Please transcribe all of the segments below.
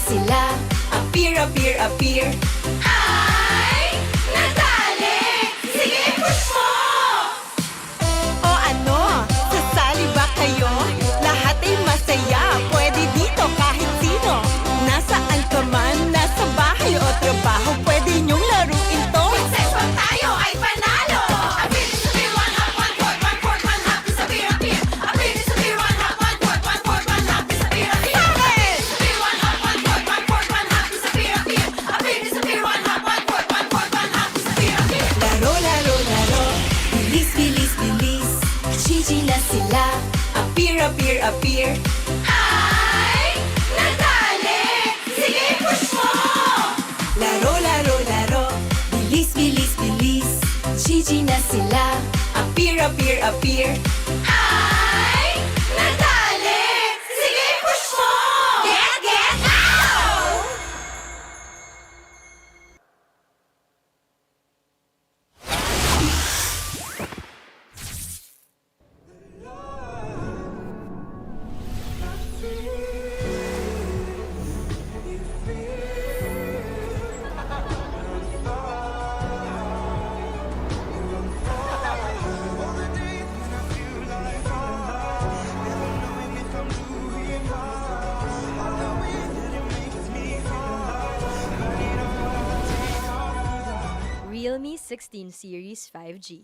sila. Appear, appear, appear. Ay, nadali! Sige, push mo! O ano? Sasali ba kayo? Lahat ay masaya. Pwede dito kahit sino. Nasaan ka man, nasa bahay o trabaho, pwede niyong laruin to. Successful tayo ay panalo! Appear, disappear, one hop, one fourth, one fourth, one hop, disappear, appear. Appear, disappear, one hop, one fourth, one fourth, one hop, disappear, appear. Appear, disappear, one hop, one fourth, one fourth, one hop, disappear, appear. Appear, disappear, one hop, one fourth, one fourth, one hop, disappear, appear. Laro, laro, laro. Bilis, bilis, bilis. Gigi na sila. Appear, appear, appear. Ay, nadali! Sige, push mo! Laro, laro, laro. Bilis, bilis, bilis. Gigi na sila. Appear, appear, appear. Ay, nadali! Sige, push mo! Get, get, out! Realme 16 Series 5G.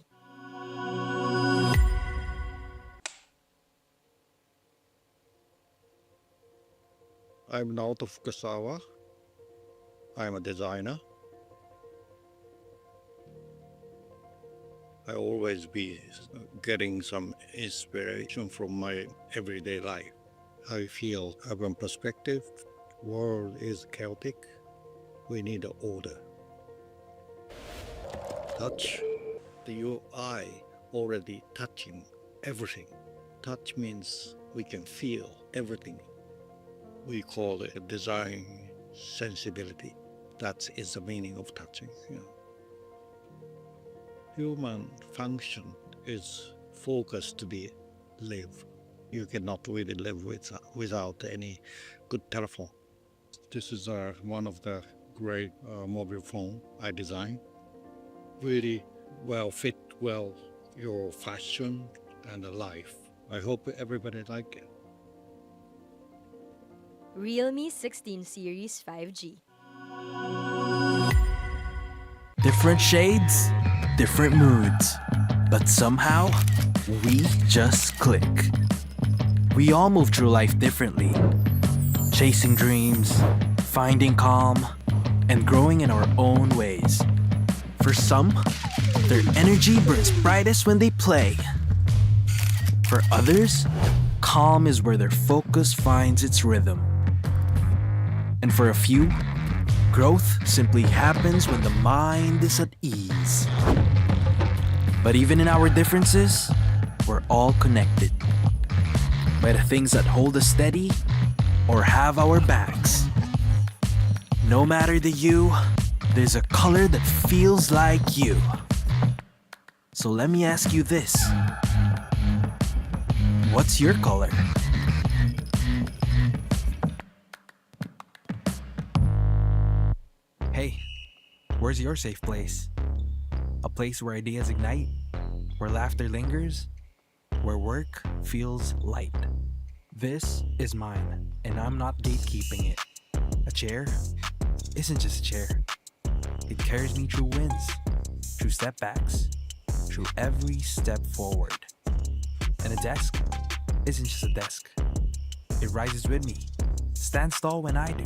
I'm Naoto Fukasawa. I'm a designer. I always be getting some inspiration from my everyday life. I feel urban perspective, world is chaotic. We need order. Touch, the UI already touching everything. Touch means we can feel everything. We call it design sensibility. That is the meaning of touching. Human function is focused to be live. You cannot really live without any good telephone. This is one of the great mobile phone I designed. Really well fit your fashion and life. I hope everybody like it. Realme 16 Series 5G. Different shades, different moods, but somehow we just click. We all move through life differently, chasing dreams, finding calm, and growing in our own ways. For some, their energy burns brightest when they play. For others, calm is where their focus finds its rhythm. And for a few, growth simply happens when the mind is at ease. But even in our differences, we're all connected by the things that hold us steady or have our backs. No matter the hue, there's a color that feels like you. So let me ask you this. What's your color? Hey, where's your safe place? A place where ideas ignite, where laughter lingers, where work feels light. This is mine, and I'm not gatekeeping it. A chair isn't just a chair. It carries me through wins, through setbacks, through every step forward. And a desk isn't just a desk. It rises with me, stands tall when I do.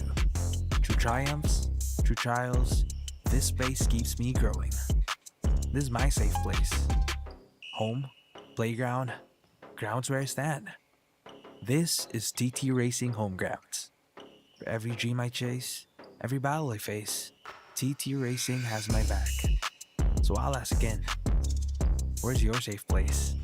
Through triumphs, through trials, this space keeps me growing. This is my safe place. Home, playground, grounds where I stand. This is TT Racing Home Grounds. For every dream I chase, every battle I face, TT Racing has my back. So I'll ask again, where's your safe place?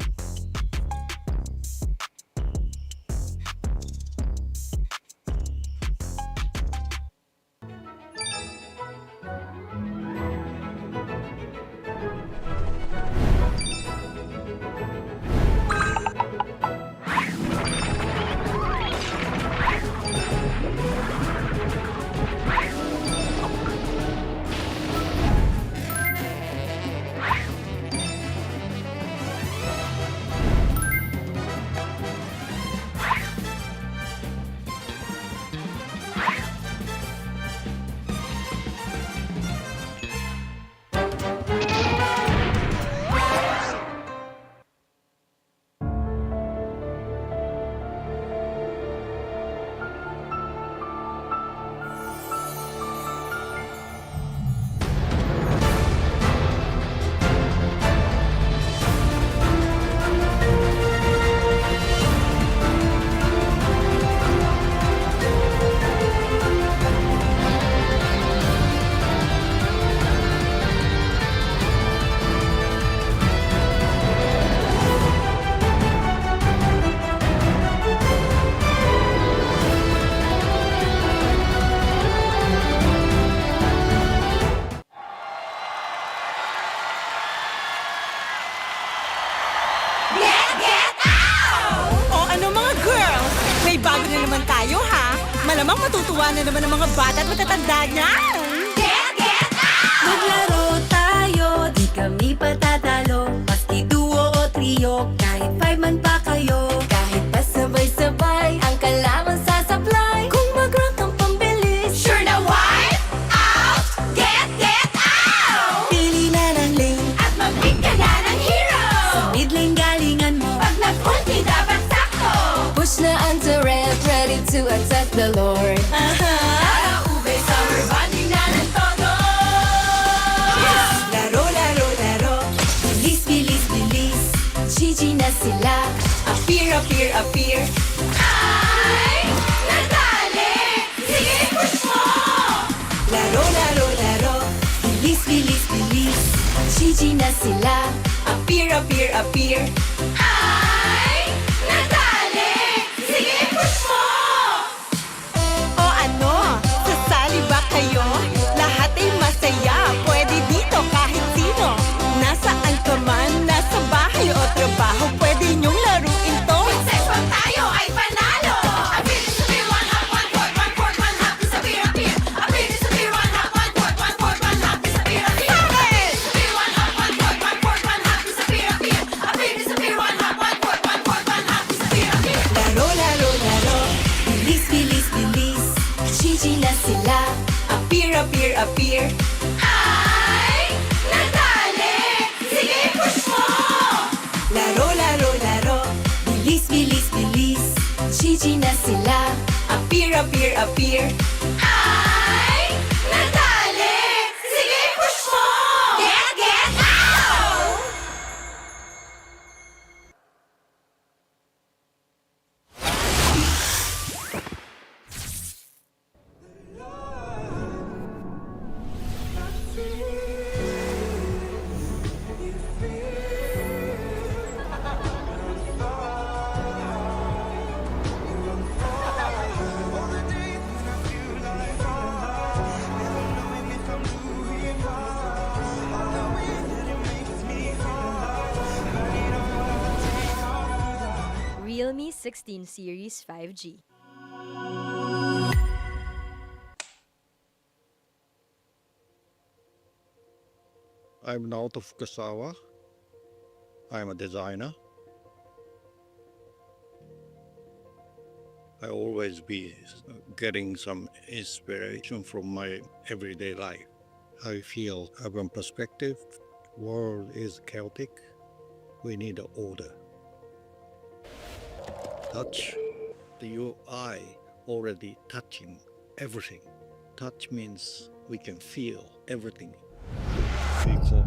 Malamang matutuwa na naman ang mga bata at matatanda niyan. Get out! Maglaro tayo, di kami patatalo. Maski duo o trio, kahit 5 man pa kayo. Kahit pa sabay-sabay, ang kalaban sasablay. Kung mag-rank ang pambilis, Sure na wipe out! Get out! pili na ng lane. At mag-pick ka na ng hero! Mid lane galingan mo. Pag nag-ulti dapat sakto! Push na ang turret, ready to attack the Lord. Para ube, summer bonding na ng todo! Laro, laro, laro. Bilis, bilis, bilis. GG na sila. Appear, appear, appear. Ay! Nadali! Sige, push mo! Laro, laro, laro. Bilis, bilis, bilis. GG na sila. Appear, appear, appear. Ay! Nadali! Sige, push mo! O ano, sasali ba kayo? Lahat ay masaya, pwede dito kahit sino. Nasaan ka man, nasa bahay o trabaho, pwede niyong laruin to. Sex bomb tayo ay panalo! Abilis to be one half, one fourth, one fourth, one half, disappear, appear. Abilis to be one half, one fourth, one fourth, one half, disappear, appear. Abilis to be one half, one fourth, one fourth, one half, disappear, appear. Abilis to be one half, one fourth, one fourth, one half, disappear, appear. Laro, laro, laro. Bilis, bilis, bilis. GG na sila. Appear, appear, appear. Ay! Nadali! Sige, push mo! Laro, laro, laro. Bilis, bilis, bilis. GG na sila. Appear, appear, appear. Ay! Nadali! Sige, push mo! Get out! Realme 16 Series 5G. I'm out of Kasawa. I'm a designer. I always be getting some inspiration from my everyday life. I feel urban perspective, world is chaotic. We need order. Touch, the UI already touching everything. Touch means we can feel everything. People.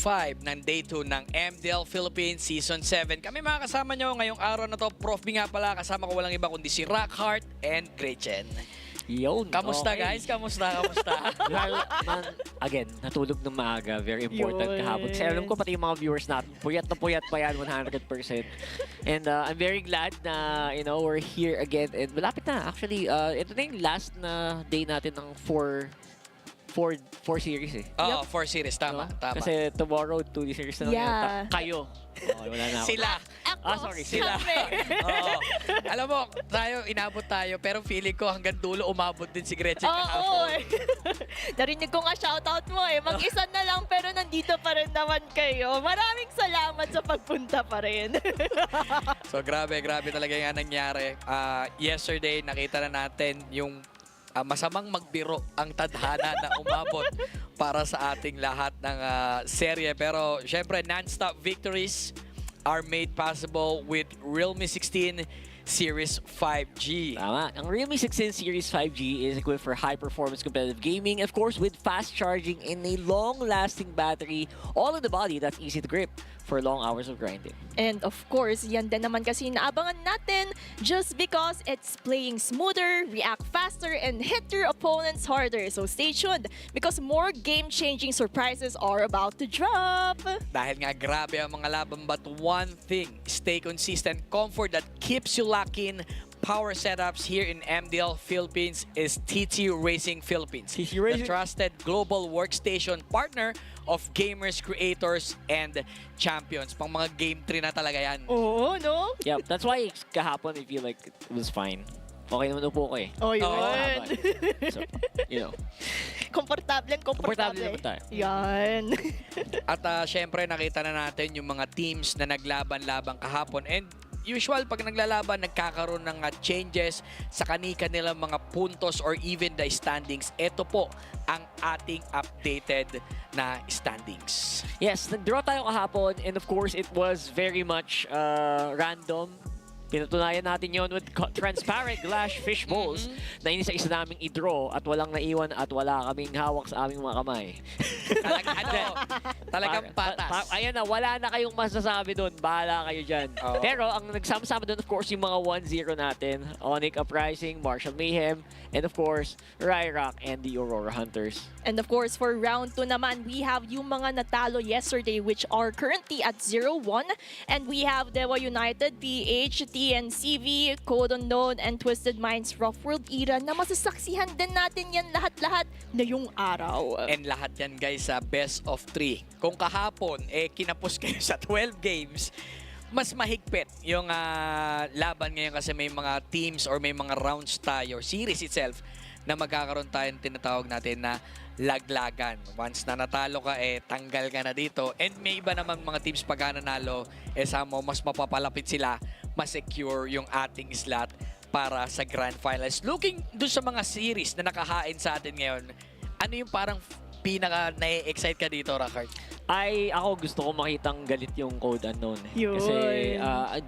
5 ng Day 2 ng MDL Philippines Season 7. Kami mga kasama nyo ngayong araw na to. Prof B nga pala, kasama ko walang iba kundi si Rockhart and Gretchen. Yun. Kamusta okay. guys? Kamusta? Well, again, natulog ng maaga. Very important Yun. kahapon. Kasi alam ko pati yung mga viewers natin, puyat na puyat pa yan, 100%. And I'm very glad na, we're here again. And malapit na. Actually, ito na yung last na day natin ng 4 series eh. Oo, 4 series. Tama, No? tama. Kasi tomorrow, 2 series na lang Yeah. yata. Kayo. Okay, wala na ako. Sila. Sorry. Sila. Oo. Alam mo, inabot tayo, pero feeling ko hanggang dulo umabot din si Gretchen Oo. kahapon. Narinig ko nga shoutout mo eh. Mag-isa na lang pero nandito pa rin naman kayo. Maraming salamat sa pagpunta pa rin. So grabe talaga yung nangyari. Yesterday, nakita na natin yung masamang magbiro ang tadhana na umabot para sa ating lahat ng serye. Pero syempre, non-stop victories are made possible with Realme 16 Series 5G. Tama. Ang Realme 16 Series 5G is equipped for high-performance competitive gaming, of course, with fast charging and a long-lasting battery, all in the body that's easy to grip for long hours of grinding. And of course, yan din naman kasi naabangan natin just because it's playing smoother, react faster, and hit your opponents harder. So stay tuned because more game-changing surprises are about to drop. Dahil nga grabe ang mga laban, but one thing, stay consistent. Comfort that keeps you locked in. Power setups here in MDL Philippines is TT Racing Philippines, TT Racing. the trusted global workstation partner of gamers, creators, and champions. Pang mga game 3 na talaga yan. Oo, no? Yep, that's why kahapon I feel like it was fine. Okay naman upo ko eh. Oh, yun. Habang. So, Komportable naman tayo. Yan. At syempre nakita na natin yung mga teams na naglaban-laban kahapon. And usual pag naglalaban, nagkakaroon ng changes sa kanilang mga puntos or even the standings. Ito po ang ating updated na standings. Yes, nag-draw tayo kahapon and of course it was very much random. Pinatunayan natin yon with transparent glass fish bowls na inisa-isa naming i-draw at walang naiwan at wala kaming hawak sa aming mga kamay. Talagang patas. Ayan na, wala na kayong masasabi doon. Bahala kayo dyan. Oo. Pero ang nagsama-sama doon, of course, yung mga 1-0 natin. Onyx Uprising, Martial Mayhem, and of course, Ryrock and the Aurora Hunters. And of course, for round 2 naman, we have yung mga natalo yesterday which are currently at 0-1. And we have Dewa United, PH, TNCV, Code Unknown, and Twisted Minds Rough World Era na masasaksihan din natin yan lahat-lahat ngayong araw. And lahat yan guys sa best of 3. Kung kahapon, kinapos kayo sa 12 games, mas mahigpit yung laban ngayon kasi may mga teams or may mga rounds tayo, series itself, na magkakaroon tayo ng tinatawag natin na laglagan. Once na natalo ka, tanggal ka na dito. And may iba naman mga teams pag nanalo, mas mapapalapit sila, mas secure yung ating slot para sa Grand Finals. Looking dun sa mga series na nakahain sa atin ngayon, ano yung parang pinaka na-excite ka dito, Rockart? Ako gusto ko makitang galit yung Code Unknown. Yun. Kasi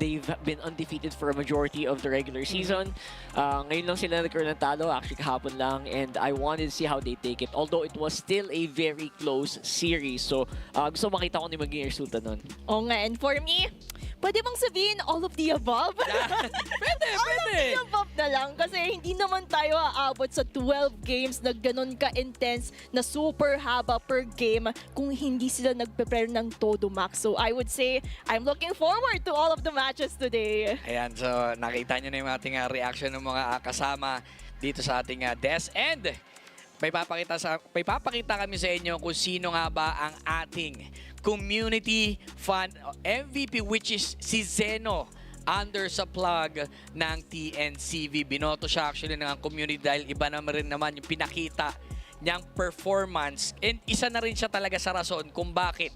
they've been undefeated for a majority of the regular season. Ngayon lang sila nagkaroon ng talo, actually kahapon lang. And I wanted to see how they take it. Although it was still a very close series. So gusto ko makita ko ni maging resulta nun. Oo nga, and for me, pwede bang sabihin all of the above? Pwede! All of the above na lang kasi hindi naman tayo aabot sa 12 games na ganun ka-intense na super haba per game kung hindi sila nagprepare ng todo max. So I would say, I'm looking forward to all of the matches today. Ayan, so nakita nyo na yung ating reaction ng mga kasama dito sa ating desk. And may papakita kami sa inyo kung sino nga ba ang ating community fan MVP, which is si Zeno under sa plug ng TNCV. Binoto siya actually ng community dahil iba naman yung pinakita niyang performance. And isa na rin siya talaga sa rason kung bakit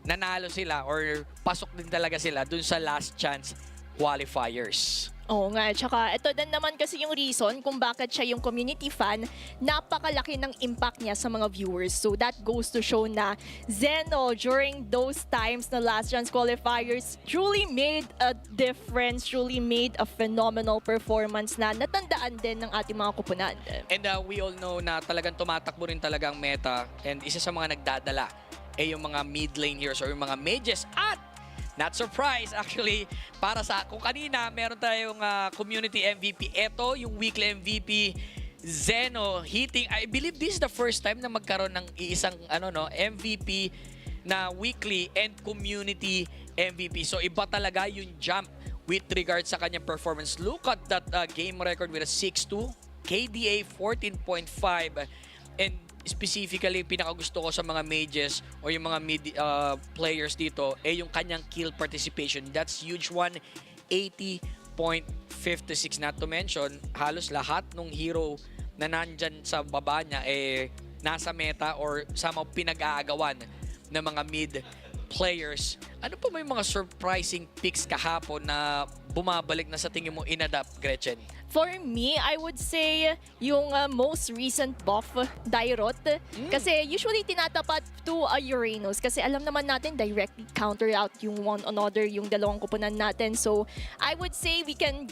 nanalo sila or pasok din talaga sila dun sa last chance qualifiers. Oo nga, tsaka ito din naman kasi yung reason kung bakit siya yung community fan, napakalaki ng impact niya sa mga viewers. So that goes to show na Zeno during those times na last chance qualifiers truly made a difference, truly made a phenomenal performance na natandaan din ng ating mga kupunan. And we all know na talagang tumatakbo rin talaga ang meta and isa sa mga nagdadala ay yung mga mid lane heroes or yung mga mages. At not surprised actually, para sa kung kanina meron tayong community MVP. Ito yung weekly MVP, Zeno hitting. I believe this is the first time na magkaroon ng isang MVP na weekly and community MVP. So iba talaga yung jump with regards sa kanyang performance. Look at that game record with a 6-2, KDA 14.5, and specifically pinakagusto ko sa mga mages o yung mga mid players dito yung kanyang kill participation. That's huge one, 80.56. Not to mention, halos lahat ng hero na nandyan sa baba niya nasa meta or somehow pinag-aagawan ng mga mid players. Ano pa may mga surprising picks kahapon na bumabalik na sa tingin mo inadapt, Gretchen? For me, I would say yung most recent buff, Dairot. Kasi usually tinatapat to a Uranus. Kasi alam naman natin directly counter out yung one another, yung dalawang kupunan natin. So I would say we can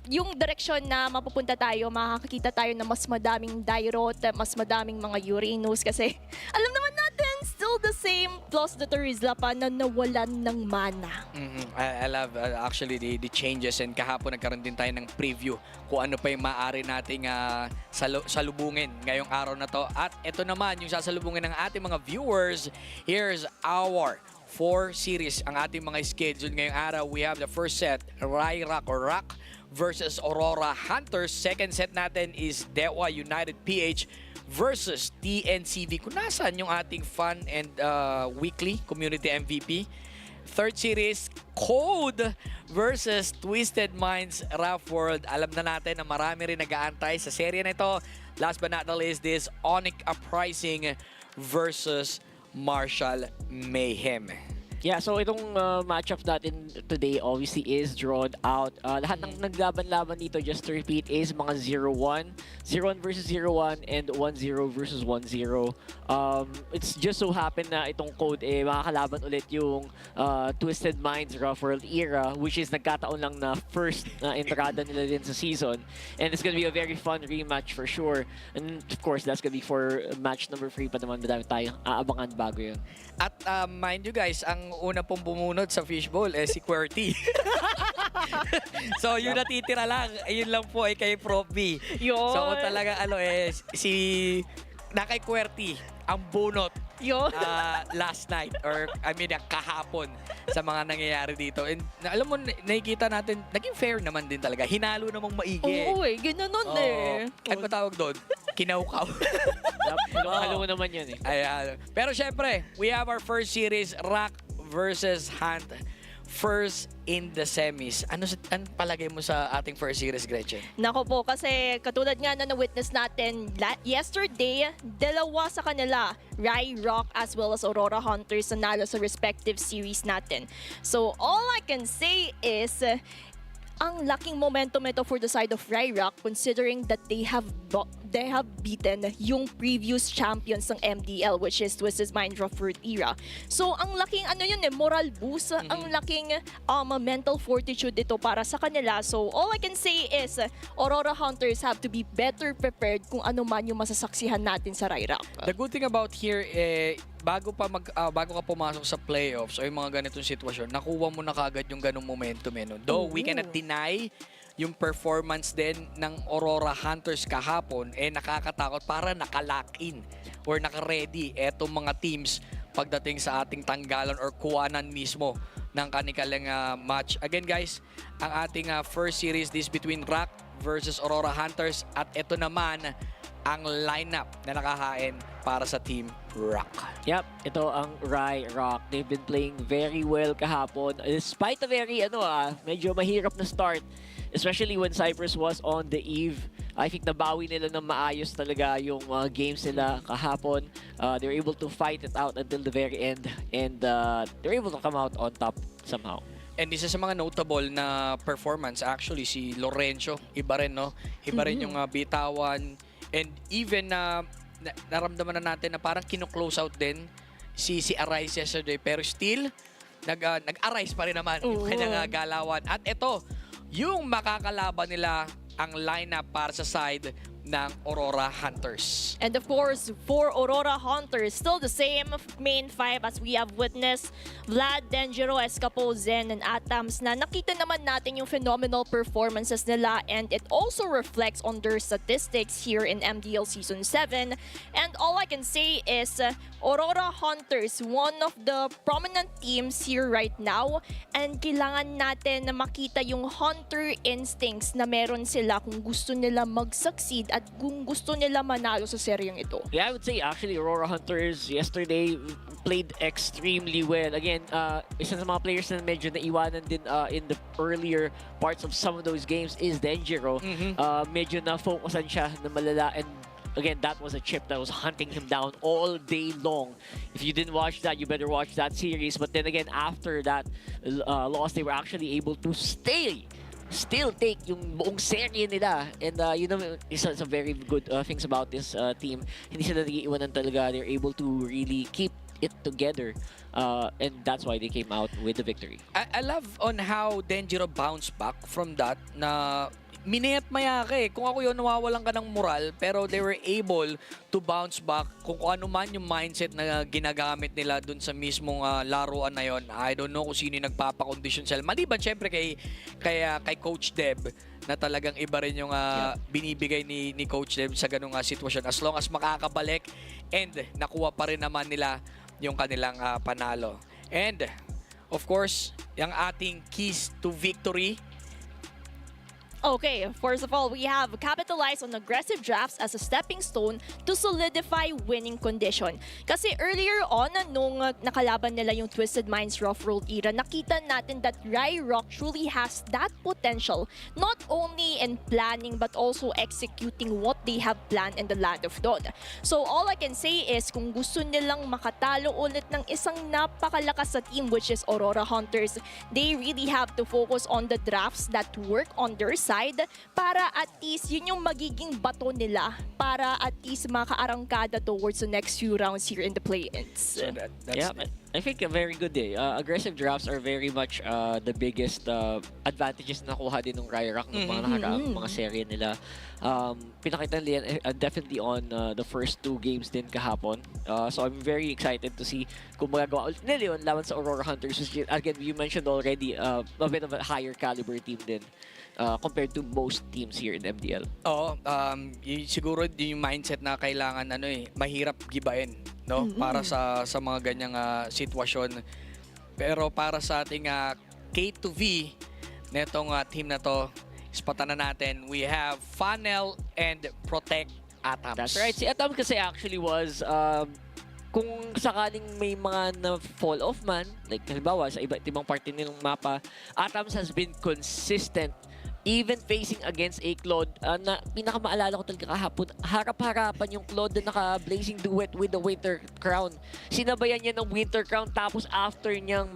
yung direksyon na mapupunta tayo, makakakita tayo na mas madaming Dairot, mas madaming mga Uranus. Kasi alam naman natin, still the same, plus the Terizla pa na nawalan ng mana. I love actually the changes, and kahapon nagkaroon din tayo ng preview kung ano pa yung maaari nating salubungin ngayong araw na to. At ito naman yung sasalubungin ng ating mga viewers. Here's our 4 series, ang ating mga schedule ngayong araw. We have the first set, Rai Rock or Rock versus Aurora Hunters. Second set natin is Dewa United PH versus TNCV. Kung nasaan yung ating fun and weekly community MVP. Third series, Code versus Twisted Minds Rough World. Alam na natin na marami rin nag-aantay sa serye na ito. Last but not the least, this ONCU Uprising versus Martial Mayhem. Yeah, so itong matchup natin today obviously is drawn out. Lahat ng naglaban-laban dito, just to repeat, is mga 0-1. 0-1 versus 0-1 and 1-0 versus 1-0. It's just so happen na itong Code makakalaban ulit yung Twisted Minds Rough World era, which is nagkataon lang na first entrada nila din sa season. And it's gonna be a very fun rematch for sure. And of course, that's gonna be for match number 3 pa naman. Madami tayong aabangan bago yun. At mind you guys, ang una pong bumunod sa fishbowl si QWERTY. So yung natitira lang, ayun lang po kay Prof B. Yun. So kung talaga si kay QWERTY ang bunot last night or I mean kahapon sa mga nangyayari dito. And alam mo, nakikita natin, naging fair naman din talaga. Hinalo namang maigi. Oo ganoon Ano ba tawag doon? Kinaukaw. Halo naman yun Ayan. Pero syempre, we have our first series, Rock versus Hunt. First in the semis. Ano palagay mo sa ating first series, Gretchen? Nako po, kasi katulad nga na na-witness natin yesterday, dalawa sa kanila, Rai Rock as well as Aurora Hunters, nanalo sa respective series natin. So all I can say is, ang laking momentum ito for the side of Rai Rock, considering that they have beaten yung previous champions ng MDL, which is Twisted Mind Rough World era. So ang laking moral boost, ang laking mental fortitude ito para sa kanila. So all I can say is Aurora Hunters have to be better prepared kung ano man yung masasaksihan natin sa Rai Rock. The good thing about here, bago ka pumasok sa playoffs o yung mga ganitong sitwasyon, nakuha mo na kagad yung ganong momentum. No? Though we cannot deny yung performance din ng Aurora Hunters kahapon, nakakatakot para nakalock-in or naka-ready etong mga teams pagdating sa ating tanggalan or kuwanan mismo ng kanilang match. Again guys, ang ating first series, this between Rock versus Aurora Hunters, at ito naman ang lineup na nakahain para sa Team Rock. Yep, ito ang Rai Rock. They've been playing very well kahapon. Despite a very, medyo mahirap na start, especially when Cyprus was on the eve. I think nabawi nila ng maayos talaga yung games nila kahapon. They were able to fight it out until the very end, and they were able to come out on top somehow. And isa sa mga notable na performance, actually, si Lorenzo. Iba rin, no? Iba rin yung bitawan. And even naramdaman na natin na parang kino-close out din si Arise yesterday. Pero still, nag-arise pa rin naman yung kanyang galawan. At ito, yung makakalaban nila ang lineup para sa side ng Aurora Hunters. And of course, for Aurora Hunters, still the same main five as we have witnessed. Vlad, Denjiro, Escapo, Zen, and Atams na nakita naman natin yung phenomenal performances nila, and it also reflects on their statistics here in MDL Season 7. And all I can say is Aurora Hunters, one of the prominent teams here right now, and kailangan natin na makita yung hunter instincts na meron sila kung gusto nila mag-succeed at kung gusto nila manalo sa seryeng ito. Yeah, I would say actually Aurora Hunters yesterday played extremely well. Again, isa sa mga players na medyo naiwanan din in the earlier parts of some of those games is Denjiro. Medyo na-focusan siya na malala, and again, that was a chip that was hunting him down all day long. If you didn't watch that, you better watch that series. But then again, after that loss, they were actually able to still take yung buong serye nila. And you know, isa sa very good things about this team. Hindi sila nag-iiwanan talaga. They're able to really keep it together. And that's why they came out with the victory. I love on how Denjiro bounced back from that na minayat maya ka eh. Kung ako yun, nawawalan ka ng moral, pero they were able to bounce back kung ano man yung mindset na ginagamit nila dun sa mismong laruan na yon. I don't know kung sino yung nagpapakondisyon sila. Maliban syempre kay Coach Deb, na talagang iba rin yung binibigay ni Coach Deb sa ganung sitwasyon. As long as makakabalik and nakuha pa rin naman nila yung kanilang panalo. And of course, yung ating keys to victory. Okay, first of all, we have capitalized on aggressive drafts as a stepping stone to solidify winning condition. Kasi earlier on, nung nakalaban nila yung Twisted Minds Rough Road era, nakita natin that Rock truly has that potential, not only in planning but also executing what they have planned in the Land of Dawn. So all I can say is kung gusto nilang makatalo ulit ng isang napakalakas sa team, which is Aurora Hunters, they really have to focus on the drafts that work on their side para at least yun yung magiging bato nila para at least makaarangkada towards the next few rounds here in the play-ins. So that's Yeah, I think a very good day. Aggressive drafts are very much the biggest advantages na nakuha din ng Rock ng mga nakaraang mga serye nila. Pinakita nila definitely on the first two games din kahapon. So I'm very excited to see kung magagawa ulit nila yun laban sa Aurora Hunters. Again, you mentioned already a bit of a higher caliber team din compared to most teams here in MDL. Oo, siguro yung mindset na kailangan mahirap gibain, no? Para sa mga ganyang sitwasyon. Pero para sa ating K2V netong team na to, ispatan na natin, we have Funnel and Protect Atams. That's right. Si Atams kasi actually was kung sakaling may mga na-fall off man, like halimbawa sa iba't ibang parte nilang mapa, Atams has been consistent even facing against a Claude na pinakamaalala ko talaga kahapon, harap-harapan yung Claude na naka-blazing duet with the Winter Crown. Sinabayan niya ng Winter Crown, tapos after nilang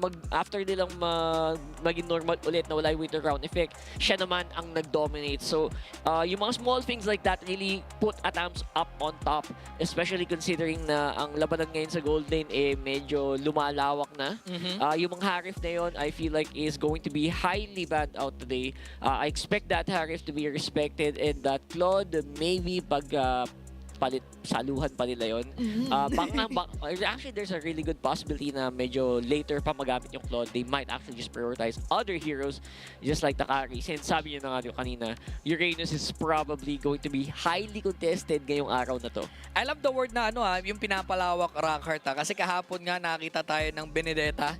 maging normal ulit na wala yung Winter Crown effect, siya naman ang nag-dominate. So, yung mga small things like that really put Atams up on top, especially considering na ang labanan ngayon sa gold lane medyo lumalawak na. Yung mga Harif na yun, I feel like is going to be highly banned out today. I expect that Harif to be respected, and that Claude maybe pag saluhan pa nila yun. Actually, there's a really good possibility na medyo later pa magamit yung Claude. They might actually just prioritize other heroes just like Takari. Since sabi niyo na nga kanina, Uranus is probably going to be highly contested ngayong araw na to. I love the word na yung pinapalawak Rockheart kasi kahapon nga nakita tayo ng Benedetta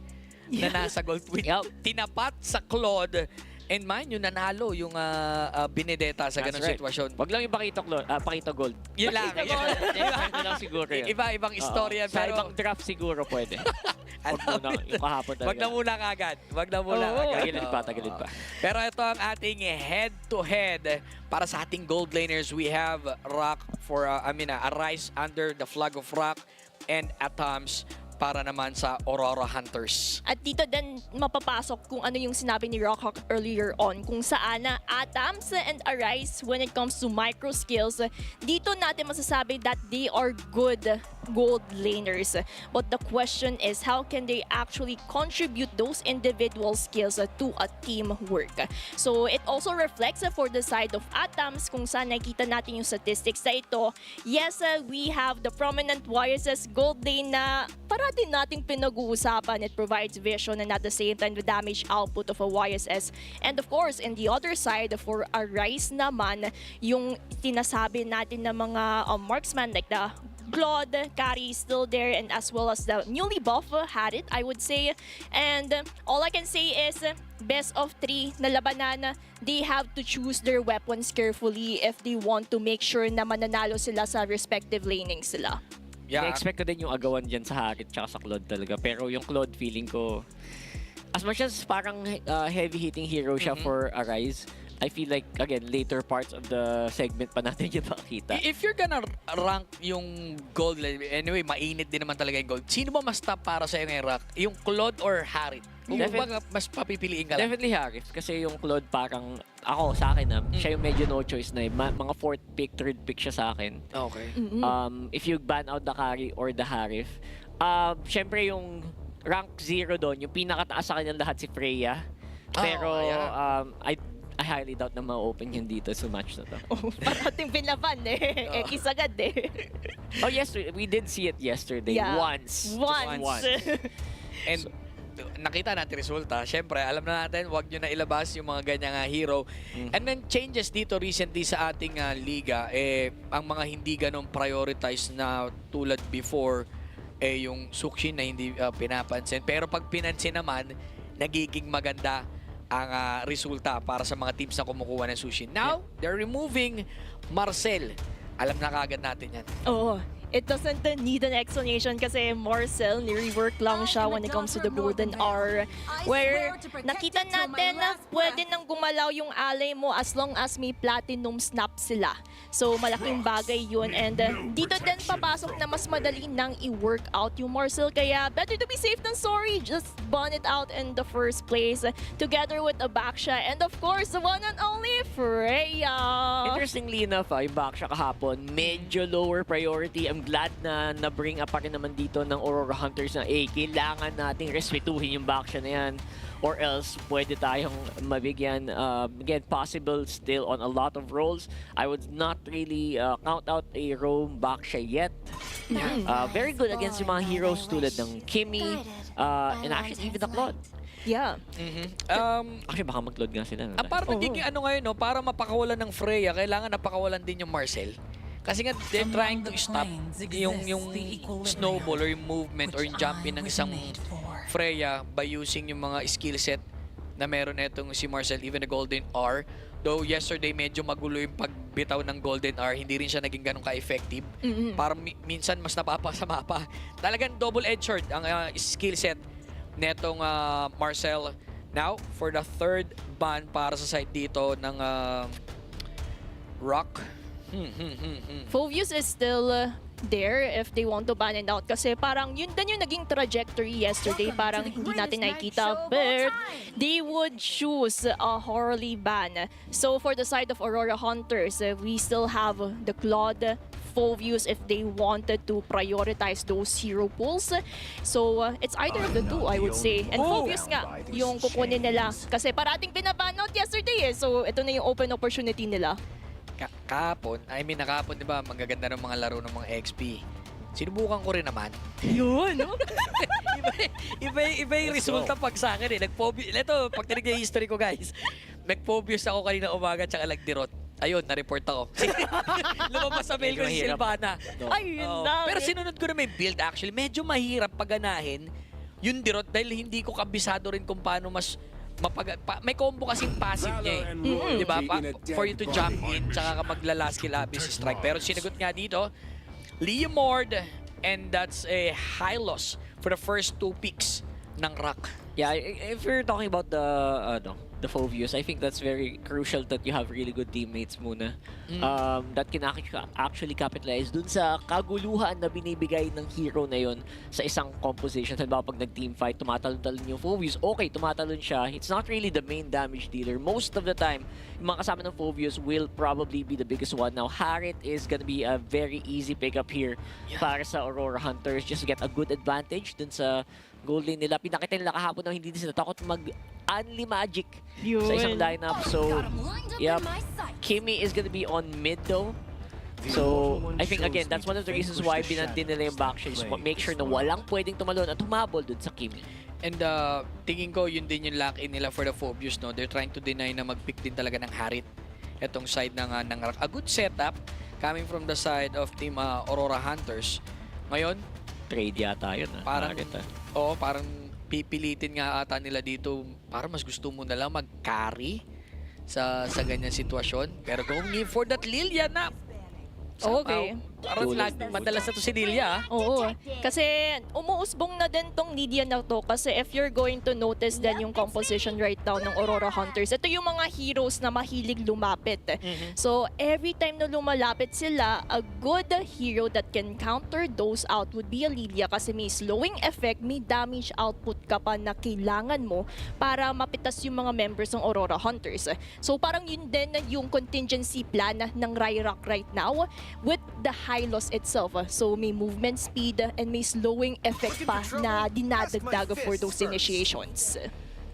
na nasa gold with tinapat sa Claude. And mind yung nanalo yung Benedetta sa ganung sitwasyon. Wag lang yung pakita gold. Yun lang. Yun lang siguro yun. Ibang istorya. Sa pero ibang draft siguro pwede. Wag muna, yung kahapon talaga. Wag na muna kagad. Tagalid pa. Pero ito ang ating head-to-head. Para sa ating gold laners, we have Rock for, Arise under the flag of Rock and Atams para naman sa Aurora Hunters. At dito din mapapasok kung ano yung sinabi ni Rockhawk earlier on, kung saan na Atams and Arise when it comes to micro skills, dito natin masasabi that they are good gold laners. But the question is, how can they actually contribute those individual skills to a teamwork? So it also reflects for the side of Atoms kung saan nakita natin yung statistics na ito. Yes, we have the prominent wires as gold lane na parati nating pinag-uusapan. It provides vision and at the same time the damage output of a YSS. And of course, in the other side, for a Rise naman, yung tinasabi natin na mga marksman like the Claude, Kari is still there, and as well as the newly buff had it, I would say. And all I can say is, best of 3 na labanan, they have to choose their weapons carefully if they want to make sure na mananalo sila sa respective laning sila. Yeah. I-expect ko din yung agawan dyan sa Harit tsaka sa Claude talaga. Pero yung Claude feeling ko, as much as parang heavy-hitting hero siya for Arise, I feel like, again, later parts of the segment pa natin yung makikita. If you're gonna rank yung gold, anyway, mainit din naman talaga yung gold. Sino ba mas top para sa'yo ngayong rank? Yung Claude or Harit? Kung ba mas papipiliin ka lang? Definitely Harif. Kasi yung Claude parang, ako sa akin siya yung medyo no choice na mga 4th pick, 3rd pick siya sa akin. Okay. If you ban out the Kari or the Harif, syempre yung rank 0 doon, yung pinakataas sa kanyang lahat si Freya. Pero I highly doubt na ma-open yun dito sa match na to. Parating pinaban Ekis agad Oh yes, we did see it yesterday. Yeah. Once. Once. And nakita natin resulta. Siyempre, alam na natin, wag nyo na ilabas yung mga ganyang hero. And then changes dito recently sa ating liga, ang mga hindi ganun prioritize na tulad before, yung Sukshin na hindi pinapansin. Pero pag pinansin naman, nagiging maganda ang resulta para sa mga teams na kumukuha ng Sushi. Now, they're removing Marcel. Alam na kagad natin yan. Oh, it doesn't need an explanation kasi Marcel, ni-rework lang siya when it comes to the Golden R. Where nakita natin na pwede nang gumalaw yung ally mo as long as may platinum snap sila. So, malaking bagay yun. And dito din papasok na mas madali nang i-work out yung Marcel. Kaya better to be safe than sorry. Just bond it out in the first place together with Abaksha. And of course, the one and only Freya. Interestingly enough, yung Baksha kahapon, medyo lower priority. I'm glad na na-bring up pa rin naman dito ng Aurora Hunters na kailangan nating respetuhin yung Baksha na yan. Or else, pwede tayong mabigyan, again, possible still on a lot of roles. I would not really count out a roam Baksha yet. Very good against yung mga heroes tulad ng Kimmy, and actually even the Claude. Yeah. Actually, baka mag-load nga sila. Parang nagiging ano ngayon, no? Para mapakawalan ng Freya, kailangan napakawalan din yung Marcel. Kasi nga, they're trying to stop yung snowball or yung movement or yung jump in ng isang Freya by using yung mga skill set na meron netong si Marcel, even the Golden R. Though yesterday medyo magulo yung pagbitaw ng Golden R, hindi rin siya naging ganun ka-effective. Parang minsan mas napapasama pa. Talagang double-edged sword ang skill set netong Marcel. Now, for the 3rd ban para sa side dito ng Rock. Phovius is still there if they want to ban it out kasi parang yun din yung naging trajectory yesterday, parang hindi natin nakikita, but they would choose a Harley ban. So for the side of Aurora Hunters, we still have the Claude, Phovius if they wanted to prioritize those hero pools. So it's either of the two, I would say. And Phovius nga yung kukunin nila kasi parating binaban out yesterday so ito na yung open opportunity nila. Kahapon, nakapon, di ba, magaganda ng mga laro ng mga XP. Sinubukan ko rin naman. Yun, no? iba yung resulta pag sa akin Ito, pag tinignan yung history ko, guys. Nag-phobius ako kanina umaga tsaka nagdirot. Ayun, na-report ako. Lumabas sa mail ko si Silvana. Ayun na. Pero sinunod ko na may build actually. Medyo mahirap paganahin yung dirot dahil hindi ko kabisado rin kung paano mas may combo kasing passive niya eh. Diba? For you to jump in, tsaka ka magla-last kill abyss strike. Pero sinagot nga dito, Leomord, and that's a high loss for the first 2 picks ng Rock. Yeah, if you're talking about the the Phobius. I think that's very crucial that you have really good teammates muna. That can actually capitalize dun sa kaguluhan na binibigay ng hero na yon sa isang composition. Halimbawa, pag nag-team fight, tumatalon-talon yung Phobius. Okay, tumatalon siya. It's not really the main damage dealer. Most of the time, yung mga kasama ng Phobius will probably be the biggest one. Now, Harit is gonna be a very easy pickup here para sa Aurora Hunters. Just get a good advantage dun sa gold lane nila. Pinakita nila kahapon na hindi sila takot mag-unli magic sa isang lineup. So, yep. Kimi is gonna be on mid though. So, I think again, that's one of the reasons why binantin nila yung backshots. Make sure na walang pwedeng tumalon at humabol dun sa Kimi. And tingin ko yun din yung lock-in nila for the Phobius, no? They're trying to deny na mag-pick din talaga ng Harit. Etong side ng Rock. A good setup coming from the side of Team Aurora Hunters. Ngayon, Trade yata yun. parang pipilitin nga ata nila dito. Parang mas gusto mo na lang mag-carry sa ganyan sitwasyon. Pero going for that Lilia na. Okay. Parang madalas na to si Lilia. Oo. Kasi umuusbong na din tong Lydia na to kasi if you're going to notice din yung composition right now ng Aurora Hunters, ito yung mga heroes na mahilig lumapit. So every time na lumalapit sila, a good hero that can counter those out would be a Lilia kasi may slowing effect, may damage output ka pa na kailangan mo para mapitas yung mga members ng Aurora Hunters. So parang yun din yung contingency plan ng Ryrock right now with the high loss itself. So may movement speed and may slowing effect pa na dinadagdag for those initiations.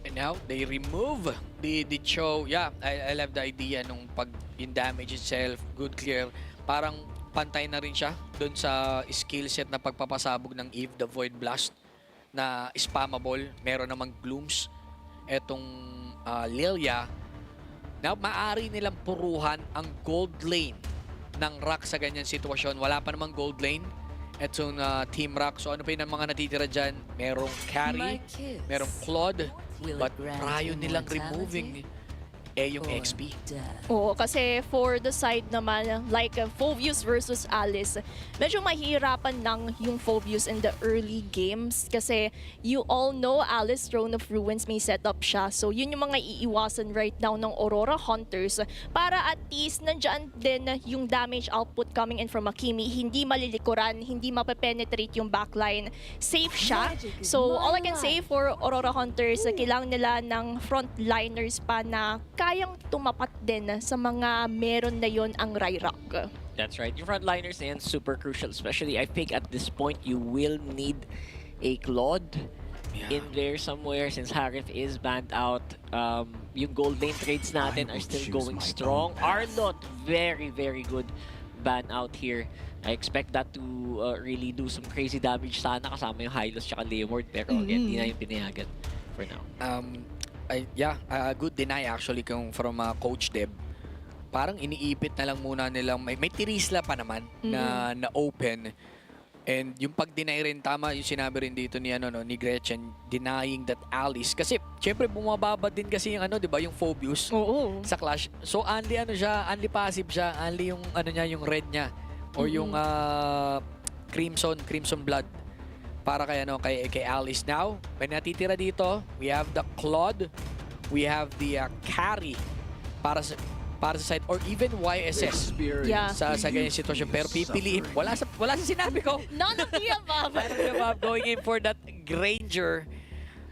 And now they remove the Cho. Yeah, I love the idea nung pag in damage itself, good clear. Parang pantay na rin siya doon sa skill set na pagpapasabog ng Eve the Void Blast na spammable. Meron namang Glooms. Etong Lilia. Now maaari nilang puruhan ang gold lane ng Rock sa ganyan sitwasyon. Wala pa namang gold lane. Etong Team Rock. So ano pa yun ang mga natitira dyan? Merong carry, merong Claude, but prayo nilang removing yung XP. Oo, kasi for the side naman, like Phobius versus Alice, medyo mahirapan lang yung Phobius in the early games kasi you all know Alice Throne of Ruins may setup siya. So yun yung mga iiwasan right now ng Aurora Hunters para at least nandyan din yung damage output coming in from Akimi. Hindi malilikuran, hindi mapapenetrate yung backline. Safe siya. So all I can say for Aurora Hunters, kailangan nila ng frontliners pa na kayang tumapat din sa mga meron na yon ang Ryrock. That's right. Yung frontliners na yan, super crucial. Especially, I think at this point, you will need a Claude in there somewhere since Harith is banned out. Yung gold lane trades natin are still going strong. Arlot, very, very good ban out here. I expect that to really do some crazy damage sana kasama yung Hylos tsaka Leeward. Pero again, hindi na yung pinayagan for now. Good deny actually from Coach Deb. Parang iniipit na lang muna nilang may tirisla pa naman na open. And yung pag-deny rin, tama yung sinabi rin dito ni ni Gretchen, denying that Alice kasi syempre bumababa din kasi yung di ba, yung Phobius sa Clash. So only only passive siya, only yung yung red niya or yung Crimson Blood. Para kay Alice. Now, may natitira dito, we have the Claude, we have the carry para sa side or even YSS sa ganyan sitwasyon. Pero pipiliin, wala sa sinabi ko. None of the above. Going in for that Granger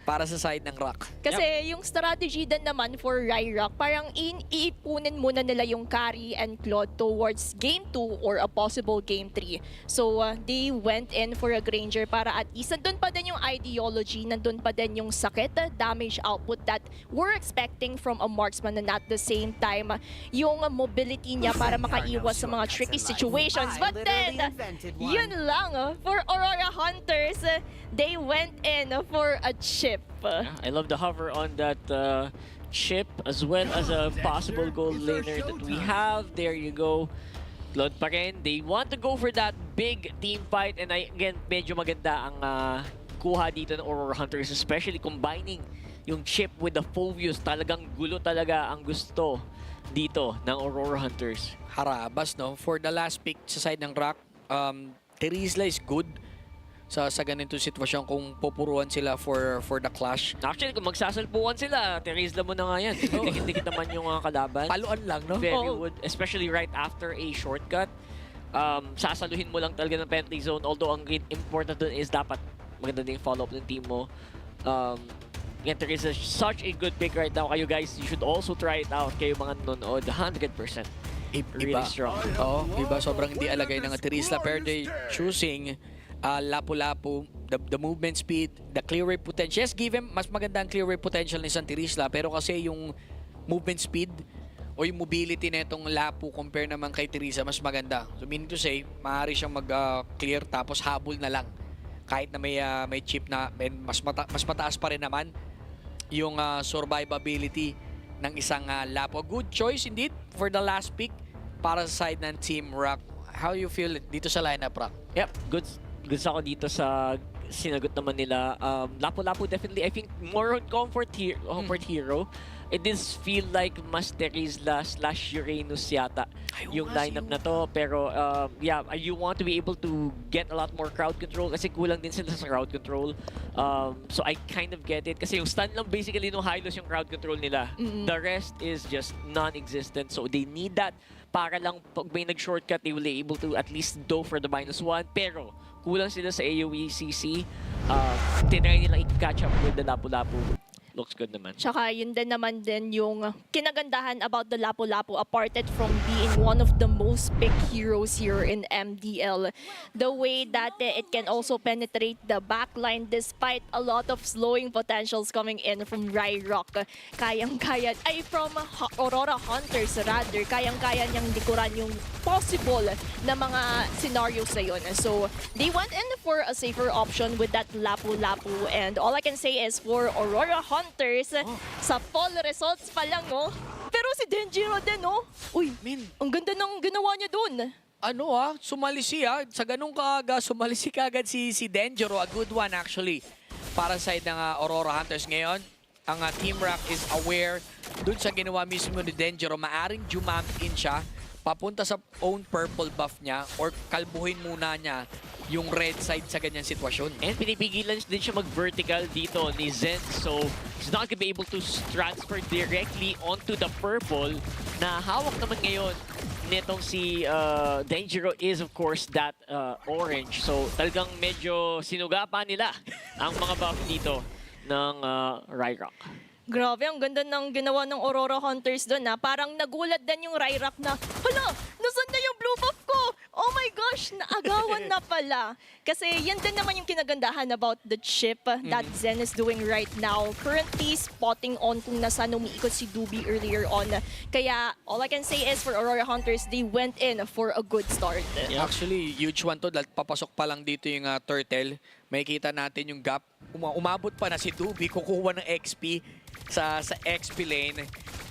para sa side ng Rock. Kasi yung strategy din naman for Ryrock, parang iipunin muna nila yung carry and Claude towards game 2 or a possible game 3. So they went in for a Granger para at least nandun pa din yung ideology, nandun pa din yung sakit, damage output that we're expecting from a marksman and at the same time, yung mobility niya para makaiwas sa mga tricky situations. But then, yun lang for Aurora Hunters. They went in for a chip. I love the hover on that chip as well as a possible gold laner that we have. There you go. Claude pa rin. They want to go for that big team fight and again, medyo maganda ang kuha dito ng Aurora Hunters, especially combining yung chip with the Phobius. Talagang gulo talaga ang gusto dito ng Aurora Hunters. Harabas, no? For the last pick sa side ng Rock, Terizla is good. sa ganitong sitwasyon kung pupuruan sila for the clash. Actually, kung magsasalpuan sila, Teresla mo na nga yan. Dikit-dikit naman yung kalaban. Paluan lang, no? Very would, especially right after a shortcut. Sasaluhin mo lang talaga ng penalty zone. Although, ang important dun is dapat maganda din yung follow-up ng team mo. Yan, Teresa, such a good pick right now. Kayo guys, you should also try it out. Kayo mga nanonood, 100%. Really strong. Oo, iba. Sobrang hindi alagay ng Teresla. Pero they choosing lapu-lapu, the movement speed, the clear rate potential. Yes, give him mas maganda ang clear rate potential ni Teresla. Pero kasi yung movement speed o yung mobility na itong lapu compare naman kay Teresa, mas maganda. So meaning to say, maaari siyang mag-clear tapos habol na lang. Kahit na may chip na mas mataas pa rin naman yung survivability ng isang lapu. Good choice indeed for the last pick para sa side ng Team Rock. How you feel dito sa lineup, Rock? Yep, good ako dito sa sinagot naman nila. Lapu-lapu definitely, I think more on comfort hero. It does feel like mas Teresla / Uranus yata yung lineup na to. Pero yeah, you want to be able to get a lot more crowd control kasi kulang din sila sa crowd control. So I kind of get it kasi yung stun lang basically no Hylos yung crowd control nila. The rest is just non-existent. So they need that para lang pag may nag-shortcut, they will be able to at least go for the -1. Pero kulang sila sa AoE CC. Tinry nilang i-catch up with the lapu-lapu. Looks good naman. Tsaka yun din naman din yung kinagandahan about the lapu-lapu aparted from being one of the most picked heroes here in MDL. The way that it can also penetrate the backline despite a lot of slowing potentials coming in from Rock. Kayang-kaya, ay from Aurora Hunters rather, kayang-kaya niyang likuran yung possible na mga scenarios na yun. So they went in for a safer option with that lapu-lapu, and all I can say is for Aurora Hunters, sa fall results pa lang, oh. Pero si Denjiro din, oh. Uy, ang ganda ng ginawa niya dun. Sumalisi sa ganung kaaga, sumalisi kaagad si Denjiro. A good one actually para sa side ng Aurora Hunters. Ngayon, ang Team Rock is aware dun sa ginawa mismo ni Denjiro. Maaring jump in siya papunta sa own purple buff niya or kalbuhin muna niya yung red side sa ganyang sitwasyon. And pinipigilan din siya mag-vertical dito ni Zen. So, he's not gonna be able to transfer directly onto the purple na hawak naman ngayon nitong si Denjiro is of course that orange. So, talagang medyo sinuga pa nila ang mga buff dito ng Rock. Grabe, ang ganda ng ginawa ng Aurora Hunters doon, na parang nagulat din yung Rock na, hala, nasan na yung blue buff ko? Oh my gosh, naagawan na pala. Kasi yan din naman yung kinagandahan about the chip that Zen is doing right now. Currently spotting on kung nasaan umiikot si Dubi earlier on. Kaya all I can say is for Aurora Hunters, they went in for a good start. Yeah. Actually, huge one to. Papasok pa lang dito yung turtle. Makikita natin yung gap. Umabot pa na si Dubi, kukuha ng XP sa XP lane.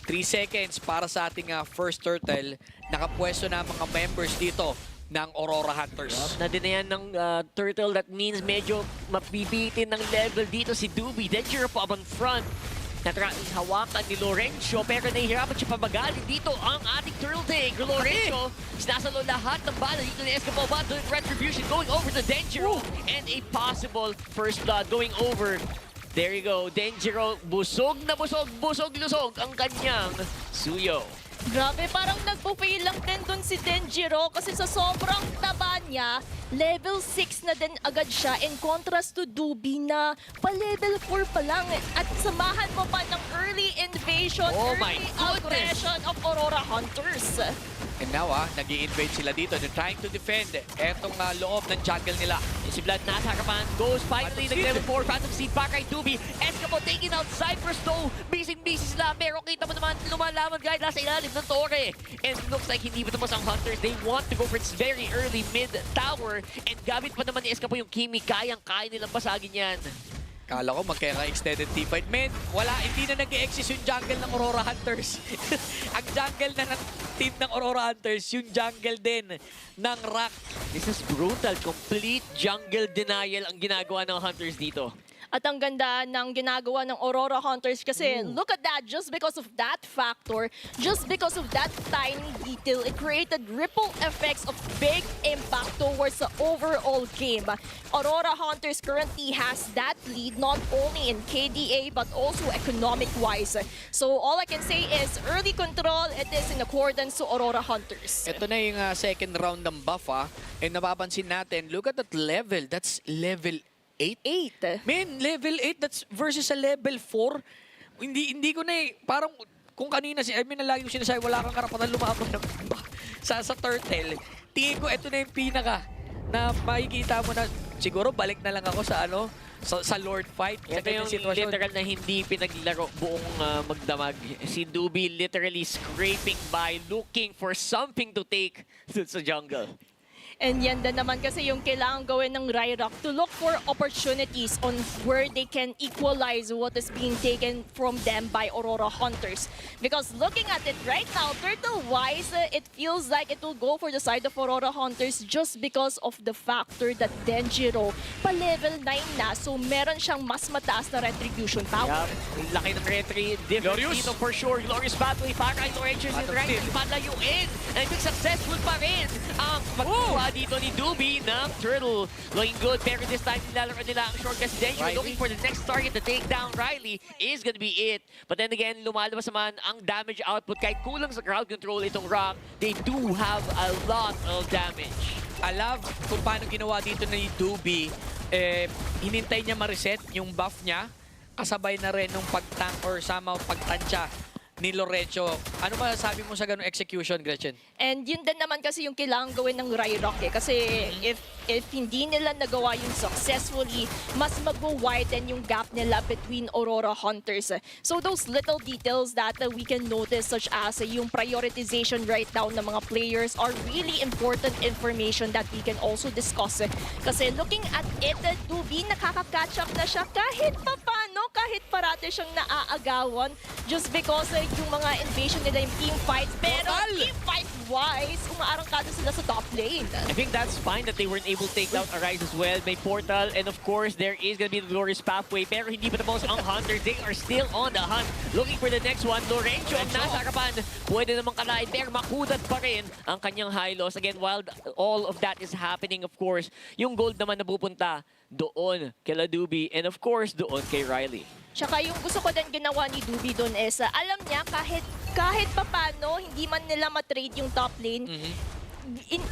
3 seconds para sa ating first turtle. Nakapwesto na mga members dito ng Aurora Hunters. Nadinayan ng turtle, that means medyo mabibitin ng level dito si Dubi. Denjiro pa on front. Natranging hawakan ni Lorenzo pero nahihirapan siya pabagalin dito ang ating turtle tank. Lorenzo, sinasalo lahat ng bala dito ni Escapo. But the retribution going over to Denjiro and a possible first blood going over. There you go, Denjiro, busog na busog, busog-lusog ang kanyang suyo. Grabe, parang nagpo-fail lang din dun si Denjiro kasi sa sobrang taba niya, level 6 na din agad siya in contrast to Dubi na pa-level 4 pa lang. At samahan mo pa ng early invasion, early aggression of Aurora Hunters. And now, nag-i-invade sila dito. They're trying to defend etong loob ng jungle nila. Si Vlad nasa harapan, goes finally nag-level 4, Phantom Seed pa kay Dubi. Escapo taking out Cypress though. Busy sila, pero kita mo naman lumalaman guys nasa ilalim ng torre. And looks like hindi pa tapos ang Hunters. They want to go for its very early mid tower. And gamit pa naman ni Escapo yung Kimi. Kayang-kaya nilang basagin yan. Kala ko magkaka-extended teamfight. Men, hindi na nag-e-exist yung jungle ng Aurora Hunters. Ang jungle na ng team ng Aurora Hunters, yung jungle din ng Rock. This is brutal. Complete jungle denial ang ginagawa ng Hunters dito. At ang ganda ng ginagawa ng Aurora Hunters kasi look at that, just because of that factor, just because of that tiny detail, it created ripple effects of big impact towards the overall game. Aurora Hunters currently has that lead not only in KDA but also economic-wise. So all I can say is early control, it is in accordance to Aurora Hunters. Ito na yung second round ng buff and napapansin natin, look at that level, that's level 8. Man, level 8, that's versus a level 4. Hindi ko na parang kung kanina lagi ko sinasabi, wala kang karapatan lumaban ng sa turtle. Tingin ko ito na yung pinaka na makikita mo na siguro balik na lang ako sa sa Lord fight. Ito yung literal na hindi pinaglaro buong magdamag. Si Dubi literally scraping by, looking for something to take sa jungle. And yan din naman kasi yung kailangan gawin ng Ryrock to look for opportunities on where they can equalize what is being taken from them by Aurora Hunters. Because looking at it right now, turtle-wise, it feels like it will go for the side of Aurora Hunters just because of the factor that Denjiro pa-level 9 na. So meron siyang mas mataas na retribution power. Yup, laki ng retry. Different dito for sure. Glorious pathway para kay Lorenzo si Rank. Palayuin. I think successful pa rin ang pagkuha dito ni Dubi ng Turtle. Looking good, pero this time nilalaro nila ang short kasi Denjiro looking for the next target to take down Riley is gonna be it. But then again, lumalabas naman ang damage output. Kahit kulang sa crowd control itong Rock, they do have a lot of damage. I love kung paano ginawa dito ni Dubi. Hinintay niya ma-reset yung buff niya. Kasabay na rin nung pag-tank or somehow pagtansya ni Lorenzo. Ano masasabi mo sa ganung execution, Gretchen? And yun din naman kasi yung kailangan gawin ng Ryrock Kasi if hindi nila nagawa yun successfully, mas mag-widen yung gap nila between Aurora Hunters. So those little details that we can notice such as yung prioritization right now ng mga players are really important information that we can also discuss. Kasi looking at it, Dubi, nakaka-catch up na siya kahit papano, kahit parate siyang naaagawan just because yung mga invasion nila yung team fights. Pero team fight-wise, umaarangkada sila sa top lane. I think that's fine that they weren't able to take out Arise as well. May portal, and of course, there is gonna be the glorious pathway. Pero hindi pa tapos ang Hunters. They are still on the hunt. Looking for the next one. Lorenzo ang nasa harapan. Pwede namang kalain, pero makudat pa rin ang kanyang high loss. Again, while all of that is happening, of course, yung gold naman na pupunta doon kay Dubi, and of course, doon kay Riley. Tsaka yung gusto ko din ginawa ni Dubi doon is, alam niya kahit papano, hindi man nila matrade yung top lane,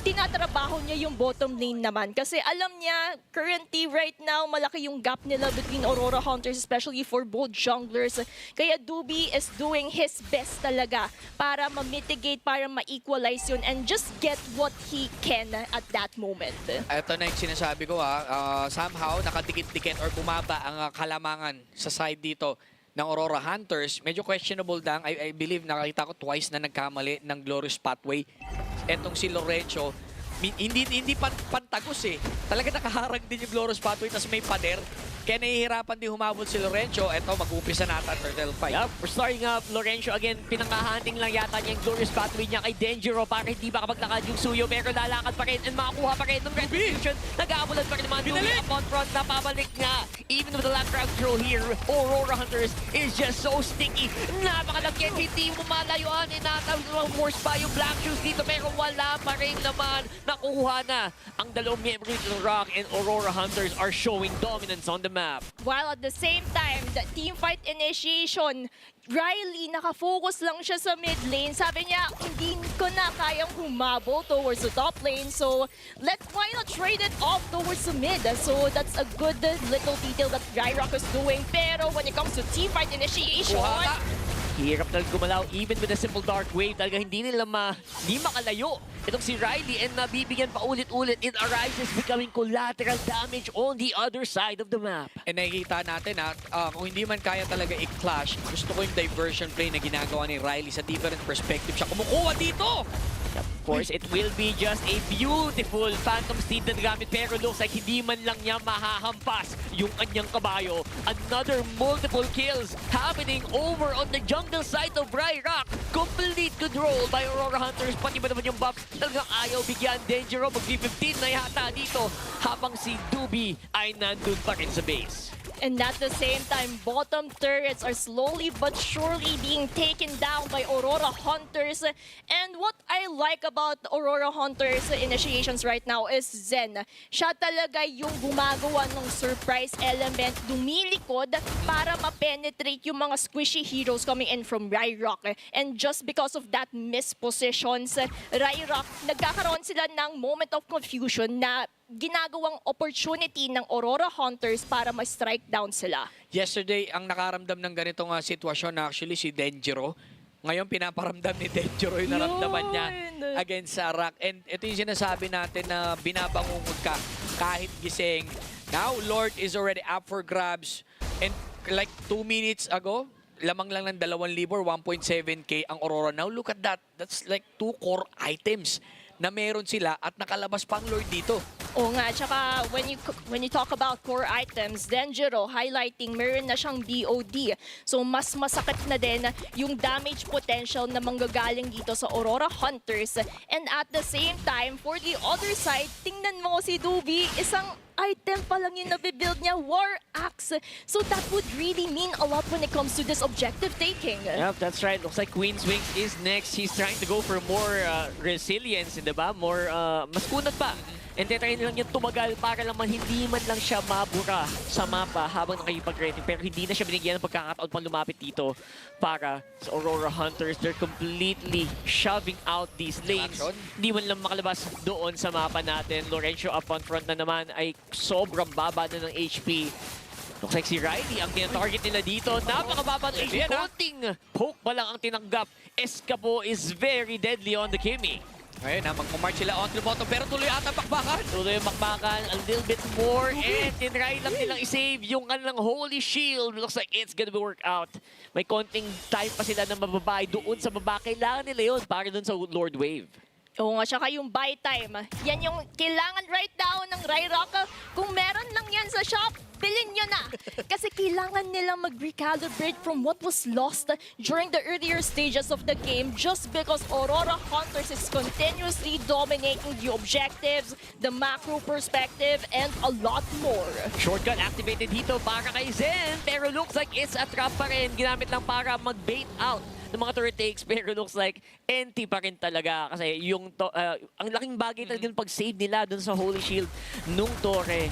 tinatrabaho niya yung bottom lane naman. Kasi alam niya, currently right now, malaki yung gap nila between Aurora Hunters, especially for both junglers. Kaya Dubi is doing his best talaga para ma-mitigate, para ma-equalize yun, and just get what he can at that moment. Ito na yung sinasabi ko somehow nakadikit-dikit or bumaba ang kalamangan sa side dito ng Aurora Hunters. Medyo questionable lang. I believe nakita ko twice na nagkamali ng Glorious Pathway. Etong si Lorenzo, hindi pantagos Talaga nakaharang din yung Glorious Pathway tapos may pader. Kaya nahihirapan din humabol si Lorenzo. Eto, mag-umpisa na ata turtle fight. Yup, we're starting up. Lorenzo again, pinangahanding lang yata niya yung glorious pathway niya kay Denjiro para hindi makapaglakad yung Suyo, pero lalakad pa rin and makakuha pa rin ng retribution. Nag-aabulan pa rin naman Dubi upon front, napabalik nga. Even with the last crowd control here, Aurora Hunters is just so sticky. Napakalagyan, hindi mo malayuan. Force pa yung Black Shoes dito, pero wala pa rin naman. Nakuha na ang dalawang members ng Rock, and Aurora Hunters are showing dominance on the map. While at the same time, the team fight initiation, Riley, nakafocus lang siya sa mid lane. Sabi niya, hindi ko na kayang humabol towards the top lane. So, why not trade it off towards the mid? So, that's a good little detail that Ryrock is doing. Pero when it comes to team fight initiation, hirap talaga gumalaw even with a simple dark wave. Talaga hindi makalayo itong si Riley, and nabibigyan pa ulit-ulit. It arises becoming collateral damage on the other side of the map. And nakikita natin kung hindi man kaya talaga i-clash, gusto ko yung diversion play na ginagawa ni Riley sa different perspective siya. Kumukuha dito! Of course, it will be just a beautiful Phantom Steed na nagamit, pero looks like hindi man lang niya mahahampas yung kanyang kabayo. Another multiple kills happening over on the jungle side of Ryrock. Complete control by Aurora Hunters. Pati ba naman yung buffs? Talagang ayaw bigyan. Denjiro mag-15 na yata dito habang si Dubi ay nandun pa rin sa base. And at the same time, bottom turrets are slowly but surely being taken down by Aurora Hunters. And what I like about Aurora Hunters initiations right now is Zen. Siya talaga yung gumagawa ng surprise element, dumilikod para ma-penetrate yung mga squishy heroes coming in from Ryrock. And just because of that mispositions, Ryrock, nagkakaroon sila ng moment of confusion na ginagawang opportunity ng Aurora Hunters para ma-strike down sila. Yesterday, ang nakaramdam ng ganitong sitwasyon actually si Denjiro. Ngayon, pinaparamdam ni Denjiro yung naramdaman niya against sa Rock. And ito yung sinasabi natin na binabangungod ka kahit gising. Now, Lord is already up for grabs. And like 2 minutes ago, lamang lang ng 2,000 or 1.7k ang Aurora. Now, look at that. That's like 2 core items na meron sila at nakalabas pang Lord dito. Oo nga, tsaka when you talk about core items, Denjiro highlighting meron na siyang BOD. So mas masakit na din yung damage potential na manggagaling dito sa Aurora Hunters. And at the same time, for the other side, tingnan mo si Dubi, isang item pa lang yung nabibuild niya, War Axe. So that would really mean a lot when it comes to this objective taking. Yep, that's right. Looks like Queen's Wings is next. He's trying to go for more resilience, di ba? More, mas kunat pa. And try lang yung tumagal para lang hindi man lang siya mabura sa mapa habang nakikipag-rating. Pero hindi na siya binigyan ng pagkakataon pang lumapit dito para sa Aurora Hunters. They're completely shoving out these lanes. Hindi man lang makalabas doon sa mapa natin. Lorenzo up on front na naman ay sobrang baba na ng HP. Looks like si Riley ang tinatarget nila dito. Napakababa ng HP. Konting poke pa lang ang tinanggap. Escapo is very deadly on the Kimi. Ngayon, mag-march sila on to the bottom, pero tuloy ata bakbakan. Tuloy yung bakbakan, a little bit more, and tinry lang nilang isave yung kanilang Holy Shield. Looks like it's gonna work out. May konting time pa sila na mababay doon sa baba. Kailangan nila yun para doon sa Lord Wave. Oo nga, tsaka yung buy time. Yan yung kailangan right now ng Ryrock. Kung meron lang yan sa shop, bilhin nyo na. Kasi kailangan nilang mag-recalibrate from what was lost during the earlier stages of the game just because Aurora Hunters is continuously dominating the objectives, the macro perspective, and a lot more. Shortcut activated dito para kay Zen, pero looks like it's a trap pa rin. Ginamit lang para mag-bait out ng mga turret takes, pero looks like NT pa rin talaga. Kasi yung ang laking bagay talaga ng pag-save nila dun sa Holy Shield nung Torre.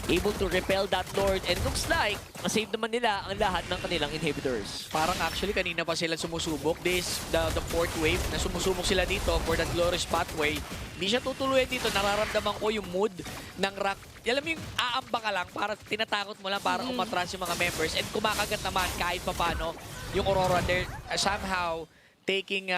Able to repel that Lord, and looks like masave naman nila ang lahat ng kanilang inhibitors. Parang actually kanina pa sila sumusubok. The fourth wave na sumusubok sila dito for that glorious pathway. Hindi siya tutuluyan dito. Nararamdaman ko yung mood ng Rock. Alam mo yung aamba ka lang, para tinatakot mo lang para umatras yung mga members. And kumakagat naman kahit papano yung Aurora. They're somehow taking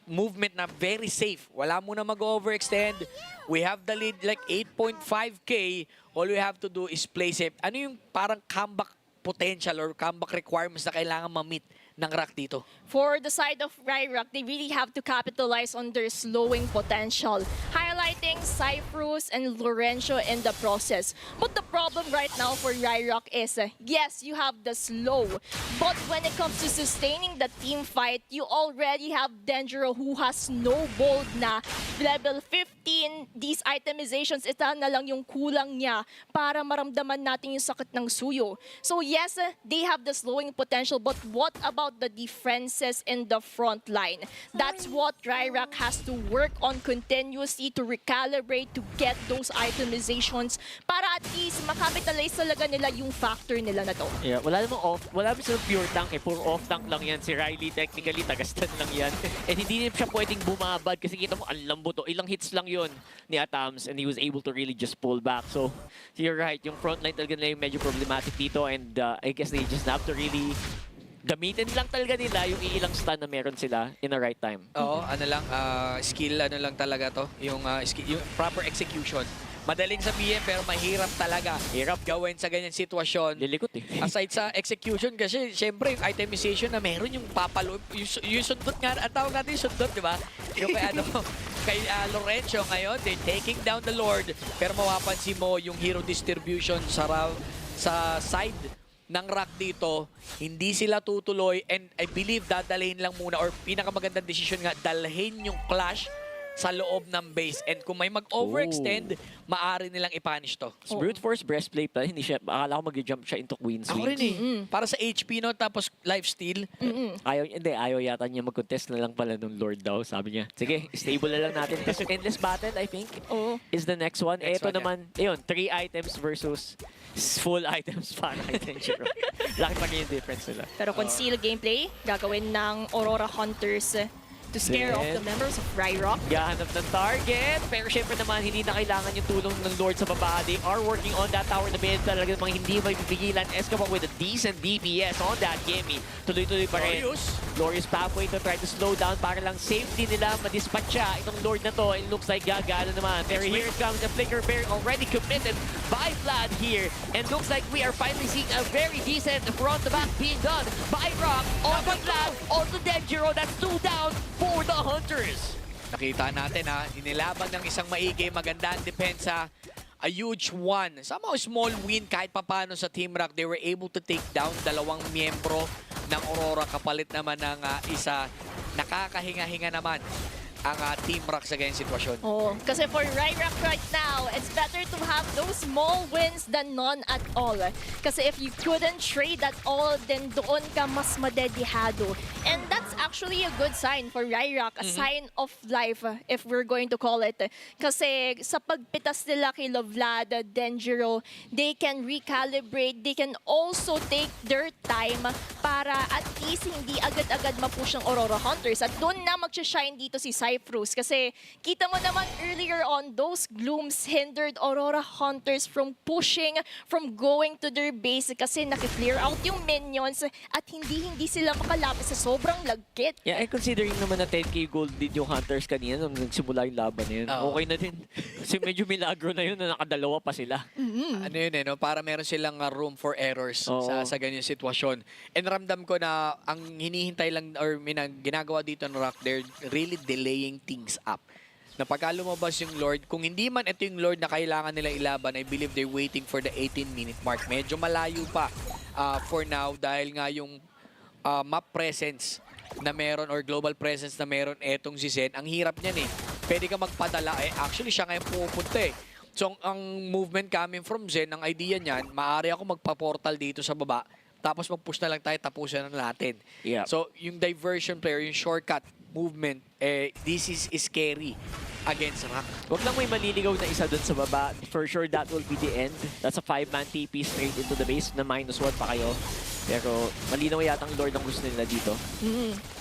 movement na very safe. Wala muna mag-overextend. We have the lead like 8.5k. All we have to do is play safe. Ano yung parang comeback potential or comeback requirements na kailangan ma-meet ng Rock dito? For the side of Ryrock, they really have to capitalize on their slowing potential, highlighting Cyprus and Lorenzo in the process. But the problem right now for Ryrock is, yes, you have the slow, but when it comes to sustaining the team fight, you already have Denjiro who has snowballed na level 15. These itemizations, ito na lang yung kulang niya para maramdaman natin yung sakit ng suyo. So yes, they have the slowing potential, but what about the defenses in the front line? That's what Ryrock has to work on continuously to recalibrate, to get those itemizations para at least makapitalize talaga nila yung factor nila na to. Yeah, wala naman silang pure tank eh. Puro off tank lang yan. Si Riley technically tagastan lang yan. And hindi siya pwedeng bumabad kasi kita mo ang lambot. Ilang hits lang yun ni Atams and he was able to really just pull back. So you're right, yung front line talaga nila yung medyo problematic dito, and I guess they just have to really gamitin lang talaga nila yung ilang stun na meron sila in the right time. Oo, ano lang, skill ano lang talaga to. Yung proper execution. Madaling sabihin pero mahirap talaga. Hirap gawin sa ganyan sitwasyon. Lilikot eh. Aside sa execution kasi, syempre yung itemization na meron yung papalo, yung sundot nga, ang tawag natin yung sundot, di ba? Yung kay, kay Lorenzo ngayon, they're taking down the Lord. Pero mapapansin mo yung hero distribution sa side ng Rock dito, hindi sila tutuloy, and I believe dadalhin lang muna, or pinakamagandang decision nga, dalhin yung clash sa loob ng base. And kung may mag-overextend, maaari nilang i-punish to. Brute force breastplate pa, hindi siya, akala ko mag-jump siya into Queen's Ako rin Wings. Para sa HP, no? Tapos lifesteal. Ayaw yata niya mag-contest na lang pala ng Lord daw, sabi niya. Sige, stable na lang natin. Kasi endless battle, I think, is the next one. Next Ito one, naman, ayun, 3 items versus full items para kay Denjiro. Laki pa rin yung difference nila. Pero conceal gameplay, gagawin ng Aurora Hunters to scare off the members of Rock. Gahanap ng target, pero syempre naman hindi na kailangan yung tulong ng Lord sa baba. They are working on that tower na mid. Talaga namang hindi mapipigilan. Escapade with a decent DPS on that gimme. Tuloy-tuloy pa rin. Glorious pathway to try to slow down para lang safety nila madispatch siya. Itong Lord na to, it looks like gagana naman. Pero here comes the Flicker Bear already committed by Vlad here. And looks like we are finally seeing a very decent front-to-back being done by Rock. Also Vlad, also Denjiro. That's 2 down for the Hunters. Nakita natin inilaban ng isang maigi, magandang depensa. A huge one. Somehow small win kahit papano sa Team Rock. They were able to take down 2 miyembro ng Aurora kapalit naman ng isa. Nakakahinga-hinga naman ang Team Rock sa ganyan sitwasyon. Kasi for Rock right now, it's better to have those small wins than none at all. Kasi if you couldn't trade at all, then doon ka mas madedihado. And that's actually a good sign for Rock, a sign of life, if we're going to call it. Kasi sa pagpitas nila kay Vlad, Denjiro, they can recalibrate, they can also take their time para at least hindi agad-agad mapush ng Aurora Hunters. At doon na mag-shine dito si Cyprus. Kasi kita mo naman earlier on, those glooms hindered Aurora Hunters from pushing, from going to their base kasi nakiklear out yung minions at hindi sila makalapit sa sobrang lagkit. Yeah, and considering naman na 10k gold din yung Hunters kanina nung nagsimula yung laban na yun, okay na din. Kasi medyo milagro na yun na nakadalawa pa sila. Ano yun no? Para meron silang room for errors sa ganyan sitwasyon. And ramdam ko na ang hinihintay lang or ginagawa dito ng Rock, they're really delaying things up. Na pagka lumabas yung Lord, kung hindi man ito yung Lord na kailangan nila ilaban, I believe they're waiting for the 18-minute mark. Medyo malayo pa for now dahil nga yung map presence na meron or global presence na meron etong si Zen, ang hirap niyan Pwede ka magpadala. Actually, siya ngayon pupunta So, ang movement coming from Zen, ang idea niyan, maaari ako magpa-portal dito sa baba, tapos mag-push na lang tayo, tapusin na natin. Yeah. So, yung diversion player, yung shortcut movement, this is scary against Rock. Huwag lang may maliligaw na isa dun sa baba. For sure, that will be the end. That's a 5-man TP straight into the base na -1 pa kayo. Pero malinaw yata ang Lord ang gusto nila dito.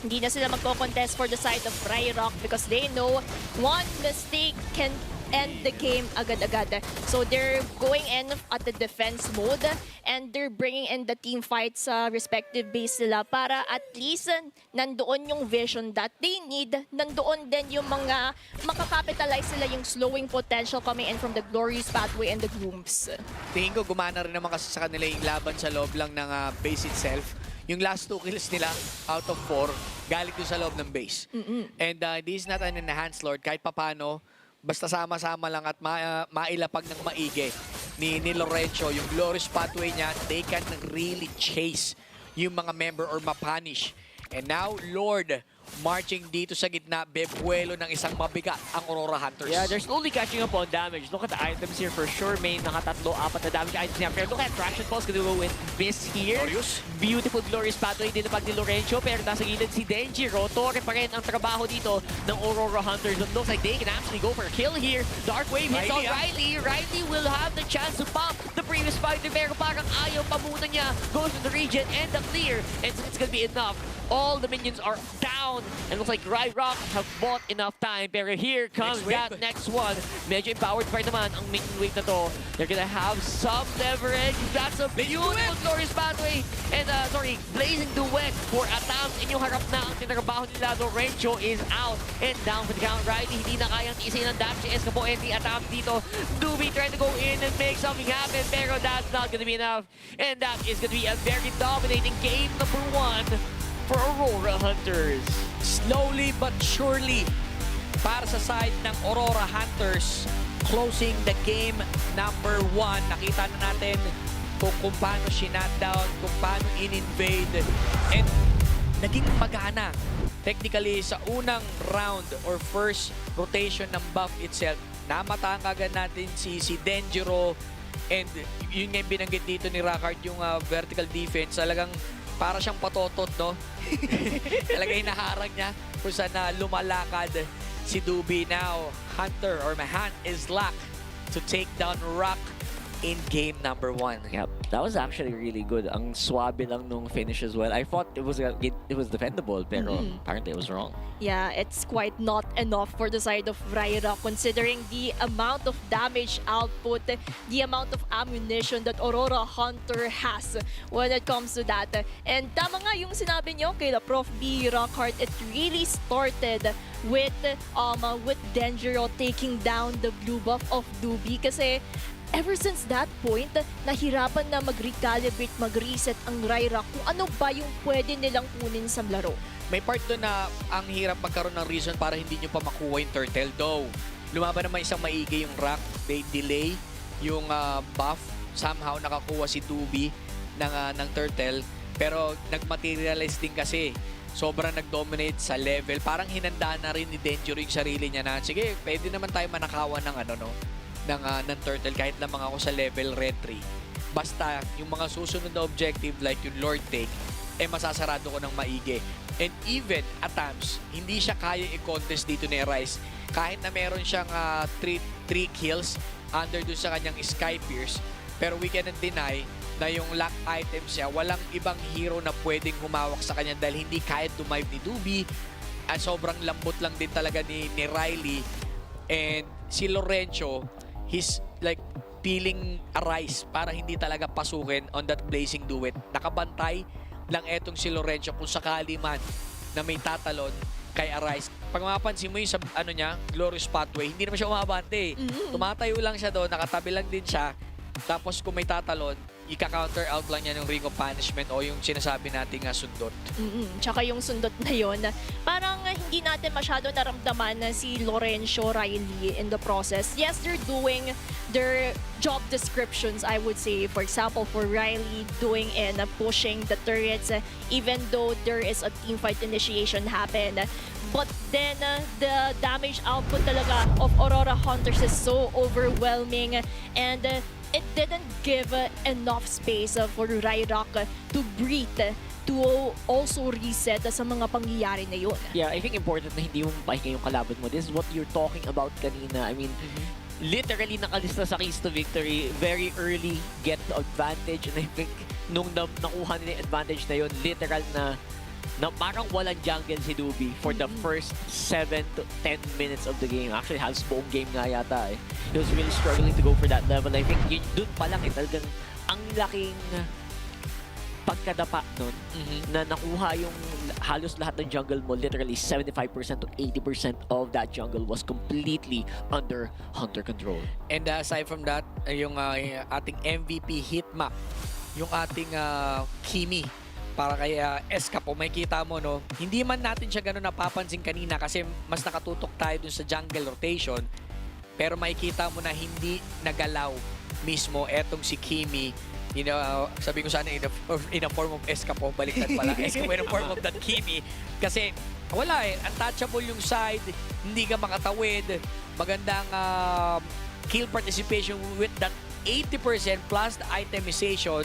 Hindi na sila magko-contest for the side of Rock because they know one mistake can end the game agad-agad. So they're going in at the defense mode and they're bringing in the team fight sa respective base nila para at least nandoon yung vision that they need. Nandoon din yung mga makakapitalize sila yung slowing potential coming in from the glorious pathway and the glooms. Tingin ko gumana rin naman kasi sa kanila yung laban sa loob lang ng base itself. Yung last 2 kills nila out of 4, galing doon sa loob ng base. And this is not an enhanced Lord. Kahit papano, basta sama-sama lang at mailapag ng maigi ni Lorenzo, yung glorious pathway niya, they can really chase yung mga member or mapunish. And now, Lord, marching dito sa gitna, bebuelo ng isang mabigat ang Aurora Hunters. Yeah, they're slowly catching up on damage. Look at the items here for sure. May nakatatlo, 4 na damage items niya. Pero look at Traction Pulse, gonna go with Miss here. Glorious. Beautiful Glorious pathway din napag ni Lorenzo. Pero nasa gilid si Denjiro. Torre pa rin ang trabaho dito ng Aurora Hunters. It looks like they can actually go for a kill here. Dark Wave hits on Riley. Riley will have the chance to pump the previous fighter. Pero parang ayaw pa muna niya. Goes to the region and the clear. And it's gonna be enough. All the minions are down. And looks like Rock have bought enough time. Pero here comes that next one. Medyo empowered pa rin naman ang minion wave na to. They're gonna have some leverage. That's a beautiful glorious pathway. And blazing duet for Atam. Inyong harap na ang tinrabaho nila. Lorenzo is out and down for the count. Riley hindi na kayang tiisin ng damage. Escapo and the Atam dito. Doobie trying to go in and make something happen. Pero that's not gonna be enough. And that is gonna be a very dominating game number 1 for Aurora Hunters. Slowly but surely, para sa side ng Aurora Hunters, closing the game number 1. Nakita na natin kung paano sinatdown, kung paano in-invade. And naging magana. Technically, sa unang round or first rotation ng buff itself, namataan agad natin si Denjiro, and yun nga yung binanggit dito ni Rockard, yung vertical defense. Talagang para siyang patotot, no? Talagang hinaharang niya kung saan lumalakad si Dubi. Now, Hunter or Mahan is locked to take down Rock in game number 1. Yep, that was actually really good. Ang swabe lang nung finish as well. I thought it was defendable, pero apparently it was wrong. Yeah, it's quite not enough for the side of Raira considering the amount of damage output, the amount of ammunition that Aurora Hunter has when it comes to that. And tama nga yung sinabi niyo kay Prof. B. Rockhart, it really started with Denjiro taking down the blue buff of Dubi kasi ever since that point, nahirapan na mag-recalibrate, mag-reset ang Raira kung ano ba yung pwede nilang kunin sa laro. May part doon na ang hirap magkaroon ng reason para hindi nyo pa makuha yung turtle. Though, lumaban naman isang maigi yung Rock. They delay yung buff. Somehow nakakuha si Dubi ng turtle. Pero nag-materialize din kasi. Sobrang nag-dominate sa level. Parang hinanda na rin ni Denjiro yung sarili niya na, sige, pwede naman tayo manakawan ng ng turtle kahit lamang ako sa level red 3. Basta yung mga susunod na objective like yung Lord Take, masasarado ko ng maigi. And even at times, hindi siya kaya i-contest dito ni Rice. Kahit na meron siyang 3 kills under dun sa kanyang Sky Pierce, pero we cannot deny na yung lock items niya, walang ibang hero na pwedeng humawak sa kanya dahil hindi kaya dumive ni Dubi. At sobrang lambot lang din talaga ni Riley. And si Lorenzo, he's like peeling a rice para hindi talaga pasukin on that blazing duet. Nakabantay lang etong si Lorenzo kung sakali man na may tatalon kay Arise. Pag mapapansin mo yung sa niya, Glorious Pathway, hindi naman siya umabante. Tumatayo lang siya doon, nakatabi lang din siya. Tapos kung may tatalon, ika-counter out lang niya yung Ring of Punishment o yung sinasabi nating sundot. Tsaka yung sundot na yun, parang hindi natin masyado naramdaman na si Lorenzo Riley in the process. Yes, they're doing their job descriptions, I would say. For example, for Riley doing and pushing the turrets, even though there is a teamfight initiation happen. But then, the damage output talaga of Aurora Hunters is so overwhelming, and it didn't give enough space for Ryrock to breathe, to also reset sa mga pangyayari na yun. Yeah, I think important na hindi mo mapahinga yung kalaban mo. This is what you're talking about kanina. I mean, literally nakalista sa keys to victory, very early get the advantage, and I think nung nakuha nila yung advantage na yun, literal na parang walang jungle si Dubi for the first 7 to 10 minutes of the game. Actually, halos buong game nga yata eh. He was really struggling to go for that level. I think dun pa lang talagang ang laking pagkadapa nun na nakuha yung halos lahat ng jungle mo. Literally 75% to 80% of that jungle was completely under Hunter control. And aside from that, yung ating MVP hitmap, yung ating Kimi, para kay Escapo, may kita mo, no? Hindi man natin siya ganun napapansin kanina kasi mas nakatutok tayo dun sa jungle rotation. Pero makikita mo na hindi nagalaw mismo etong si Kimi. You know, sabi ko sana in a form of Escapo, baliktad pala. Escapo in a form of that Kimi. Kasi wala eh, untouchable yung side, hindi ka makatawid, magandang kill participation with that 80% plus the itemization.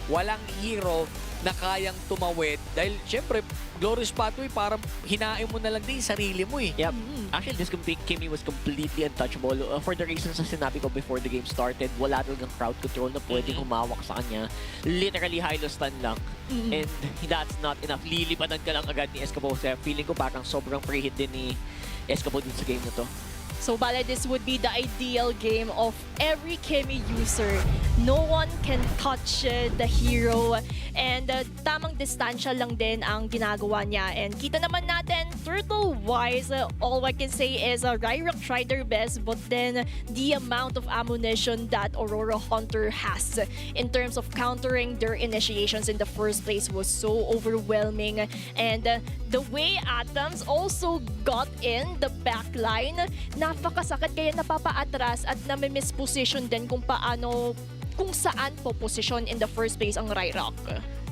Walang hero na kayang tumawid dahil syempre Glorious Pathway parang hinain mo na lang din yung sarili mo eh. Yep. Actually, this Kimi was completely untouchable for the reasons na sinabi ko before the game started. Wala talagang crowd control na pwedeng humawak sa kanya. Literally high-low stun lang. And that's not enough. Lilipatan ka lang agad ni Escapo. Feeling ko parang sobrang pre-hit din ni Escapo dun sa game na to. So, bale, this would be the ideal game of every Kimi user. No one can touch the hero. And tamang distansya lang din ang ginagawa niya. And kita naman natin, turtle-wise, all I can say is Ryrock tried their best, but then the amount of ammunition that Aurora Hunter has in terms of countering their initiations in the first place was so overwhelming. And the way Atoms also got in the backline, napakasakit kaya napapaatras at nami-misposition din kung paano, kung saan po position in the first place ang Ryrock.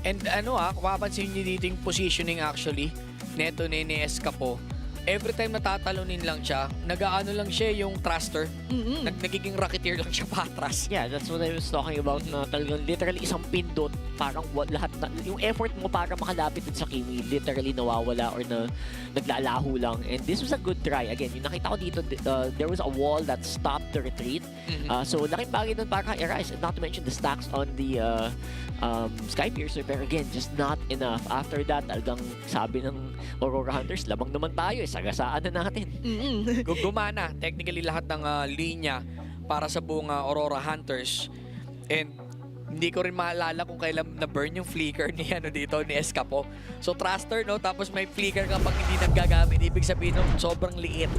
And ano kung mapapansin nyo dito yung positioning actually, neto ni Escapo, every time natatalunin lang siya, nag-aano lang siya yung thruster, nagiging racketeer lang siya patras. Yeah, that's what I was talking about na talagang literally isang pindot, parang lahat na, yung effort mo para makalapit dun sa Kimi, literally nawawala or naglalaho lang. And this was a good try. Again, yung nakita ko dito, there was a wall that stopped the retreat. So, laking bagay dun para kay Arise. And not to mention the stacks on the Sky Piercer. Pero again, just not enough. After that, talagang sabi ng Aurora Hunters, labang naman tayo sagasaan na natin. Gumana technically lahat ng linya para sa buong Aurora Hunters. And hindi ko rin maalala kung kailan na-burn yung flicker ni dito ni Escapo. So thruster tapos may flicker kapag hindi nagagamit. Ibig sabihin sobrang liit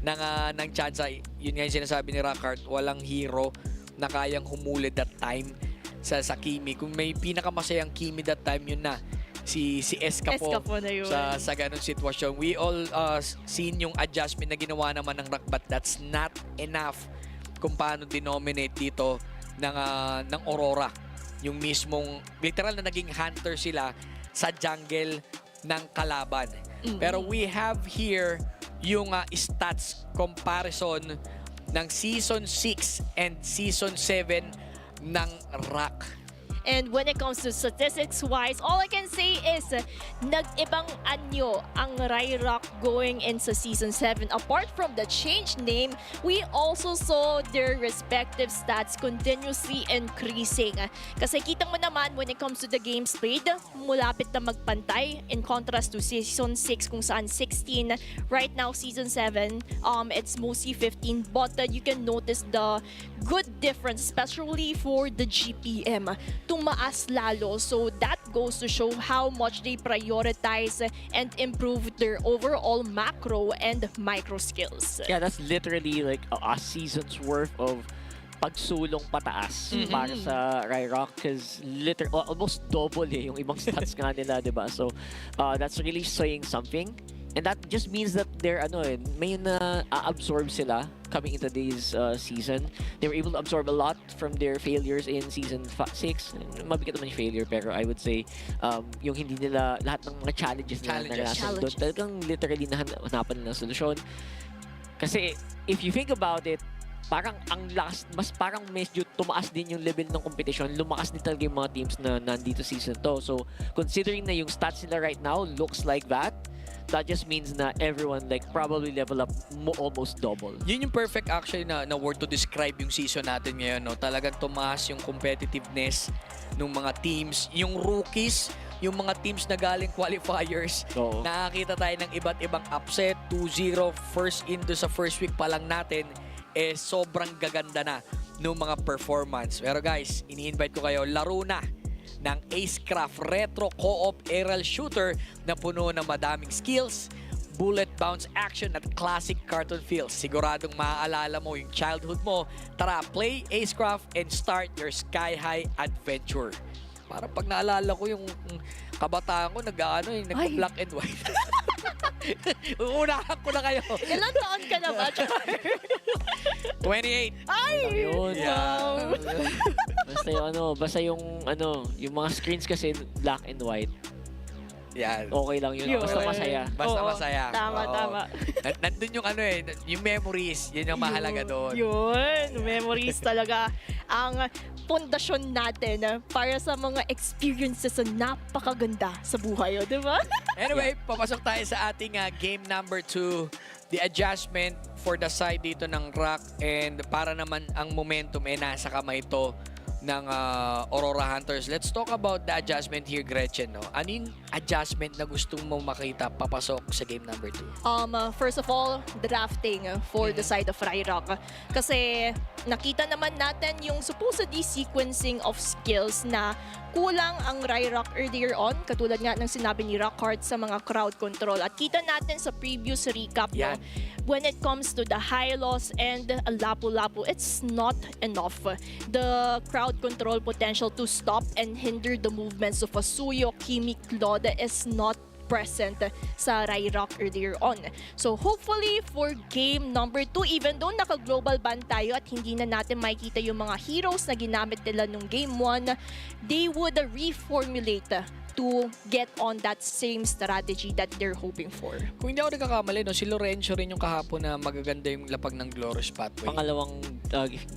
ng chance. Yun nga yung sinasabi ni Rockhart, walang hero na kayang humuli that time sa Kimi. Kung may pinakamasayang Kimi that time, yun na si Escapo na yun. sa ganung sitwasyon. We all seen yung adjustment na ginawa naman ng Rock, but that's not enough kung paano denominate dito ng Aurora. Yung mismong, literal na naging hunter sila sa jungle ng kalaban. Pero we have here yung stats comparison ng Season 6 and Season 7 ng Rock. And when it comes to statistics-wise, all I can say is nag-ibang anyo ang Rock going into Season 7. Apart from the change name, we also saw their respective stats continuously increasing. Kasi kita mo naman when it comes to the games played, mulapit na magpantay in contrast to Season 6 kung saan 16. Right now, Season 7, it's mostly 15. But you can notice the good difference, especially for the GPM. Tumaas lalo. So that goes to show how much they prioritize and improve their overall macro and micro skills. Yeah, that's literally like a season's worth of pagsulong pataas para sa Rock because almost double yung ibang stats nga nila, diba? So that's really saying something. And that just means that they're may na-absorb sila coming into this season. They were able to absorb a lot from their failures in Season 6. Mabigat naman yung failure, pero I would say yung hindi nila lahat ng mga challenges na naranasan doon, talagang literally nahanapan ng solusyon. Kasi if you think about it, parang parang medyo tumaas din yung level ng competition. Lumakas din talaga yung mga teams na nandito season to. So considering na yung stats nila right now looks like that just means na everyone probably level up almost double. Yun yung perfect actually na word to describe yung season natin ngayon. Talagang tumaas yung competitiveness ng mga teams. Yung rookies, yung mga teams na galing qualifiers. Nakakita tayo ng iba't ibang upset. 2-0 first into sa first week pa lang natin. Sobrang gaganda na ng mga performance. Pero guys, ini-invite ko kayo, laro na ng Acecraft Retro Co-op Aerial Shooter na puno ng madaming skills, bullet bounce action at classic cartoon feels. Siguradong maaalala mo yung childhood mo. Tara, play Acecraft and start your sky-high adventure. Parang pag naalala ko yung kabataan ko, nagpa-black and white. Uunahan ko na kayo. Ilan taon ka na ba, Char? 28. Ay! Yun. Wow! Basta yung mga screens kasi black and white. Yan. Okay lang yun. Basta masaya. Basta masaya. Tama. Nandun yung yung memories. Yun yung mahalaga doon. Yun. Memories talaga ang pundasyon natin para sa mga experiences na napakaganda sa buhay. Di ba? Anyway, papasok tayo sa ating game number 2. The adjustment for the side dito ng Rock, and para naman ang momentum nasa kamay ito ng Aurora Hunters. Let's talk about the adjustment here, Gretchen. Ano yung adjustment na gusto mo makita papasok sa game number 2? First of all, drafting for the side of Rock. Kasi nakita naman natin yung supposedly sequencing of skills na kulang ang Rock earlier on, katulad nga ng sinabi ni Rockhart sa mga crowd control. At kita natin sa previous recap, when it comes to the high loss and lapu-lapu, it's not enough. The crowd control potential to stop and hinder the movements of Asuyo, Kimi, Claude is not present sa Rock earlier on. So hopefully for game number 2, even though naka-global ban tayo at hindi na natin makikita yung mga heroes na ginamit nila nung game 1, they would reformulate to get on that same strategy that they're hoping for. Kung hindi ako nagkakamali, no, si Lorenzo rin yung kahapon na magaganda yung lapag ng Glorious Pathway. Pangalawang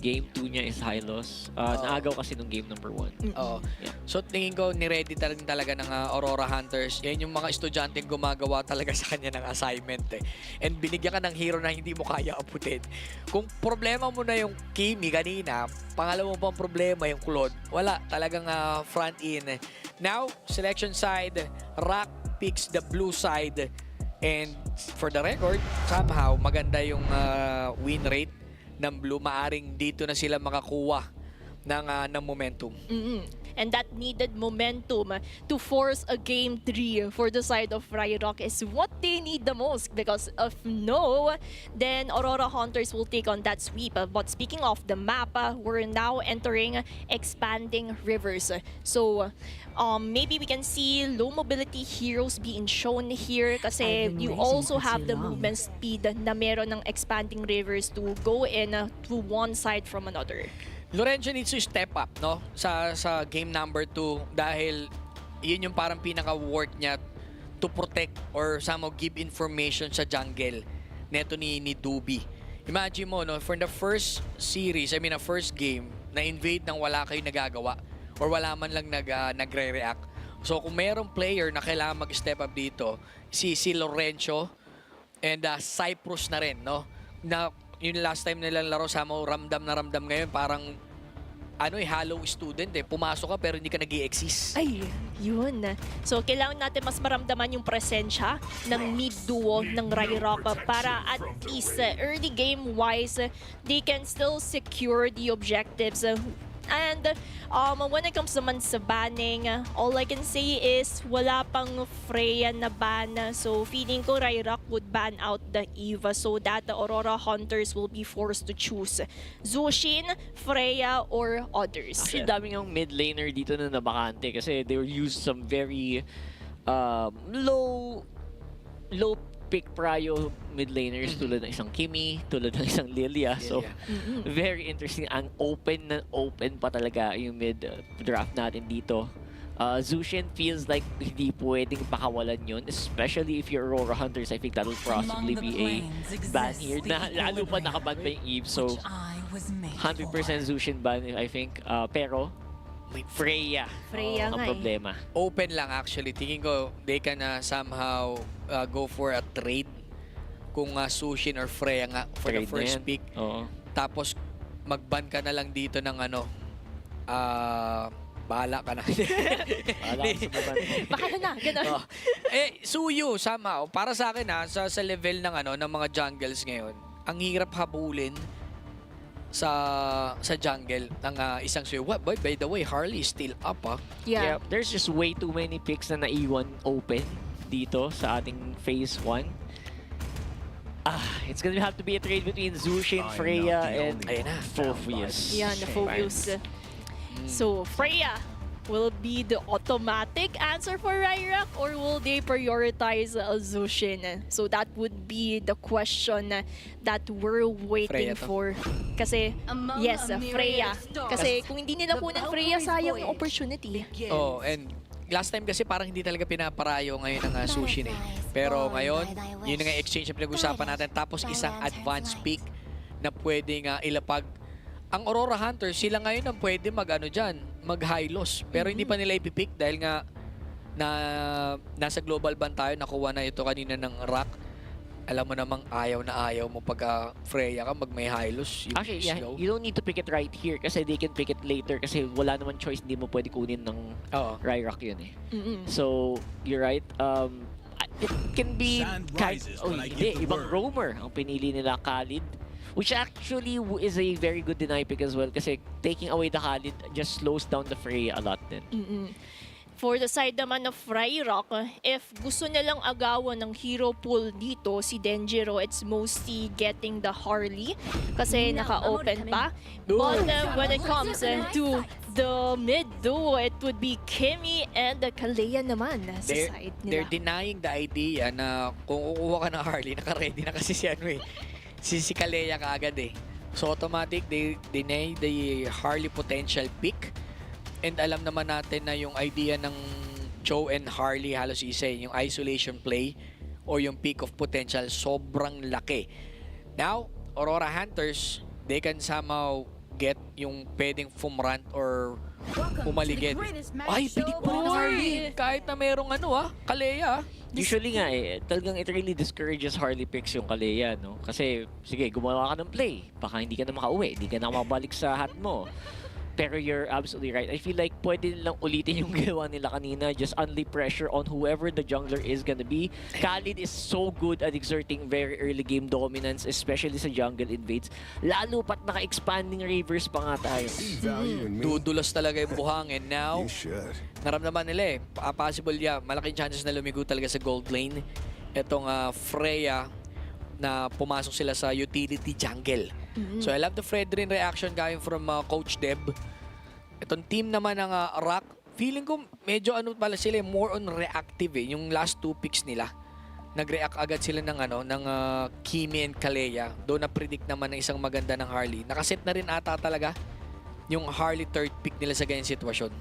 game 2 niya is high loss. Naagaw kasi nung game number 1. Oo. Yeah. So tingin ko ni-ready talaga ng Aurora Hunters. Yan yung mga estudyante gumagawa talaga sa kanya ng assignment eh. And binigyan ka ng hero na hindi mo kaya aputin. Kung problema mo na yung Kimi kanina, pangalawa mo pang problema yung Claude. Wala, talagang front in. Now, selection side, Rock picks the blue side. And for the record, somehow maganda yung win rate ng blue. Maaring dito na sila makakuha ng momentum. And that needed momentum to force a game 3 for the side of Rock is what they need the most, because if no, then Aurora Hunters will take on that sweep. But speaking of the map, we're now entering expanding rivers. So maybe we can see low mobility heroes being shown here kasi you also have the movement speed na meron ng expanding rivers to go in to one side from another. Lorenzo needs to step up, no? Sa game number 2 dahil yun yung parang pinaka-work niya to protect or somehow give information sa jungle neto ni Dubi. Imagine mo, no, for the first series, first game, na-invade nang wala kayo nagagawa or wala man lang nagre-react. So kung mayroong player na kailangan mag-step up dito, si Lorenzo and Cyprus na rin, no? Na yung last time nilang laro, somehow ramdam na ramdam ngayon, parang hollow student eh. Pumasok ka pero hindi ka nag-i-exist. Ay, yun. So, kailangan natin mas maramdaman yung presensya ng mid-duo ng Rock para at least early game-wise, they can still secure the objectives. And when it comes naman sa banning, all I can say is wala pang Freya na ban. So feeling ko Rock would ban out the Eva so that the Aurora Hunters will be forced to choose Zushin, Freya, or others. Actually, daming yung mid laner dito na nabakante kasi they used some very low pick prio mid laners tulad ng isang Kimi, tulad ng isang Lilia. So, very interesting. Ang open pa talaga yung mid draft natin dito. Zushin feels like hindi pwedeng pakawalan yun, especially if you're Aurora Hunters. I think that'll possibly be a ban here. Lalo pa nakaban pa yung Eve. So, 100% Zushin ban, I think. Pero, Freya ang nga problema. Open lang actually. Tingin ko they can somehow go for a trade kung Sushin or Freya nga for the Trade first na yan. pick. Oo. Tapos magban ka na lang dito ng bahala ka na. Wala sa baban. Baka na, gano'n. Suyu somehow. Para sa akin sa level ng ng mga jungles ngayon, ang hirap habulin sa jungle ng isang Suyu. By the way, Harley is still up Yeah, there's just way too many picks na naiwan open dito sa ating phase 1. It's gonna have to be a trade between Zushin, Freya, and Phoveus. Yeah, the Phoveus. So, Freya will be the automatic answer for Rock, or will they prioritize Zushin? So that would be the question that we're waiting Freya to. for. Kasi, yes, Freya. Kasi kung hindi nila kunin Freya, sayang yung opportunity. And last time kasi parang hindi talaga pinaparayo ngayon ng Sushin eh. Pero ngayon, yun nga exchange na pinag-usapan natin. Tapos isang advanced pick na pwedeng ilapag. Ang Aurora Hunters, sila ngayon ang pwede mag-high loss. Pero hindi pa nila ipipick dahil nga nasa global ban tayo. Nakuha na ito kanina ng Rock. Alam mo namang ayaw mo pag Freya ka, mag-may high loss. Actually, yeah, you don't need to pick it right here kasi they can pick it later kasi wala naman choice, hindi mo pwede kunin ng Rock yun eh. So, you're right. It can be ibang roamer ang pinili nila, Khalid. Which actually is a very good deny pick as well kasi taking away the Khalid just slows down the Freya a lot din. For the side naman of Rock, if gusto nilang agawan ng hero pool dito, si Denjiro, it's mostly getting the Harley kasi naka-open pa. But when it comes to the mid duo, it would be Kimmy and Kalea naman sa side They're nila. denying the idea na kung kukuha ka ng Harley, naka-ready na kasi si si Kalea kaagad eh. So automatic, they deny the Harley potential pick. And alam naman natin na yung idea ng Joe and Harley halos isa yung isolation play or yung peak of potential sobrang laki. Now, Aurora Hunters, they can somehow get yung pwedeng fumrant or pumaligid. Ay, pinik pa rin ng Harley. Kahit na merong Kalea. Usually nga talagang it really discourages Harley picks yung Kalea, no? Kasi, sige, gumawa ka ng play. Baka hindi ka na makauwi, hindi ka na mabalik sa hat mo. Pero you're absolutely right. I feel like pwede nilang ulitin yung ginawa nila kanina. Just unleash pressure on whoever the jungler is gonna be. Khalid is so good at exerting very early game dominance, especially sa jungle invades. Lalo pat naka-expanding Reavers pa nga tayo. Dudulas talaga yung buhangin. Now, naramdaman nila possible malaking chances na lumigo talaga sa gold lane. Itong Freya na pumasok sila sa utility jungle. So I love the Fredrin reaction coming from Coach Deb. Itong team naman ng Rock, feeling ko medyo pala sila, more on reactive yung last 2 picks nila. Nag-react agad sila ng Kimi and Kalea. Doon na-predict naman ng isang maganda ng Harley. Nakaset na rin ata talaga yung Harley third pick nila sa ganyan sitwasyon.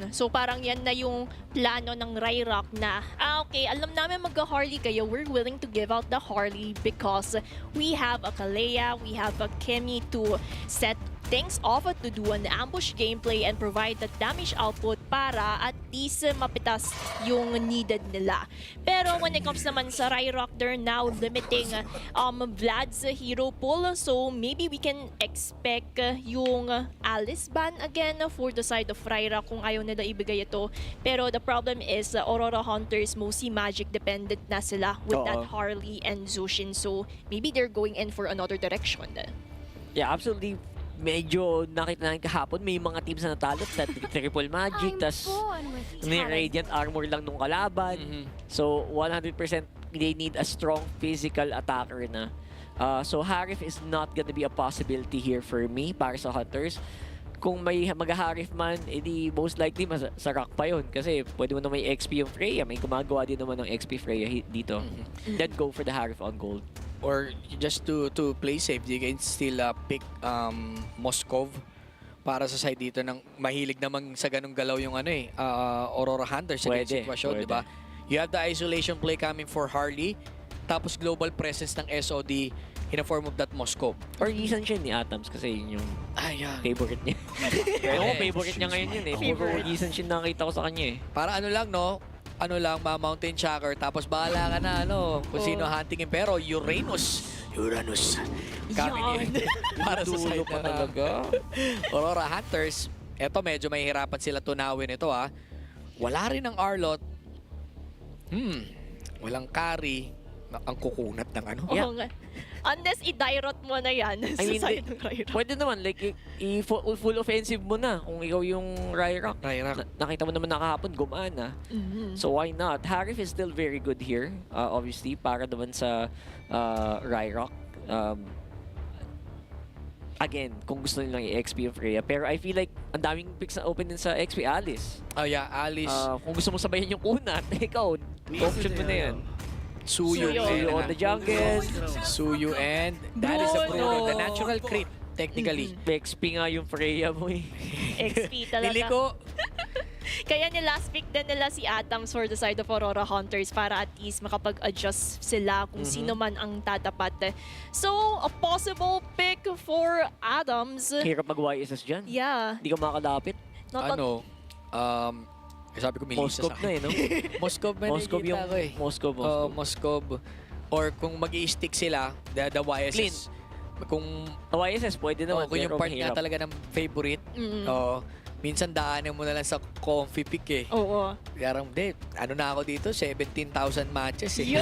So parang yan na yung plano ng Rock na, okay, alam namin magka-Harley kayo, we're willing to give out the Harley because we have a Kalea, we have a Kimmy to set things off to do an ambush gameplay and provide the damage output para at least mapitas yung needed nila. Pero when it comes naman sa Rock, they're now limiting Vlad's hero pool. So maybe we can expect yung Alice ban again for the side of Rock kung ayaw nila ibigay ito. Pero the problem is Aurora Hunters mostly magic dependent na sila with that Harley and Zushin. So maybe they're going in for another direction. Yeah, absolutely. Medyo nakita natin kahapon, may mga teams na natalo sa triple magic, tas may radiant armor lang nung kalaban. So 100% they need a strong physical attacker na. So Harif is not gonna be a possibility here for me para sa Hunters. Kung may mag-Harif man, edi most likely masarap pa yun. Kasi pwede mo na may XP yung Freya. May gumagawa din naman ng XP Freya dito. Then go for the Harif on gold. Or just to play safe, you can still pick Moskov para sa side dito ng mahilig naman sa ganung galaw yung Aurora Hunters sa ganung sitwasyon, di ba? You have the isolation play coming for Harley, tapos global presence ng SOD in a form of that Moskov. Or Yisan siya ni Atoms kasi yun yung favorite niya. Pero favorite niya ngayon yun eh. Yisan siya nakita ko sa kanya eh. Para mountain chakra, tapos bahala ka na kung sino huntingin. Pero Uranus coming in para sa side na talaga. Aurora Hunters, eto medyo mahihirapan sila tunawin ito Wala rin ng Arlot. Walang carry. Ang kukunat ng Unless i-dirot mo na yan sa side ng Pwede naman, like, full offensive mo na kung ikaw yung Ryrock. Nakita mo naman nakahapon, gumana. So why not? Harif is still very good here, obviously, para naman sa Ryrock. Again, kung gusto nilang i-XP yung Freya. Pero I feel like ang daming picks na open din sa XP Alice. Oh yeah, Alice. Kung gusto mo sabayan yung kunat, ikaw, option mo na yan. Suyu on the jungle. Suyu and that is a Bruno, the natural creep technically. XP nga yung Freya mo eh. XP talaga. Niliko. Kaya last pick din nila si Atoms for the side of Aurora Hunters para at least makapag-adjust sila kung sino man ang tatapat. So, a possible pick for Atoms. Hirap mag-YSS dyan. Yeah. Hindi ka makakalapit. Sabi ko Melissa Moskov na eh, no? Moskov man Moskov yung ko eh. Moskov. Or kung mag-i-stick sila, the YSS. Clean. Kung YSS pwede naman. kung yung part nga talaga ng favorite, minsan daanan mo na lang sa comfy pick eh. Oo. Parang, na ako dito? 17,000 matches eh.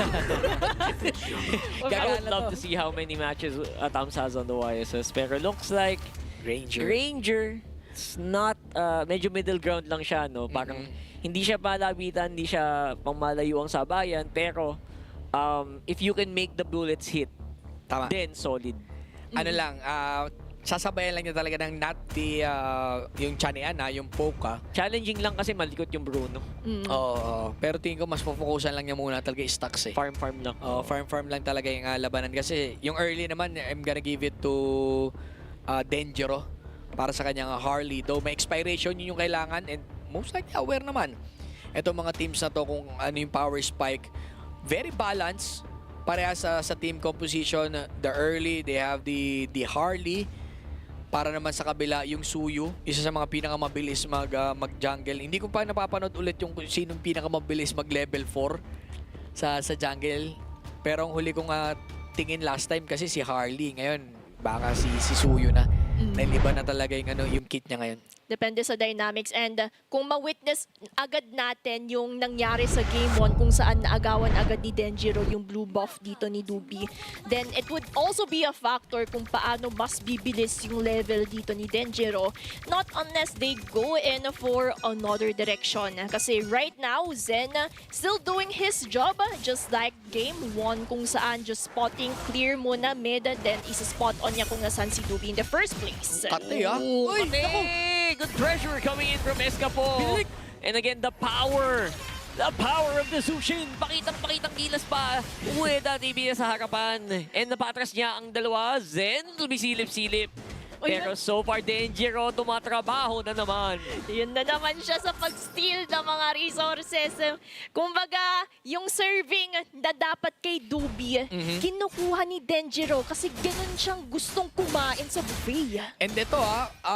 I would love to see how many matches Atoms has on the YSS. Pero looks like Ranger. it's not, medyo middle ground lang siya, no? Parang hindi siya palabitan, hindi siya pangmalayuang sabayan, pero if you can make the bullets hit, Tama. then solid. Ano lang, sasabayan lang niya talaga ng not the, yung Chaniana, yung Poka. Challenging lang kasi malikot yung Bruno. Oo, pero tingin ko mas focusan lang niya muna talaga yung stocks eh. Farm lang. Farm lang talaga yung labanan. Kasi yung early naman, I'm gonna give it to Dangero para sa kanyang Harley. Though may expiration yun yung kailangan and most likely aware naman. Ito mga teams na to kung ano yung power spike. Very balanced. Parehas sa team composition. The early, they have the Harley. Para naman sa kabila, yung Suyu, isa sa mga pinakamabilis mag-jungle. Hindi ko pa napapanood ulit yung sinong pinakamabilis mag-level 4 sa jungle. Pero ang huli kong tingin last time kasi si Harley. Ngayon, baka si Suyu na. Nailiba na talaga yung kit niya ngayon. Depende sa dynamics. And kung ma-witness agad natin yung nangyari sa Game 1 kung saan naagawan agad ni Denjiro yung blue buff dito ni Dubi, then it would also be a factor kung paano mas bibilis yung level dito ni Denjiro. Not unless they go in for another direction. Kasi right now, Zen still doing his job just like Game 1 kung saan just spotting clear muna mid, then isa-spot on niya kung nasan si Dubi in the first place. Kate Uy, good pressure coming in from Escapo. And again, the power of the Zushin. Pakitang kilas pa with TV sa harapan. And napatras niya ang dalawa. Zen, lumisilip-silip. Pero so far, Denjiro tumatrabaho na naman. Yun na naman siya sa pag-steal ng mga resources. Kumbaga, yung serving na dapat kay Dubi, kinukuha ni Denjiro kasi ganun siyang gustong kumain sa buffet. And ito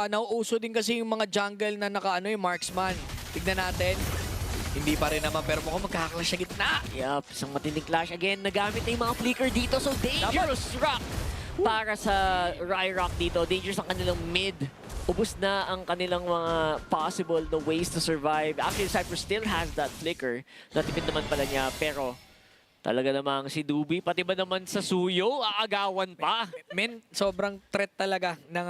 nauuso din kasi yung mga jungle na yung marksman. Tignan natin. Hindi pa rin naman, pero mukhang magkakaklash sa gitna. Yup, isang matinding clash again. Nagamit na yung mga flicker dito. So dangerous rock para sa Rock dito. Dangerous ang kanilang mid. Ubus na ang kanilang mga possible na ways to survive. Actually, Cypher still has that flicker. Natipid naman pala niya, pero talaga namang si Dubi, pati ba naman sa Suyo, aagawan pa. Men, sobrang threat talaga ng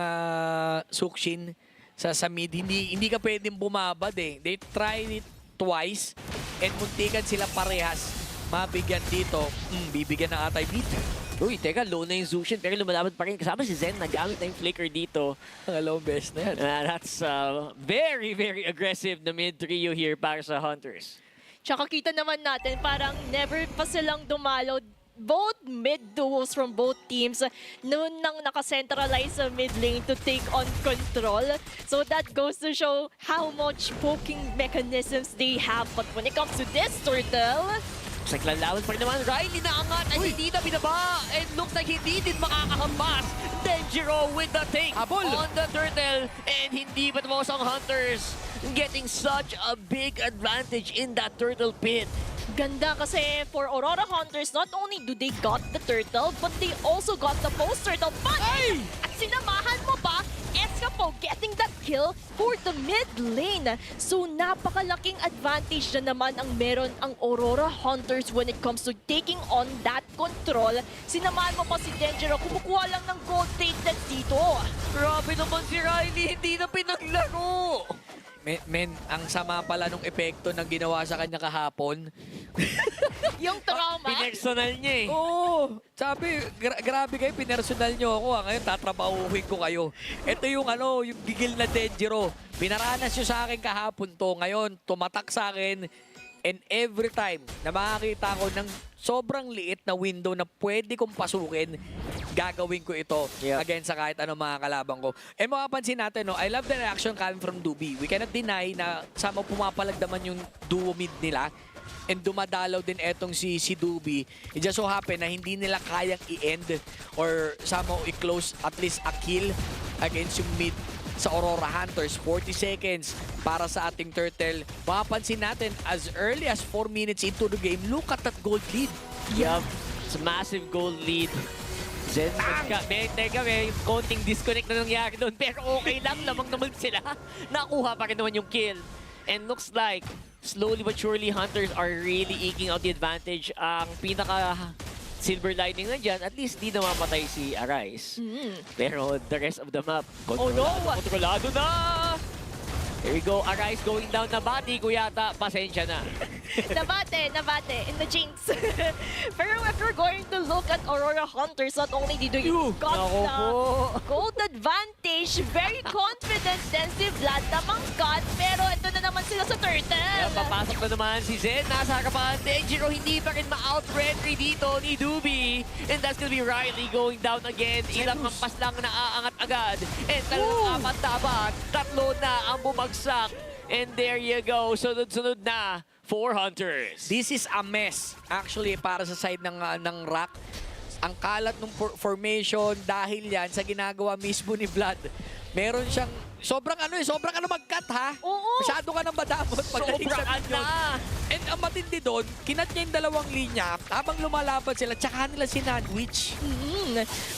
Sukshin sa mid. Hindi ka pwedeng bumabad eh. They tried it twice and muntikan sila parehas. Mabigyan dito, bibigyan ng atay beat. Uy, teka, low na yung Zushin, pero lumalaban pa rin. Kasama si Zen, nagamit na yung flicker dito. Hello, best na yan. That's very, very aggressive na mid trio here para sa Hunters. Tsaka kita naman natin, parang never pa silang dumalo. Both mid duos from both teams noon nang nakacentralize sa mid lane to take on control. So that goes to show how much poking mechanisms they have. But when it comes to this turtle, Looks like lalawan pa rin naman. Riley naangat at hindi na binaba. And looks like hindi din makakahampas. Denjiro with the take Habol on the turtle. And hindi pa tumos ang Hunters. Getting such a big advantage in that turtle pit. ganda kasi for Aurora Hunters, not only do they got the turtle, but they also got the post turtle. But at sinamahan mo pa, Escapo getting that kill for the mid lane. So napakalaking advantage na naman ang meron ang Aurora Hunters when it comes to taking on that control. Sinamahan mo pa si Denjiro, kumukuha lang ng gold plated dito. Grabe naman si Riley, hindi na pinaglaro. Men, ang sama pala nung epekto ng ginawa sa kanya kahapon. Yung trauma. Pinersonal niya eh. Oo. Sabi, grabe kayo, pinersonal nyo ako. Ngayon, tatrabahuhin ko kayo. Ito yung yung gigil na Denjiro. Pinaranas nyo sa akin kahapon to. Ngayon, tumatak sa akin. And every time na makakita ko ng sobrang liit na window na pwede kong pasukin, gagawin ko ito against sa kahit anong mga kalabang ko. And makapansin natin, I love the reaction coming from Dubi. We cannot deny na sama pumapalag naman yung duo mid nila. And dumadalaw din etong si Dubi. It just so happen na hindi nila kayang i-end or somehow i-close at least a kill against yung mid sa Aurora Hunters. 40 seconds para sa ating turtle. Mapapansin natin as early as 4 minutes into the game, look at that gold lead. Yup. It's a massive gold lead. Zen, teka, may konting disconnect na nangyari doon. Pero okay lang, lamang naman sila. Nakuha pa rin naman yung kill. And looks like, slowly but surely, Hunters are really eking out the advantage. Ang pinaka-silver lining na dyan, at least di namamatay si Arise. Pero the rest of the map, kontrolado na! Here we go. Arise going down na bati ko yata. Pasensya na. Nabate, in the jinx. Pero if we're going to look at Aurora Hunters, not only did they got Nako the po. gold advantage, very confident din si Vlad na mangkat, pero ito na naman sila sa turtle. Ayan, papasok na naman si Zen. Nasa harapan. Denjiro hindi pa rin ma-out-rentry dito ni Dubi. And that's gonna be Riley going down again. Ilang hampas lang na aangat agad. And talagang apat tabat. Tatlo na ang bumagsak. And there you go. Sunod-sunod na. 4 Hunters. This is a mess actually para sa side ng Rock. Ang kalat ng formation dahil yan sa ginagawa mismo ni Vlad. Meron siyang sobrang mag-cut ha. Oo. Masyado ka nang madamot pagdating sa Sobrang minion. na. And ang matindi doon, kinat niya yung dalawang linya habang lumalaban sila, tsaka nila sinandwich.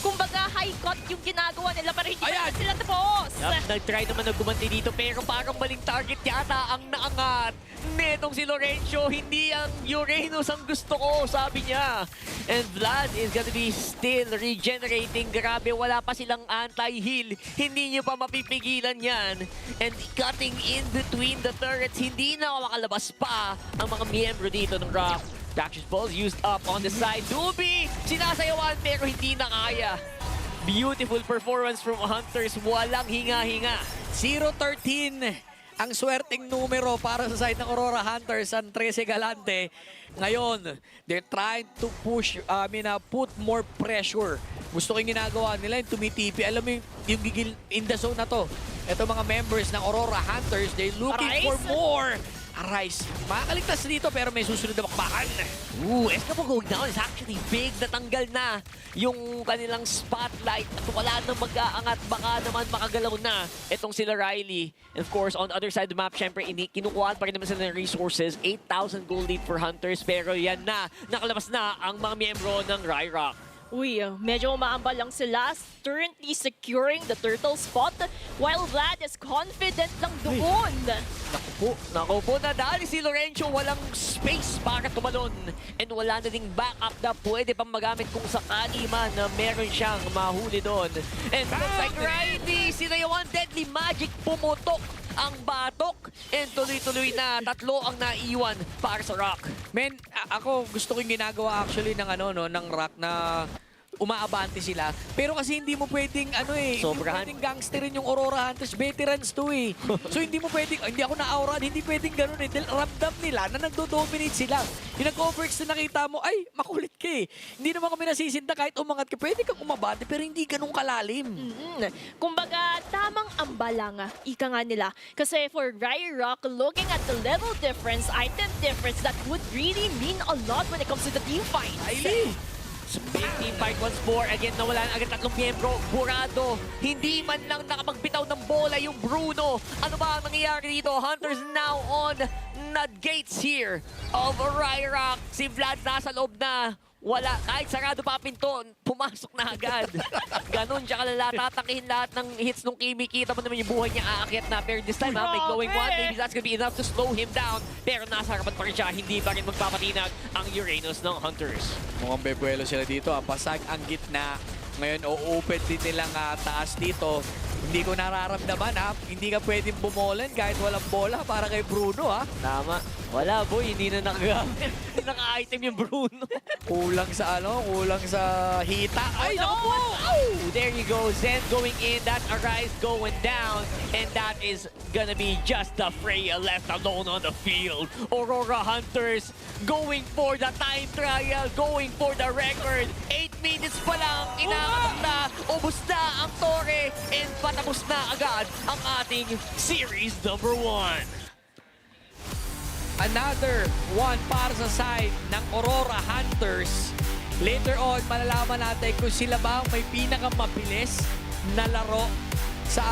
Kumbaga, high cut yung ginagawa nila pero hindi Ayan. pa sila tapos. Yup, nag-try naman na gumanti dito pero parang maling target yata ang naangat. Netong si Lorenzo, hindi ang Uranus ang gusto ko, sabi niya. And Vlad is gonna be still regenerating. Grabe, wala pa silang anti-heal. Hindi niyo pa mapipigilan yan. And cutting in between the turrets, hindi na makalabas pa ang mga miyembro dito ng Rock. Practice balls used up on the side. Dubi, sinasayawan pero hindi na kaya. Beautiful performance from Hunters. Walang hinga-hinga. 0-13 ang swerteng numero para sa side ng Aurora Hunters, ang 13 Galante. Ngayon, they're trying to put more pressure. Gusto ko yung ginagawa nila, yung tumitipi. Alam mo yung gigil in the zone na to. Ito mga members ng Aurora Hunters, they're looking for more. Arise. Makakaligtas dito pero may susunod na bakbakan. Ooh, Escapo going down is actually big. Natanggal na yung kanilang spotlight at wala nang mag-aangat. Baka naman makagalaw na itong sila Riley. And of course, on the other side of the map, syempre, kinukuhaan pa rin naman sila ng resources. 8,000 gold lead for Hunters. Pero yan na, nakalabas na ang mga miyembro ng Ryrock. Uy, medyo umaambal lang sila, currently securing the turtle spot, while Vlad is confident lang doon. Naku po, nadali si Lorenzo. Walang space para tumalon. And wala na ding backup na pwede pang magamit kung sakali man na meron siyang mahuli doon. And looks like Riley, sinayawan deadly magic, pumutok ang batok. And tuloy-tuloy na, tatlo ang naiwan para sa Rock. Men, ako gusto ko yung ginagawa actually ng ng Rock na umaabante sila. Pero kasi hindi mo pwedeng hindi mo Sobrahan. pwedeng gangsterin yung Aurora Hunters, veterans to eh. So hindi mo pwedeng, hindi ako na-aurahan, hindi pwedeng ganun eh. Dahil ramdam nila na nagdo-dominate sila. Yung nag-overx na nakita mo, ay, makulit ka eh. Hindi naman kami nasisinta kahit umangat ka. Pwede kang umabante pero hindi ganun kalalim. Kumbaga, tamang ambala nga, ika nga nila. Kasi for Ryrock, looking at the level difference, item difference, that would really mean a lot when it comes to the team fight. Kylie! Big team fight once more. Again, nawala na agad tatlong miyembro. Burado. Hindi man lang nakapagbitaw ng bola yung Bruno. Ano ba ang nangyayari dito? Hunters now on gates here of Ryrock. Si Vlad nasa loob na. Wala. Kahit sarado pa ang pinto, pumasok na agad. Ganon siya kalala. Tatakihin lahat ng hits nung Kimi. Kita mo naman yung buhay niya aakyat na. Pero this time, may glowing one. Maybe that's gonna be enough to slow him down. Pero nasa harapan pa rin siya. Hindi pa rin magpapatinag ang Uranus ng Hunters. Mukhang bebuelo sila dito. Pasag ang gitna. Ngayon, o-open din nilang taas dito. Hindi ko nararamdaman Hindi ka pwedeng bumolan kahit walang bola para kay Bruno Tama. Wala boy, hindi na nakagamit. Hindi naka-item yung Bruno. Kulang sa kulang sa hita. Ay, naku po! Oh, there you go. Zen going in. That Arise going down. And that is gonna be just the Freya left alone on the field. Aurora Hunters going for the time trial. Going for the record. 8 minutes pa lang. Inaanap na. Ubus na ang Torre. And patapos na agad ang ating series number 1. Another one para sa side ng Aurora Hunters. Later on, malalaman natin kung sila ba ang may pinakamabilis na laro sa,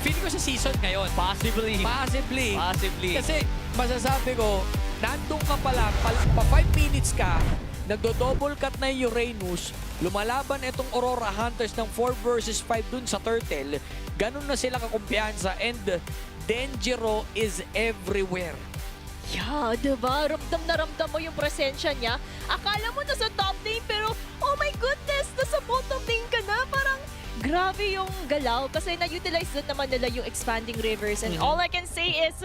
feeling ko sa season ngayon. Possibly. Possibly. Kasi masasabi ko, nandun ka pa lang, pa 5 minutes ka, nagdo-double cut na yung Uranus, lumalaban itong Aurora Hunters ng 4 versus 5 dun sa Turtle, ganun na sila kakumpiyansa and Denjiro is everywhere. Yeah, diba? Ramdam mo yung presensya niya. Akala mo nasa top lane pero, oh my goodness, nasa bottom lane ka na. Parang Grabe yung galaw kasi na-utilize din naman nila yung expanding rivers. And all I can say is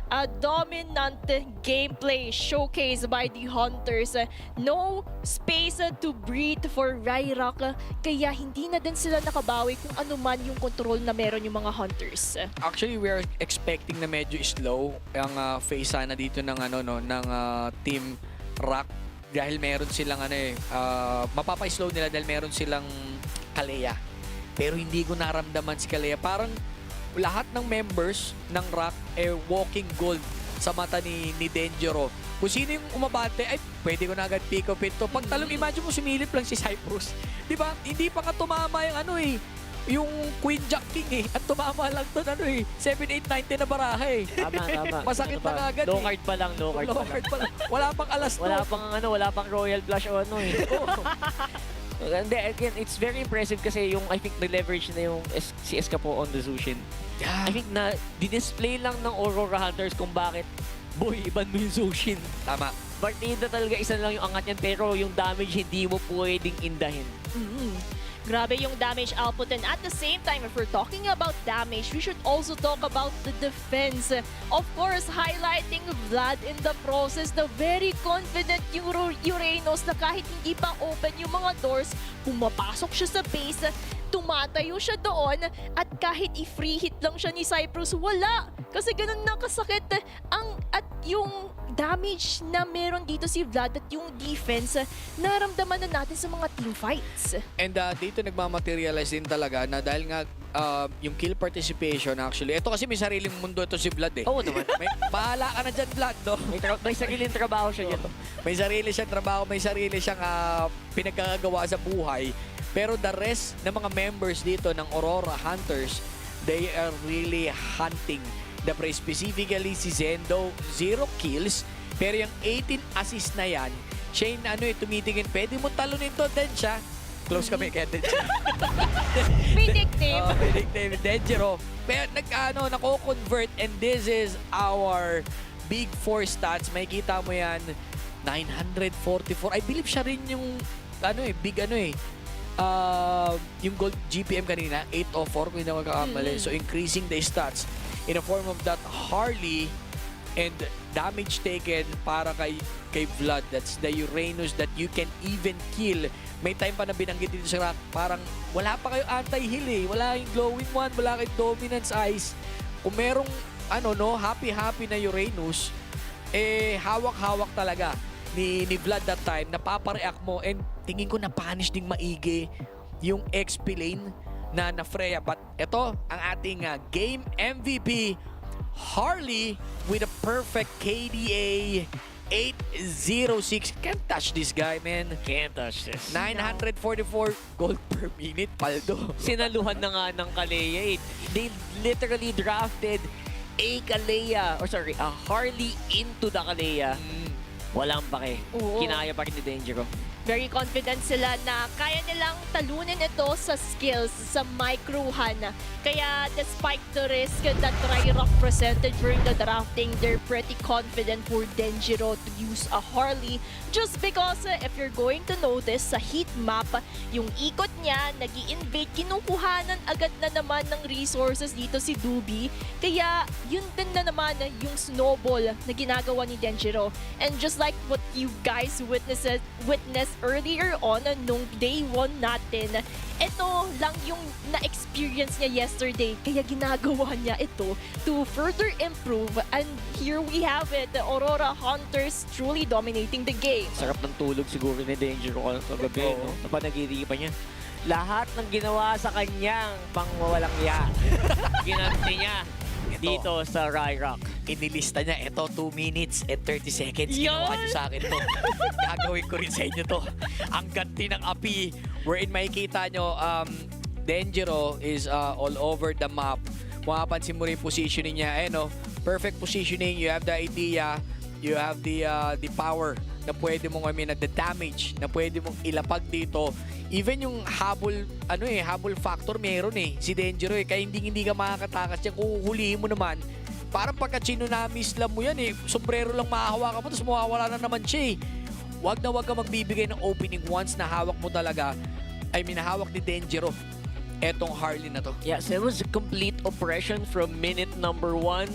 a dominant gameplay showcased by the Hunters. No space to breathe for Ryrock. Kaya hindi na din sila nakabawi kung ano man yung control na meron yung mga Hunters. Actually, we are expecting na medyo slow ang phase sana dito ng Team Rock dahil meron silang mapapa-slow nila dahil meron silang Kalea. Pero hindi ko naramdaman si Kalea. Parang lahat ng members ng Rock walking gold sa mata ni Dangero. Kung sino yung umabante, ay pwede ko na agad pick up ito. Pag talong, imagine mo sumilip lang si Cyprus. Di ba? Hindi pa nga tumama yung yung Queen Jack King At tumama lang to 7, 8, 9, 10 na baraha Tama. Masakit na kagad No card pa lang, no card pa lang. Wala pang alas Wala pang Royal Blush o And then, again, it's very impressive kasi I think na-leverage na yung si Escapo on the Zushin. Yeah. I think na di-display lang ng Aurora Hunters kung bakit, boy, iban mo yung Zushin. Tama. Partida talaga, isa lang yung angat yan, pero yung damage hindi mo pwedeng indahin. Grabe yung damage output, and at the same time, if we're talking about damage, we should also talk about the defense. Of course, highlighting Vlad in the process na very confident yung Uranus na kahit hindi pa open yung mga doors, pumapasok siya sa base, tumatayo siya doon, at kahit i-free hit lang siya ni Cyprus, wala! Kasi ganun na kasakit at yung damage na meron dito si Vlad at yung defense, naramdaman na natin sa mga team fights. And dito nagmamaterialize din talaga na dahil nga yung kill participation actually. Ito kasi may sariling mundo ito si Vlad Oo naman. Bahala ka na dyan, Vlad, no? May sariling trabaho siya dyan. May sarili siyang trabaho, may sarili siyang pinagkagawa sa buhay. Pero the rest ng mga members dito ng Aurora Hunters, they are really hunting the prey. Specifically si Zendo, 0 kills. Pero yung 18 assist na yan, siya yung tumitingin, pwede mo talunin to, then siya. Close kami kaya then siya. May nickname. May nickname, Dangero. Pero nako-convert, and this is our Big 4 stats. Makikita mo yan, 944. I believe siya rin yung yung gold GPM kanina, 804 kung hindi ako nakakamali. So increasing the stats in the form of that Harley and damage taken para kay Vlad. That's the Uranus that you can even kill. May time pa na binanggit dito sa Rock, parang wala pa kayo anti-heal Wala yung glowing one, wala kayong dominance eyes. Kung merong happy-happy na Uranus, hawak-hawak talaga ni Vlad that time. Napapareact mo, and tingin ko na-punish ding maigi yung XP lane na Freya. But ito ang ating game MVP, Harley, with a perfect KDA 806. Can't touch this guy, man. Can't touch this. 944 gold per minute, paldo. Sinaluhan na nga ng Kalea. They literally drafted a Harley into the Kalea. Walang pake. Oo. Kinaya pa rin ni Dangero. Very confident sila na kaya nilang talunin ito sa skills, sa microhan. Kaya despite the risk that Ryrock presented during the drafting, they're pretty confident for Dangero to use a Harley. Just because if you're going to notice sa heat map, yung ikot niya, nag-i-invade, kinukuhanan agad na naman ng resources dito si Dubi. Kaya yun din na naman yung snowball na ginagawa ni Dangero. And just like what you guys witnessed earlier on nung day 1 natin, ito lang yung na-experience niya yesterday. Kaya ginagawa niya ito to further improve. And here we have it, the Aurora Hunters truly dominating the game. Sarap ng tulog siguro ni Dangero kagabi, no? Napanagiripan niya. Lahat ng ginawa sa kanyang pangwawalang ya, ginanti niya dito sa Ryrock. Inilista niya, ito 2 minutes and 30 seconds. Ginawa niyo sa akin to. Gagawin ko rin sa inyo to. Ang ganti ng api. Wherein makikita nyo, Dangero is all over the map. Mapapansin mo rin positioning niya. Perfect positioning. You have the idea. You have the power na pwede mong, the damage na pwede mong ilapag dito. Even yung habol factor meron si Dangero kaya hindi ka makakatakas yan. Kung huhulihin mo naman, parang pagka tsunami slam mo yan sombrero lang mahahawakan mo, tapos mawawala na naman siya Wag na wag ka magbibigay ng opening once na hawak mo talaga, hawak ni Dangero etong Harley na to. Yes, it was a complete oppression from minute number 1.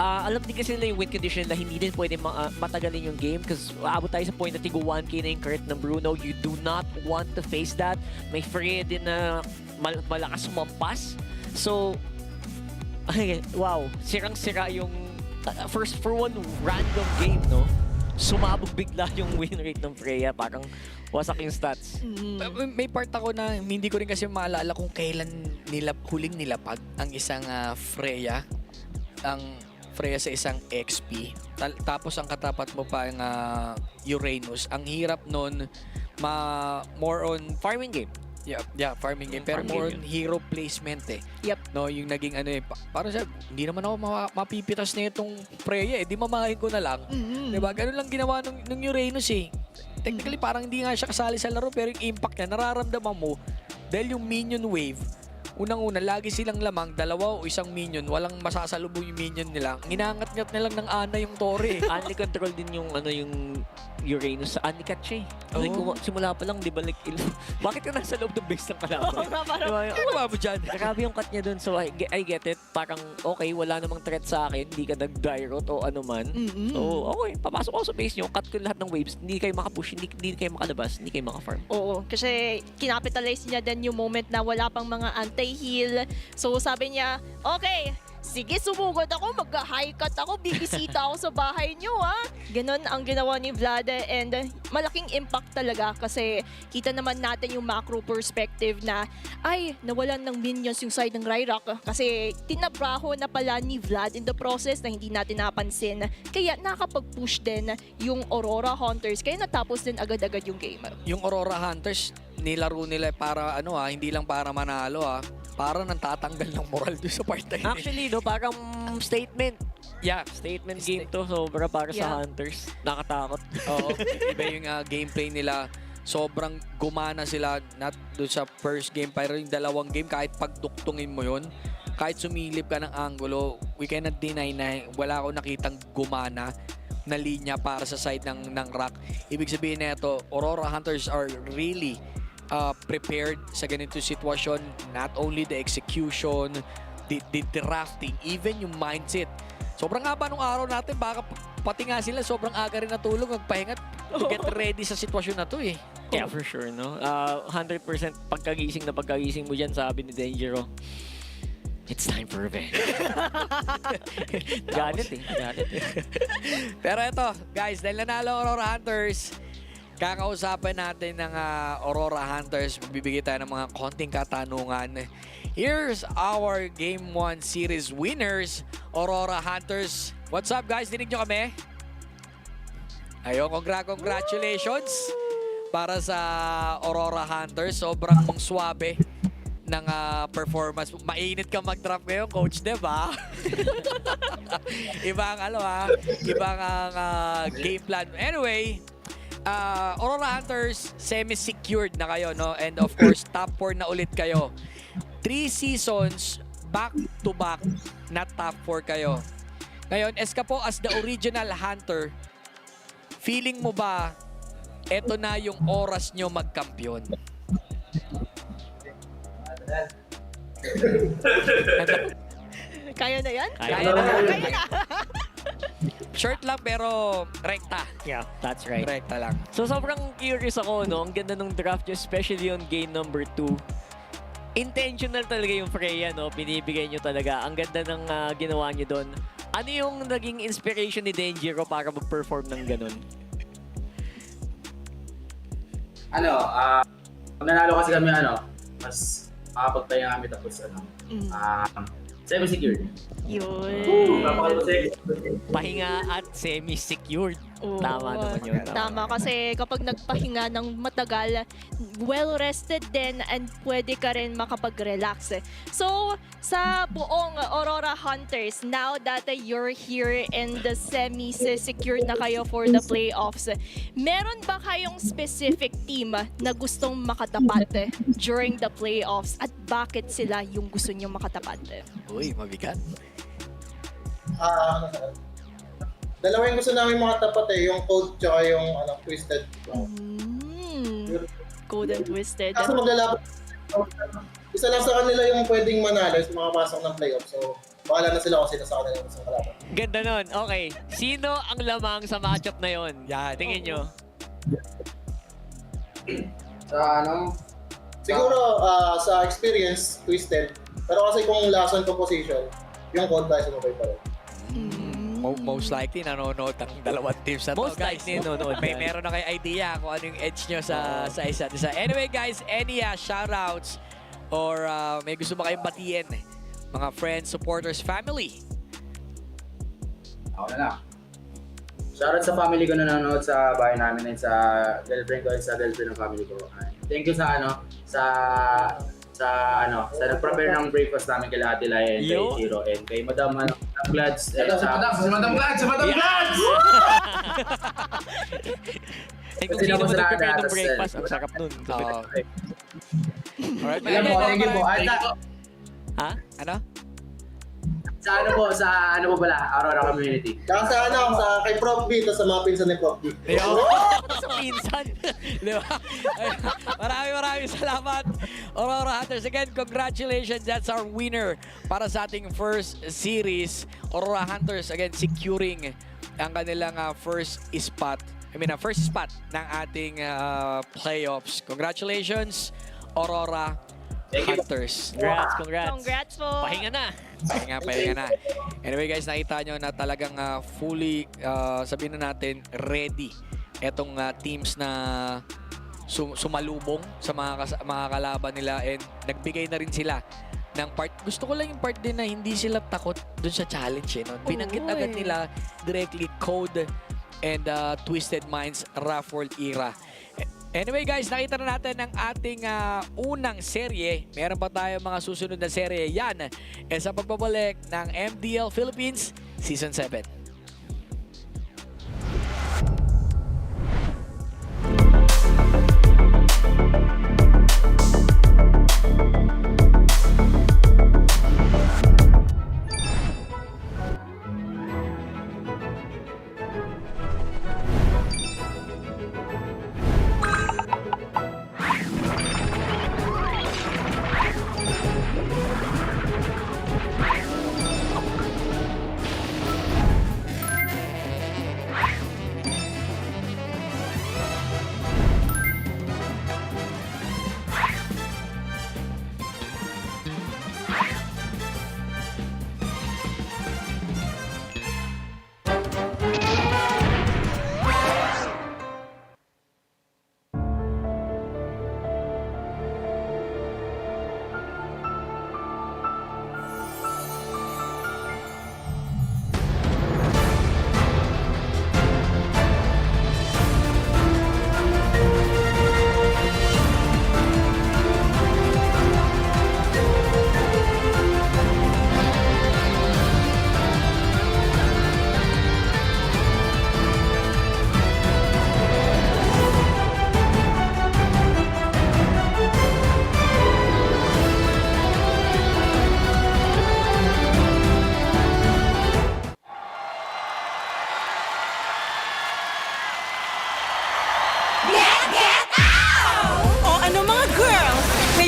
Alam din kasi nila yung win condition na hindi din pwede matagalin yung game because aabot tayo sa point na tigo 1K na yung current ng Bruno. You do not want to face that. May Freya din na malakas sumampas. So, wow, sirang-sira yung for one random game, no? Sumabog bigla yung win rate ng Freya. Parang wasak yung stats. May part ako na hindi ko rin kasi maalala kung kailan huling nilapag ang isang Freya. Ang Freya sa isang XP. Tapos ang katapat mo pa ang Uranus. Ang hirap nun, more on Farming game. Yeah, farming game. Pero more on hero placement eh. Yep. No, yung naging ano eh, para sa hindi naman ako mapipitas na itong Freya eh. Di mamahin ko na lang. Diba? Ganun lang ginawa nung Uranus eh. Technically, parang hindi nga siya kasali sa laro pero yung impact niya, nararamdaman mo dahil yung minion wave, unang-una, lagi silang lamang, 2 o 1 minion, walang masasalubong yung minion nila. Ginangat-ngat na lang ng Ana yung Tore. Unli control din yung yung Uranus sa Unli Catch eh. Like, simula pa lang, di ba, like, bakit ka nasa loob ng base ng kalaban? Ano ba mo dyan? Grabe yung cut niya dun, so I get it. Parang, okay, wala namang threat sa akin, hindi ka nag-dry route o ano man. So, okay, papasok ako sa base nyo, cut ko lahat ng waves, hindi kayo makapush, hindi kayo makalabas, hindi kayo makafarm. Oo, kasi kinapitalize niya din yung moment na wala pang mga anti-heal. So sabi niya, okay, sige, sumugod ako, mag-high cut ako, bibisita ako sa bahay niyo, ha? Ganon ang ginawa ni Vlad and malaking impact talaga kasi kita naman natin yung macro perspective na ay, nawalan ng minions yung side ng Ryrock kasi tinabraho na pala ni Vlad in the process na hindi natin napansin. Kaya nakapag-push din yung Aurora Hunters kaya natapos din agad-agad yung game. Yung Aurora Hunters, nilaro nila para hindi lang para manalo para nang tatanggal ng moral doon sa part na yun. Actually, no, parang statement. Yeah. Statement game to, sobra para sa Hunters. Nakatakot. Oo. Iba yung gameplay nila. Sobrang gumana sila not doon sa first game pero yung 2 game kahit pagduktungin mo yun, kahit sumilip ka ng angulo, we cannot deny na wala akong nakitang gumana na linya para sa side ng Rock. Ibig sabihin na ito, Aurora Hunters are really prepared sa ganito sitwasyon. Not only the execution, the drafting, even yung mindset. Sobrang haba nung araw natin, baka pati nga sila sobrang aga rin natulog, magpahinga to get ready sa sitwasyon na to eh. Yeah, for sure, no? 100% pagkagising mo dyan, sabi ni Danjero, it's time for revenge. Galit eh. Pero ito, guys, dahil nanalo Aurora Hunters, kakausapin natin ng Aurora Hunters. Magbibigay tayo ng mga konting katanungan. Here's our Game 1 Series winners, Aurora Hunters. What's up, guys? Dinig nyo kami? Ayun, congratulations para sa Aurora Hunters. Sobrang swabe ng performance. Mainit ka mag-draft ngayon, Coach Dev, ha? Ibang ibang game plan. Anyway, Aurora Hunters, semi-secured na kayo, no? And of course, top 4 na ulit kayo. 3 seasons, back-to-back na top 4 kayo. Ngayon, Escapo, as the original hunter, feeling mo ba, eto na yung oras nyo magkampiyon? Kaya na yan? Kaya na. Short lang pero rekta. Yeah, that's right. Rekta lang. So sobrang curious ako, no? Ang ganda ng draft nyo, especially on game number 2. Intentional talaga yung Freya, no? Binibigay nyo talaga. Ang ganda ng ginawa nyo doon. Ano yung naging inspiration ni Denjiro para mag-perform ng ganun? Nanalo kasi kami, mas makapagpahinga kami tapos, semi-secured. Yun. Pahinga at semi-secured. Oo. Tama naman yun. Tama kasi kapag nagpahinga ng matagal, well-rested din and pwede ka rin makapag-relax. So, sa buong Aurora Hunters, now that you're here and the semi-secured na kayo for the playoffs, meron ba kayong specific team na gustong makatapat during the playoffs at bakit sila yung gusto nyo makatapat? Uy, mabigat. Dalawa yung gusto namin mga tapat yung Cold tsaka yung Twisted. Cold and Twisted. Kaso maglalaban isa lang sa kanila yung pwedeng manalo is makapasok ng playoff. So, bahala na sila kung sino sa kanila yung isang kalaban. Ganda nun. Okay. Sino ang lamang sa matchup na yon? Yan. Tingin nyo. Sa ano? Siguro, sa experience, Twisted. Pero kasi kung last on composition, yung cold tayo sumabay pa rin. Most likely, nanonood ang dalawang teams na to, Most guys. likely, nanonood yan. Meron na kayo idea kung ano yung edge nyo sa isa't isa. Anyway, guys, any shoutouts or may gusto ba kayong batiin? Mga friends, supporters, family? Ako na lang. Shoutout sa family ko na nanonood sa bahay namin and sa girlfriend ko and sa girlfriend ng family ko. Thank you sa nag-prepare ng breakfast namin kay Ate Laya and kay Yo. Shiro and kay Madam Glads. Si Madam Glads! Eh, kung Kasi sino mo naman nag-prepare sa ng atas, breakfast, eh. ang sarap nun. Alright, Thank you po. Ha? Ano? Sa ano po pala, Aurora Community. Kaya sa kay Prof B, tapos sa mga pinsan ni Prof B. Sa pinsan. Di ba? Maraming salamat, Aurora Hunters. Again, congratulations. That's our winner para sa ating first series. Aurora Hunters, again, securing ang kanilang first spot ng ating playoffs. Congratulations, Aurora Hunters. Congrats. Congrats po. Pahinga na. Pahinga na. Anyway guys, nakita nyo na talagang fully, sabihin na natin, ready etong teams na sumalubong sa mga kalaban nila and nagbigay na rin sila ng part. Gusto ko lang yung part din na hindi sila takot dun sa challenge. No? Binanggit agad nila directly Code and Twisted Minds Rough World era. Anyway guys, nakita na natin ang ating unang serye. Meron pa tayo mga susunod na serye. Yan sa pagbabalik ng MDL Philippines Season 7.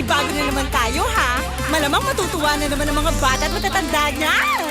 bago na naman tayo, ha? Malamang matutuwa na naman ang mga bata at matatanda niyan.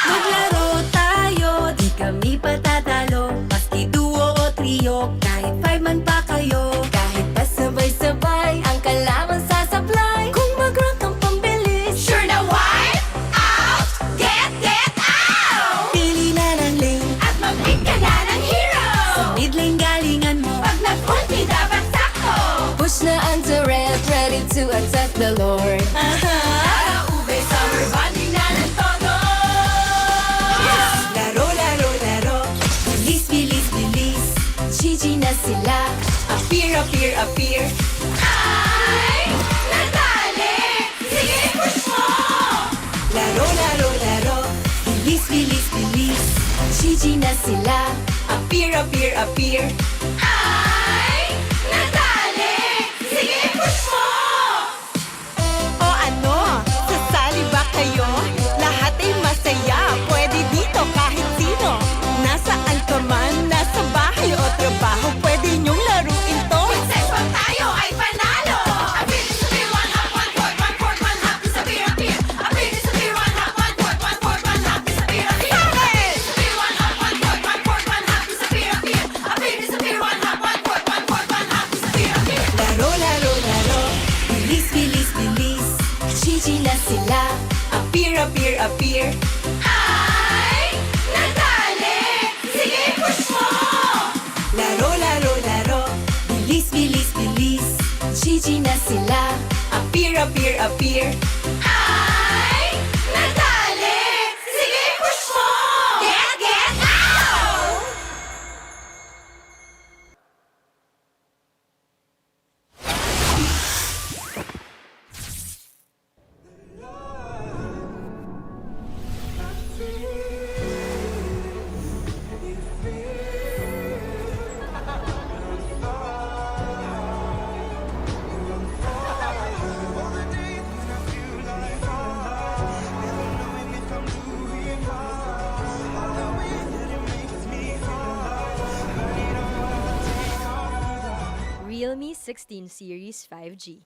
Maglaro tayo, di kami patatalo. Maski duo o trio, kahit 5 man pa kayo. Kahit pa sabay-sabay, ang kalaban sasablay. Kung mag-rank ang pambilis, Sure na wipe out, get out! pili na ng lane. At mag-pick ka na ng hero! Sa mid lane galingan mo. Pag nag-ulti dapat sakto! Push na ang turret, ready to attack the Lord. Para ube, summer bonding na ng todo! Laro, laro, laro. Bilis, bilis, bilis. GG na sila. Appear, appear, appear. Ay! Natali! Sige, push mo! Laro, laro, laro. Bilis, bilis, bilis. GG na sila. Appear, appear, appear. Ay! Natali! Sige, push mo! O ano? Sasali ba kayo? Lahat ay masaya. Pwede dito kahit sino. Nasaan ka man, nasa bahay o trabaho, pwede niyong laruin to. Success pag tayo ay panalo! Ang bilis sabi, 1 up, sila. Appear, appear, appear. Ay, nadali! Sige, push mo! Laro, laro, laro. Bilis, bilis, bilis. Gigi na sila. Appear, appear, appear. Ay, nadali! Sige, push mo! Get out! Realme 16 Series 5G.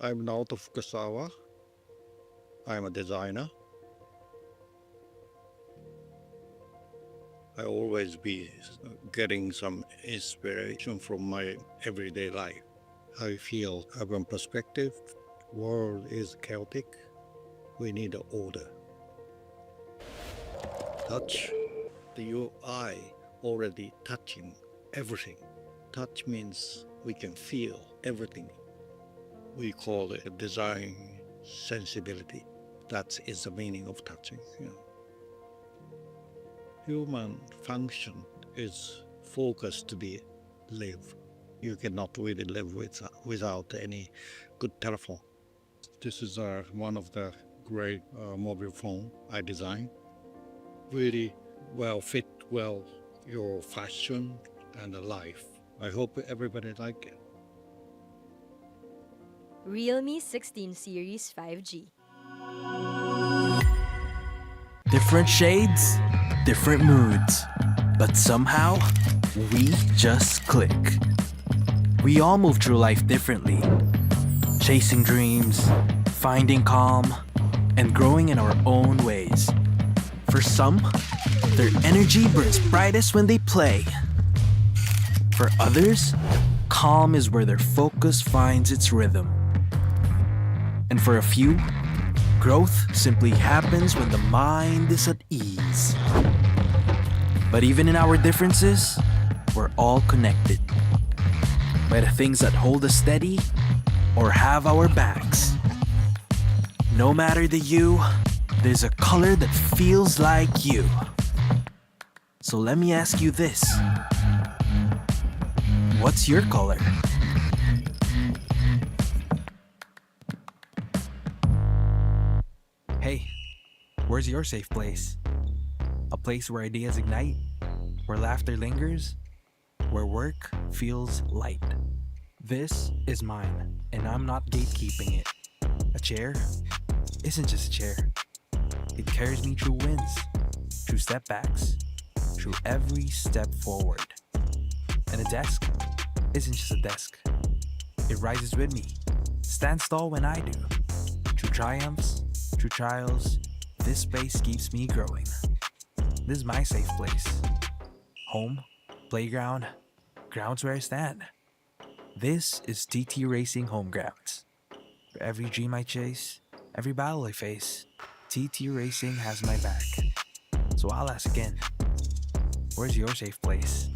I'm out of Kasawa. I'm a designer. I always be getting some inspiration from my everyday life. I feel urban perspective, world is chaotic. We need order. Touch, the UI already touching everything. Touch means we can feel everything. We call it design sensibility. That is the meaning of touching. Human function is focused to be live. You cannot really live without any good telephone. This is one of the great mobile phone I designed. Really fit your fashion and life. I hope everybody like it. Realme 16 Series 5G. Different shades, different moods, but somehow we just click. We all move through life differently, chasing dreams, finding calm, and growing in our own ways. For some, their energy burns brightest when they play. For others, calm is where their focus finds its rhythm. And for a few, growth simply happens when the mind is at ease. But even in our differences, we're all connected by the things that hold us steady or have our backs. No matter the hue, there's a color that feels like you. So let me ask you this. What's your color? Hey, where's your safe place? A place where ideas ignite, where laughter lingers, where work feels light. This is mine, and I'm not gatekeeping it. A chair isn't just a chair. It carries me through wins, through setbacks, through every step forward. And a desk isn't just a desk. It rises with me, stands tall when I do. Through triumphs, through trials, this space keeps me growing. This is my safe place. Home, playground, grounds where I stand. This is TT Racing Home Grounds. For every dream I chase, every battle I face, TT Racing has my back. So I'll ask again, where's your safe place?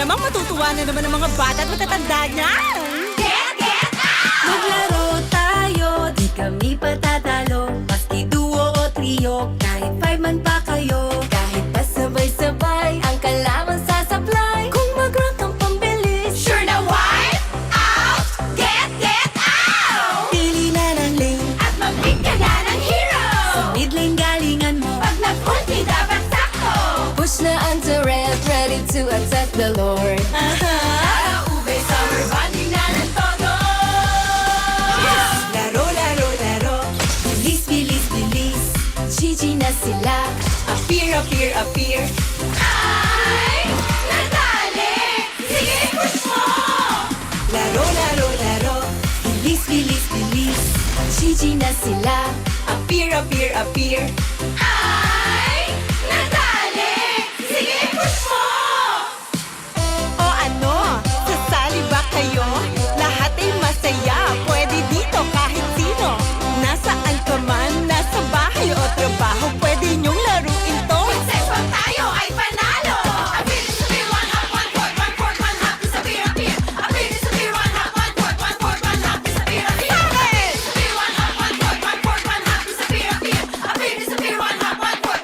namang matutuwa na naman ang mga bata at matatanda niyan. Maglaro tayo, di kami patatalo. Maski duo o trio, kahit 5 man pa kayo. Kahit pasabay-sabay, ang kalaman sasablay. Kung mag-rank ang pambilis, Sure na wipe out, get out! pili na ng lane. At mag-pick ka na ng hero! Sa mid lane galingan mo. Pag nag-ulti dapat sakto! Push na ang turret, ready to attack the Lord. Para ube, summer bonding na ng todo! Laro, laro, laro. Bilis, bilis, bilis. GG na sila. Appear, appear, appear. Ay, nadali! Sige, push mo! Laro, laro, laro. Bilis, bilis, bilis. GG na sila. Appear, appear, appear. Ay, nadali! Sige, push mo! O ano, sasali ba kayo? Lahat ay masaya, pwede dito kahit sino. Nasaan ka man, nasa bahay o trabaho, pwede niyong laruin to. Sex bomb tayo ay panalo! Ability sa beer, one hop, one quart, one quart, one hop, sa beer, appear. Ability sa beer, one hop, one quart, one quart, one hop, sa beer, appear. Ability sa beer, one hop, one quart, one quart, one hop, sa beer, appear. Ability sa beer, one hop, one quart,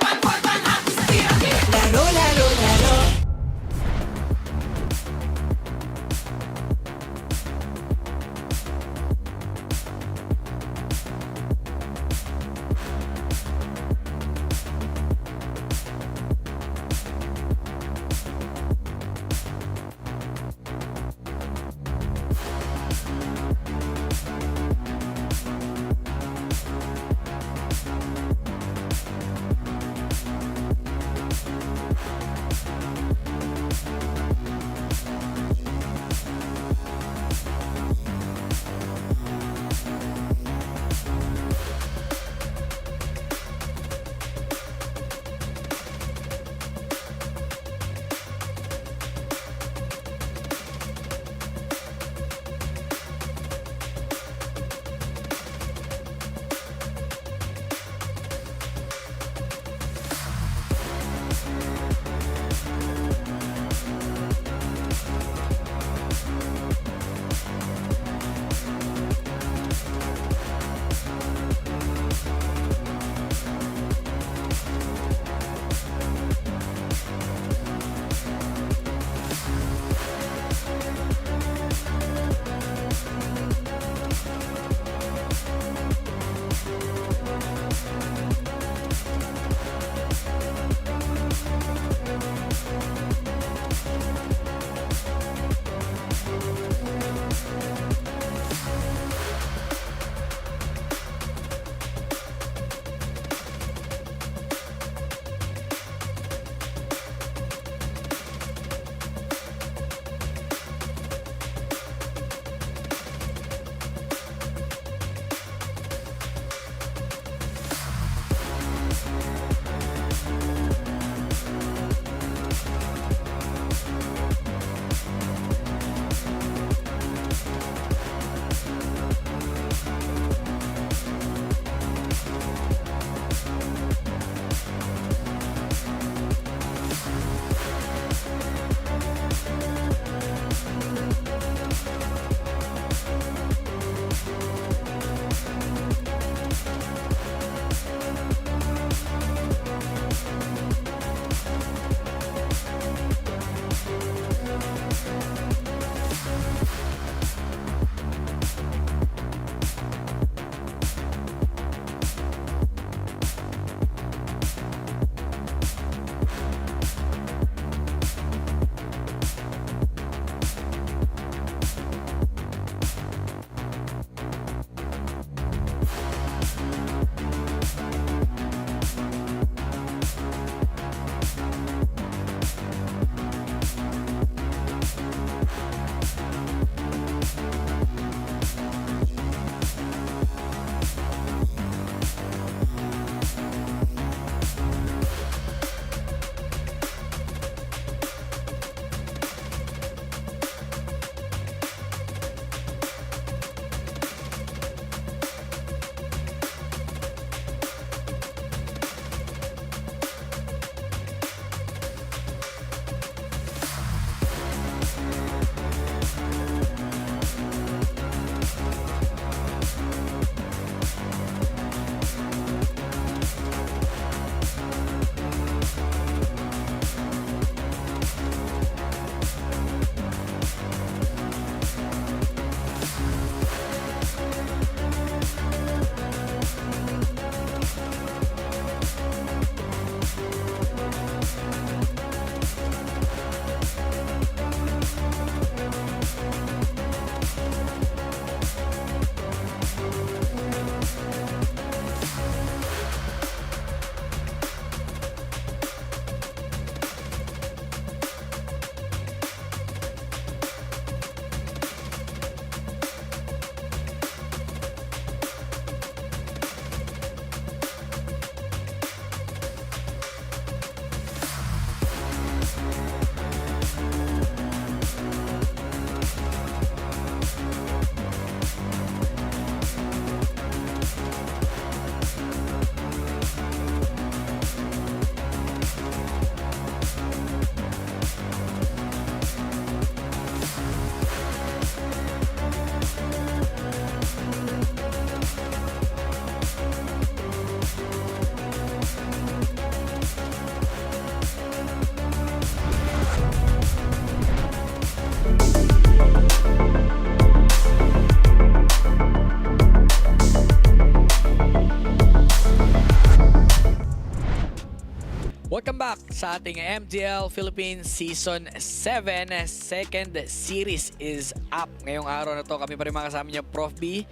sa ating MDL Philippines Season 7. Second series is up. Ngayong araw na to, kami pa rin mga kasama niyo, Prof. B,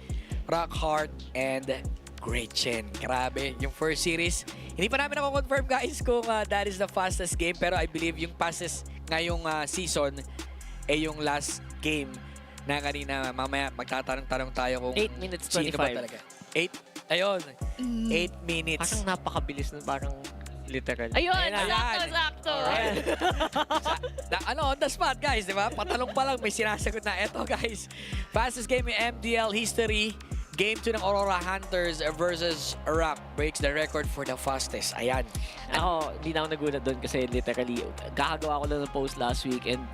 Rockhart, and Gretchen. Grabe, yung first series. Hindi pa namin ako-confirm guys kung that is the fastest game. Pero I believe yung fastest ngayong season ay yung last game na kanina. Mamaya magtatanong-tanong tayo kung 8 minutes sino ba 25. talaga. 8, ayun. 8 minutes. Parang napakabilis nun, parang literal. Ayun, Ayan na. sakto. Alright. On the spot, guys, di ba? Patalong pa lang, may sinasagot na. Eto, guys. Fastest game in MDL history. Game 2 ng Aurora Hunters versus Rock breaks the record for the fastest. Ayan. Ako, hindi na ako nagulat doon kasi literally, kakagawa ko lang ng post last week and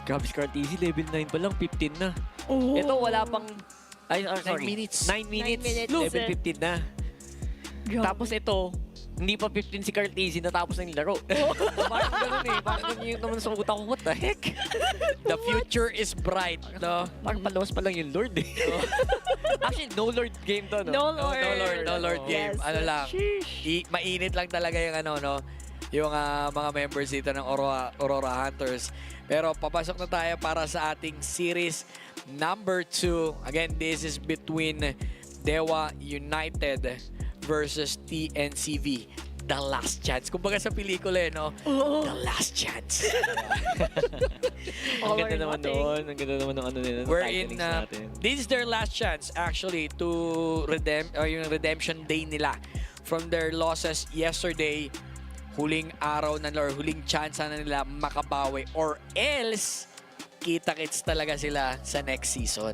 grabe si Cartesi, level 9 pa lang, 15 na. Oh. Ito, wala pang, sorry, 9 minutes. 9 minutes, 9 minutes. level 15 na. Tapos ito, hindi pa 15 si Cartesi, natapos na yung laro. Parang ganun eh, parang ganun yung naman sa utak ko, what the heck? The future is bright, no? Parang palawas pa lang yung Lord eh. Actually, no Lord game to, no? No Lord. No Lord game. Yes. Ano lang, mainit lang talaga yung ano, no? Yung mga members dito ng Aurora Hunters. Pero papasok na tayo para sa ating series number 2. Again, this is between Dewa United versus TNCV. The Last Chance. Kumbaga sa pelikula, no? The Last Chance. Ang ganda naman doon. Ang ganda naman ng ano nila. ng Wherein, titlings natin. this is their last chance actually to yung redemption day nila from their losses yesterday. Huling araw na or huling chance na nila makabawi or else kita-kits talaga sila sa next season.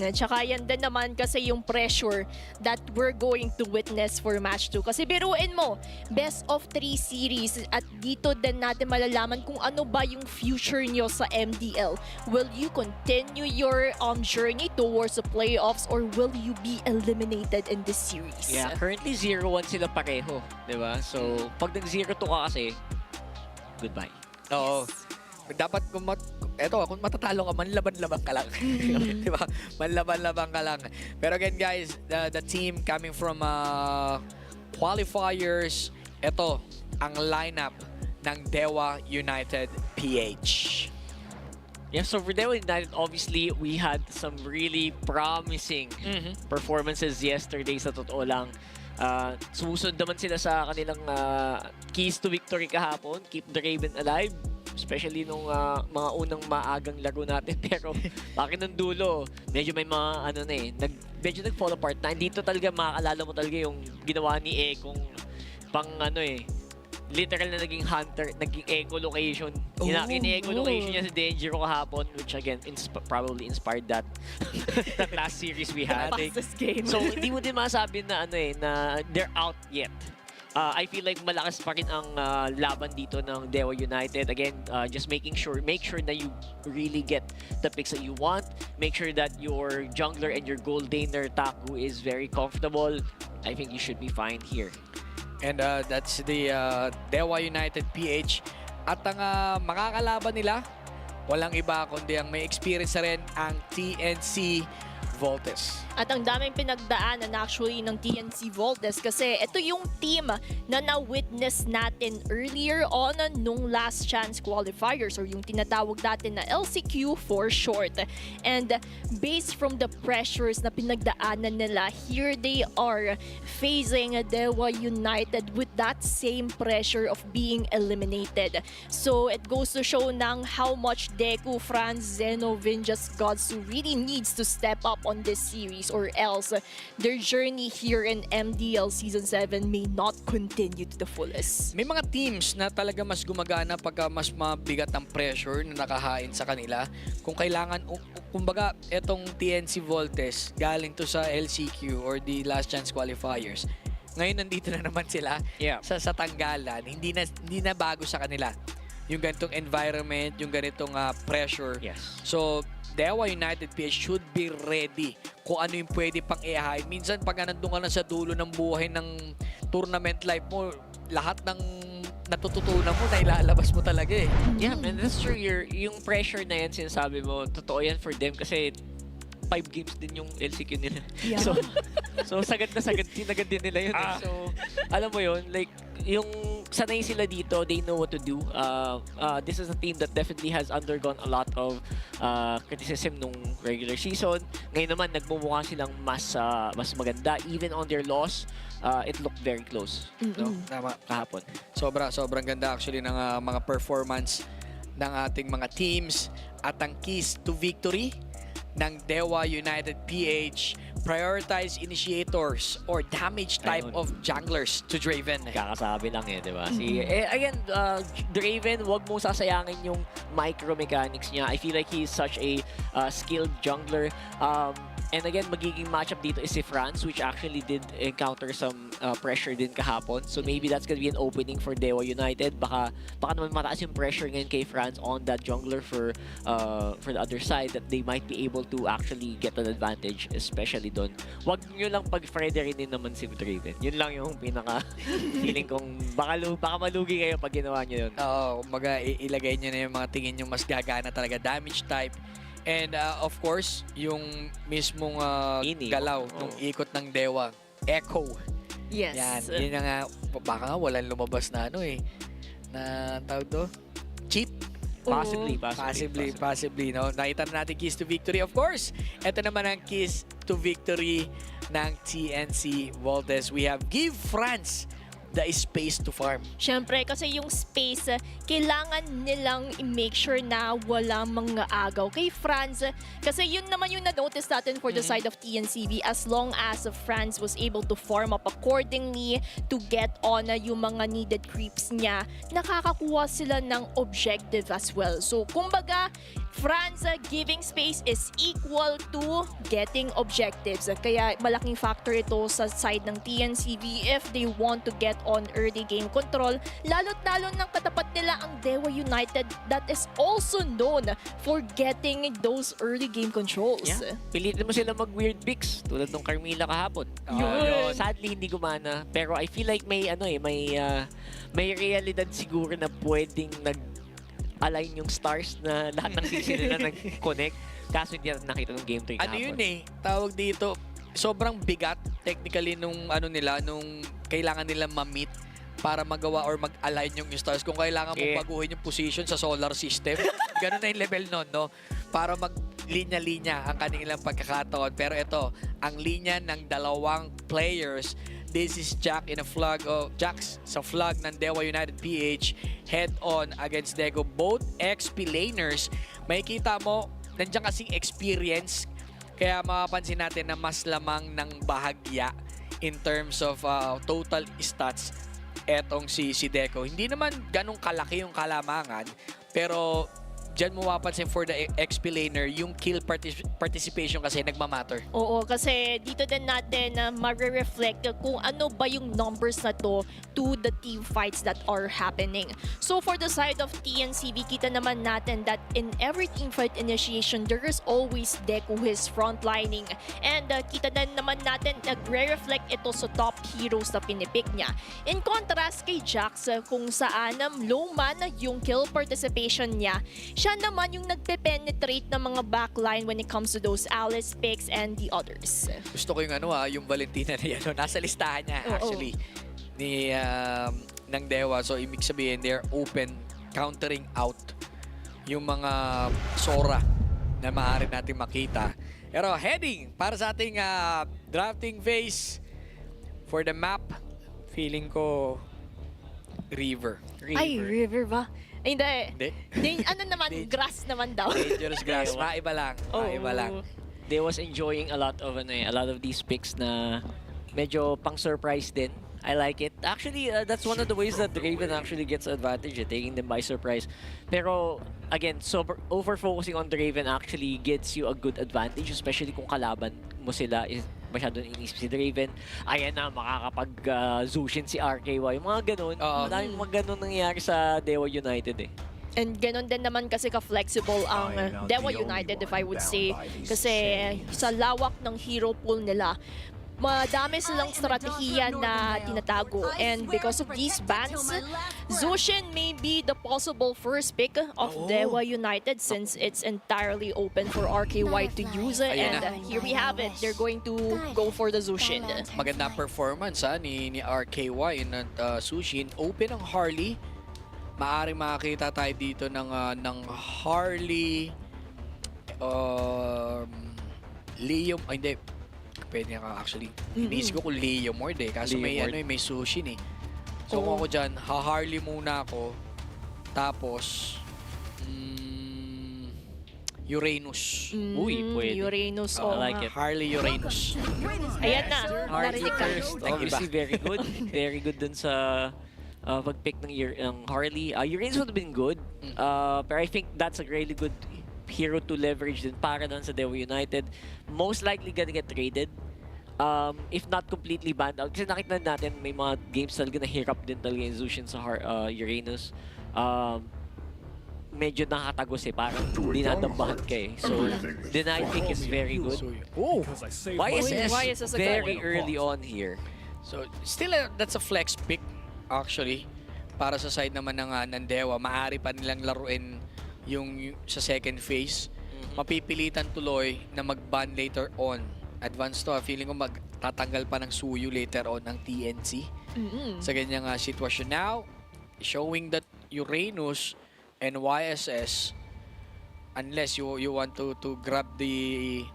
At saka yan din naman kasi yung pressure that we're going to witness for match 2. Kasi biruin mo, best of 3 series at dito din natin malalaman kung ano ba yung future nyo sa MDL. Will you continue your journey towards the playoffs or will you be eliminated in this series? Yeah, currently 0-1 sila pareho. Diba? So, pag nag-0-2 ka kasi, goodbye. Oo. Dapat kung matatalo ka, manlaban-laban ka lang. Di ba? Manlaban-laban ka lang. Pero again guys, the team coming from qualifiers, ito ang lineup ng Dewa United PH. Yeah, so for Dewa United, obviously, we had some really promising performances yesterday sa totoo lang. Susunod naman sila sa kanilang keys to victory kahapon. Keep the Raven alive. Especially nung mga unang maagang laro natin. Pero bakit nung dulo, medyo may mga medyo nag-fall apart na. Hindi to talaga makakaalala mo talaga yung ginawa ni Ekong pang literal na naging hunter, naging eco location. In-eco location niya sa Dangerous kahapon, which again, probably inspired that last series we had. Fastest game. So, hindi mo din masabi na na they're out yet. I feel like malakas pa rin ang laban dito ng Dewa United. Again, just make sure that you really get the picks that you want. Make sure that your jungler and your gold laner Taku is very comfortable. I think you should be fine here. And that's the Dewa United PH. At ang makakalaban nila, walang iba kundi ang may experience na rin ang TNC Voltes. At ang daming pinagdaanan actually ng TNC Voltes kasi ito yung team na na-witness natin earlier on nung last chance qualifiers or yung tinatawag natin na LCQ for short. And based from the pressures na pinagdaanan nila, here they are facing Dewa United with that same pressure of being eliminated. So it goes to show nang how much Deku, Franz, Zeno, Vinjas, Godsu really needs to step up on this series or else their journey here in MDL Season 7 may not continue to the fullest. May mga teams na talaga mas gumagana pagka mas mabigat ang pressure na nakahain sa kanila. Kung kailangan, kumbaga, etong TNC Voltes, galing to sa LCQ or the last chance qualifiers. Ngayon nandito na naman sila sa tanggalan. Hindi na bago sa kanila. Yung ganitong environment, yung ganitong pressure. Yes. So, Dewa United PH should be ready kung ano yung pwede pang i-hide. Minsan pag nandun ka na sa dulo ng buhay ng tournament life mo, lahat ng natututunan mo na ilalabas mo talaga eh. Yeah, man, that's true. Yung pressure na yan, sinasabi mo, totoo yan for them kasi 5 games din yung LCQ nila. Yeah. So sagad na sagad, sinagad din nila yun. So, alam mo yun, like, yung sanay sila dito. They know what to do. This is a team that definitely has undergone a lot of criticism nung regular season. Ngayon naman, nagmumukha silang mas maganda. Even on their loss, it looked very close. No? Tama. Kahapon. Sobrang ganda actually ng mga performance ng ating mga teams at ang keys to victory ng Dewa United PH, prioritize initiators or damage type Ayun. of junglers to Draven. Kakasabi lang eh, di ba? Again, Draven, wag mo sasayangin yung micro mechanics niya. I feel like he's such a skilled jungler. And again, magiging matchup dito is si Franz, which actually did encounter some pressure din kahapon. So maybe that's gonna be an opening for Dewa United. Baka naman mataas yung pressure ngayon kay Franz on that jungler for the other side, that they might be able to actually get an advantage, especially doon. Wag nyo lang pag-Frederinin naman si Draven. Yun lang yung pinaka feeling kong baka malugi kayo pag ginawa nyo yun. Oo, kumbaga ilagay nyo na yung mga tingin yung mas gagana talaga, damage type. And of course, yung mismong galaw ng ikot ng Dewa, Echo. Yes. Yan na nga, baka nga walang lumabas na na tawag to? Cheap? Possibly, no? Nakita na natin keys to victory, of course. Ito naman ang keys to victory ng TNC Valdez. We have give France the space to farm. Siyempre, kasi yung space, kailangan nilang i-make sure na wala mga agaw kay Franz. Kasi yun naman yung na-notice natin for the side of TNCV. As long as Franz was able to form up accordingly to get on yung mga needed creeps niya, nakakakuha sila ng objective as well. So, kumbaga, Franz giving space is equal to getting objectives. Kaya malaking factor ito sa side ng TNCV if they want to get on early game control. Lalo't-lalo ng katapat nila ang Dewa United that is also known for getting those early game controls. Yeah. Pilitin mo sila mag-weird picks tulad ng Carmilla kahapon. Yun. Sadly, hindi gumana. Pero I feel like may realidad siguro na pwedeng align yung stars na lahat ng pieces nila nag-connect. Kaso hindi natin nakita ng game 3 Ano yun tawag dito, sobrang bigat technically nung nung kailangan nila ma-meet para magawa or mag-align yung stars. Kung kailangan mong baguhin yung position sa solar system, ganun na yung level nun, no? Para mag-linya-linya ang kanilang pagkakataon. Pero ito, ang linya ng dalawang players. This is Jack Jax sa flag ng Dewa United PH head-on against Dego. Both XP laners. Makikita mo, nandiyan kasing experience. Kaya mapapansin natin na mas lamang ng bahagya in terms of total stats etong si Deco. Hindi naman ganong kalaki yung kalamangan, pero dyan mo mapapansin for the XP laner, yung kill participation kasi nagmamatter. Oo, kasi dito din natin ma-reflect kung ano ba yung numbers na to the team fights that are happening. So for the side of TNCV, kita naman natin that in every team fight initiation, there is always Deku who is frontlining. And kita din naman natin nagre-reflect ito sa top heroes na pinipick niya. In contrast kay Jax, kung saan low man yung kill participation niya, siya naman yung nagpe-penetrate ng mga backline when it comes to those Alice picks and the others. Gusto ko yung yung Valentina na yan. Nasa listahan niya actually ng Dewa. So ibig sabihin they're open countering out yung mga Sora na maaari natin makita. Pero heading para sa ating drafting phase for the map, feeling ko River. Ay, River ba? Ay, Hindi. Ano naman, grass naman daw. Dangerous grass. Maiba lang. Maiba lang. They was enjoying a lot of these picks na medyo pang-surprise din. I like it. Actually, that's one of the ways that Draven actually gets advantage, taking them by surprise. Pero, again, over-focusing on Draven actually gets you a good advantage, especially kung kalaban mo sila masyadong inisip si Draven. Ayan na, makakapag-Zushin si RKY. Yung mga ganun. Maraming mga ganun nangyayari sa Dewa United And ganun din naman kasi ka-flexible ang Dewa United, if I would say. Kasi sa lawak ng hero pool nila, madami silang strategiya na tinatago. And because of these bans, Zushin may be the possible first pick of Dewa United since it's entirely open for RKY to use. Ayan And na. here we have it. They're going to go for the Zushin. Maganda performance ni RKY and Sushin. Open ang Harley. Maaring makakita tayo dito ng Harley, Leo, hindi. Pwede ka actually. Inisip ko kung Leo Mord Kaso may may Sushin So kung ako dyan, ha-Harley muna ako. Tapos, Uranus. Uy, pwede. Uranus. I like it. Harley Uranus. Ayan na. Harley Narinig ka. first. Obviously, very good. Very good dun sa pag-pick ng Harley. Uranus would have been good. But I think that's a really good hero to leverage din para doon sa Dewa United. Most likely gonna get traded. If not completely banned out. Kasi nakita natin may mga games talaga na hirap din talaga yung Zushin sa Uranus. Medyo nakatagos parang dinadambahan ka So, deny pick is very good. YSS very early on here. So, still that's a flex pick actually. Para sa side naman ng Dewa, maaari pa nilang laruin yung sa second phase. Mapipilitan tuloy na mag-ban later on. Advance to, feeling ko magtatanggal pa ng suyo later on ng TNC. Sa ganyang sitwasyon. Now, showing that Uranus and YSS, unless you want to grab the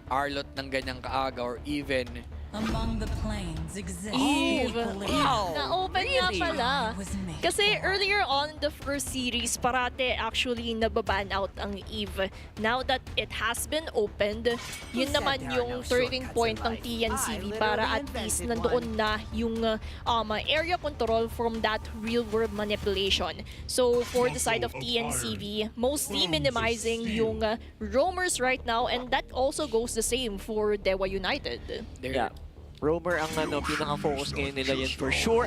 Arlot ng ganyang kaaga or even Among the planes exist. Eve! Wow! Na-open nga pala. Kasi earlier on the first series, parate actually nababan out ang Eve. Now that it has been opened, yun naman yung turning point ng TNCV para at least nandoon na yung area control from that real-world manipulation. So for the side of TNCV, mostly minimizing yung roamers right now, and that also goes the same for Dewa United. Yeah. Roamer ang pinaka-focus ngayon nila yan for sure.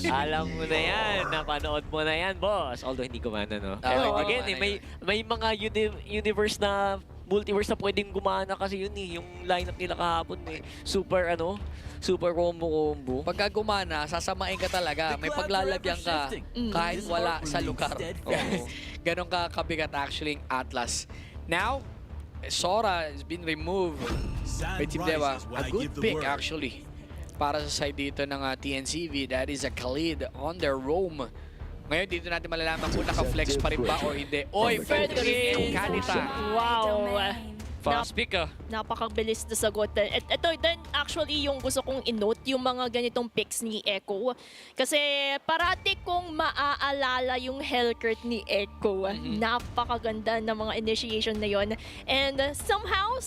Alam mo na yan. Napanood mo na yan, boss. Although hindi gumana, no? Pero again, may mga universe na multiverse na pwedeng gumana kasi yun yung lineup nila kahapon super super combo. Pagka gumana, sasamain ka talaga. May paglalagyan ka kahit wala sa lugar. Ganon ka kabigat actually ang Atlas. Now, Sora has been removed by Team Dewa. A good pick actually para sa side dito ng TNCV. That is a Khalid on their roam. Ngayon dito natin malalaman kung naka-flex pa rin ba o hindi. Oy, Frederick and Kanita. Wow! Fast pick Napakabilis na sagot. Ito din actually yung gusto kong i-note yung mga ganitong picks ni Echo. Kasi parati kong maaalala yung Hellcurt ni Echo. Napakaganda ng mga initiation na yon. And somehow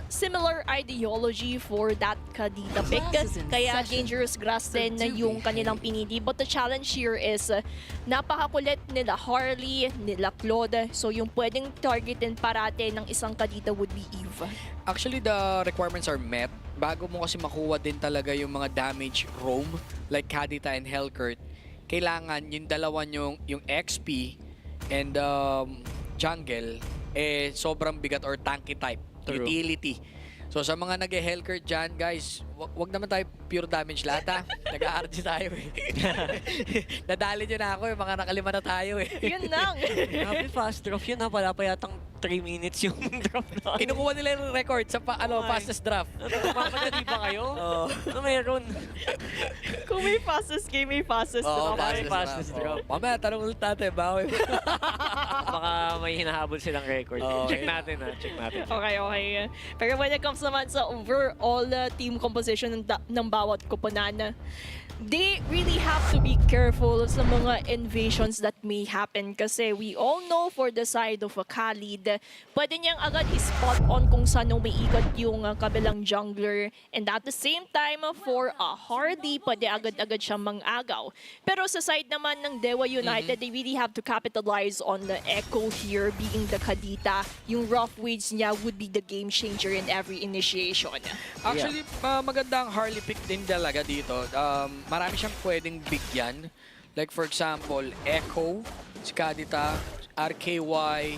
similar ideology for that Kadita pick. Kaya Dangerous Grass din na yung kanilang pinili. But the challenge here is napakakulit nila Harley, nila Claude. So yung pwedeng targetin parate ng isang Kadita would be Eve. Actually, the requirements are met. Bago mo kasi makuha din talaga yung mga damage roam, like Kadita and Hellcurt, kailangan yung dalawa yung XP and jungle, sobrang bigat or tanky type, utility. So sa mga nag-Hellcurt dyan, guys, wag naman tayo pure damage lahat ha. Nag-RG tayo Nadali nyo na ako mga nakalima na tayo Yun lang. Grabe fast drop yun wala pa yatang 3 minutes yung drop na. Kinukuha nila yung record sa fastest draft. Mamadali ba kayo? Ano meron? Kung may fastest game, may fastest drop. Fastest drop. Mamaya, tanong ulit natin. Baka may hinahabol silang record. Check natin. Okay. Pero when it comes naman sa overall team composition ng bawat koponan, they really have to be careful sa mga invasions that may happen kasi we all know for the side of a Khalid, pwede niyang agad i-spot on kung saan may ikot yung kabilang jungler, and at the same time for a Hardy, pwede agad-agad siyang mang-agaw. Pero sa side naman ng Dewa United, they really have to capitalize on the Echo here being the Kadita. Yung rough waves niya would be the game changer in every initiation. Actually, magandang Harley pick din talaga dito. Marami siyang pwedeng bigyan. Like for example, Echo, si Kadita, RKY,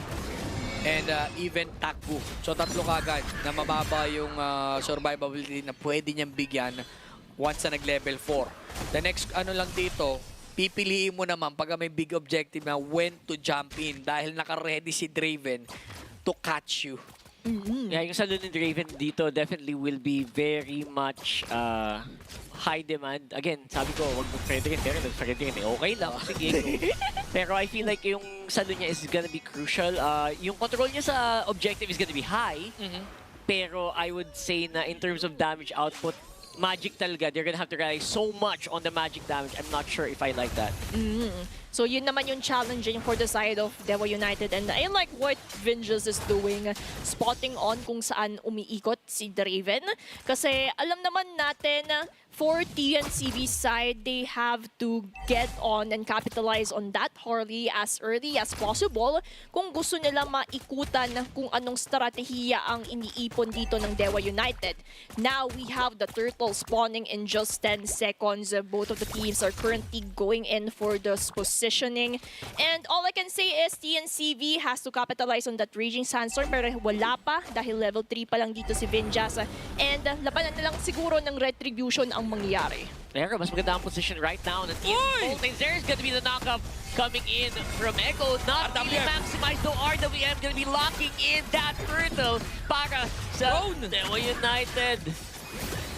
and even Takbu. So tatlo kagad na mababa yung survivability na pwede niyang bigyan once na nag-level 4. The next ano lang dito, pipiliin mo naman pag may big objective na when to jump in dahil naka-ready si Draven to catch you. Yeah, yung salon ni Draven dito definitely will be very much high demand. Again, sabi ko, wag mo Freddy rin, pero Freddy rin, okay lang, sige. Pero I feel like yung salon niya is gonna be crucial. Yung control niya sa objective is gonna be high, pero I would say na in terms of damage output, magic talaga. They're gonna have to rely so much on the magic damage. I'm not sure if I like that. So yun naman yung challenging for the side of Dewa United, and I like what Vinges is doing, spotting on kung saan umiikot si Draven. Kasi alam naman natin, for TNCV side, they have to get on and capitalize on that Harley as early as possible kung gusto nila maikutan kung anong strategiya ang iniipon dito ng Dewa United. Now, we have the turtle spawning in just 10 seconds. Both of the teams are currently going in for this positioning. And all I can say is TNCV has to capitalize on that Raging Sandstorm, pero wala pa dahil level 3 pa lang dito si Vinjas. And labanan na lang siguro ng Retribution ang mangyayari. There, mas maganda ang position right now. The team Voltage, there's gonna be the knockup coming in from Echo. Not really maximized, though RWM gonna be locking in that turtle para sa Dewa United.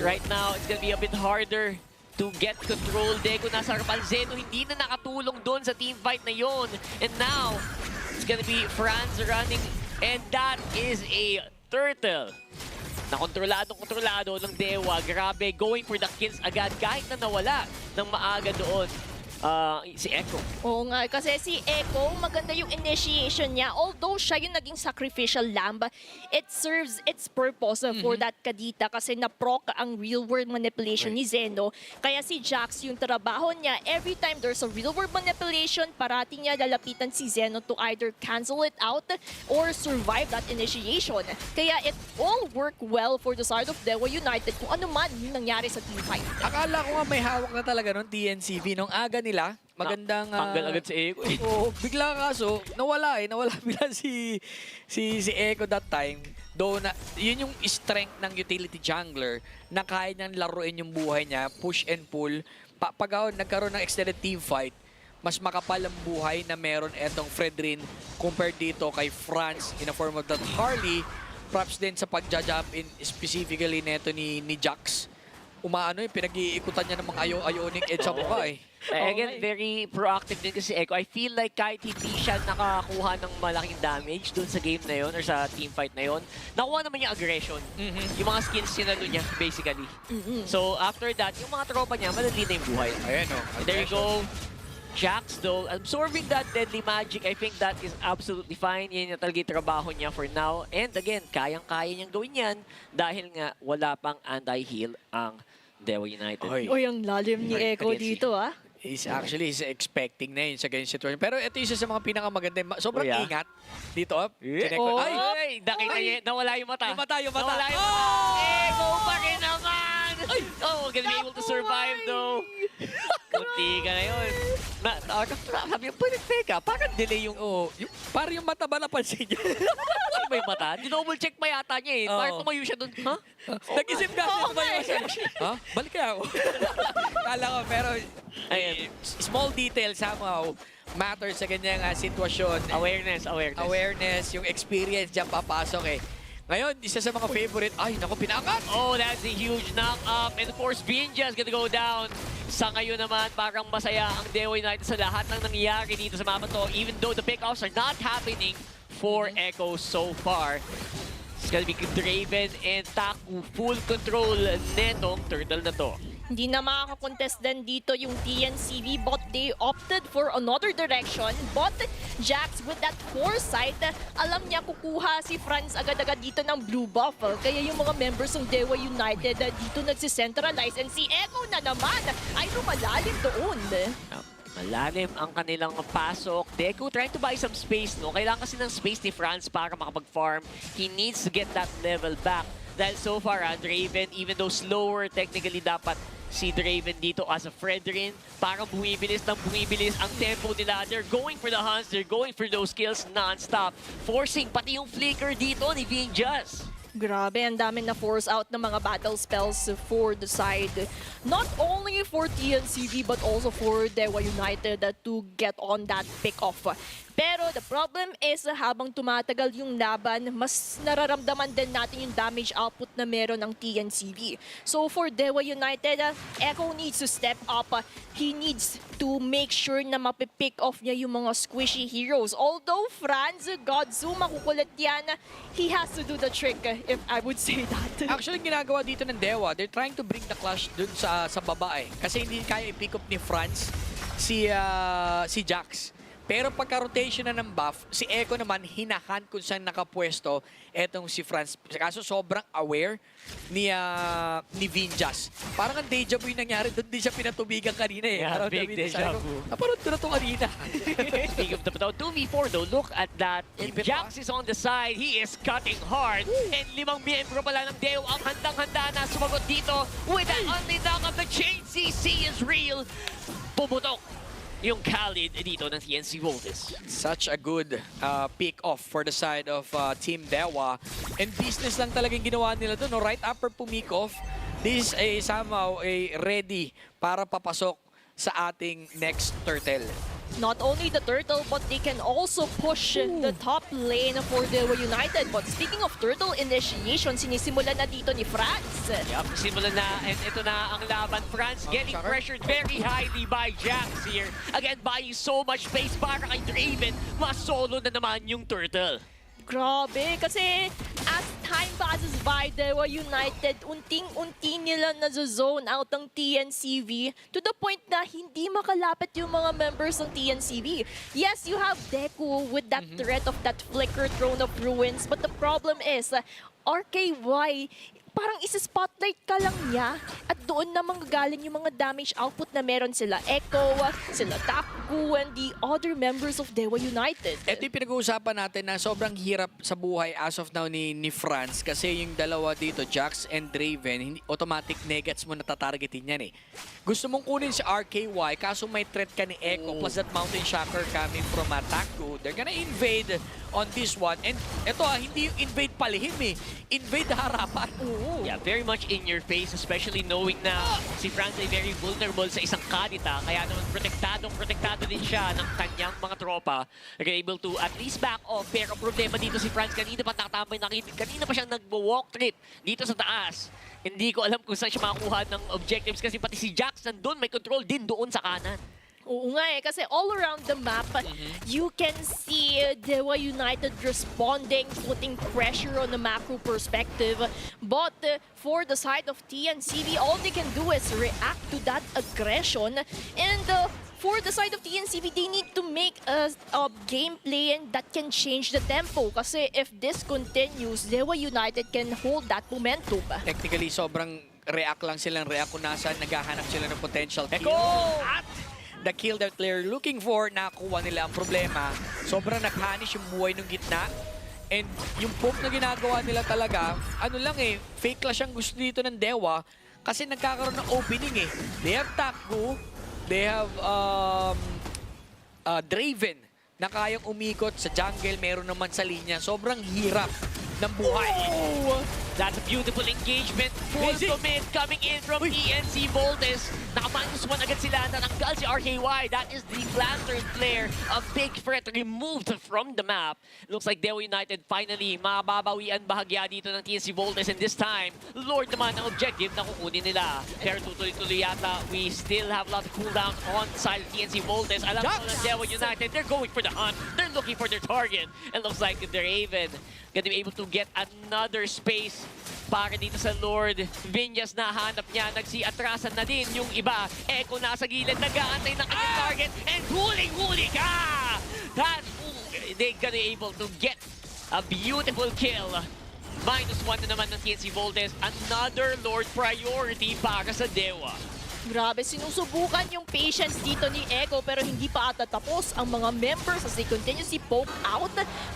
Right now, it's gonna be a bit harder to get control. Dego nasa harapan. Zeno hindi na nakatulong doon sa team fight na yon. And now, it's gonna be Franz running. And that is a turtle. Kontrolado ng Dewa. Grabe, going for the kills agad kahit na nawala ng maaga doon. Si Echo. Oo nga, kasi si Echo, maganda yung initiation niya. Although siya yung naging sacrificial lamb, it serves its purpose for that Kadita kasi na-proc ang real-world manipulation ni Zeno. Kaya si Jax, yung trabaho niya, every time there's a real-world manipulation, parati niya lalapitan si Zeno to either cancel it out or survive that initiation. Kaya it all worked well for the side of Dewa United kung ano man yung nangyari sa team fight. Akala ko nga may hawak na talaga nung TNCV nung aga nila. Magandang tanggal agad si Echo. Bigla kaso nawala bigla si Echo that time. Though yun yung strength ng utility jungler na kaya niyang laruin yung buhay niya, push and pull. Pag nagkaroon ng extended team fight, mas makapal ang buhay na meron etong Fredrin compared dito kay Franz in a form of that Harley. Props din sa pagja-jump in specifically neto ni Jax. Umaano yung pinag-iikutan niya ng mga ayaw-ayaw edge sa mukha eh. Again, very proactive din kasi Echo. I feel like kahit hindi siya nakakuha ng malaking damage dun sa game na yon or sa team fight na yon, nakuha naman yung aggression. Yung mga skills sinalo niya, basically. So after that, yung mga tropa niya, madali na yung buhay. Ayan o. There you go. Jax though, absorbing that deadly magic, I think that is absolutely fine. Yan yung talaga yung trabaho niya for now. And again, kayang-kaya niyang gawin yan dahil nga wala pang anti-heal ang Dewa United. Uy, ang lalim ni Echo dito He's expecting na yun sa ganyan situation. Pero ito isa sa mga pinakamaganda. Sobrang ingat. Dito, Ay! Nakita niya, nawala yung mata. Yung mata. Nawala yung mata. Echo pa rin naman! Oh, gonna be able to survive though. Kunti ka na yun. Sabi yung teka, parang delay yung... parang yung mata ba napansin niya? Ano ba yung mata? Dinouble check pa yata niya eh. Parang tumayo siya doon. Ha? Nag-isip ka siya tumayo siya. Ha? Balik kaya ako. Kala ko, pero small detail somehow matters sa ganyang sitwasyon. Awareness, yung experience dyan papasok eh. Ngayon, isa sa mga favorite, ay, naku, pinangat! Oh, that's a huge knock-up. And of course, Binja's gonna go down. Sa ngayon naman, parang masaya ang Dewa United sa lahat ng nangyayari dito sa mapa to. Even though the pickoffs are not happening for Echo so far. It's gonna be Draven and Taku. Full control netong turtle na to. Hindi na makakakontest din dito yung TNCV, but they opted for another direction. But Jax, with that foresight, alam niya kukuha si Franz agad-agad dito ng blue buff. Kaya yung mga members ng Dewa United dito nagsicentralize. And si Echo na naman ay lumalalim doon. Malalim ang kanilang pasok. Deku trying to buy some space, no? Kailangan kasi ng space ni Franz para makapag-farm. He needs to get that level back. Dahil so far, Draven, even though slower, technically dapat si Draven dito as a friend rin. Parang bumibilis ng bumibilis ang tempo nila. They're going for the hunts, they're going for those kills non-stop. Forcing pati yung flicker dito ni Vinjas. Grabe, ang dami na force out ng mga battle spells for the side. Not only for TNCV but also for Dewa United to get on that pick-off. Pero the problem is habang tumatagal yung laban, mas nararamdaman din natin yung damage output na meron ng TNCV. So for Dewa United, Echo needs to step up. He needs to make sure na mapipick off niya yung mga squishy heroes. Although Franz, Godzu, makukulit yan, he has to do the trick, if I would say that. Actually, ginagawa dito ng Dewa, they're trying to bring the clash dun sa baba eh. Kasi hindi kaya i-pick up ni Franz si Jax. Pero pagka-rotation na ng buff, si Echo naman hinahan kung saan nakapwesto etong si Franz. Kaso sobrang aware ni Vinjas. Parang ang deja vu yung nangyari doon, di siya pinatubigan kanina eh. Yeah, Parang big deja vu. Naparod ko na ito kanina. Speaking of the 2v4 though, look at that. And Jax is on the side, he is cutting hard. And 5 miyembro pala ng Deo ang handang-handa na sumagot dito with an only knock of the chain. CC is real. Pumutok yung Khalid dito ng TNC Voltes. Such a good pick-off for the side of Team Dewa. And business lang talagang ginawa nila doon. No? Right after pumik-off, this is somehow ready para papasok sa ating next turtle. Not only the turtle, but they can also push the top lane for Dewa United. But speaking of turtle initiation, sinisimulan na dito ni Franz. Yup, simulan na, and ito na ang laban. Franz getting pressured very highly by Jax here. Again, buying so much space para kay Draven. Mas-solo na naman yung turtle. Grabe, kasi as time passes by, Dewa United, unting-unti nila na-zone out ng TNCV to the point na hindi makalapit yung mga members ng TNCV. Yes, you have Deku with that threat of that flicker Throne of Ruins, but the problem is, RKY, parang isa-spotlight ka lang niya at doon na manggagaling yung mga damage output na meron sila Echo, sila Taku, and the other members of Dewa United. Ito yung pinag-uusapan natin na sobrang hirap sa buhay as of now ni Franz kasi yung dalawa dito, Jax and Draven, hindi, automatic negats mo natatargetin yan eh. Gusto mong kunin si RKY kaso may threat ka ni Echo plus that Mountain Shocker coming from Taku. They're gonna invade on this one. And ito hindi yung invade palihim eh. Invade harapan. Yeah, very much in your face, especially knowing na si Franz ay very vulnerable sa isang kadita. Kaya naman protektado din siya ng kanyang mga tropa. They're able to at least back off. Pero problema dito si Franz, kanina pa nakatambay, kanina pa siyang nag-walk trip dito sa taas. Hindi ko alam kung saan siya makakuha ng objectives kasi pati si Jax nandun, may control din doon sa kanan. Oo nga eh, kasi all around the map, you can see Dewa United responding, putting pressure on the macro perspective. But for the side of TNCV, all they can do is react to that aggression. And for the side of TNCV, they need to make a gameplay that can change the tempo. Kasi if this continues, Dewa United can hold that momentum. Technically, sobrang react lang silang react kung nasaan naghahanap sila ng potential kill. At the kill that they're looking for, nakuha nila. Ang problema, sobrang nag-punish yung buhay ng gitna. And yung poke na ginagawa nila talaga, ano lang eh, fake clash ang gusto dito ng Dewa kasi nagkakaroon ng opening eh. They have Taku, they have Draven na kayang umikot sa jungle, meron naman sa linya. Sobrang hirap ng buhay. Oh! That's a beautiful engagement. Full commit coming in from TNC Voltes. Naka-1 agad sila. Natanggal si RKY. That is the Lantern player. A big threat removed from the map. Looks like Dewa United finally mababawian bahagya dito ng TNC Voltes. And this time, Lord naman ang objective na kukunin nila. Pero tuloy-tuloy yata, we still have a lot of cooldown on the side of TNC Voltes. Alam ko ng Dewa United, they're going for the hunt. They're looking for their target. And looks like they're even gonna be able to get another space para dito sa Lord. Vinjas na hanap niya, nagsi-atrasan na din yung iba. Echo nasa gilid, nag-aantay ng kanyang target, and huling-huli ka! They're gonna able to get a beautiful kill. -1 na naman ng TNC Voltes. Another Lord priority para sa Dewa. Grabe, sinusubukan yung patience dito ni Echo pero hindi pa ata tapos ang mga members as they continue to poke out.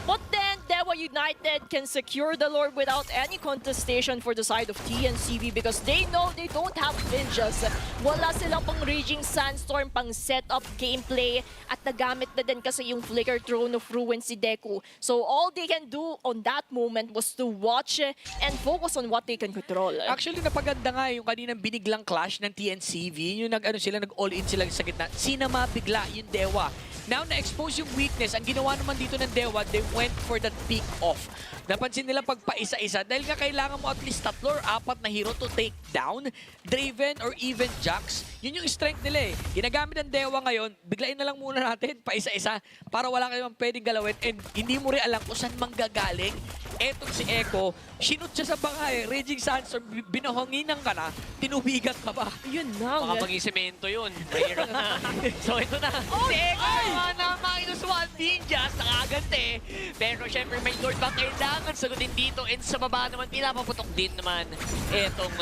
But then, Dewa United can secure the Lord without any contestation for the side of TNCV because they know they don't have ninjas. Wala silang pang Raging Sandstorm, pang setup gameplay, at nagamit na din kasi yung Flicker Throne of Ruin si Deku. So all they can do on that moment was to watch and focus on what they can control. Actually, napaganda nga yung kaninang biniglang clash ng TNCV. Yung nag-all-in sila sa gitna. Sinama bigla yung Dewa. Now, na-expose yung weakness. Ang ginawa naman dito ng Dewa, they went for that peak off. Napansin nila pag paisa-isa, dahil nga kailangan mo at least 3 or 4 na hero to take down, Draven or even Jax. Yun yung strength nila eh. Ginagamit ng Dewa ngayon, biglain na lang muna natin, paisa-isa, para wala kayong pwedeng galawin and hindi mo rin alam kung saan manggagaling. Etong si Echo, sinut siya sa bangay, Raging Sandstorm, binahanginan ka na, tinubigat ka ba? Yun na. Baka maging semento yun. Mahirap na. So ito na. Si Echo na -1 ninjas, nakagante. Pero syempre may Lord ba kailangan sagutin dito. And sa baba naman, pinapaputok din naman itong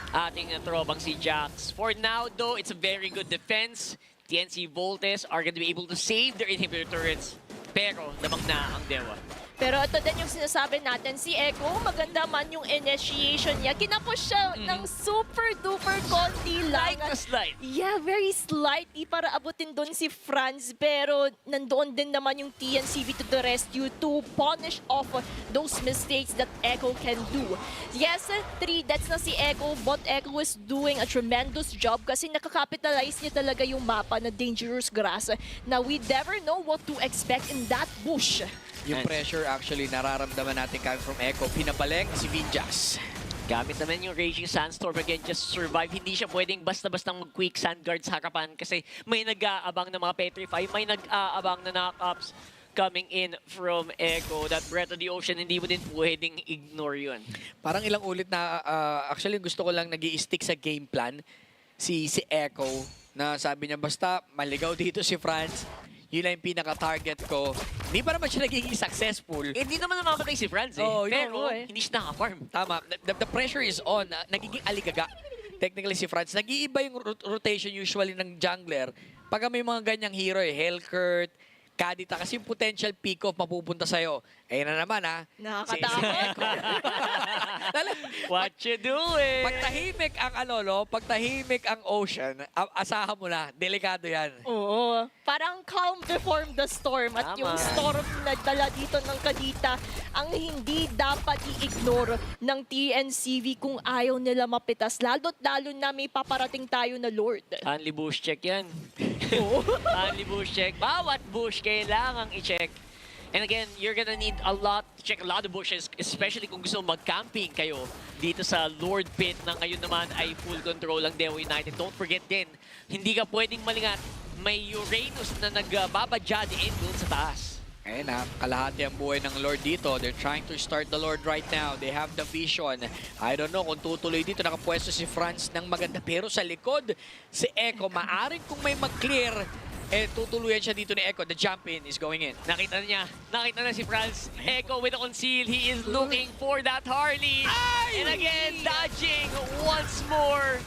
ating tropang si Jax. For now though, it's a very good defense. TNC Voltes are going to be able to save their inhibitor turrets. Pero lamang na ang Dewa. Pero ito din yung sinasabi natin, si Echo, maganda man yung initiation niya. Kinapush siya ng super duper konti lang. Like a slide. Yeah, very slightly para abutin doon si Franz. Pero nandoon din naman yung TNCV to the rescue to punish off those mistakes that Echo can do. Yes, 3 deaths na si Echo, but Echo is doing a tremendous job kasi nakakapitalize niya talaga yung mapa na dangerous grass. Now, we never know what to expect in that bush. Yung pressure actually nararamdaman natin coming from Echo. Pinabalik si Vinjas. Gamit naman yung Raging Sandstorm again just to survive. Hindi siya pwedeng basta-bastang mag-quick sand guard sa harapan kasi may nag-aabang na mga Petrify, may nag-aabang na knock-ups coming in from Echo. That Breath of the Ocean, hindi mo din pwedeng ignore yun. Parang ilang ulit na, actually gusto ko lang nag-i-stick sa game plan si Echo na sabi niya basta maligaw dito si Franz. Yun lang yung pinaka-target ko. Hindi pa naman siya nagiging successful. Hindi naman namamatay si Franz eh. Oh, pero hindi siya naka-farm. Tama. The pressure is on. Nagiging aligaga. Technically si Franz. Nag-iiba yung rotation usually ng jungler. Pag may mga ganyang hero eh. Hellcurt, Kadita. Kasi yung potential pick-off mapupunta sa'yo. Ayun na naman ha. Nakakatakot. What you doing? Pag tahimik ang ocean, asahan mo na. Delikado yan. Oo. Parang calm before the storm. At Tama. yung storm na dala dito ng Kadita, ang hindi dapat i-ignore ng TNCV kung ayaw nila mapitas. Lalo't lalo na may paparating tayo na Lord. Only bush check yan. Only bush check. Bawat bush kailangang i-check. And again, you're gonna need to check a lot of bushes, especially kung gusto mag-camping kayo dito sa Lord Pit na ngayon naman ay full control ang Dewa United. Don't forget din, hindi ka pwedeng malingat. May Uranus na nagbabadya din doon sa taas. Ayun na, kalahati ang buhay ng Lord dito. They're trying to start the Lord right now. They have the vision. I don't know kung tutuloy dito. Nakapwesto si Franz ng maganda. Pero sa likod, si Echo, maaring kung may mag-clear, tutuluyan siya dito ni Echo. The jump in is going in. Nakita na si Franz. Echo with a conceal. He is looking for that Harley. Ay! And again, dodging once more.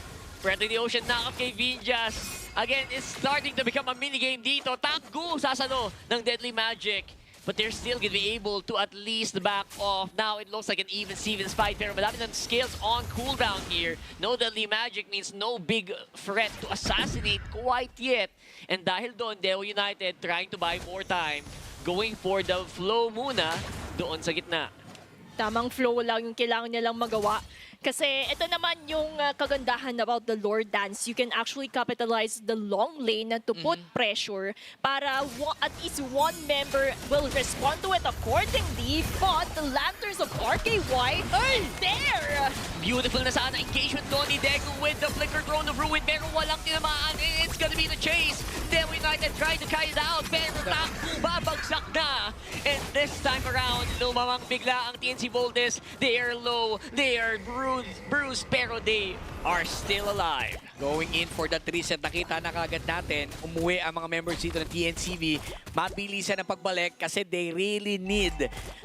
Breath of the Ocean knock kay Vinjas. Again, it's starting to become a minigame dito. Takgu sasalo ng Deadly Magic. But they're still going to be able to at least back off. Now it looks like an even Stevens fight. Pero madami ng skills on cooldown here. No Deadly Magic means no big threat to assassinate quite yet. And dahil doon, Dewa United trying to buy more time. Going for the flow muna doon sa gitna. Tamang flow lang yung kailangan nilang magawa. Kasi ito naman yung kagandahan about the Lord Dance. You can actually capitalize the long lane to put pressure para at least one member will respond to it accordingly. But the Lanterns of RKY are there! Beautiful na sana engagement doon ni Deku with the Flicker Throne of Ruin. Pero walang tinamaan. It's gonna be the chase. Dewa United trying to kite out. Pero Takbu babagsak na. And this time around, lumamang bigla ang TNC Voltes. They are low. They are bruised, pero they are still alive. Going in for that reset. Nakita na kagad natin, umuwi ang mga members dito ng TNCV. Mabilisan ang pagbalik kasi they really need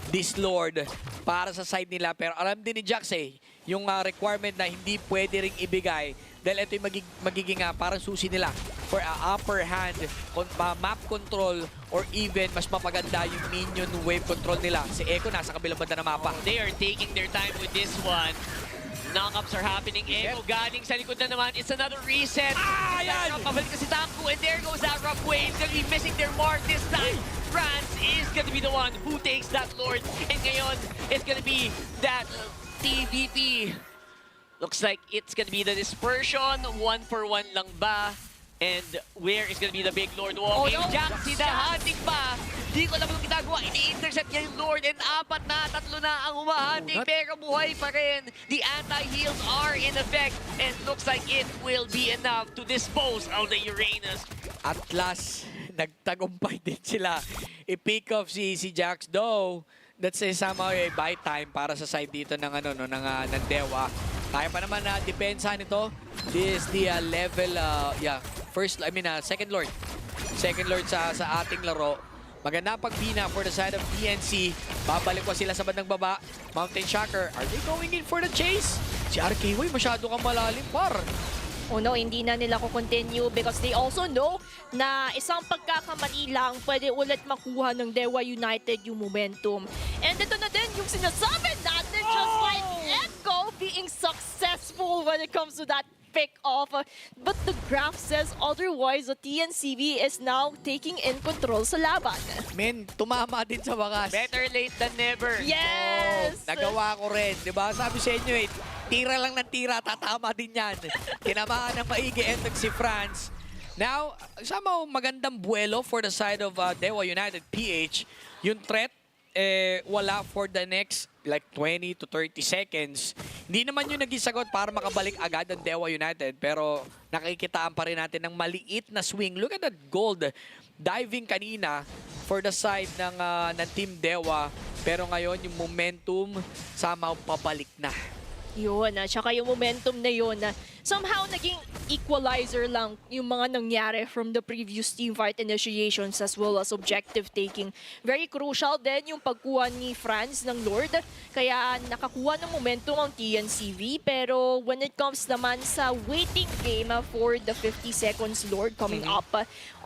this Lord para sa side nila. Pero alam din ni Jax yung requirement na hindi pwede ring ibigay dahil ito yung magiging parang susi nila for upper hand, map control, or even mas mapaganda yung minion wave control nila. Si Echo nasa kabilang banda ng mapa. They are taking their time with this one. Knockups are happening. Echo galing sa likod na naman. It's another reset. Yan! Pabalik na si Taku, and there goes that rough wave. Gonna be missing their mark this time. France is gonna be the one who takes that Lord. And ngayon, it's gonna be that TVP. Looks like it's gonna be the dispersion. 1-for-1 lang ba? And where is gonna be the big Lord walking? Oh, no. Jaxi the hunting pa. Di ko alam anong ginagawa. Ini-intercept niya yung Lord, and 4 na, 3 na ang humahunting. Pero buhay pa rin. The anti-heals are in effect. And looks like it will be enough to dispose of the Uranus. At last, nagtagumpay din sila. I-pick off si Jax, though. That's somehow a buy time para sa side dito ng ng Dewa. Kaya pa naman na depensa nito. This is the level second Lord. Second Lord sa ating laro. Maganda pagbina for the side of TNC. Babalik ko sila sa bandang baba. Mountain Shocker, are they going in for the chase? Si RKY masyado kang malalim, par. Oh no, hindi na nila ko continue because they also know na isang pagkakamali lang pwede ulit makuha ng Dewa United yung momentum. And ito na din yung sinasabi natin, just like Echo being successful when it comes to that pick off. But the graph says otherwise. The TNCV is now taking in control sa laban. Men, tumama din sa wakas. Better late than never. Yes! Nagawa ko rin. Diba? Sabi sa inyo tira lang ng tira, tatama din yan. Tinamaan ng maigi entog si France. Now, somehow magandang buwelo for the side of Dewa United PH. Yung threat, wala for the next like 20 to 30 seconds. Hindi naman yung naging sagot para makabalik agad ang Dewa United, pero nakikitaan pa rin natin ng maliit na swing. Look at that gold diving kanina for the side ng Team Dewa, pero ngayon yung momentum somehow pabalik na. Yun, tsaka yung momentum na yun, somehow naging equalizer lang yung mga nangyari from the previous team fight initiations as well as objective taking. Very crucial din yung pagkuha ni France ng Lord, kaya nakakuha ng momentum ang TNCV. Pero when it comes naman sa waiting game for the 50 seconds Lord coming up,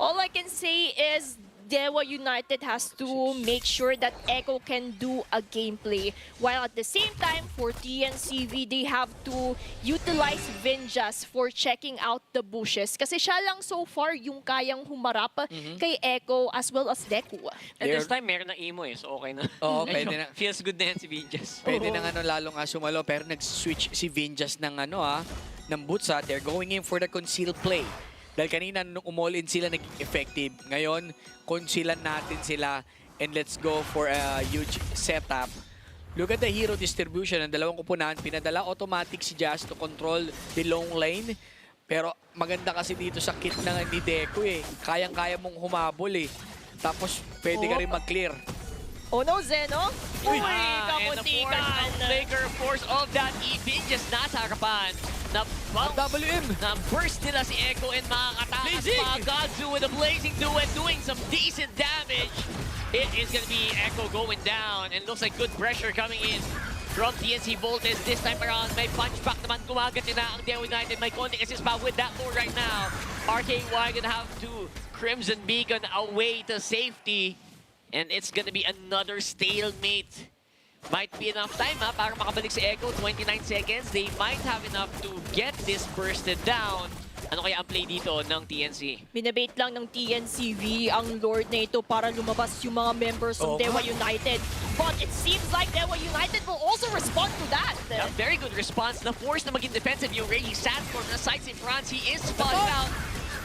all I can say is Dewa United has to make sure that Echo can do a gameplay. While at the same time, for TNCV, they have to utilize Vinjas for checking out the bushes. Kasi siya lang so far yung kayang humarap kay Echo as well as Deku. And this time, meron na emo so okay na. Oo, pwede na. Feels good na yan si Vinjas. Pwede na lalo nga sumalo, pero nag-switch si Vinjas ng ng boots. They're going in for the concealed play. Dahil kanina nung umall-in sila naging effective. Ngayon, concealan natin sila and let's go for a huge setup. Look at the hero distribution ng dalawang kupunan. Pinadala automatic si Jazz to control the long lane. Pero maganda kasi dito sa kit ng ni Deku Kayang-kaya mong humabol Tapos pwede ka rin mag-clear. Oh no, Zeno! Uy, And the flicker force of that Vinjas nasa harapan. WM! Na-burst nila si Echo and makakatakas pa. Godzu with a blazing duet doing some decent damage. It is going to be Echo going down and looks like good pressure coming in from TNC Voltes. This time around, may punchback naman. Kumagat na ang Dewa United. May konting assist pa with that Lord right now. RKY gonna have to Crimson Beacon away to safety. And it's gonna be another stalemate. Might be enough time para makabalik si Echo. 29 seconds. They might have enough to get this bursted down. Ano kaya ang play dito ng TNC? Binabait lang ng TNCV ang Lord na ito para lumabas yung mga members ng Dewa United. But it seems like Dewa United will also respond to that. A very good response. Na-force na maging defensive yung Ray Sandstorm na sights in France. He is spotted out.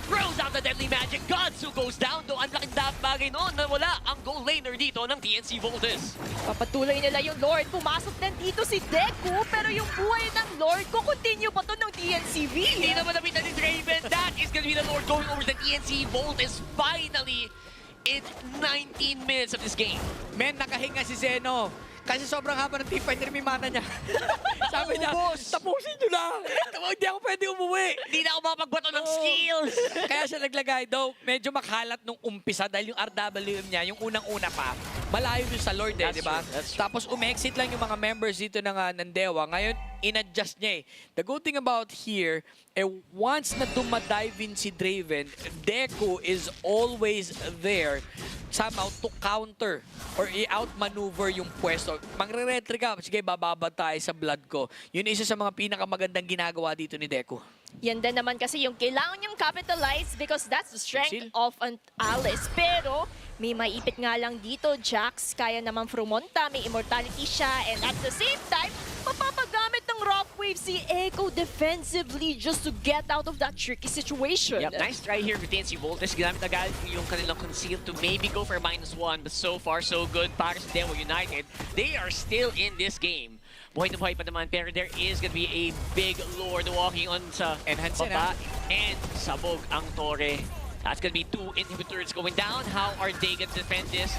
Throws out the deadly magic. Godzu goes down, though ang laking bagay noon na wala ang goal laner dito ng TNC Voltes. Papatuloy nila yung Lord. Pumasok din dito si Deku, pero yung buhay ng Lord, kukontinue pa to ng TNCV. Hindi naman napitan ni Draven. That is gonna be the Lord going over the TNC Voltes finally in 19 minutes of this game. Men, nakahinga si Zeno. Kasi sobrang haba ng team fight ni Mimana niya. Sabi niya, tapusin nyo lang. Hindi ako pwede umuwi. Hindi na ako makapagbato ng skills! Kaya siya naglagay, though medyo makalat nung umpisa dahil yung RWM niya, yung unang-una pa, malayo yun sa Lord eh, That's di ba? true, that's true. Tapos umexit lang yung mga members dito ng Dewa. Ngayon, in-adjust niya eh. The good thing about here, once na dumadive in si Draven, Deku is always there somehow to counter or i-outmaneuver yung pwesto. Mangre-retry ka, sige, bababa tayo sa blood ko. Yun isa sa mga pinakamagandang ginagawa dito ni Deku. Yan din naman kasi yung kailangan niyang capitalize because that's the strength Seal. of an Alice. Pero may maipit nga lang dito, Jax. Kaya naman Frumonta, may immortality siya. And at the same time, mapapagamit ng Rock Wave si Echo defensively just to get out of that tricky situation. Yep, nice try here with TNC Voltes. Ginamit agad yung kanilang conceal to maybe go for a -1, but so far so good para sa Dewa United. They are still in this game. Buhay na buhay pa naman, pero there is gonna be a big Lord walking on sa Enhance baba. And sabog ang Torre. That's gonna be 2 inhibitors going down. How are they gonna defend this?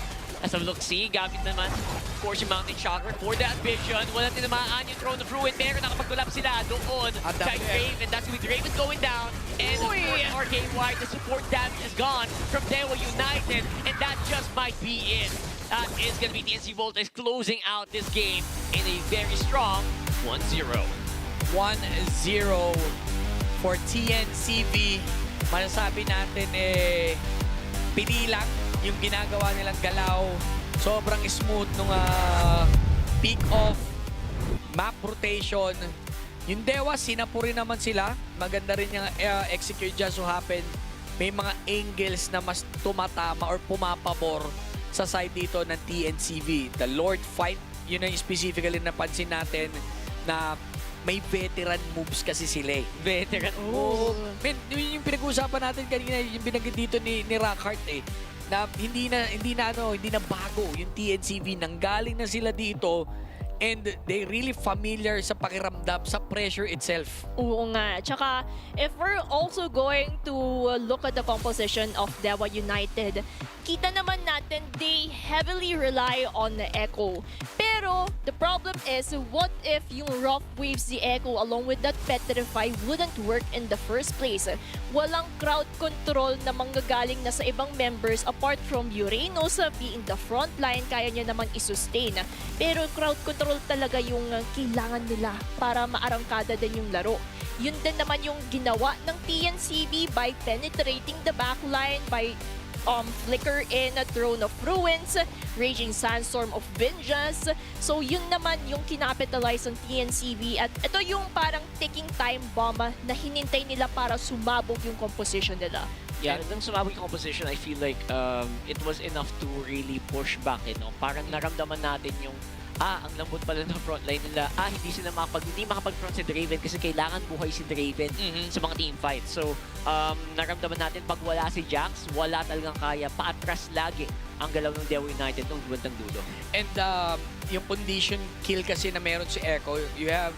As a look-see, gamit naman, of course, yung Mountain Chakra for that vision. Walang tinamaan yung Throne of Ruin, pero nakapag-collapse sila doon kay Raven. That's with Raven going down. And of course, RKY, the support damage is gone from Dewa United. And that just might be it. That is going to be TNC Voltes closing out this game in a very strong 1-0. 1-0 for TNCV. Masasabi natin pili lang yung ginagawa nilang galaw. Sobrang smooth nung peak off, map rotation. Yung Dewa, sinapurin naman sila. Maganda rin yung execute just so happen. May mga angles na mas tumatama or pumapabor sa side dito ng TNCV. The Lord fight, yun ang specifically napansin natin na may veteran moves kasi sila eh. Veteran Oo. Man, yun yung pinag-uusapan natin kanina, yung binanggit dito ni Rockhart eh. Na hindi na bago yung TNCV. Nanggaling na sila dito and they really familiar sa pakiramdam, sa pressure itself. Oo nga. Tsaka, if we're also going to look at the composition of Dewa United, kita naman natin they heavily rely on the Echo. Pero, the problem is, what if yung Rock Waves the Echo along with that Petrify wouldn't work in the first place? Walang crowd control na manggagaling na sa ibang members apart from Uranus being the front line, kaya niya naman isustain. Pero crowd control talaga yung kailangan nila para maarangkada din yung laro. Yun din naman yung ginawa ng TNCV by penetrating the backline, by flicker in a Throne of Ruins, Raging Sandstorm of Vengeance. So yun naman yung kinapitalize ng TNCV at ito yung parang ticking time bomb na hinintay nila para sumabog yung composition nila. Yeah, nung sumabog yung composition, I feel like it was enough to really push back, Parang naramdaman natin yung ang lambot pala ng frontline nila. Hindi makapag-front si Draven kasi kailangan buhay si Draven sa mga team fight. So, naramdaman natin pag wala si Jax, wala talagang kaya. Paatras lagi ang galaw ng Dewa United nung duwantang dulo. And yung condition kill kasi na meron si Echo, you have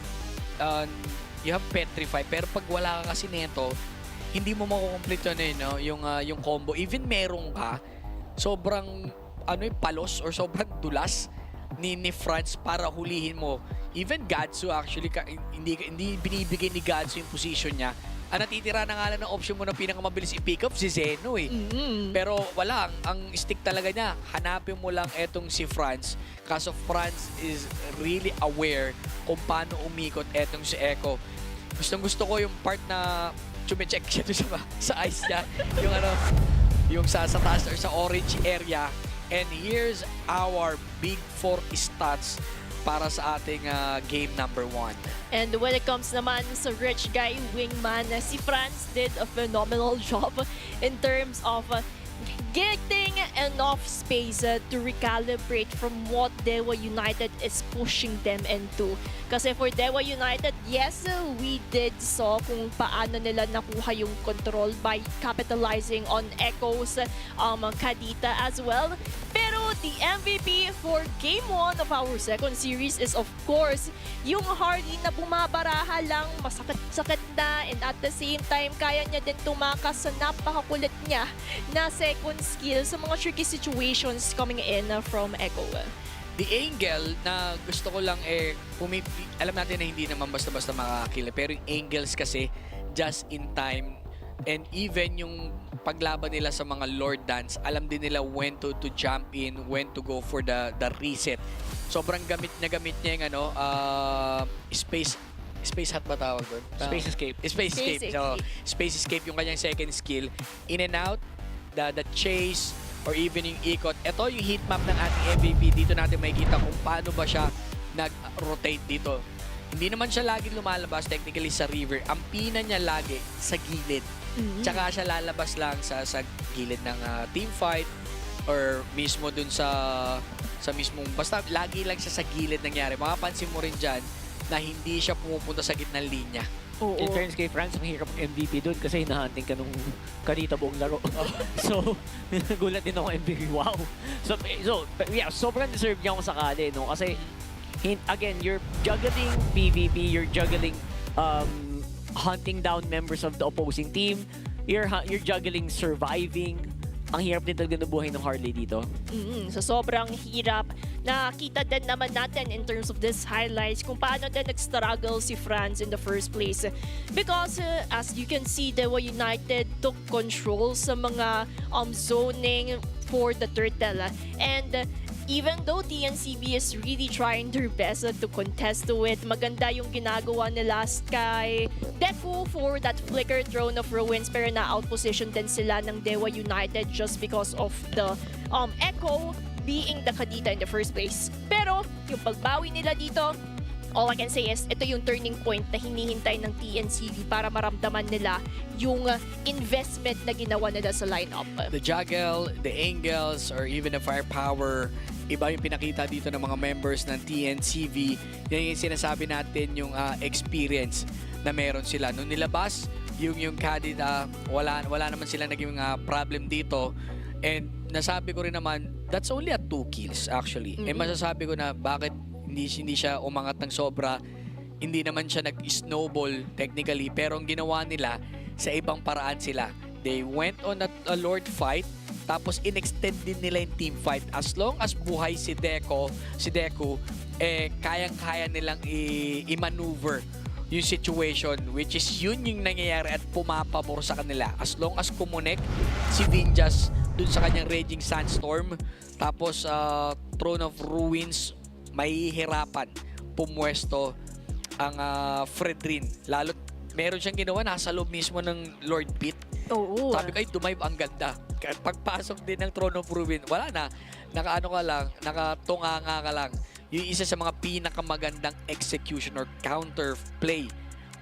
Petrify. Pero pag wala ka kasi neto, hindi mo makukomplete yung combo. Even meron ka, sobrang palos or sobrang dulas ni Franz para hulihin mo. Even Gatsu actually, hindi binibigay ni Gatsu yung position niya. Ang natitira na nga lang ng option mo na pinakamabilis i-pick up si Zeno eh. Pero wala, ang stick talaga niya, hanapin mo lang etong si Franz. Kaso Franz is really aware kung paano umikot etong si Echo. Gustong-gusto ko yung part na chumicheck siya sa ice niya. Yung sa taas or sa orange area. And here's our Big 4 stats para sa ating game number 1. And when it comes naman sa rich guy wingman, si Franz did a phenomenal job in terms of getting enough space to recalibrate from what Dewa United is pushing them into. Kasi for Dewa United, yes, we did saw kung paano nila nakuha yung control by capitalizing on Echo's Kadita as well. Pero the MVP for Game 1 of our second series is of course yung Hardy na bumabaraha lang, masakit-sakit na, and at the same time, kaya niya din tumakas sa napakakulit niya na second skill sa mga tricky situations coming in from Echo. The angle na gusto ko lang alam natin na hindi naman basta-basta makakakila, pero yung angles kasi just in time, and even yung paglaban nila sa mga Lord Dance, alam din nila when to jump in, when to go for the reset. Sobrang gamit niya yung space hat ba tawag doon? Space escape. Space escape. So, space escape yung kanyang second skill. In and out, the chase, or even yung ikot. Ito yung heat map ng ating MVP. Dito natin makikita kung paano ba siya nag-rotate dito. Hindi naman siya lagi lumalabas technically sa river. Ang pina niya lagi sa gilid. Tsaka siya lalabas lang sa gilid ng team fight or mismo dun sa mismong, basta lagi lang siya sa gilid nangyari. Makapansin mo rin dyan na hindi siya pumupunta sa gitnang linya. In fairness kay France, ang hirap MVP doon kasi hinahanting ka nung kanita buong laro. So, nagulat din ako MVP. Wow! So yeah, sobrang deserve niya kung sakali, no? Kasi, again, you're juggling PvP, you're juggling hunting down members of the opposing team, you're juggling surviving. Ang hirap din talaga ng buhay ng Harley dito. So sobrang hirap. Nakita din naman natin in terms of this highlights kung paano din nag-struggle si France in the first place. Because as you can see, Dewa United took control sa mga zoning for the turtle. And even though TNCV is really trying their best to contest to it, maganda yung ginagawa nila kay Deku for that flicker throne of ruins, pero na-outposition din sila ng Dewa United just because of the Echo being the Kadita in the first place. Pero yung pagbawi nila dito, all I can say is ito yung turning point na hinihintay ng TNCV para maramdaman nila yung investment na ginawa nila sa lineup. The juggle, the angles, or even the firepower, iba yung pinakita dito ng mga members ng TNCV. Yan yung sinasabi natin, yung experience na meron sila. Nung nilabas, yung Kadita, wala naman sila naging problem dito. And nasabi ko rin naman, that's only at 2 kills actually. Eh masasabi ko na bakit hindi siya umangat ng sobra, hindi naman siya nag-snowball technically, pero ang ginawa nila, sa ibang paraan sila. They went on a Lord fight, tapos in-extend din nila yung team fight. As long as buhay si Deku, kayang-kaya nilang i-maneuver yung situation, which is yun yung nangyayari at pumapabor sa kanila. As long as kumunik si Vinjas dun sa kanyang Raging Sandstorm, tapos Throne of Ruins, mahihirapan pumwesto ang Fredrin. Lalo, meron siyang ginawa, nasa loob mismo ng Lord Pit. Oo. Sabi ko, ay, dumayb ang ganda. Pagpasok din ng Throne of Ruin, wala na. Nakaano ka lang, nakatunganga ka lang. Yung isa sa mga pinakamagandang execution or counter play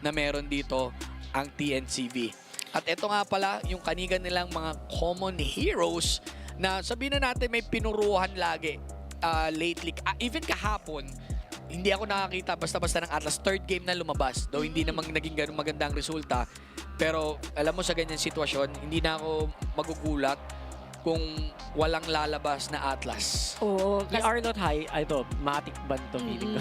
na meron dito ang TNCV. At ito nga pala, yung kanigan nilang mga common heroes na sabihin na natin may pinuruhan lagi lately. Even kahapon, hindi ako nakakita basta-basta ng Atlas. Third game na lumabas. Though hindi namang naging ganun magandang resulta. Pero alam mo sa ganyan sitwasyon, hindi na ako magugulat kung walang lalabas na Atlas. Oo. You are not high. Ito, matic ban to feeling ko.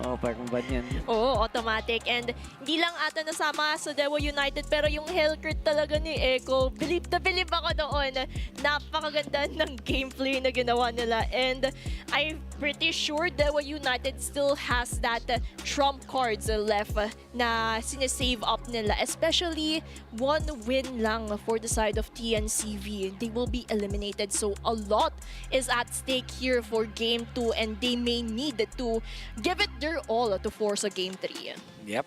Oo, parang ban yan. Oo, automatic. And hindi lang ata nasama sa Dewa United, pero yung Hellcrit talaga ni Echo, believe na believe ako doon. Napakaganda ng gameplay na ginawa nila. And I'm pretty sure Dewa United still has that trump cards left na sinesave up nila. Especially, one win lang for the side of TNCV. They will be eliminated. So, a lot is at stake here for Game 2 and they may need to give it their all to force a Game 3. Yep.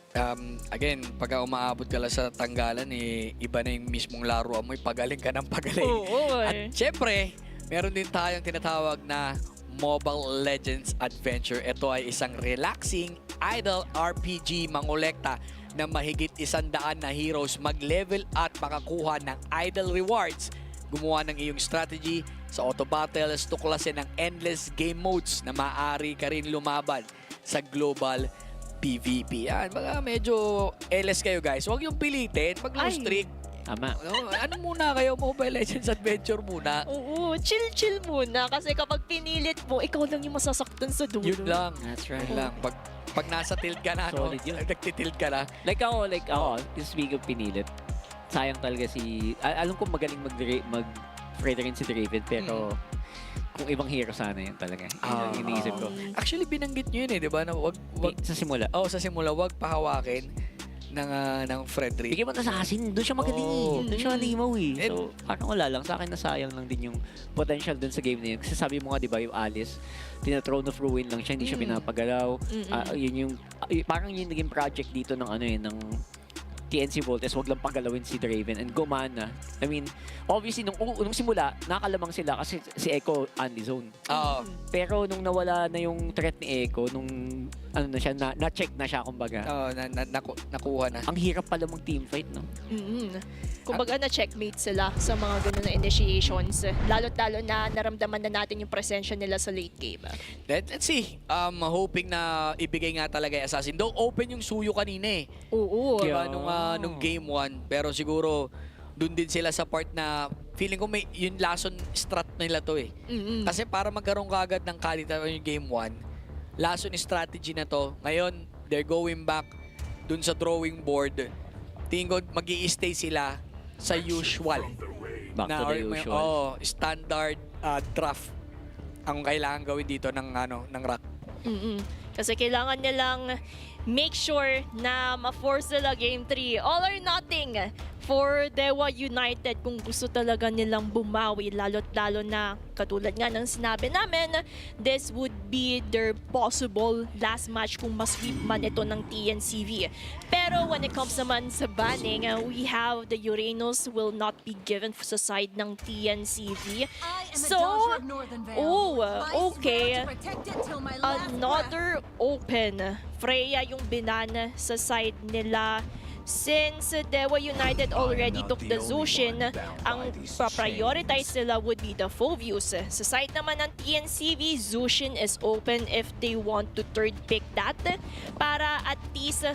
Again, pagka umaabot ka lang sa tanggalan, iba na yung mismong laruan mo. Pagaling ka ng pagaling. Oo. At syempre, meron din tayong tinatawag na Mobile Legends Adventure. Ito ay isang relaxing idle RPG mangolekta na mahigit 100 na heroes, mag-level at makakuha ng idle rewards, gumawa ng iyong strategy sa auto battles, tuklasin ng endless game modes na maaari ka rin lumaban sa global PvP. Yan, baka medyo LS kayo guys. Huwag yung pilitin, mag-low streak. Tama. Ano muna kayo, Mobile Legends Adventure muna. Oo, chill muna kasi kapag pinilit mo, ikaw lang yung masasaktan sa dulo. Yun lang. That's right. Yun lang. Pag nasa tilt ka na, Solid yun. nagtitilt ka na. Like ako, speaking of pinilit, sayang talaga alam ko magaling mag-Fredrin si Draven, pero kung ibang hero sana yun talaga. Yun ang iniisip ko. Actually, binanggit nyo yun eh, di ba? Na wag, Sa simula. sa simula, wag pahawakin ng Frederick. Bigyan mo na sa asin, doon siya magaling eh. Doon siya limaw eh. And- So, parang wala lang. Sa akin nasayang lang din yung potential dun sa game na yun. Kasi sabi mo nga, di ba, yung Alice, tina-throne of ruin lang siya, hindi siya pinapagalaw. Yun yung, parang yun naging project dito ng ano eh, ng TNC Voltes, wag lang pagalawin si Draven and gumana. I mean, obviously, nung simula, nakalamang sila kasi si Echo only zone. Oo. Pero nung nawala na yung threat ni Echo, nung ano na siya, na-check na siya, kumbaga. Oo, nakuha na. Ang hirap pala mag-teamfight, no? Kumbaga na-checkmate sila sa mga ganun na initiations. Lalo't-lalo na naramdaman na natin yung presensya nila sa late game. Let's see. Hoping na ibigay nga talaga yung assassin. Though open yung suyo kanina eh. Oo. Diba? Nung game 1. Pero siguro, dun din sila sa part na feeling ko may yung lason strat nila to eh. Kasi para magkaroon ka agad ng kalita yung game 1, lason strategy na to. Ngayon, they're going back dun sa drawing board. Tingin ko mag-i-stay sila sa usual. Back to the usual. Standard draft ang kailangan gawin dito ng rock. Kasi kailangan nilang make sure na ma-force nila game 3. All or nothing for Dewa United kung gusto talaga nilang bumawi. Lalo't-lalo na katulad nga ng sinabi namin, this would be their possible last match kung masweep man ito ng TNCV. Pero when it comes naman sa banning, we have the Uranus will not be given sa side ng TNCV. So, okay. Another open. Freya yung binan sa side nila. Since Dewa United already took the Zushin, ang prioritize nila would be the Phobius. Sa side naman ng TNCV, Zushin is open if they want to third pick that para at least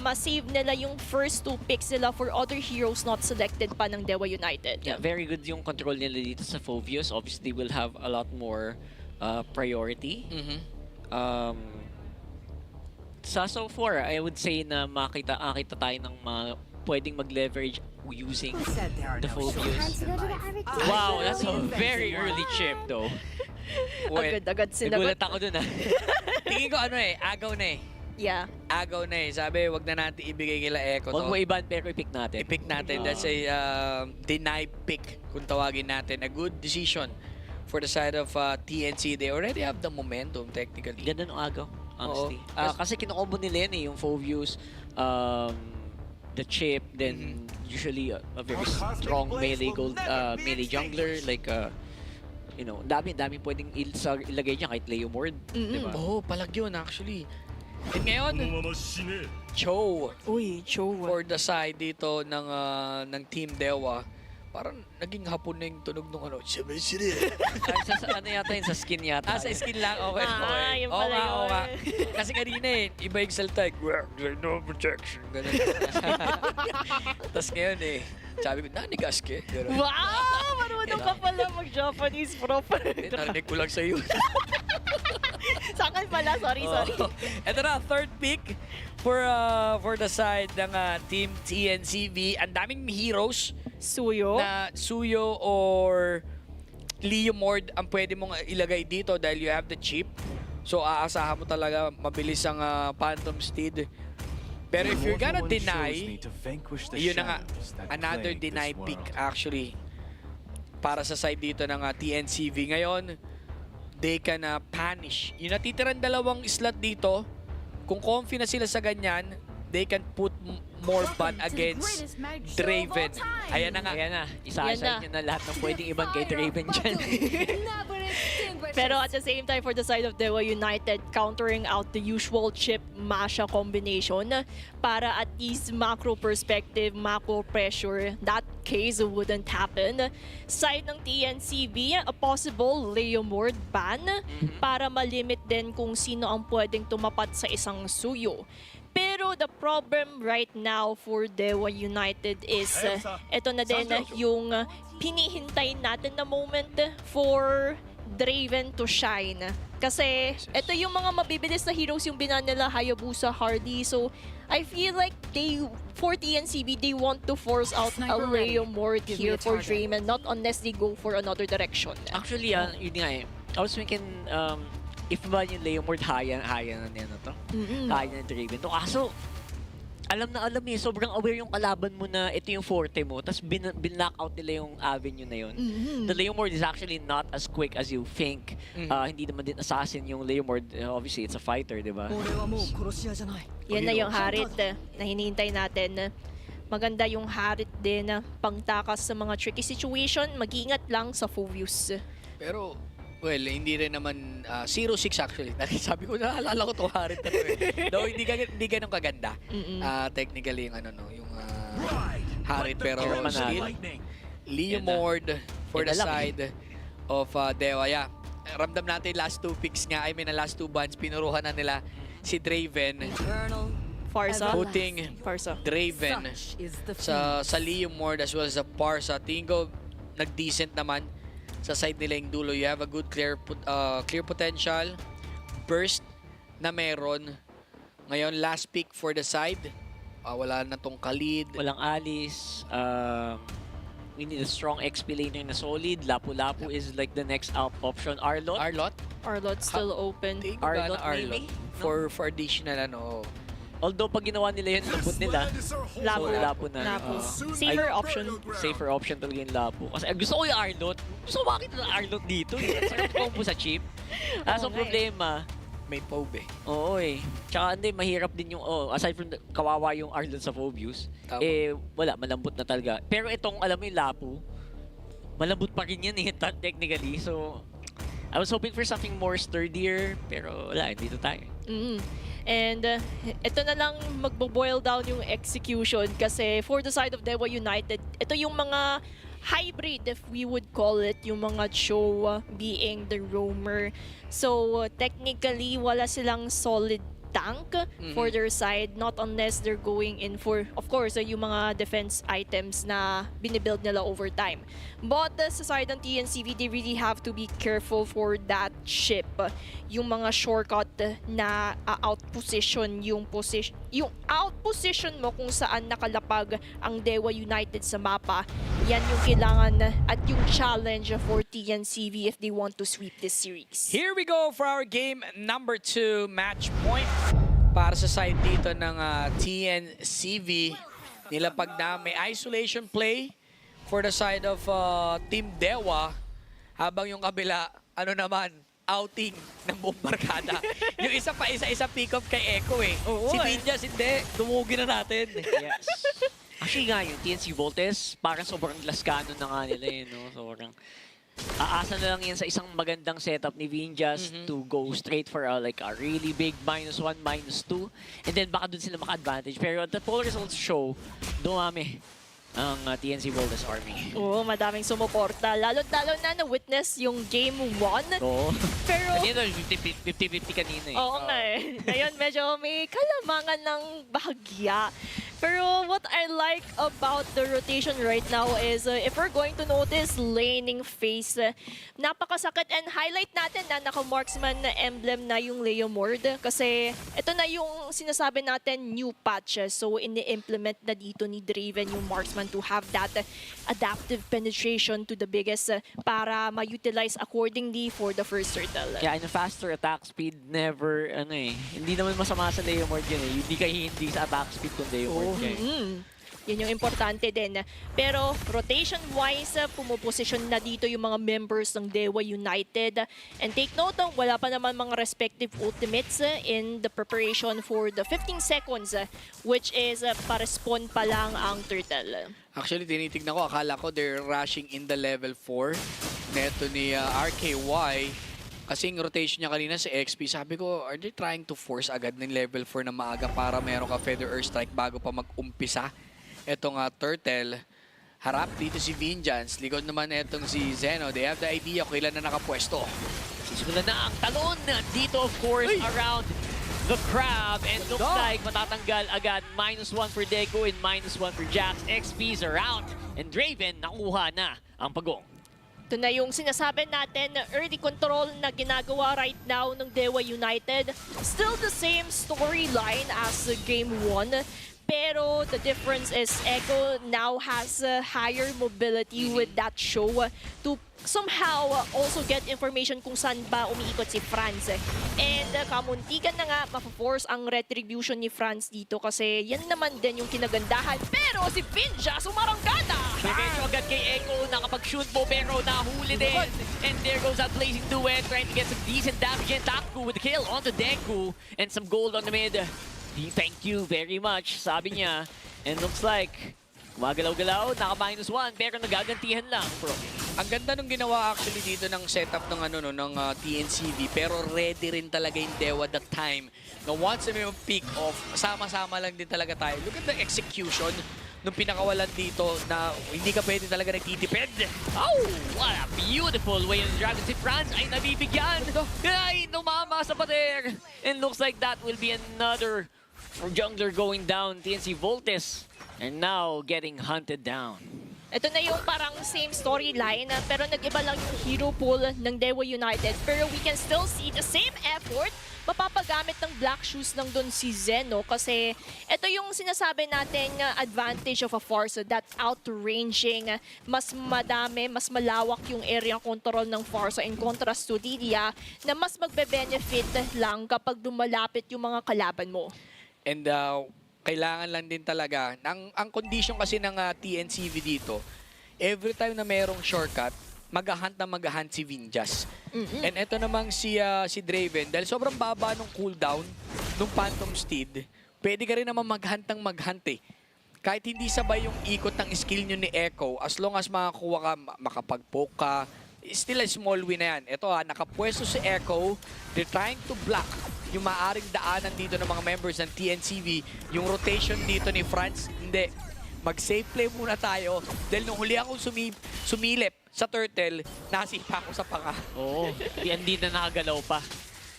ma-save nila yung first 2 picks nila for other heroes not selected pa ng Dewa United. Yeah, very good yung control nila dito sa Phobius. Obviously, will have a lot more priority. So far, I would say na makita tayo ng pwedeng mag-leverage using the Phobius. Wow, that's a very early chip though. Agad-agad sinagot. Nagulat ako dun Tingin ko agaw na eh. Yeah. Agaw na eh. Sabi, wag na natin ibigay kila Echo to. Huwag mo iban pero i-pick natin. I-pick natin. That's a deny pick kung tawagin natin. A good decision for the side of TNC. They already have the momentum technically. Ganda ng agaw, honestly. Kasi kinokombo nila yan eh, yung Phobius, the chip, then usually a very strong melee jungler, like you know, dami pwedeng ilagay niya kahit Leo Mord, diba? Palag yun actually. And ngayon, Cho. Uy, Cho. For the side dito ng Team Dewa, parang naging hapon na yung tunog ng Ano yata yun, sa skin yata. sa skin lang, okay. Yun pala yun. Kasi kanina iba yung salta, there's no protection. Ganun. Tapos ngayon sabi ko, nanigas ke? Wow! Marunong ka pala mag-Japanese proper. Narinig ko lang sa'yo. Sa akin pala, sorry. Ito na, third pick for the side ng Team TNCV. Ang daming heroes. Suyo. Na Suyo or Leomord ang pwede mong ilagay dito dahil you have the chip. So aasahan mo talaga mabilis ang Phantom Steed. Pero if you're gonna deny, yun na nga, another deny pick actually para sa side dito ng TNCV. Ngayon, they can punish. Yung natitirang dalawang slot dito, kung comfy na sila sa ganyan, they can put more ban against Draven. Ayan na nga. Ayan na. Isa-isa nyo na lahat ng pwedeng iban kay Draven dyan. Pero at the same time, for the side of Dewa United, countering out the usual chip Masha combination para at least macro perspective, macro pressure, that case wouldn't happen. Side ng TNCV, a possible Leomord ban para malimit din kung sino ang pwedeng tumapat sa isang suyo. Pero the problem right now for Dewa United is ito na din yung pinihintay natin na moment for Draven to shine. Kasi ito yung mga mabibilis na heroes yung binan nila, Hayabusa, Hardy. So I feel like for TNCV, they want to force out a Leomord here for Draymond, not unless they go for another direction. Actually, yun nga eh. I was thinking, if ba yung Leomord, haya na niya na to. Kaya na Draven to. Kaso, alam sobrang aware yung kalaban mo na ito yung forte mo, tapos bin-lock out nila yung avenue na yun. The Leomord is actually not as quick as you think. Hindi naman din assassin yung Leomord. Obviously, it's a fighter, di ba? Yan na yung Harit na hinihintay natin. Maganda yung Harit din na pangtakas sa mga tricky situation. Mag-iingat lang sa Phoveus. Pero, well, hindi rin naman 0-6 actually. Sabi ko, naalala ko to Harit na to eh. Though hindi ganun kaganda. Technically yung yung Harit, pero still, Leomord for the side of Dewa. Yeah, ramdam natin last 2 picks nga, last 2 bans, pinuruhan na nila si Draven. Farsa. Putting Draven sa Leomord as well as sa Parsa. Tingin ko, nag-decent naman sa side nila yung dulo. You have a good clear potential. Burst na meron. Ngayon, last pick for the side. Wala na tong Khalid. Walang Alice. We need a strong XP laner na solid. Lapu-Lapu is like the next option. Arlot? Arlot's still open. Arlot maybe? For additional Although pag ginawa nila yun, lupot nila. Lapu na. Safer option. Safer option talaga yung Lapu. Kasi gusto ko yung Arlot. Gusto ko makita ng Arlot dito. Sarap ko sa chip. So problema, may Pobe. Oo eh. Tsaka hindi, mahirap din yung, aside from kawawa yung Arlot sa Phoveus, wala, malambot na talaga. Pero itong, alam mo yung Lapu, malambot pa rin yan technically. So, I was hoping for something more sturdier, pero wala, dito tayo. And ito na lang magbo-boil down yung execution kasi for the side of Dewa United, ito yung mga hybrid, if we would call it, yung mga Cho being the roamer. So technically, wala silang solid tank for their side, not unless they're going in for, of course, yung mga defense items na binibuild nila over time. But sa side ng TNCV, they really have to be careful for that ship. Yung mga shortcut na out-position yung out-position mo kung saan nakalapag ang Dewa United sa mapa, yan yung kailangan at yung challenge for TNCV if they want to sweep this series. Here we go for our game number 2, match point. Para sa side dito ng TNCV, nilapag na may isolation play for the side of Team Dewa. Habang yung kabila, outing ng buong barkada. Yung isa pick up kay Echo eh. Si Vinjas, hindi. Dumugin na natin. Yes. Actually nga, yung TNC Voltes, parang sobrang glass cannon na nga nila eh, no? Sobrang aasa na lang yan sa isang magandang setup ni Vinjas to go straight for like a really big -1, -2. And then baka dun sila maka-advantage. Pero the poll results show, dumami ang TNC Voltes Army. Oo, madaming sumuporta. Lalo-lalo na na-witness yung Game 1. Oo. Pero, kanina, 50-50 kanina eh. oo nga eh. Ngayon, medyo may kalamangan ng bahagya. Pero what I like about the rotation right now is if we're going to notice laning phase, napakasakit, and highlight natin na naka-marksman na emblem na yung Leomord kasi ito na yung sinasabi natin new patch. So ini-implement na dito ni Draven yung marksman to have that adaptive penetration to the biggest para ma-utilize accordingly for the first turtle. Kaya yung faster attack speed never, hindi naman masama sa Leomord yun eh. Hindi kayo hindi sa attack speed kung Leomord. Okay. Yun yung importante din. Pero rotation-wise, pumuposisyon na dito yung mga members ng Dewa United. And take note, wala pa naman mga respective ultimates in the preparation for the 15 seconds, which is pa-respawn pa lang ang turtle. Actually, tinitignan ko, akala ko they're rushing in the level 4 neto ni RKY. Kasi yung rotation niya kanina sa XP, sabi ko, are they trying to force agad ng level 4 na maaga para meron ka Feather Earth Strike bago pa mag-umpisa? Etong Turtle, harap dito si Vinjans, likod naman etong si Zeno. They have the idea kung ilan na nakapwesto. Sisimulan na ang talon dito, of course, around the crab. And looks like matatanggal agad. -1 for Deco and -1 for Jax. XP's are out. And Draven, nakuha na ang pagong. Ito na yung sinasabi natin na early control na ginagawa right now ng Dewa United. Still the same storyline as Game 1. Pero the difference is Echo now has higher mobility with that show to somehow also get information kung saan ba umiikot si Franz. And kamuntikan na nga mapaforce ang retribution ni Franz dito kasi yan naman din yung kinagandahan. Pero si Vinja sumaranggada! Diretso agad kay Echo, nakapag-shoot po pero nahuli din. And there goes that blazing duet, trying to get some decent damage. And Taku with the kill onto Deku and some gold on the mid. Thank you very much, sabi niya. And looks like gumagalaw-galaw, naka-1 pero nagagantihan lang, bro. Ang ganda nung ginawa actually dito ng setup ng TNCV, pero ready rin talaga yung Dewa that time. Na once may pick off, sama-sama lang din talaga tayo. Look at the execution nung pinakawalan dito na hindi ka pwede talaga nagtitipid. Oh, what a beautiful way of Dragon. Si Franz ay nabibigyan. Ay, numama sa pader. And looks like that will be another jungler going down. TNC Voltes and now getting hunted down. Ito na yung parang same storyline pero nag-iba lang yung hero pool ng Dewa United. Pero we can still see the same effort mapapagamit ng Black Shoes ng doon si Zeno kasi ito yung sinasabi natin advantage of a Forza, that outranging, mas madami, mas malawak yung area control ng Forza in contrast to Lilia na mas magbe-benefit lang kapag lumalapit yung mga kalaban mo. And kailangan lang din talaga. Ang condition kasi ng TNCV dito, every time na mayroong shortcut, mag-hunt si Vinjas. And ito namang si Draven, dahil sobrang baba nung cooldown nung Phantom Steed, pwede ka rin naman mag-hunt eh. Kahit hindi sabay yung ikot ng skill nyo ni Echo, as long as makakuha ka, makapag-poke ka, still a small win na yan. Ito nakapwesto si Echo, they're trying to block yung maaring daanan dito ng mga members ng TNCV. Yung rotation dito ni Franz, hindi. Mag-safe play muna tayo. Dahil nung huli akong sumilip sa turtle, nasipa ako sa panga. Oo, hindi na nakagalaw pa.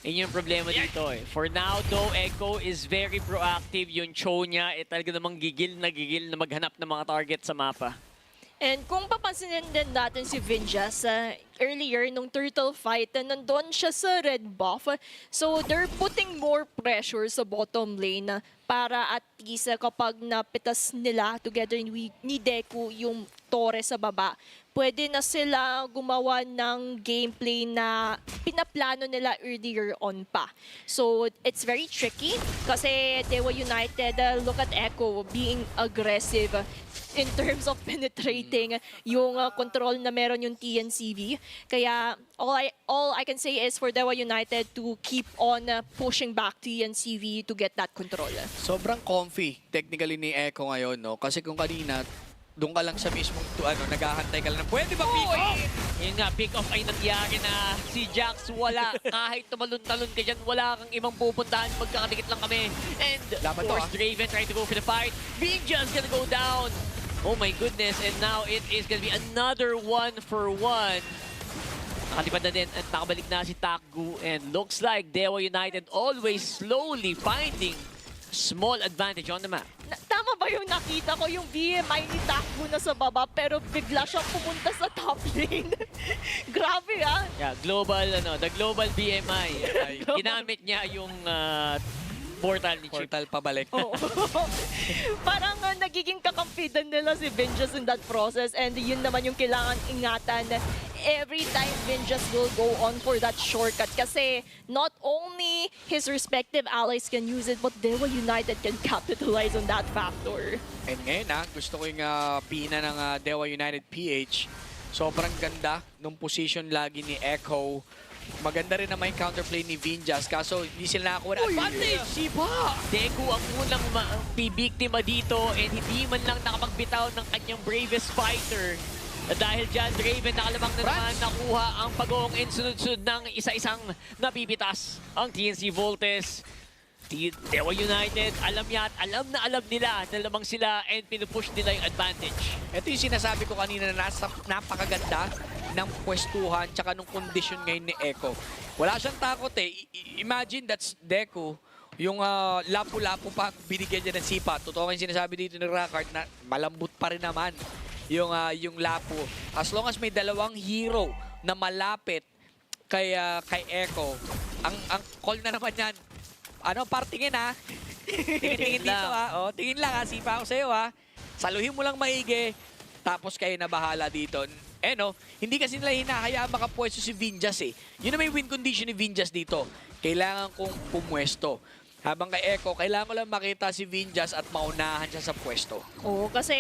Yun yung problema dito eh. For now though, Echo is very proactive. Yung show niya, talaga namang gigil na maghanap ng mga target sa mapa. And kung papansinin din natin si Vinjas, earlier nung turtle fight, nandun siya sa red buff. So they're putting more pressure sa bottom lane para at least kapag napitas nila together ni Deku yung Torre sa baba, pwede na sila gumawa ng gameplay na pinaplano nila earlier on pa. So it's very tricky kasi Dewa United, look at Echo being aggressive in terms of penetrating yung control na meron yung TNCV. Kaya all I can say is for Dewa United to keep on pushing back TNCV to get that control. Sobrang comfy technically ni Echo ngayon, no? Kasi kung kanina, doon ka lang sa mismong naghahantay ka lang na pwede ba pick off? Yun nga, pick off ay nangyari na si Jax wala. Kahit tumalon-talon ka dyan, wala kang ibang pupuntahan. Magkakadikit lang kami. And of course, Draven trying to go for the fight. Vinja's gonna go down. Oh my goodness, and now it is gonna be another 1-for-1. Nakalipad na din at nakabalik na si Takgu. And looks like Dewa United always slowly finding small advantage on the map. Tama ba yung nakita ko yung BMI ni Takbu na sa baba pero bigla siyang pumunta sa top lane? Grabe Yeah, the global BMI. Ginamit niya yung portal ni Chip. Portal pabalik. Parang nagiging kakampi din nila si Vinjas in that process and yun naman yung kailangan ingatan every time Vinjas will go on for that shortcut kasi not only his respective allies can use it but Dewa United can capitalize on that factor. And ngayon gusto ko yung pina ng Dewa United PH. Sobrang ganda nung position lagi ni Echo. Maganda rin naman yung counterplay ni Vinjas kaso hindi sila nakakuha ng advantage. Sipa! Deku ang unang bibiktima dito and hindi man lang nakapagbitaw ng kanyang bravest fighter. Dahil dyan, Draven nakalabang na naman nakuha ang pag-oong sunod-sunod ng isa-isang napipitas. Ang TNC Voltes, Dewa United, alam niya at alam nila na lamang sila and pinupush nila yung advantage. Ito yung sinasabi ko kanina na napakaganda ng pwestuhan tsaka nung kondisyon ngayon ni Echo. Wala siyang takot eh. Imagine that's Deku. Yung lapu-lapu pa binigyan niya ng sipa. Totoo yung sinasabi dito ni Rackard na malambot pa rin naman yung Lapu. As long as may dalawang hero na malapit kay Echo, ang call na naman yan, partingin ha. Tingin dito ha. O, tingin lang ha. Sipa ako sa'yo ha. Saluhin mo lang maigi. Tapos kayo na bahala dito. Hindi kasi nila hinahayaan makapwesto si Vinjas eh. Yun na may win condition ni Vinjas dito. Kailangan kong pumwesto. Habang kay Echo, kailangan ko lang makita si Vinjas at maunahan siya sa pwesto. Oo, kasi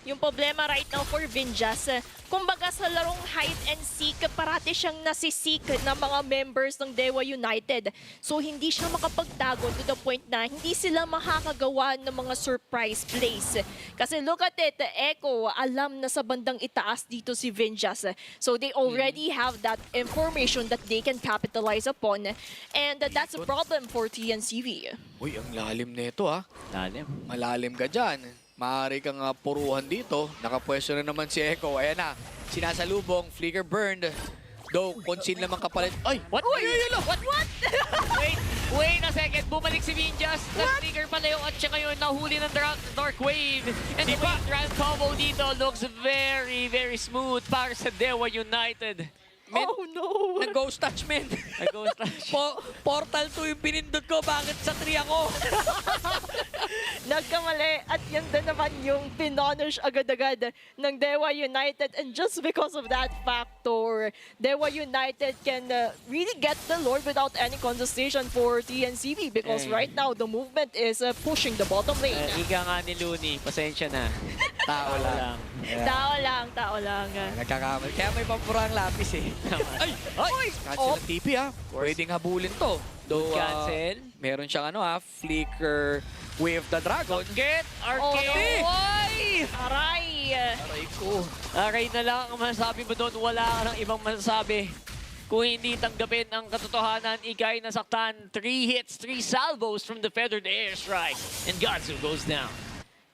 yung problema right now for Vinjas, kumbaga sa larong hide and seek, parati siyang nasisik ng mga members ng Dewa United. So hindi siya makapagtago to the point na hindi sila makakagawa ng mga surprise plays. Kasi look at it, Echo, alam na sa bandang itaas dito si Vinjas. So they already have that information that they can capitalize upon. And that's a problem for TNCV. Uy, ang lalim nito ha. Lalim. Malalim ka dyan. Maaari kang puruhan dito. Nakapwesto na naman si Echo. Ayan na. Sinasalubong. Flicker burned. Though, conceal naman kapalit. Ay! What? What? Wait a second. Bumalik si Vinjas. Nag-trigger pala yung at siya ngayon nahuli ng Dark Wave. And the wave grand combo dito looks very, very smooth para sa Dewa United. Oh no! Nag-ghost touch, men. Nag-ghost touch. Portal 2 yung pinindot ko. Bakit sa 3 ako? Nagkamali at yan din naman yung pinonish agad-agad ng Dewa United, and just because of that factor, Dewa United can really get the Lord without any contestation for TNCV because right now the movement is pushing the bottom lane. Ika nga ni Looney, pasensya na. Tao lang. Tao lang. Nagkakamali. Kaya may pampurang lapis eh. Ay! Cancel ang TP ha. Pwedeng habulin to. Though, Cancel. meron siyang flicker wave the dragon. Get arcade! Aray! Aray ko. Aray na lang ang masasabi mo doon. Wala ka ng ibang masasabi. Kung hindi tanggapin ang katotohanan, ikay nasaktan. 3 hits, 3 salvos from the feathered airstrike. And Gatsu goes down.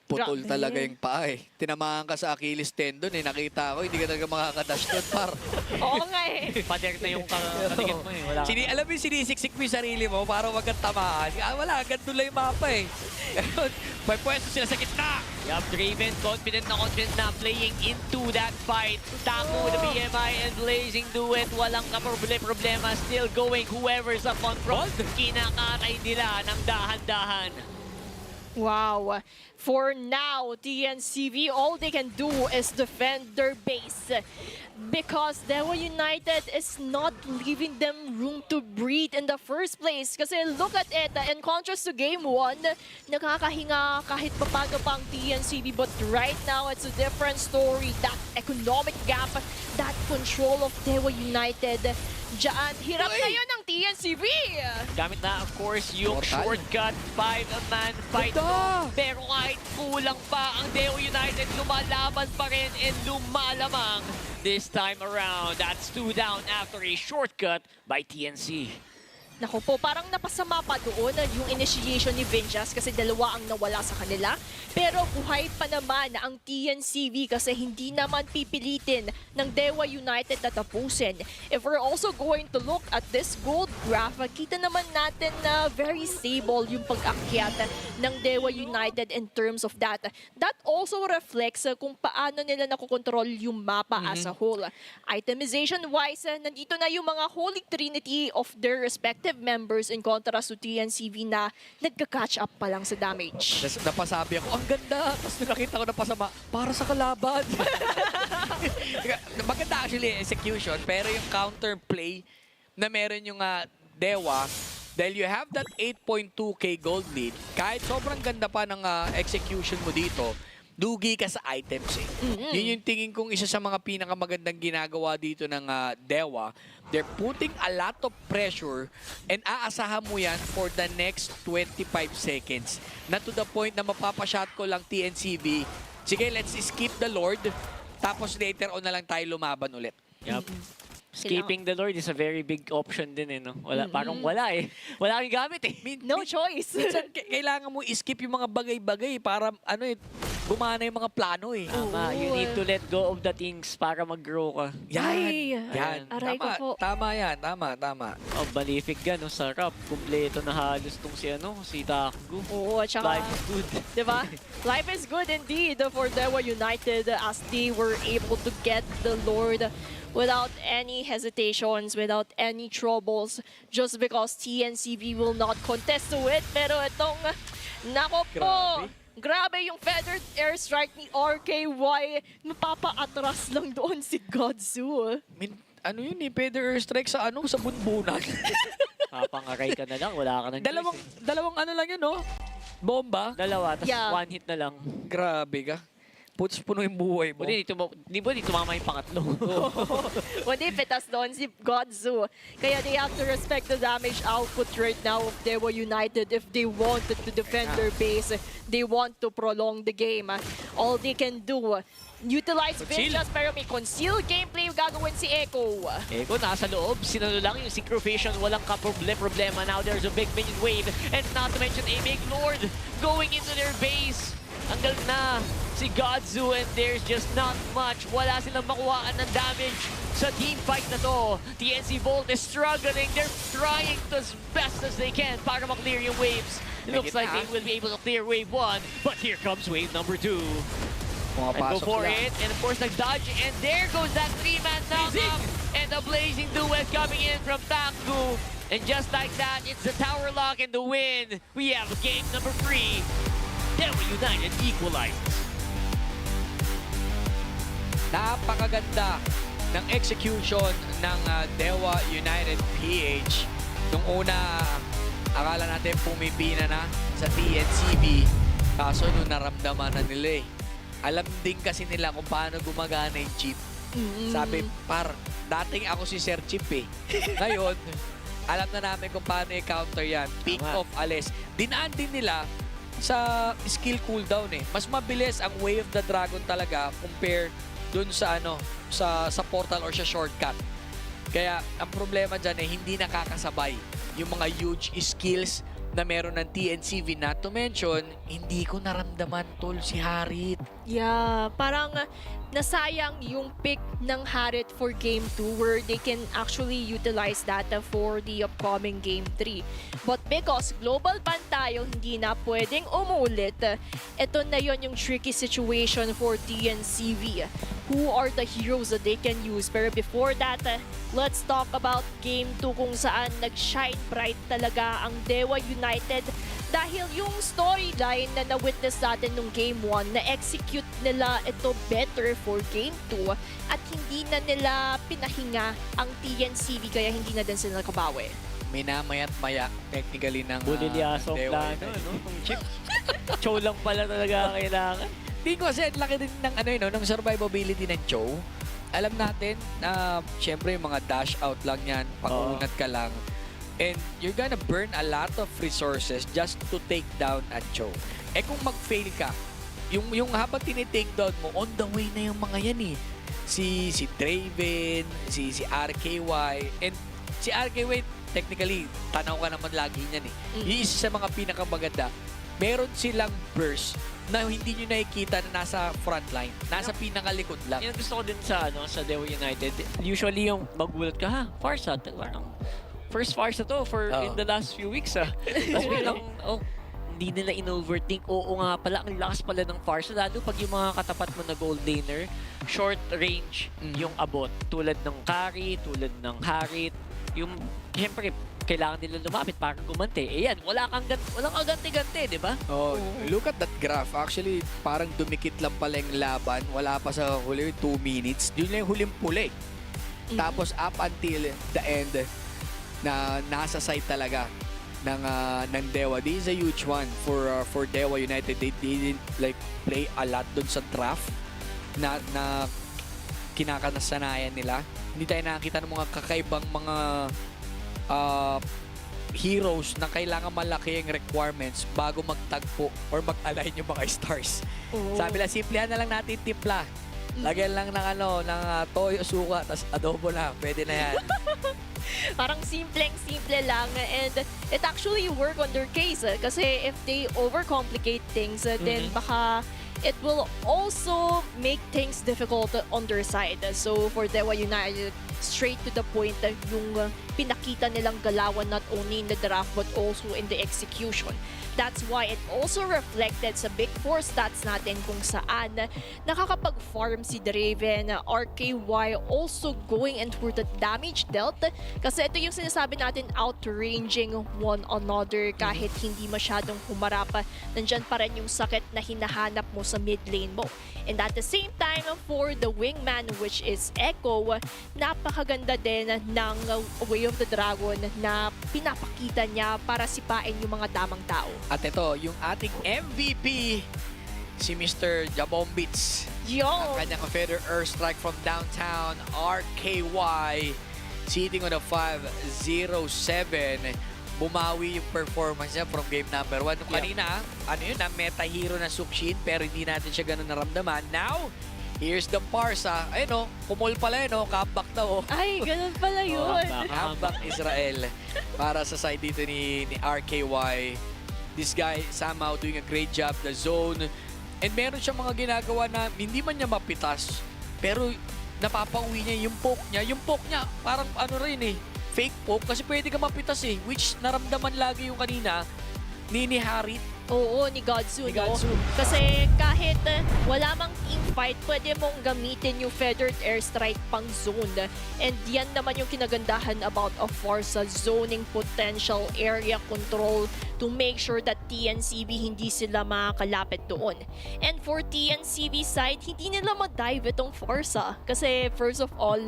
Putol talaga yung paa eh. Tinamaan ka sa Achilles tendon eh. Nakita ko, hindi ka talaga makakadash doon, par. Oo nga eh. Pader na yung katikit mo eh. Wala ka. Alam mo yung sinisiksik mo yung sarili mo para wag kang tamaan. Wala, ganun lang yung mapa eh. May pwesto sila sa gitna. Yup, Draven, confident na playing into that fight. Tamu, the BMI, and Blazing Duet. Walang problema. Still going. Whoever's up on front, kinakaray nila ng dahan-dahan. Wow. For now, TNCV, all they can do is defend their base because Dewa United is not leaving them room to breathe in the first place. Kasi look at it, in contrast to Game 1, nakakahinga kahit papaga pang TNCV, but right now it's a different story. That economic gap, that control of Dewa United, diyan, hirap ngayon ng TNCV! Gamit na, of course, yung shortcut 5-man fight. Pero kahit kulang pa ang Dewa United, lumalaban pa rin and lumalamang this time around. That's 2 down after a shortcut by TNC. Naku po, parang napasama pa doon yung initiation ni Vinjas kasi dalawa ang nawala sa kanila. Pero buhay pa naman ang TNCV kasi hindi naman pipilitin ng Dewa United na tapusin. If we're also going to look at this gold graph, kita naman natin na very stable yung pag-akyat ng Dewa United in terms of that. That also reflects kung paano nila nakokontrol yung mapa as a whole. Itemization-wise, nandito na yung mga Holy Trinity of their respective members in contrast to TNCV na nagka-catch up pa lang sa damage. Napasabi ako, ang ganda! Tapos nakita ko napasama, para sa kalaban. Maganda actually execution, pero yung counterplay na meron yung Dewa, dahil you have that 8.2k gold lead, kahit sobrang ganda pa ng execution mo dito, dugi ka sa items eh. Yun yung tingin kong isa sa mga pinakamagandang ginagawa dito ng Dewa. They're putting a lot of pressure and aasahan mo yan for the next 25 seconds. Na to the point na mapapashot ko lang TNCV. Sige, let's skip the Lord. Tapos later on na lang tayo lumaban ulit. Yup. Skipping the Lord is a very big option din eh, no? Parang wala eh. Wala kang gamit eh. No choice. Minsan, kailangan mo i-skip yung mga bagay-bagay para gumana yung mga plano eh. Tama, you need to let go of the things para mag-grow ka. Yan. aray ko po. Tama yan. Tama. Oh, balifig gan, no? Sarap. Kumpleto na halos tong si Takgu. Oo, at saka, Life is good. diba? Life is good indeed for Dewa United as they were able to get the Lord without any hesitations, without any troubles, just because TNCV will not contest to it. Pero itong, nako po, grabe yung feathered airstrike ni RKY. Napapaatras lang doon si Godzu. Ano yun eh, feather strike sa sa bunbunan. Papangaray ka na lang, wala ka nang dalawang ano lang yun, no? Bomba. Dalawa, tapos Yeah. one hit na lang. Grabe ka. Puno yung buhay mo. Buti di tumama yung pangatlo. Kundi pitas doon si Godzu. Kaya they have to respect the damage output right now of Dewa United if they wanted to defend their base. They want to prolong the game. All they can do, utilize Vinjas pero may concealed gameplay gagawin si Echo. Eko, nasa loob. Sinalo lang yung synchrophation. Walang problema. Now there's a big minion wave. And not to mention a big lord going into their base. Ang galing na si Godzu and there's just not much. Wala silang makuhaan ng damage sa team fight na to. TNC Volt is struggling. They're trying as best as they can para maklear yung waves. It looks like they will be able to clear wave 1. But here comes wave number 2. And go for it. And of course, nag-dodge. And there goes that 3-man knock-up. And the blazing duet coming in from Takgu. And just like that, it's the tower lock and the win. We have game number 3. Dewa United equalizes. Napakaganda ng execution ng Dewa United PH. Nung una, akala natin pumipina na sa TNCV. Kaso nung naramdaman na nila alam din kasi nila kung paano gumagana yung chip. Sabi, dating ako si Sir Chip eh. Ngayon, alam na namin kung paano i-counter yan. Pick off Ales. Dinaan din nila sa skill cooldown eh. Mas mabilis ang Way of the Dragon talaga compare dun sa sa portal or sa shortcut. Kaya ang problema dyan eh, hindi nakakasabay yung mga huge skills na meron ng TNCV. Not to mention, hindi ko naramdaman tol si Harit. Yeah, parang nasayang yung pick ng Harit for Game 2 where they can actually utilize that for the upcoming Game 3. But because global ban tayo, hindi na pwedeng umulit. Ito na yon yung tricky situation for TNCV. Who are the heroes that they can use? Pero before that, let's talk about Game 2 kung saan nag-shine bright talaga ang Dewa United dahil yung storyline na na-witness natin nung Game 1, na-execute nila ito better for Game 2 at hindi na nila pinahinga ang TNCV kaya hindi na din sila nakabawi. Minamayat maya technically ng Bulilyaso Dewa plano, United. no? Kung chip. Chow lang pala talaga kailangan. Hindi ko kasi laki din ng ng survivability ng Cho. Alam natin na syempre yung mga dash out lang yan, pag-uunat ka lang. And you're gonna burn a lot of resources just to take down a Cho. Eh kung mag-fail ka, yung habang tinitake down mo, on the way na yung mga yan eh. Si Draven, si RKY, and si RKY technically, tanaw ka naman lagi niyan eh. Yung isa sa mga pinakamaganda, meron silang burst na hindi nyo nakikita na nasa front line. Nasa pinakalikod lang. Yan gusto ko din sa Dewa United. Usually yung magulat ka, Farsa. Parang first Farsa to in the last few weeks. Tapos bilang, hindi nila in-overthink. Oo nga pala, ang lakas pala ng Farsa. Lalo pag yung mga katapat mo na gold laner, short range yung abot. Tulad ng carry, tulad ng Harit. Yung, siyempre, kailangan nila lumapit para gumante. Eh yan, walang kaganti-ganti, di ba? Oh, look at that graph. Actually, parang dumikit lang pala yung laban. Wala pa sa huli 2 minutes. Yun lang yung huling puli. Tapos up until the end, na nasa side talaga ng Dewa. This is a huge one for Dewa United. They didn't like play a lot dun sa draft na kinakasanayan nila. Hindi tayo nakakita ng mga kakaibang mga heroes na kailangan malaki ang requirements bago magtagpo or mag-align yung mga stars. Sabi lang, simplehan na lang natin timpla. Lagyan lang ng toyo, suka, tas adobo na. Pwede na yan. Parang simple lang and it actually work on their case kasi if they overcomplicate things then baka it will also make things difficult on their side. So for Dewa United, straight to the point, yung pinakita nilang galawan not only in the draft but also in the execution. That's why it also reflected sa Big Four stats natin kung saan nakakapag-farm si Draven, RKY also going and for the damage dealt. Kasi ito yung sinasabi natin, outranging one another kahit hindi masyadong humarap. Nandyan pa rin yung sakit na hinahanap mo sa mid lane mo. And at the same time, for the wingman which is Echo, napakaganda din ng Way of the Dragon na pinapakita niya para sipain yung mga damang tao. At ito, yung ating MVP, si Mr. Jabombits. Yo! Ang kanyang Feather Airstrike from downtown, RKY, sitting on a 5-0-7. Bumawi yung performance niya from game number 1. Nung kanina, meta hero na Sukshin, pero hindi natin siya ganun naramdaman. Now, here's the Parsa. Ayun o, kumul pala yun o, comeback na o. Ay, ganun pala yun. Comeback Israel para sa side dito ni RKY. This guy somehow doing a great job, the zone. And meron siyang mga ginagawa na hindi man niya mapitas, pero napapauwi niya yung poke niya. Yung poke niya, parang ano rin eh, fake poke kasi pwede ka mapitas eh, which naramdaman lagi yung kanina ni Harit. Oo, ni Godsu, Ni no? Godsu. Kasi kahit wala mang team fight, pwede mong gamitin yung Feathered Airstrike pang zone. And yan naman yung kinagandahan about a Forza zoning potential area control to make sure that TNCV hindi sila makakalapit doon. And for TNCV side, hindi nila ma-dive itong Forza. Kasi first of all,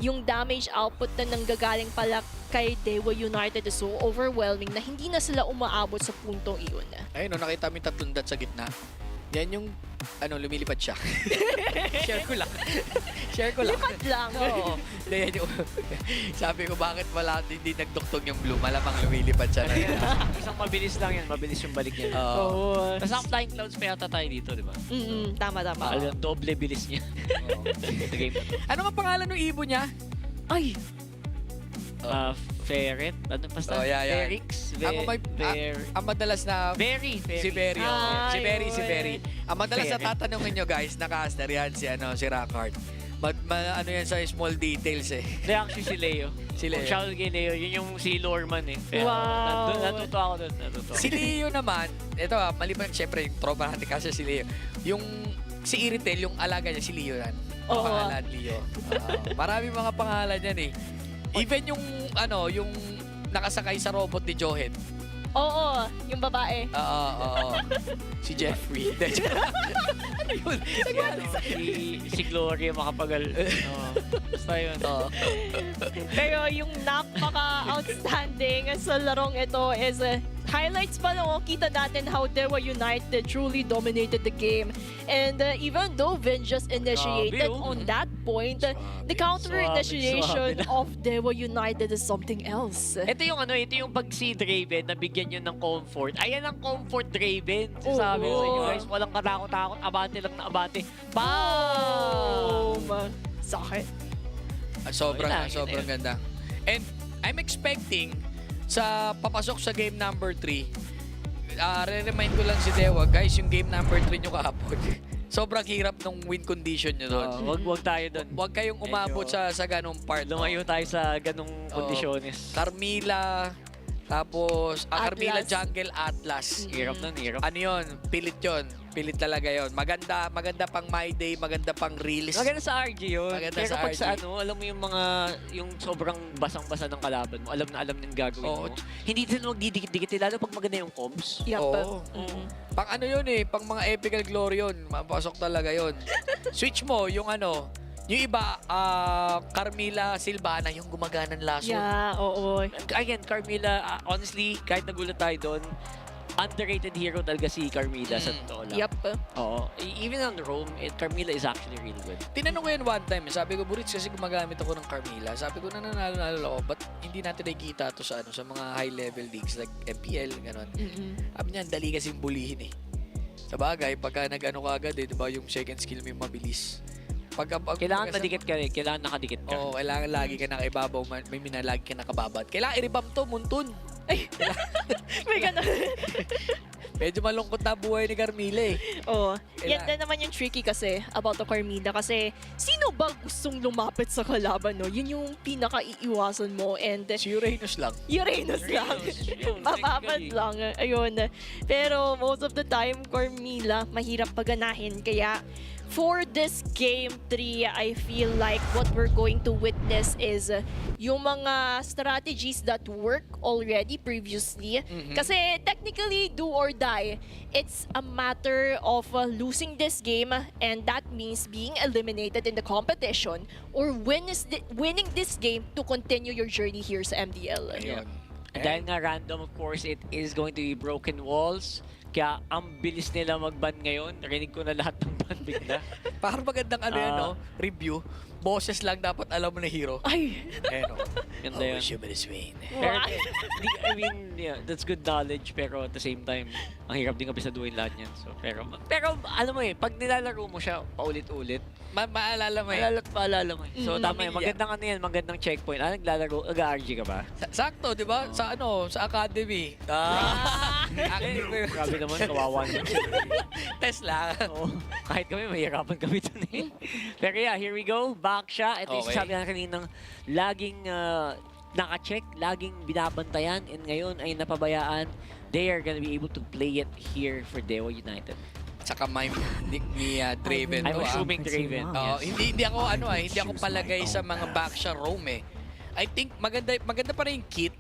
yung damage output na nanggagaling pala kay Dewa United is so overwhelming na hindi na sila umaabot sa puntong iyon. Ayun o, nakita mo yung 3 dots sa gitna. Yan yung, lumilipad siya. Share ko lang. Share ko lang. Lipad lang. Oo. Yan yung, sabi ko, bakit wala, hindi nagduktong yung blue? Malamang lumilipad siya na yun. Isang mabilis lang yan. Mabilis yung balik niya. Oo. Nasa Flying Clouds pa yata tayo dito, di ba? Tama. Alam, doble bilis niya. Sa game na to. Ano nga pangalan ng ibon niya? Ay, Ferret? Ano basta? Oh, yeah. Ferrix? Ang madalas na... Berry. Si Berry. Ay, Si Berry. Ang madalas na Ferret. tatanungin nyo guys, naka-aster yan si Rockard. Ano yan sa small details eh. Hindi, actually si Leo. Si Leo. Kung shoutout kay Leo, yun yung si Lorman eh. Pero Wow. natuto ako doon. Si Leo naman, ito maliban syempre yung tropa natin kasi si Leo. Yung si Iritel, yung alaga niya si Leo yan. Oo. Pangalan Leo. Maraming mga pangalan yan eh. Even yung yung nakasakay sa robot ni Johet. oo, yung babae. Oo. Si Jeffrey. Ano yun? Si Gloria makapagal. Basta yun. Pero yung napaka-outstanding sa larong ito is highlights pa lang, kita natin how Dewa United truly dominated the game. And even though Vin just initiated Grabe, on that point, the counter initiation of Dewa United is something else. Ito yung pag si Draven, nabigyan yun ng comfort. Ayan ang comfort Draven. Sabi ko sa inyo guys, walang katakot-takot, abante lang na abante. Boom! Sakit. Sobrang ganda. And I'm expecting sa papasok sa game number 3, re-remind ko lang si Dewa, guys, yung game number 3 nyo kahapon. Sobrang hirap ng win condition nyo doon. Wag tayo doon. Huwag kayong umabot sa ganong part. Lumayo tayo sa ganong kondisyones. Carmilla, tapos Carmilla Atlas. Jungle Atlas. Hirap nun, hirap. Ano yun? Pilit yun. Pilit talaga yun. Maganda pang My Day, maganda pang release. Maganda sa RG yun. Maganda Pero sa kapag RG. sa alam mo yung sobrang basang-basa ng kalaban mo, alam na alam ng gagawin Oo. mo. Hindi sila magdidikit-dikit, lalo pag maganda yung comms. Yup. Oo. Pang ano yun eh, pang mga epical glory yun. Mapasok talaga yun. Switch mo, yung yung iba, Carmilla Silvana, yung gumaganang laso. Yeah, oo. Again, Carmilla, honestly, kahit nagulat tayo doon, underrated hero talaga si Carmilla sa totoo lang. Yup. Oo. Even on Rome, Carmilla is actually really good. Tinanong ko yun one time, sabi ko, Burits, kasi gumagamit ako ng Carmilla. Sabi ko, nanalo ako, ba't hindi natin nakikita to sa mga high-level leagues like MPL, gano'n. Sabi niya, dali kasing bulihin eh. Sa bagay, pagka nag-ano ka agad eh, diba, yung second skill mo yung mabilis. Kailangan nadikit ka rin. Kailangan nakadikit ka. Oo, kailangan lagi ka nakaibabaw, may lagi ka nakababad. Kailangan i-revamp to, Muntun. May ganun. Medyo malungkot na buhay ni Carmilla eh. Oh, yan Kailangan- na naman yung tricky kasi about the Carmilla kasi sino ba gustong lumapit sa kalaban, no? Yun yung pinaka-iiwasan mo and Si Uranus lang. Uranus lang. Yun, Mapapad technically. lang. Ayun. Pero most of the time, Carmilla, mahirap paganahin. Kaya for this game 3, I feel like what we're going to witness is yung mga strategies that work already previously. Kasi technically, do or die, it's a matter of losing this game and that means being eliminated in the competition or winning this game to continue your journey here sa MDL. Ayun. And dahil nga random, of course, it is going to be broken walls. Kaya ang bilis nila mag-ban ngayon. Narinig ko na lahat ng ban bigla. Parang magandang ano yan, no? Review. Boses lang dapat alam mo na hero. Ay! Eh, no? Ganda yun. Human Wayne. Pero, I mean, yeah, that's good knowledge. Pero at the same time, ang hirap din kabisaduhin lahat yan. So, pero ano mo eh, pag nilalaro mo siya paulit-ulit, Maalala mo eh. paalala mo eh. So, tama yun. Pamilya. Magandang ano yan, magandang checkpoint. Naglalaro, nag-RG ka ba? Sakto, di ba? Sa ano, sa academy. Active yun. Grabe naman, kawawa naman siya. Test lang. Oo. Kahit kami, mahirapan kami dun eh. Pero yeah, here we go. Back siya. Ito yung Okay. sabi na kaninang laging naka-check, laging binabantayan, and ngayon ay napabayaan. They are gonna be able to play it here for Dewa United. Saka may ni Draven I'm to. assuming Draven. Hindi ako hindi ako palagay sa mga backsha roam eh. I think maganda pa rin yung kit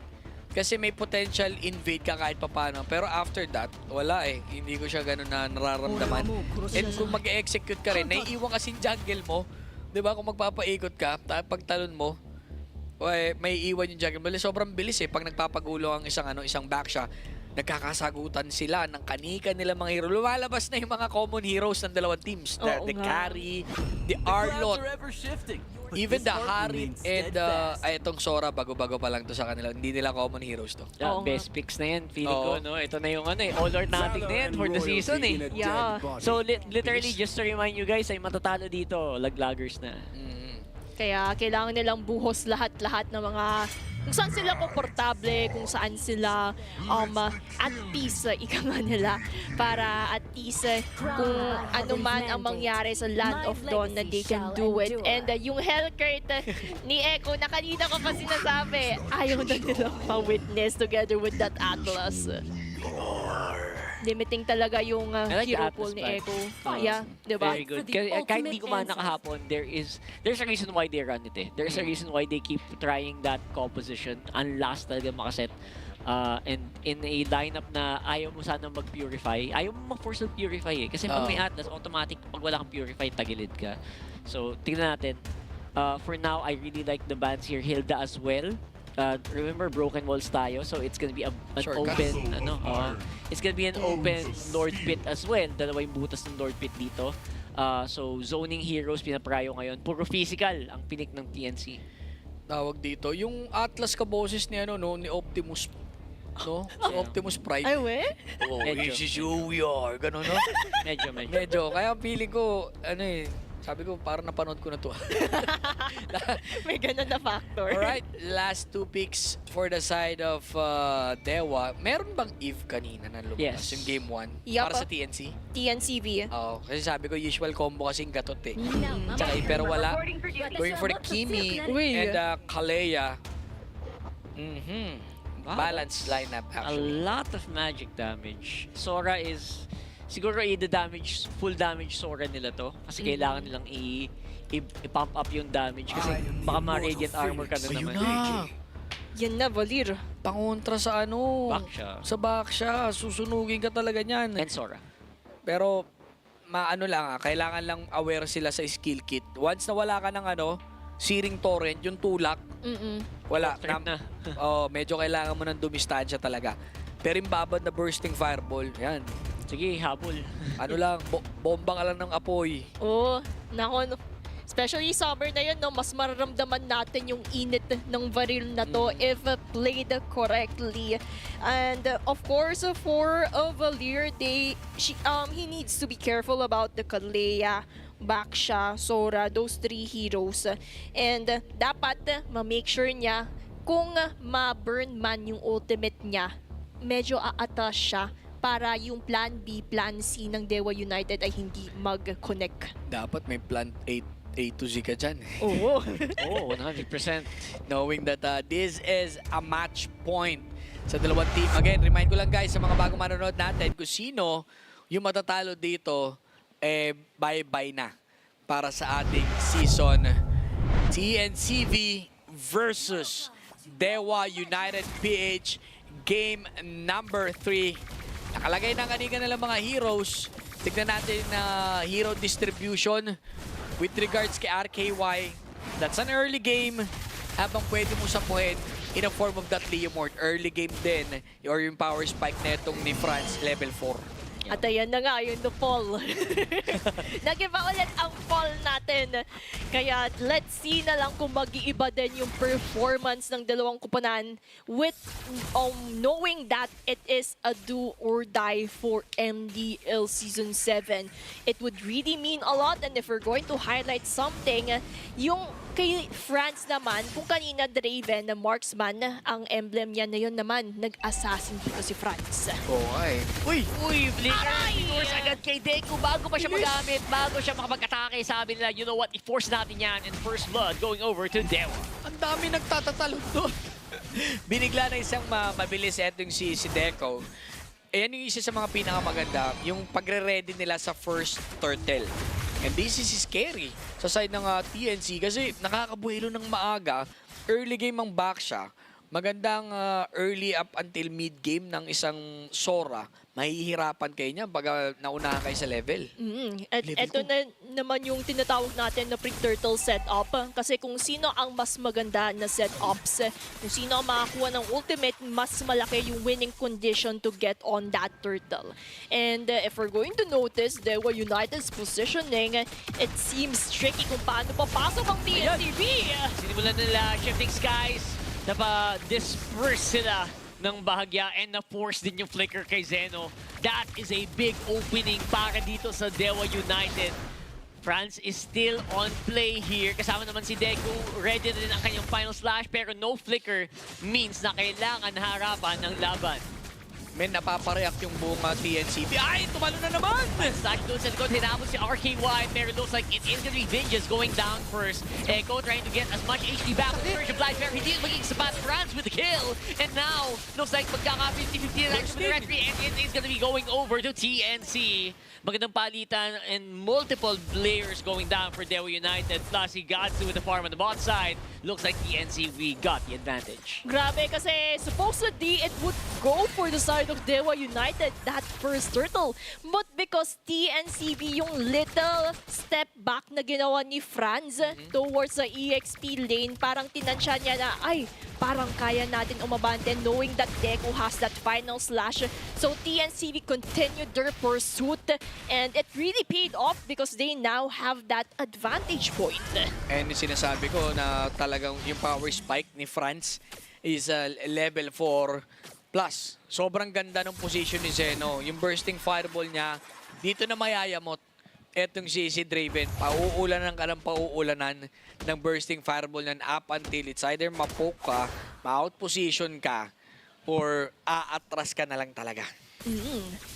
kasi may potential invade ka kahit papano. Pero after that, wala eh. Hindi ko siya ganun na nararamdaman. And kung mag-execute ka rin, naiiwan kasi yung jungle mo. 'Di ba? Kung magpapaikot ka, pag talon mo, may iwan yung jungle mo. Sobrang bilis eh pag nagpapagulo ang isang backsha. Nagkakasagutan sila ng kanika nila mga hero. Lumalabas na yung mga common heroes ng dalawang teams. The carry, the Arlot, even the Harit, and itong Sora, bago-bago pa lang to sa kanila. Hindi nila common heroes to. Yeah, Oo best picks na yan, feeling Oo. ko, no? Ito na yung all or nothing na yan for the season eh. Yeah. So literally, just to remind you guys, ay matatalo dito, laglagers na. Kaya kailangan nilang buhos lahat-lahat ng mga kung saan sila komportable, kung saan sila at peace, ika nga nila, para at least kung ano man ang mangyari sa Land of Dawn na they can do it. And yung Hellcurt ni Echo na kanina ko pa sinasabi, ayaw na nilang ma-witness together with that Atlas. Limiting talaga yung I like the hero Atlas pool ni part. Echo. Yeah, diba? Very good. Kahit hindi kumana kahapon, there's a reason why they run it eh. There's a reason why they keep trying that composition. Ang last talaga makaset. And in a lineup na ayaw mo sana mag-purify, ayaw mo mag-force ng purify eh. Kasi pag may Atlas, automatic, pag wala kang purify, tagilid ka. So, tingnan natin. For now, I really like the bans here. Hilda as well. Remember, broken walls tayo, so it's gonna be an Shortcut. open, it's gonna be an open Lord Pit as well. Dalawa yung butas ng Lord Pit dito. So, zoning heroes pinaprayo ngayon. Puro physical ang pinik ng TNC. Tawag dito. Yung Atlas ka boses ni ni Optimus. No? Si Optimus Prime. Ay, we? Oh, Medyo. this is who we are. Ganun, no? Medyo. Medyo. Kaya feeling ko, sabi ko, parang napanood ko na to. May ganun na factor. Alright, last two picks for the side of Dewa. Meron bang Eve kanina na lumabas? Yes. Yung game 1? Yup. Para sa TNC? TNCV. Oo, kasi sabi ko, usual combo kasing gatot eh. Tsaka pero wala. Going for the Kimi Uy. and Kalea. Balanced lineup A actually. lot of magic damage. Sora is siguro i-damage, full damage Sora nila to. Kasi kailangan nilang i-pump up yung damage. Kasi baka ma-radiant armor ka na Ayun naman. na. Yan na, Valir. Pangontra sa Baksha. Sa baksha. Susunugin ka talaga niyan. And Sora. Pero kailangan lang aware sila sa skill kit. Once na wala ka ng searing torrent, yung tulak, wala. Threat na. Medyo kailangan mo ng dumistansya talaga. Pero yung babad na bursting fireball, yan. Sige, habol. Bomba ka lang ng apoy. Oo, nako. Especially summer na yun, no, mas mararamdaman natin yung init ng baril na to if played correctly. And of course, for Valir, he needs to be careful about the Kalea, Baksha, Sora, those three heroes. And dapat ma-make sure niya kung ma-burn man yung ultimate niya, medyo aatras siya para yung plan B, plan C ng Dewa United ay hindi mag-connect. Dapat may plan A to Z ka dyan. Oo. Oh, 100%. Knowing that this is a match point sa dalawang team. Again, remind ko lang guys sa mga bagong manonood natin kung sino yung matatalo dito, bye-bye na para sa ating season. TNCV versus Dewa United PH game number 3. Nakalagay na kanina nilang mga heroes. Tignan natin na hero distribution with regards kay RKY. That's an early game. Habang pwede mo sapuhin in a form of that Leomord. Early game din or yung power spike netong ni France level 4. At ayan na nga, yung the fall. Nag-iba ulit ang fall natin. Kaya let's see na lang kung mag-iiba din yung performance ng dalawang kupanan with knowing that it is a do or die for MDL Season 7. It would really mean a lot, and if we're going to highlight something, yung kay France naman, kung kanina Draven na marksman, ang emblem niya na yun naman, nag-assassin dito si France. Oo ay. Uy! Uy, Flicker, i-force agad kay Deku bago pa siya magamit, bago siya makapag-atake. Sabi nila, you know what, i-force natin yan, and first blood going over to Dewa. Ang dami nagtatatalon doon. Binigla na isang mabilis etong si Deco. Ayan yung isa sa mga pinakamaganda, yung pagre-ready nila sa first turtle. And this is scary sa side ng TNC kasi nakakabuhilo ng maaga. Early game ang back siya. Magandang early up until mid game ng isang Sora. Mahihirapan kayo niya pag naunahan kayo sa level. At ito na naman yung tinatawag natin na pre-turtle setup. Kasi kung sino ang mas maganda na setups, kung sino ang makakuha ng ultimate, mas malaki yung winning condition to get on that turtle. And if we're going to notice, Dewa United's positioning, it seems tricky kung paano papasok ang TNCV. Sinimulan nila Shifting Skies, disperse sila ng bahagya and na-force din yung flicker kay Zeno. That is a big opening para dito sa Dewa United. France is still on play here. Kasama naman si Deku. Ready na din ang kanyang final slash pero no flicker means na kailangan harapan ng laban. Men, napapareact yung buong TNCV. Ay, tumalo na naman! Stack doon sa likod, hinabot si RKY, pero looks like it is gonna be Vinges going down first. Echo trying to get as much HP back with Virgin Blight, pero hindi magiging sapat. France with the kill, and now, looks like magkaka-50-50 na lang with the Red 3, and it is gonna be going over to TNC. Magandang palitan and multiple players going down for Dewa United, plus he got to with the farm on the bot side. Looks like TNCV got the advantage. Grabe kasi supposedly it would go for the side of Dewa United, that first turtle. But because TNCV yung little step back na ginawa ni Franz towards the EXP lane, parang tinansya niya na, ay, parang kaya natin umabante knowing that Deku has that final slash. So TNCV continued their pursuit and it really paid off because they now have that advantage point. And sinasabi ko na talagang yung power spike ni France is level 4 plus. Sobrang ganda ng position ni Zeno. Yung bursting fireball niya, dito na mayayamot. Etong si Draven, pauulanan ka ng pauulanan ng bursting fireball niyan up until it's either mapoke ka, ma-out position ka, or aatras ka na lang talaga.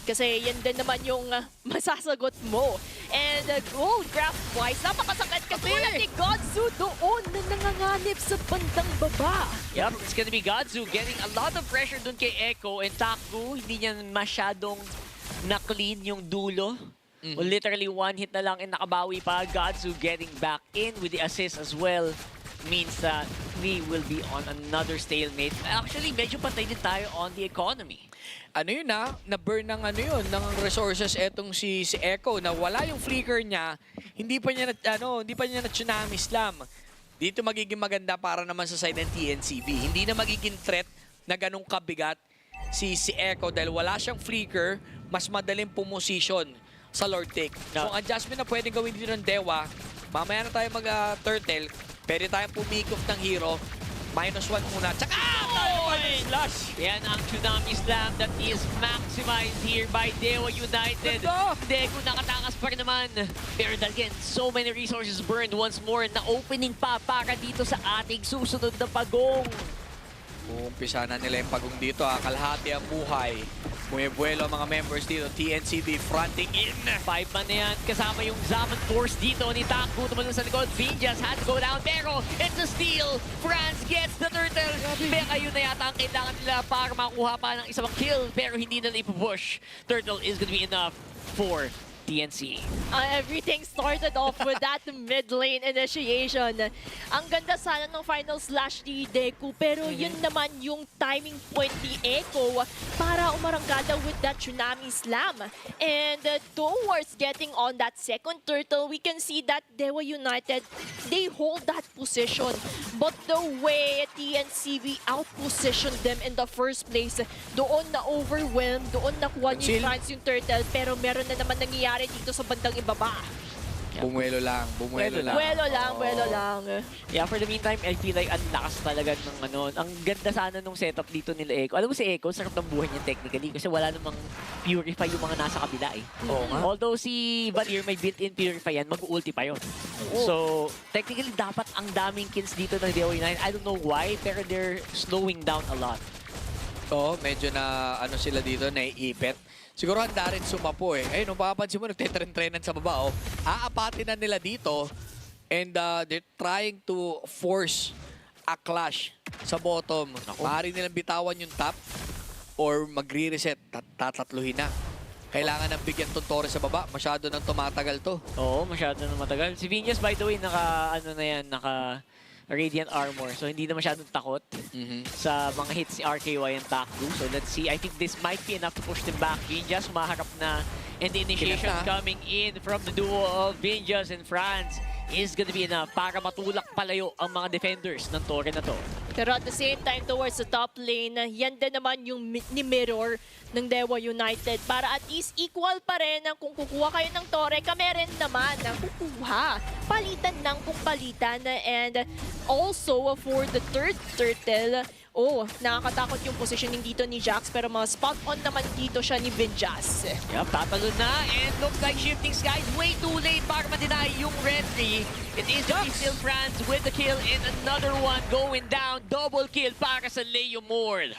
Kasi yan din naman yung masasagot mo. And gold craft-wise, napakasakit katulad ni Godzu doon na nanganganib sa bandang baba. Yep, it's gonna be Godzu getting a lot of pressure dun kay Echo, and Taku, hindi niya masyadong na-clean yung dulo. Well, literally one hit na lang and nakabawi pa. Godzu getting back in with the assist as well means that we will be on another stalemate. Actually, medyo patay din tayo on the economy. Ano yun na-burn ng ng resources etong si Echo na wala yung flicker niya, hindi pa niya na tsunami slam. Dito magiging maganda para naman sa side ng TNCV. Hindi na magiging threat na ganong kabigat si Echo dahil wala siyang flicker, mas madaling pumosisyon sa Lord Take. So, ang adjustment na pwedeng gawin dito ng Dewa, mamaya na tayo mag-turtle, pwede tayong pumikop ng hero, -1 muna, tsaka Flash! Yan ang tsunami slam that is maximized here by Dewa United. Deku nakatakas pa rin naman. Pero again, so many resources burned once more na opening pa para dito sa ating susunod na pagong. Uumpisa na nila yung pagong dito. Kalahati ang buhay Bumibuelo ang mga members dito. TNCV fronting in. 5 man na yan. Kasama yung Zaman Force dito ni Takbo. Tumalun sa likod. Vinjas has to go down. Pero it's a steal. France gets the turtle. Beka yun na yata ang kailangan nila para makuha pa ng isang kill. Pero hindi na ipupush. Turtle is gonna be enough for TNC. Everything started off with that mid lane initiation. Ang ganda sana ng final slash ni Deku, pero yun naman yung timing point ni Echo para umarangada with that tsunami slam. And towards getting on that second turtle, we can see that Dewa United, they hold that position. But the way TNCV out-positioned them in the first place, doon na overwhelmed, doon nakuha ni France yung turtle, pero meron na naman nangyayari dito sa bandang ibaba. Bumuelo lang. Buelo lang. Yeah, for the meantime, I feel like ang lakas talaga ng ano. Ang ganda sana nung setup dito nila Echo. Alam mo si Echo, sarap ng buhay niya technically kasi wala namang purify yung mga nasa kabila eh. Oo nga. Although si Valier may built-in purify yan, mag-ulti pa yun. So, technically dapat ang daming kills dito ng DO9. I don't know why, pero they're slowing down a lot. Oo, medyo na ano sila dito, naiipit. Siguro handa rin sumapo eh. Ayun, papapansin mo, nagtetren-trenan sa baba. Oh. Aapatin na nila dito and they're trying to force a clash sa bottom. Maaari nilang bitawan yung top or magre-reset. Tatatluhin na. Kailangan ng bigyan tong Torres sa baba. Masyado nang tumatagal to. Oo, masyado na matagal. Si Vinjas, by the way, naka Radiant Armor. So, hindi na masyadong takot sa mga hits ni RKY and Takdu. So, let's see. I think this might be enough to push them back. Vinjas, humaharap na. And the initiation coming in from the duo of Vinjas and Franz is gonna be enough para matulak palayo ang mga defenders ng Torre na to. Pero at the same time, towards the top lane, yan din naman yung ni-mirror ng Dewa United para at least equal pa rin ang kung kukuha kayo ng Torre, kami rin naman ang kukuha. Palitan ng kung palitan. And also, for the third turtle, nakakatakot yung positioning dito ni Jax pero mga spot on naman dito siya ni Vinjas. Yup, tatalon na and looks like Shifting Skies way too late para ma-deny yung red 3. It is still France with the kill and another one going down. Double kill para sa Leo Mord.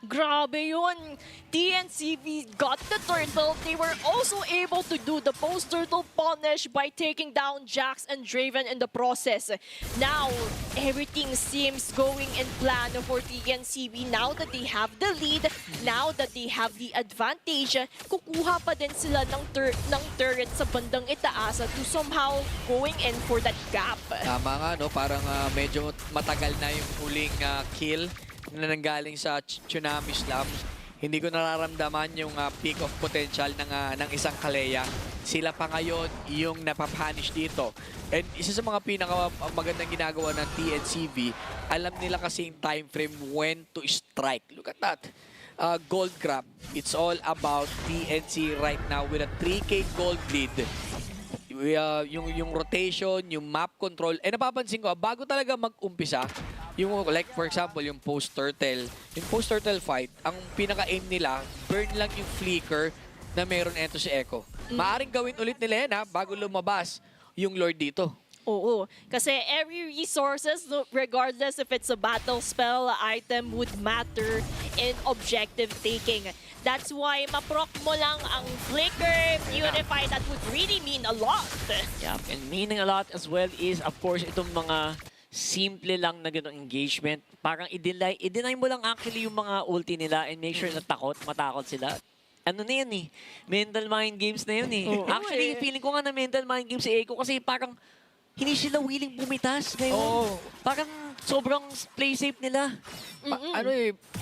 Grabe yun. TNCV got the turtle. They were also able to do the post-turtle punish by taking down Jax and Draven in the process. Now, everything seems going in plan for TNCV. Now that they have the lead, now that they have the advantage, kukuha pa din sila ng turret sa bandang itaas to somehow going in for that gap. Tama nga, no? Parang medyo matagal na yung huling kill na nanggaling sa Tsunami Slam. Hindi ko nararamdaman yung peak of potential ng isang Kalea. Sila pa ngayon yung napapunish dito. And isa sa mga pinakamagandang ginagawa ng TNCV, alam nila kasi yung time frame when to strike. Look at that. Gold grab. It's all about TNC right now with a 3K gold lead. Yung rotation, yung map control. Eh napapansin ko, bago talaga mag-umpisa, yung like for example, yung post-turtle fight, ang pinaka-aim nila, burn lang yung flicker na meron eto si Echo. Maaring gawin ulit nila yan bago lumabas yung Lord dito. Oo, kasi every resources, regardless if it's a battle spell, item, would matter in objective taking. That's why maproc mo lang ang flicker, purify, that would really mean a lot. Yeah, and meaning a lot as well is, of course, itong mga simple lang na ganong engagement. Parang i-deny mo lang actually yung mga ulti nila and make sure na matakot sila. Ano na yan eh, mental mind games na yun eh. Actually, feeling ko nga na mental mind games si Echo kasi parang hindi sila willing bumitas ngayon. Parang sobrang play safe nila.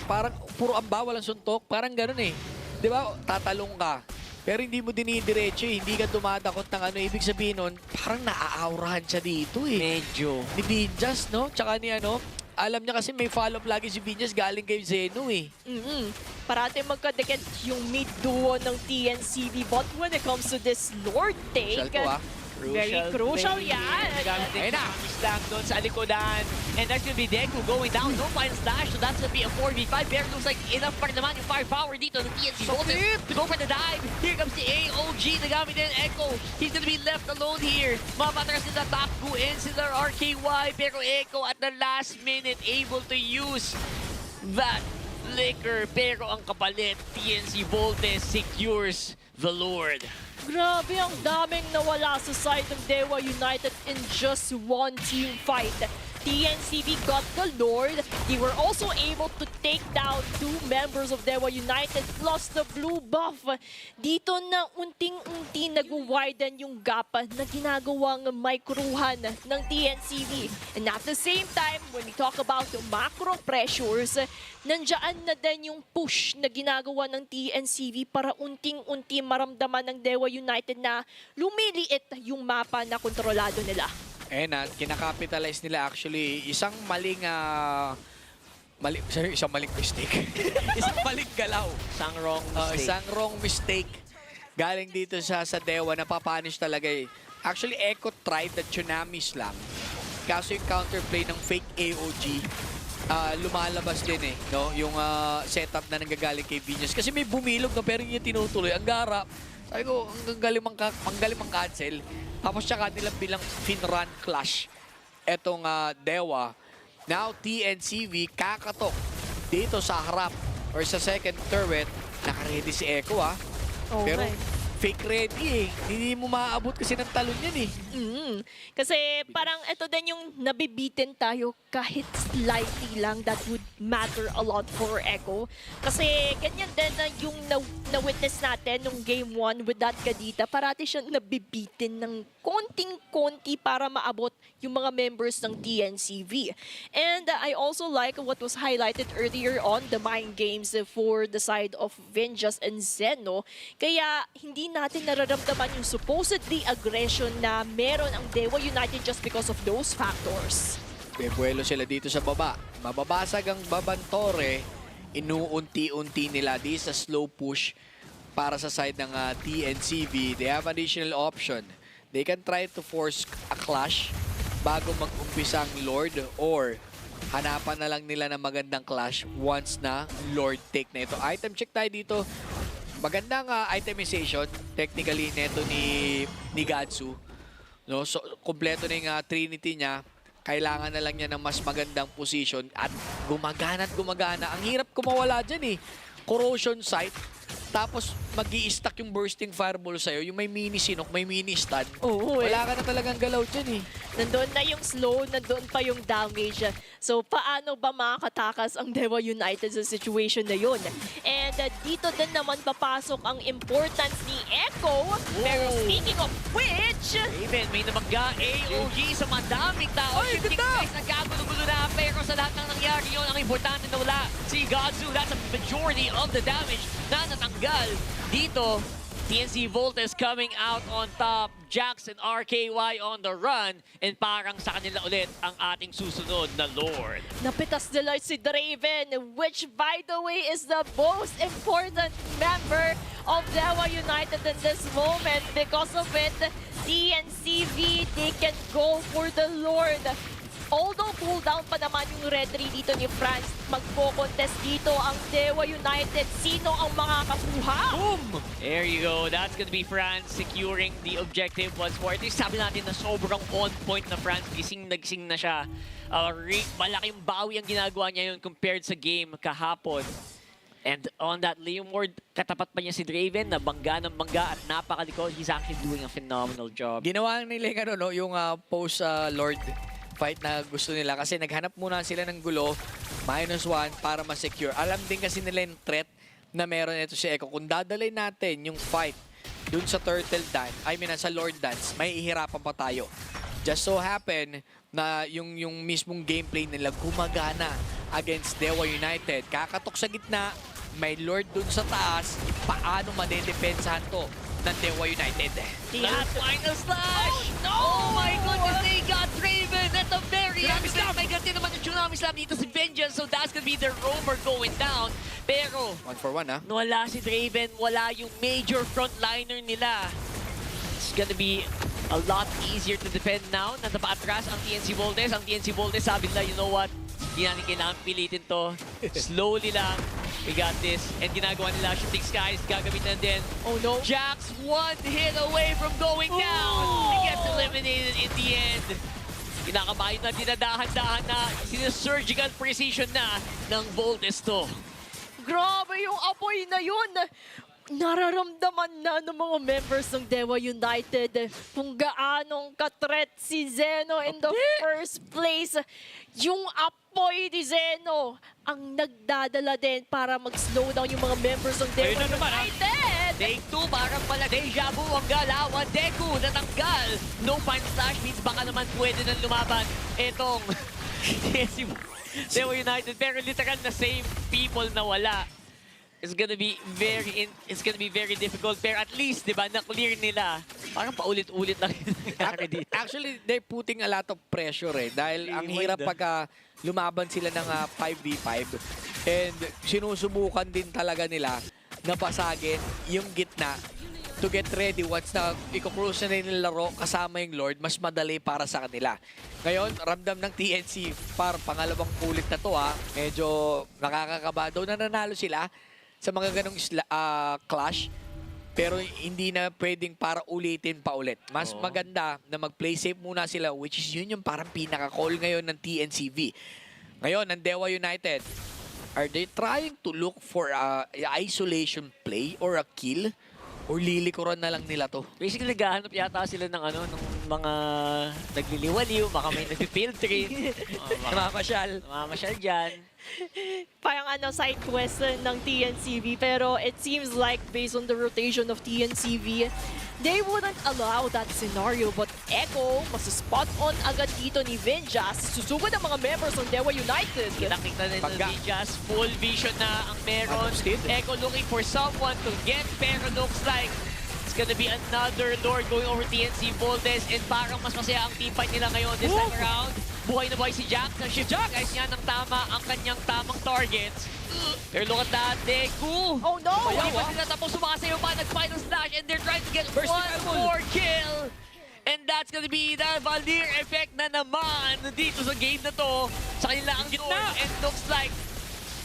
Parang puro amba, walang suntok. Parang ganun eh. Di ba, tatalong ka. Pero hindi mo dinidiretso eh. Hindi ka dumadakot ng Ibig sabihin nun, parang naaaurahan siya dito eh. Medyo. Ni Vinjas, no? Tsaka ni alam niya kasi may follow-up lagi si Vinjas galing kay Zeno eh. Parati magkadikit yung mid duo ng TNCV. But when it comes to this Lord take, very crucial yan. Ayun na. Lang doon sa likodan. And that's gonna be Deku going down. No final slash. So that's gonna be a 4v5. Pero looks like enough pa rin naman yung firepower dito ng TNC Voltes to go for the dive. Here comes the AOG. Nagamit din Echo. He's gonna be left alone here. Mamatras sila Takbu and sila RKY. Pero Echo at the last minute able to use that flicker. Pero ang kapalit, TNC Voltes secures the Lord. Grabe, ang daming nawala sa side ng Dewa United in just one team fight. TNCV got the Lord. They were also able to take down 2 members of Dewa United plus the blue buff. Dito na unting-unti nag-widen yung gap na ginagawang microhan ng TNCV. And at the same time, when we talk about the macro pressures, nandiyan na din yung push na ginagawa ng TNCV para unting-unti maramdaman ng Dewa United na lumiliit yung mapa na kontrolado nila. And kinakapitalize nila actually isang maling mistake. Isang maling galaw. Isang wrong mistake. Isang wrong mistake. Galing dito sa Dewa, napapanish talaga eh. Actually, Echo tried the tsunami slam. Kaso yung counterplay ng fake AOG, lumalabas din eh. No? Yung setup na nanggagaling kay Venus. Kasi may bumilog no, pero yung tinutuloy. Ang garap. Sabi ko, ang galing mang cancel. Tapos tsaka nilang bilang Finrun clash etong Dewa. Now TNCV kakatok dito sa harap or sa second turret. Naka-ready si Echo Pero fake ready eh. Hindi mo maaabot kasi ng talon yan eh. Kasi parang ito din yung nabibitin tayo kahit slightly lang, that would matter a lot for Echo. Kasi ganyan din na yung na-witness natin nung game 1 with that Kadita. Parati siyang nabibitin ng konting-konti para maabot yung mga members ng TNCV. And I also like what was highlighted earlier on the mind games for the side of Vengeance and Zeno. Kaya hindi natin nararamdaman yung supposedly aggression na meron ang Dewa United just because of those factors. Bebuelo sila dito sa baba. Mababasag ang Babantore. Inuunti-unti nila. This is a slow push para sa side ng TNCV. They have additional option. They can try to force a clash bago mag-umpisa ang Lord or hanapan na lang nila ng magandang clash once na Lord take na ito. Item check tayo dito. Magandang itemization technically neto ni Gatsu. No? So, kompleto na yung Trinity niya. Kailangan na lang niya ng mas magandang position at gumagana at gumagana. Ang hirap kumawala dyan eh. Corrosion site. Tapos mag-i-stack yung bursting fireball sa'yo. Yung may mini sinok, may mini stun. Wala ka na talagang galaw dyan eh. Nandun na yung slow, nandun pa yung damage. So, paano ba makakatakas ang Dewa United sa situation na yun? And dito din naman papasok ang importance ni Echo. Pero speaking of which... Even may namangga AOG sa madaming tao. Ay, ganda! Nagkagulo-gulo na. Pero sa lahat ng nangyari yun, ang importante na wala si Godzu. That's a majority of the damage na natanggal. Dito, TNC Voltes coming out on top. Jax and RKY on the run. And parang sa kanila ulit ang ating susunod na Lord. Napitas nila si Draven, which by the way is the most important member of Dewa United in this moment. Because of it, TNCV, they can go for the Lord. Although cooldown pa naman yung Red 3 dito ni France, magpo-contest dito ang Dewa United. Sino ang makakakuha? Boom! There you go. That's gonna be France securing the objective once more. Ito yung sabi natin na sobrang on point na France. Gising na siya. Malaking bawi ang ginagawa niya yun compared sa game kahapon. And on that Leomord, katapat pa niya si Draven na bangga ng bangga at napakalikod. He's actually doing a phenomenal job. Ginawa nila yung post-Lord fight na gusto nila kasi naghanap muna sila ng gulo, -1 para ma-secure. Alam din kasi nila yung threat na meron ito si Echo. Kung dadalhin natin yung fight dun sa Turtle Dance, sa Lord Dance, may ihirapan pa tayo. Just so happen na yung mismong gameplay nila gumagana against Dewa United. Kakatok sa gitna, may Lord dun sa taas, paano madedepensahan to ng Dewa United? That final slash! Oh my goodness, they got Draven at the very end. May ganti naman yung Tsunami Slam dito si Vengeance, so that's gonna be their roamer going down. Pero, 1 for 1 wala si Draven, wala yung major frontliner nila. It's gonna be a lot easier to defend now. Nasa paatras ang TNC Voltes. Ang TNC Voltes sabi nila, you know what? Hindi natin kailangan pilitin to. Slowly lang. We got this. And ginagawa nila, Shooting Skies, gagamitan din. Oh no. Jax, one hit away from going down. He gets eliminated in the end. Kinakabayo na, dinadahan-dahan na, sinasurgical precision na ng Voltes to. Grabe yung apoy na yun. Nararamdaman na ng mga members ng Dewa United kung gaanong katret si Zeno in the first place. Yung apoy ni Zeno ang nagdadala din para mag-slow down yung mga members ng Dewa Ayun na naman, ha? United. Take 2, parang pala deja vu ang galawan. Deku, natanggal. No fine slash means baka naman pwede nang lumaban. Etong Dewa United, pero literal na same people na wala. It's gonna be very difficult, pero at least, di ba, na-clear nila. Parang paulit-ulit lang yung nangyari dito. Actually, they're putting a lot of pressure dahil ang hirap pagka lumaban sila ng 5v5 and sinusubukan din talaga nila na basagin yung gitna to get ready once na i-close na yung laro kasama yung Lord, mas madali para sa kanila. Ngayon, ramdam ng TNC pangalawang ulit na to medyo nakakakaba. Daw na nanalo sila sa mga ganong clash, pero hindi na pwedeng para ulitin pa ulit. Mas maganda na mag-play safe muna sila, which is yun yung parang pinaka-call ngayon ng TNCV. Ngayon, ng Dewa United, are they trying to look for a isolation play or a kill? Or lilikuran na lang nila to? Basically, naghahanap yata sila ng ng mga nagliliwaliw, baka may nag-field trip. Namamasyal dyan. Parang side quest ng TNCV, pero it seems like based on the rotation of TNCV, they wouldn't allow that scenario. But Echo, mas spot on agad dito ni Vinjas. Susugod ang mga members ng Dewa United. Kita-kita na yung just full vision na ang meron. Echo looking for someone to get, pero looks like it's gonna be another Lord going over TNC Voldes, and parang mas masaya ang teamfight nila ngayon this time around. Buhay na buhay si Jack. Shift guys niya ng tama ang kanyang tamang targets. Pero look at that, Deku. Oh no! Hindi pa sila tapos sumasayo pa, nag-final slash, and they're trying to get one more kill. And that's gonna be the Valdir effect na naman dito sa game na to. Sa kanila ang Lord, and looks like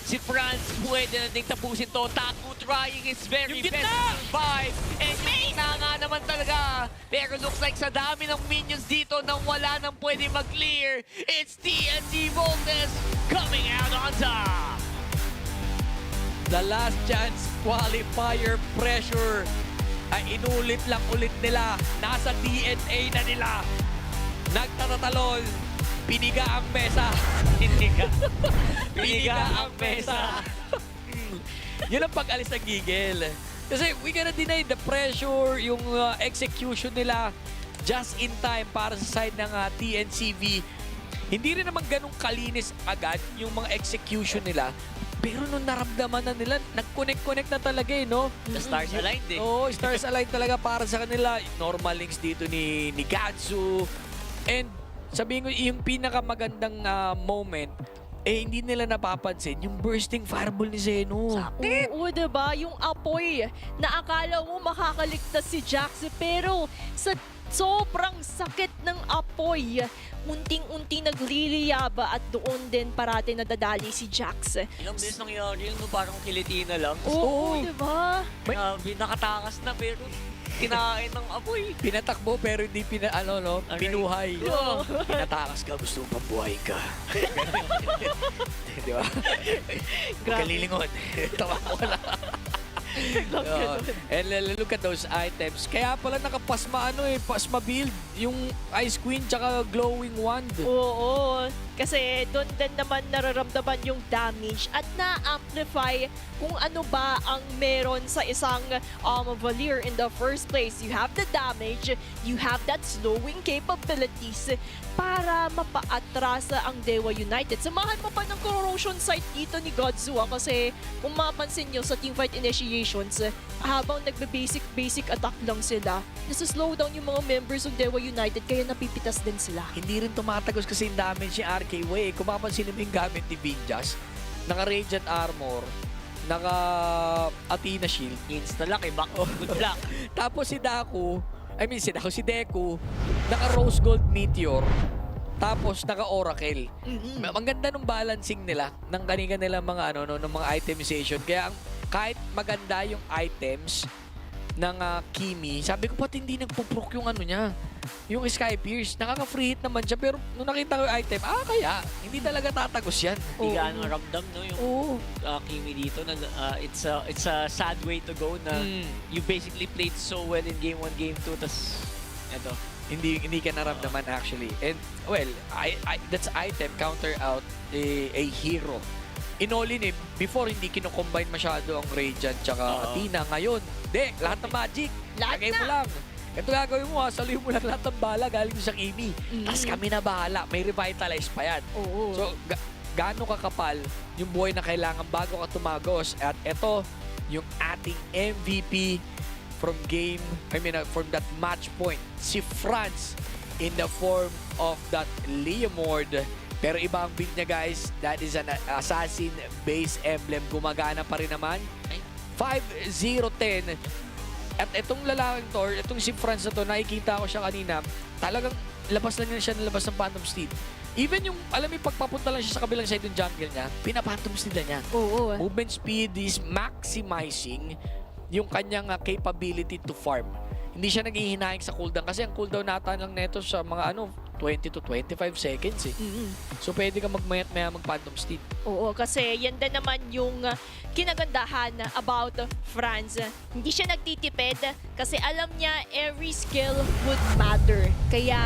si Franz pwede na ding tapusin to. Taku trying his very best to survive. And yung nga naman talaga. Pero looks like sa dami ng minions dito nang wala nang pwede mag-clear. It's TNT Voltes coming out on top. The last chance qualifier pressure ay inulit lang ulit nila. Nasa DNA na nila. Nagtatatalon. Piniga ang mesa. Piniga ang mesa. Yun ang pag-alis ng gigil. Kasi we cannot deny the pressure, yung execution nila just in time para sa side ng TNCV. Hindi rin naman ganun kalinis agad yung mga execution nila. Pero nung naramdaman na nila, nag-connect na talaga no? The stars aligned Oo, stars aligned talaga para sa kanila. Normal links dito ni Gatsu. And sabihin ko, yung pinakamagandang moment, hindi nila napapansin yung bursting fireball ni Zeno. Oo, diba? Yung apoy na akala mo makakaligtas si Jax, pero sa sobrang sakit ng apoy, unting-unti nagliliyaba at doon din parati nadadali si Jax. Ilang beses nangyari yun, parang kiliti na lang. Oo, diba? Grabe, nakatakas na pero kinain ng apoy. Pinatakbo pero hindi pinuhay. Pinatakas ka, gusto mong pabuhay ka. Di ba? Kalilingon. Tawa ko na. And look at those items. Kaya pala nakapasma pasma build. Yung Ice Queen tsaka Glowing Wand. Oo. Kasi doon din naman nararamdaman yung damage at na-amplify kung ano ba ang meron sa isang Valir in the first place. You have the damage, you have that slowing capabilities para mapa-atrasa ang Dewa United. Samahan mo pa ng corrosion site dito ni Godzua kasi kung mapansin nyo sa teamfight initiations, habang nagbe-basic attack lang sila, nasa-slow down yung mga members ng Dewa United kaya napipitas din sila. Hindi rin tumatagos kasi yung damage ni RKW. Kung mapapansin mo yung gamit ni Vinjas, naka-Radiant Armor, naka-Athena Shield. Insta lang back good luck. Tapos si Deku, naka-Rose Gold Meteor, tapos naka-Oracle. Ang ganda ng balancing nila ng kanilang mga ng mga itemization. Kaya kahit maganda yung items ng Kimi, sabi ko ba't hindi nagpo-proc yung niya? yung Sky Pierce, nakaka-free hit naman siya. Pero nung nakita ko yung item, kaya, hindi talaga tatagos yan. Hindi gaano ramdam, no? Yung Kimi dito, na, it's a sad way to go na you basically played so well in game 1, game 2, tas eto. Hindi ka naramdaman actually. And, well, that's item, counter out a hero. In all in, before hindi kino-combine masyado ang Radiant tsaka Athena. Ngayon, lahat ng magic. Lagay mo lang. Ito gagawin mo, saluhin mo lang lahat ng bala galing sa Kimi. Tapos kami na bahala. May revitalize pa yan. So, gaano kakapal yung buhay na kailangan bago ka tumagos. At ito, yung ating MVP from that match point. Si Franz in the form of that Leomord. Pero iba ang build niya, guys. That is an assassin base emblem. Gumagana pa rin naman. 5-0-10. At itong lalaking to, itong si Franz na to, nakikita ko siya kanina, talagang labas lang siya ng labas ng Phantom Steed. Even yung, alam mo, pagpapunta lang siya sa kabilang side ng jungle niya, pina-Phantom Steed na niya. Movement speed is maximizing yung kanyang capability to farm. Hindi siya naghihinaing sa cooldown kasi ang cooldown natin lang neto sa mga 20 to 25 seconds eh. So pwede ka magmayat-maya mag-Phantom Steed. Oo, kasi yan din naman yung kinagandahan about Franz. Hindi siya nagtitipid kasi alam niya every skill would matter. Kaya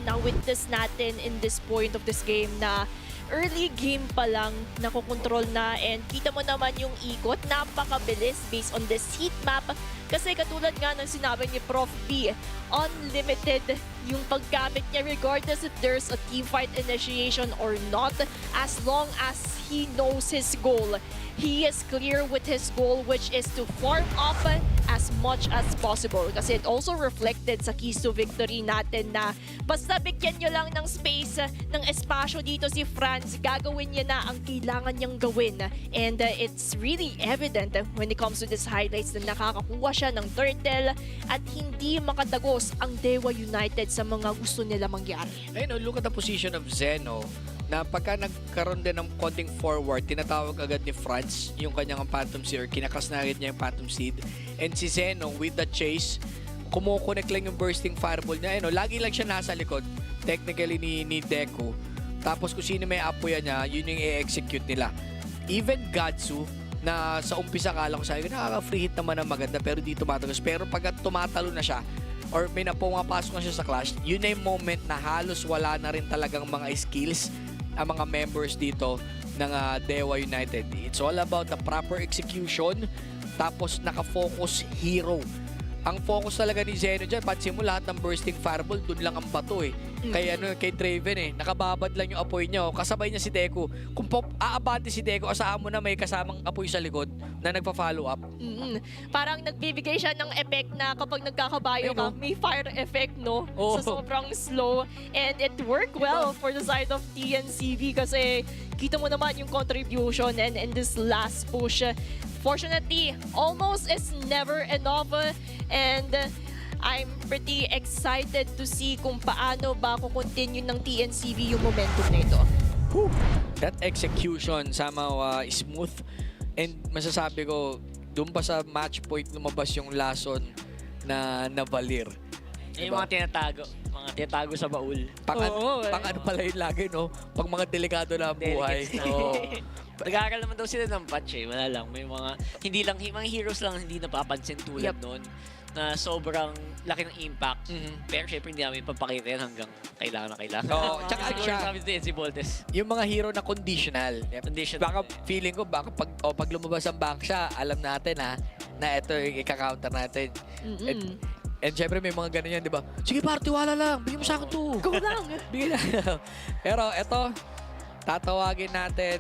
na-witness natin in this point of this game na early game pa lang nakokontrol na, and kita mo naman yung ikot, napakabilis based on this heat map. Kasi katulad nga ng sinabi ni Prof. B, unlimited yung paggamit niya regardless if there's a teamfight initiation or not, as long as he knows his goal. He is clear with his goal, which is to farm up as much as possible. Kasi it also reflected sa keys to victory natin na basta bigyan nyo lang ng space, ng espasyo dito si Franz, gagawin niya na ang kailangan niyang gawin. And it's really evident when it comes to this highlights na nakakakuha siya ng turtle at hindi makatagos ang Dewa United sa mga gusto nila mangyari. Ayun, look at the position of Zeno na pagka nagkaroon din ng konting forward, tinatawag agad ni Franz yung kanyang Phantom Seed, kinakas na agad niya yung Phantom Seed. And si Zeno, with the chase, kumukonek lang yung bursting fireball niya. Lagi lang siya nasa likod, technically ni Deku. Tapos kung sino may apoyan niya, yun yung i-execute nila. Even Gatsu, na sa umpisa kala ko sa akin, nakaka-free hit naman na maganda, pero di tumatagos. Pero pagka tumatalo na siya, or may napumapasok na siya sa clash, yun na yung moment na halos wala na rin talagang mga skills ang mga members dito ng Dewa United. It's all about the proper execution, tapos naka-focus hero. Ang focus talaga ni Zeno dyan, pansin mo lahat ng bursting fireball, dun lang ang bato eh. Kay Draven nakababad lang yung apoy niya. Kasabay niya si Deku. Kung aabante si Deku, asahan mo na may kasamang apoy sa likod na nagpa-follow up. Parang nagbibigay siya ng effect na kapag nagkakabayo ka, may fire effect, no? So sobrang slow. And it worked well for the side of TNCV kasi kita mo naman yung contribution and in this last push. Fortunately, almost is never enough, and I'm pretty excited to see kung paano ba kukontinue ng TNCV yung momentum na ito. That execution somehow smooth, and masasabi ko, doon pa sa match point lumabas yung lason na Valir. Yung mga tinatago sa baul. Pang ano pala yun lagi, no? Pag mga delikado na ang buhay. Nag-aaral naman daw sila ng patch eh. Wala lang. May mga heroes lang hindi napapansin tulad noon na sobrang laki ng impact. Pero syempre hindi namin papakita yan hanggang kailangan na kailangan. Tsaka si Voltes. Yung mga hero na conditional. Baka feeling ko, pag lumabas ang bank siya, alam natin na ito yung ika-counter natin. And syempre may mga ganun yan, di ba? Sige par, tiwala lang. Bigyan mo sa akin to. Go lang! Bigyan lang. Pero ito, tatawagin natin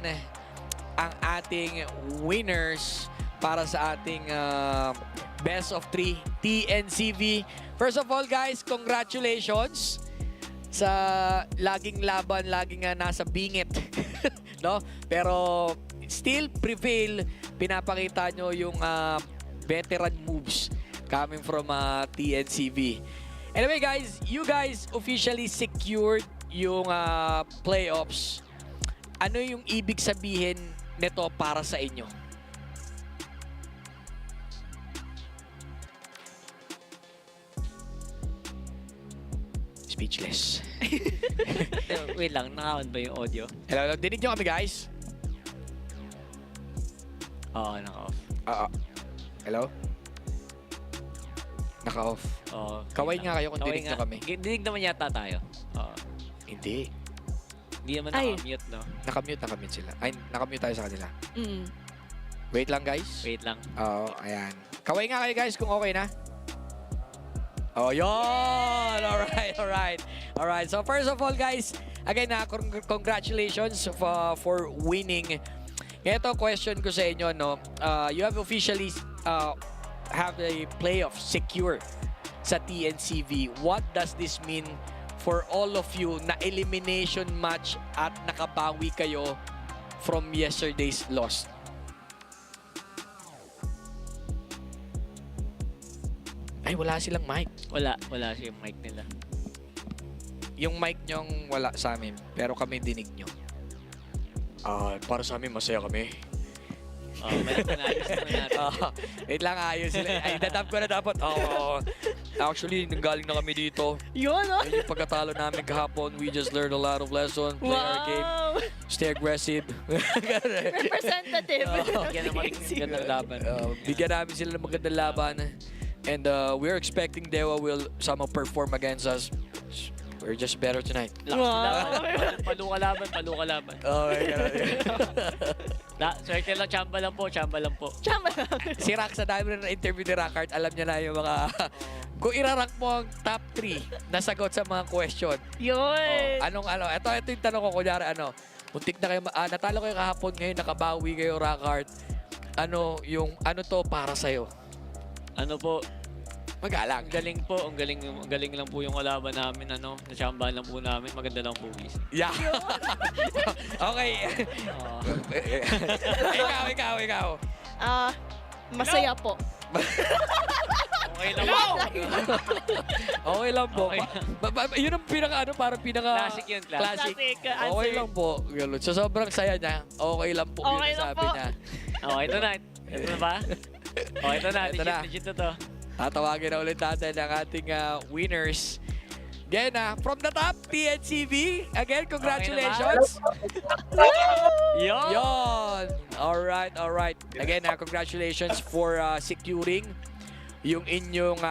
ang ating winners para sa ating best of 3 TNCV. First of all, guys, congratulations sa laging laban, laging nasa bingit. No? Pero still prevail. Pinapakita nyo yung veteran moves coming from TNCV. Anyway, guys, you guys officially secured yung playoffs. Ano yung ibig sabihin nito para sa inyo? speechless. Wait lang, naka-on ba yung audio? Hello, dinig nyo kami guys? Oo, naka-off. Hello? Naka-off. Oo. Kaway nga kayo kung Kaway dinig nyo nga. kami. Dinig naman yata tayo. Oo. Hindi. Hindi naman Ay. naka-mute, no? Nakamute sila. Ay, nakamute tayo sa kanila. Mm. Wait lang guys. Wait lang. Oo, ayan. Kaway nga kayo guys kung okay na. Oh, yun! Alright. So first of all guys, again congratulations for winning. Ito question ko sa inyo, no? You have officially have a playoff secure sa TNCV. What does this mean for all of you na elimination match at nakabawi kayo from yesterday's loss? Ay, wala silang mic. Wala siya yung mic nila. Yung mic nyong wala sa amin, pero kami dinig nyo. Para sa amin, masaya kami. Ayos naman natin. Wait lang, ayos sila. Ay, natap ko na dapat. Actually, nanggaling na kami dito. Yun, oh. Yung pagkatalo namin kahapon, we just learned a lot of lessons. Play our game. Stay aggressive. Representative. Bigyan naman ng laban. Bigyan namin sila ng magandang laban. And we're expecting Dewa will somehow perform against us. We're just better tonight. Lakas nila. Palu ka laban. Swerte lang, chamba lang po. Tama. Si Rack, sa dami na interview ni Rackart, alam niya na yung mga... Kung irarank mo ang top 3 na sagot sa mga question. Yun. Ito yung tanong ko, kunyari, muntik na kayo, natalo kayo kahapon, ngayon nakabawi kayo, Rackart. Ano to para sa'yo? Ano po? Magalang. Galing po. Ang galing lang po yung kalaban namin. Nachambahan lang po namin. Maganda lang po, please. Yeah. Okay. Ikaw. Masaya po. Okay lang po. Okay lang po. Okay. Yun ang parang pinaka... Classic yun, Classic. answer. Okay lang po. Ganun. So, sobrang saya niya. Okay lang po. Okay yun ang lang sabi po. niya. Ito na. Ito na ba? Ito na. Ito na. Legit na to. Tatawagin na ulit natin ang ating winners. Again, from the top, TNCV. Again, congratulations. Yon. Alright. Again, congratulations for securing yung inyong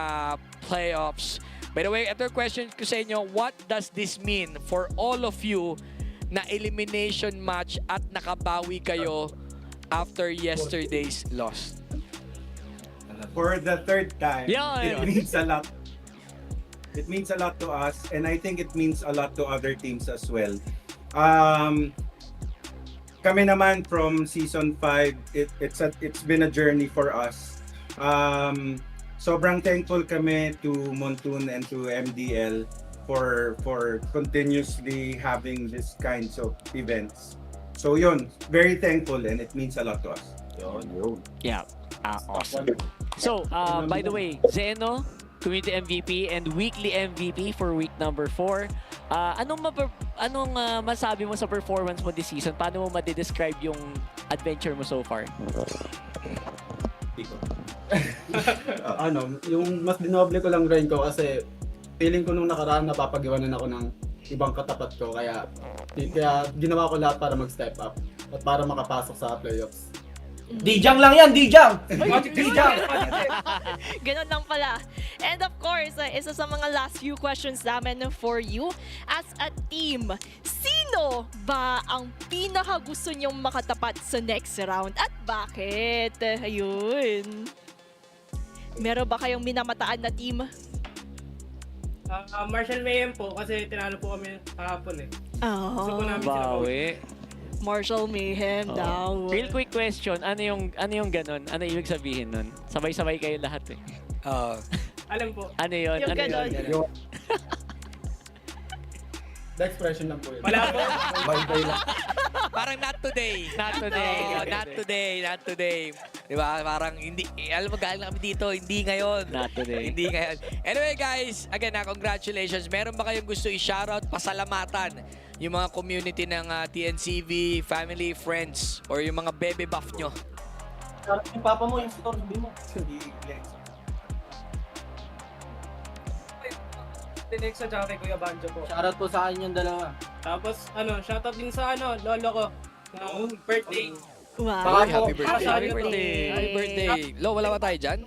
playoffs. By the way, ito yung question ko sa inyo, what does this mean for all of you na elimination match at nakabawi kayo after yesterday's loss? For the third time, Yeah. it means a lot. It means a lot to us, and I think it means a lot to other teams as well. Kami naman from season 5, it's been a journey for us. Sobrang thankful kami to Montoon and to MDL for continuously having these kinds of events. So yun, very thankful, and it means a lot to us. Yeah. Awesome. So, by the way, Zeno, Community MVP and Weekly MVP for week number 4. Anong masabi mo sa performance mo this season? Paano mo ma-describe yung adventure mo so far? Yung mas dinoble ko lang rin ko kasi feeling ko nung nakaraan napapag-iwanan ako ng ibang katapat ko kaya ginawa ko lahat para mag-step up at para makapasok sa playoffs. Dijang lang yan, Dijang! Dijang! Ganun lang pala. And of course, isa sa mga last few questions namin for you. As a team, sino ba ang pinaka gusto nyong makatapat sa next round? At bakit? Ayun. Meron ba kayong minamataan na team? Marshall Mayhem po kasi tinalo po kami kahapon eh. Gusto po namin sila po. Bawi. Marshall Mayhem daw. Real quick question, ano yung ganun? Ano ibig sabihin nun? Sabay-sabay kayo lahat eh. Alam po. Ano yun? Yung ganon. The expression lang po yun. Wala po. Bye-bye lang. Parang not today. Not today. Diba? Parang hindi, alam mo, galing na kami dito. Hindi ngayon. Not today. Hindi ngayon. Anyway guys, again, congratulations. Meron ba kayong gusto i-shoutout, pasalamatan yung mga community ng TNCV, family, friends, or yung mga bebe buff nyo? Yung papa mo, yung store, sabi mo. Tinex at saka kay Kuya Banjo po. Shoutout po sa akin yung dalawa. Tapos shoutout din sa lolo ko. Na birthday. Wow. Ay, happy birthday. Para sa Happy inyo to. birthday. Happy birthday. Lo, wala ba tayo dyan?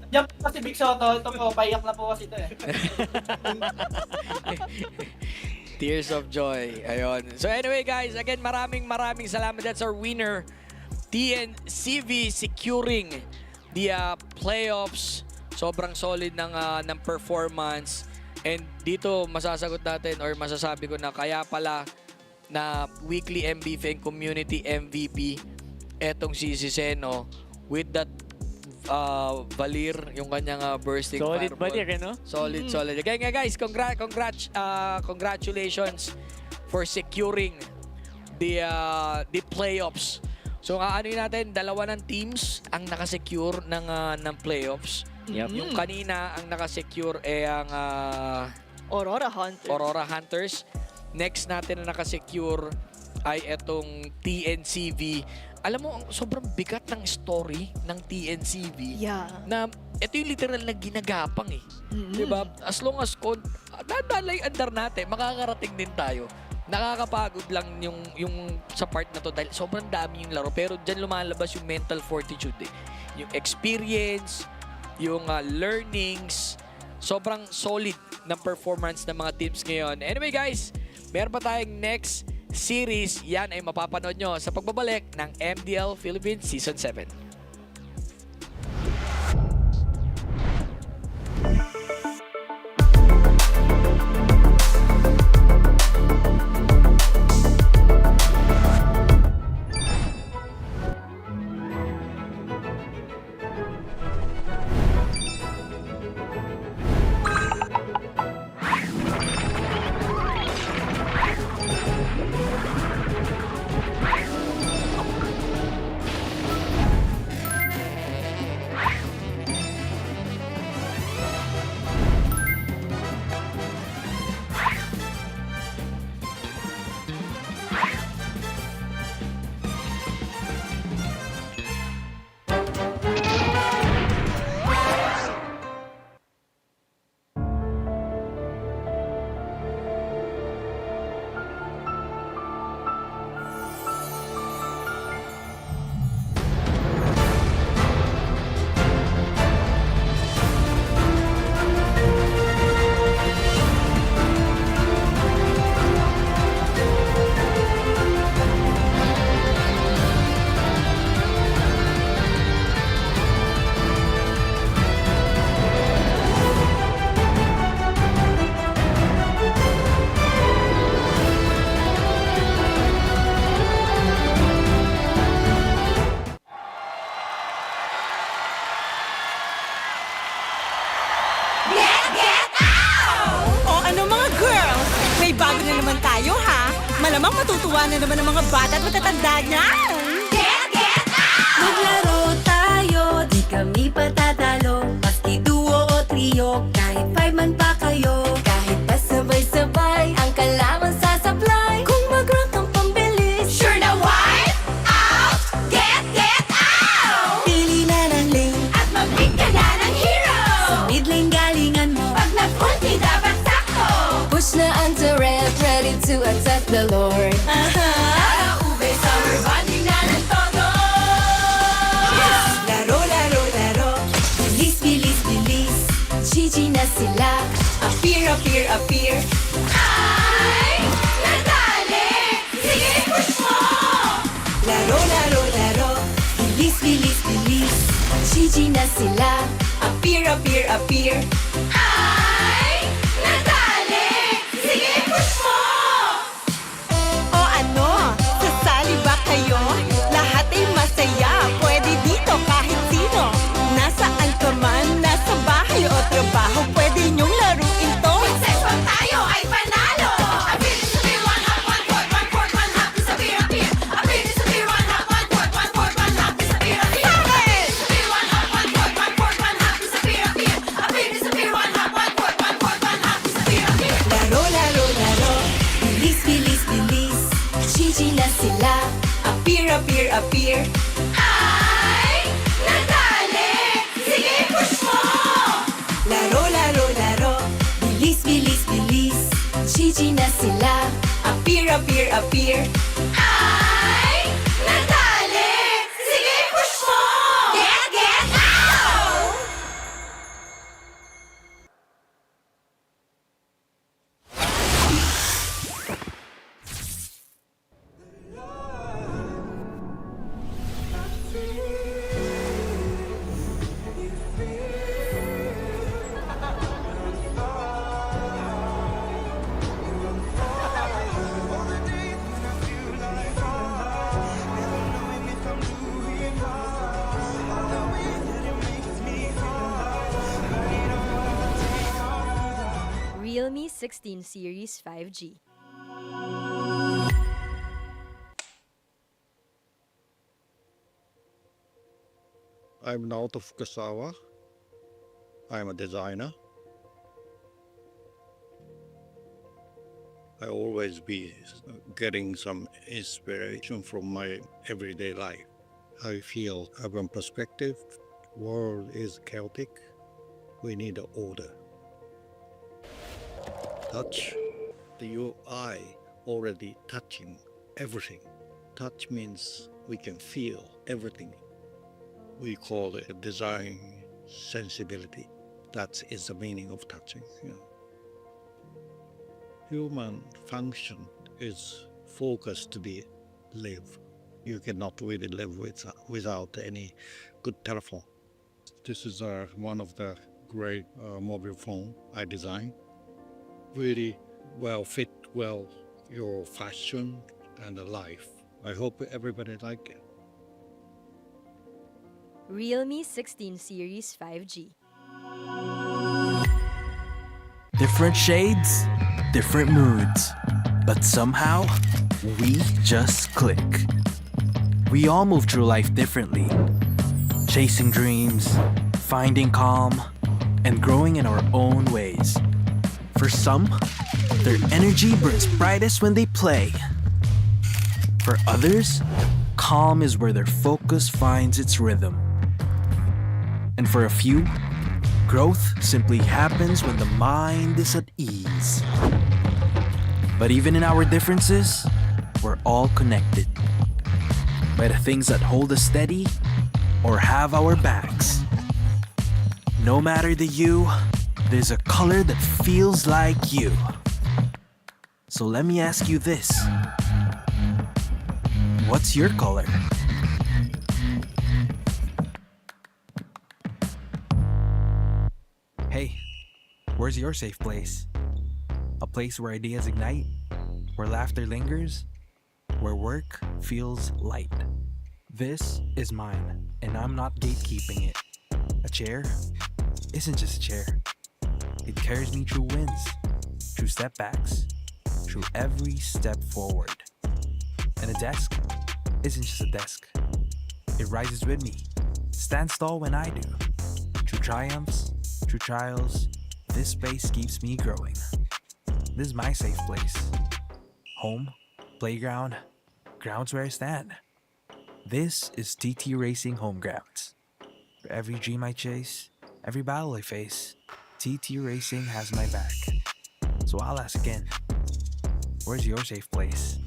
Yan po kasi Big Soto. Ito po, payak na po kasi ito eh. Tears of joy. Ayun. So anyway guys, again maraming salamat. That's our winner. TNCV securing the playoffs. Sobrang solid ng performance. And dito masasagot natin or masasabi ko na kaya pala na weekly MVP and community MVP etong si Seno with that Valir, yung kanyang bursting Solid fireball. Valir, no? Solid. Kaya nga guys, congratulations for securing the playoffs. So ano natin, dalawa ng teams ang nakasecure ng playoffs. Yep. Yung kanina ang nakasecure ay ang Aurora Hunters. Next natin na nakasecure ay etong TNCV. Alam mo, sobrang bigat ng story ng TNCV. Yeah. Na ito yung literal na ginagapang eh. Diba? As long as dadalay andar natin, makakarating din tayo. Nakakapagod lang yung sa part na to dahil sobrang dami yung laro. Pero dyan lumalabas yung mental fortitude eh. Yung experience, yung learnings, sobrang solid ng performance ng mga teams ngayon. Anyway guys, meron pa tayong next series. Yan ay mapapanood nyo sa pagbabalik ng MDL Philippines Season 7. bago na naman tayo, ha? Malamang matutuwa na naman ang mga bata at matatanda niyan! Maglaro tayo, di kami patatalo. Maski duo o trio, kahit 5 man pa kayo. Kahit pa sabay-sabay, ang kalaman sasablay. Kung mag-rank ang pambilis, Sure na wipe out, get out! pili na ng lane. At mag-pick ka na ng hero! Sa mid lane galingan mo. Pag nag-ulti dapat sakto! Push na ang turret, ready to attack the Lord. Nakaube, summer bonding na ng todo! Laro, laro, laro. Bilis, bilis, bilis. GG na sila. Appear, appear, appear. Ay, nadali! Sige, push mo! Laro, laro, laro. Bilis, bilis, bilis. GG na sila. Appear, appear, appear. Ay, nadali! Sige, push mo! O ano? Sasali ba kayo? Lahat ay masaya. Pwede dito kahit sino. Nasaan ka man, nasa bahay o trabaho, pwede niyong laruin to. Success pag tayo ay panalo! Abilis sa beer, one hop, one quart, one quart, one hop, isa beer, a beer. Abilis sa beer, one hop, one quart, one quart, one hop, isa beer, a beer. Abilis sa beer, one hop, one quart, one quart, one hop, isa beer, a beer. Abilis sa beer, GG na sila. Appear, appear, appear. Ay, nadali! Sige, push mo! Get out! Realme 16 Series 5G. I'm Naoto Fukasawa. I'm a designer. I always be getting some inspiration from my everyday life. I feel urban perspective, world is chaotic. We need order. Touch, the UI already touching everything. Touch means we can feel everything. We call it design sensibility. That is the meaning of touching. Human function is focused to be live. You cannot really live without any good telephone. This is one of the great mobile phone I designed. Really fit your fashion and life. I hope everybody like it. Realme 16 Series 5G. Different shades, different moods, but somehow we just click. We all move through life differently, chasing dreams, finding calm, and growing in our own ways. For some, their energy burns brightest when they play. For others, calm is where their focus finds its rhythm. And for a few, growth simply happens when the mind is at ease. But even in our differences, we're all connected by the things that hold us steady or have our backs. No matter the hue, there's a color that feels like you. So let me ask you this. What's your color? Hey, where's your safe place? A place where ideas ignite, where laughter lingers, where work feels light. This is mine, and I'm not gatekeeping it. A chair isn't just a chair. It carries me through wins, through setbacks, through every step forward. And a desk isn't just a desk. It rises with me, stands tall when I do. Through triumphs, through trials, this space keeps me growing. This is my safe place. Home, playground, grounds where I stand. This is TT Racing Home Grounds. For every dream I chase, every battle I face, TT Racing has my back. So I'll ask again, where's your safe place?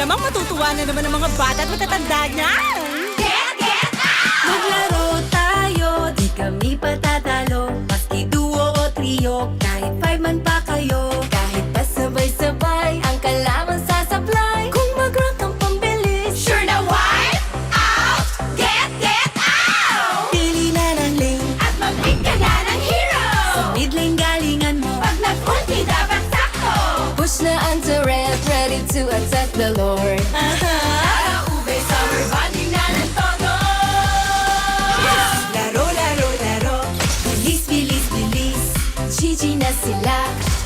namang matutuwa na naman ang mga bata at matatanda niyan. Maglaro tayo, di kami patatalo. Maski duo o trio, kahit 5 man pa kayo. Kahit pa sabay-sabay, ang kalaman sasablay. Kung mag-rank ang pambilis, Sure na wipe out, get out! pili na ng lane. At mag-pick ka na ng hero! Sa mid lane galingan mo. Pag nag-ulti dapat sakto! Push na ang turret, ready to attack the Lord. Para ube, summer bonding na ng todo! Laro, laro, laro. Bilis, bilis, bilis. GG na sila.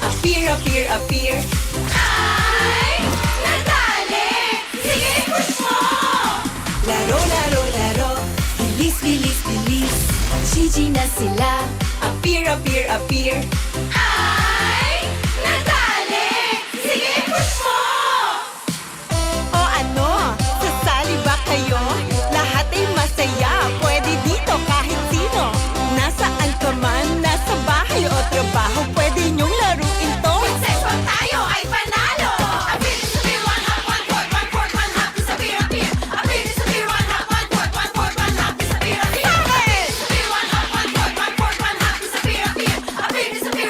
Appear, appear, appear. Ay, nadali! Sige, push mo! Laro, laro, laro. Bilis, bilis, bilis. GG na sila. Appear, appear, appear. Ay, nadali! Sige, push mo! O ano, sasali ba kayo? Lahat ay masaya, pwede dito kahit sino. Nasaan ka man, nasa bahay o trabaho, pwede niyong laruin to. Sex bomb tayo ay panalo! Ability sa beer, one hop, one quart, one hop, sa beer, a beer. Ability sa beer, one hop, one quart, one hop, sa beer, a beer. Ability sa beer, one hop, one quart, one hop, sa beer, a beer. Ability sa beer,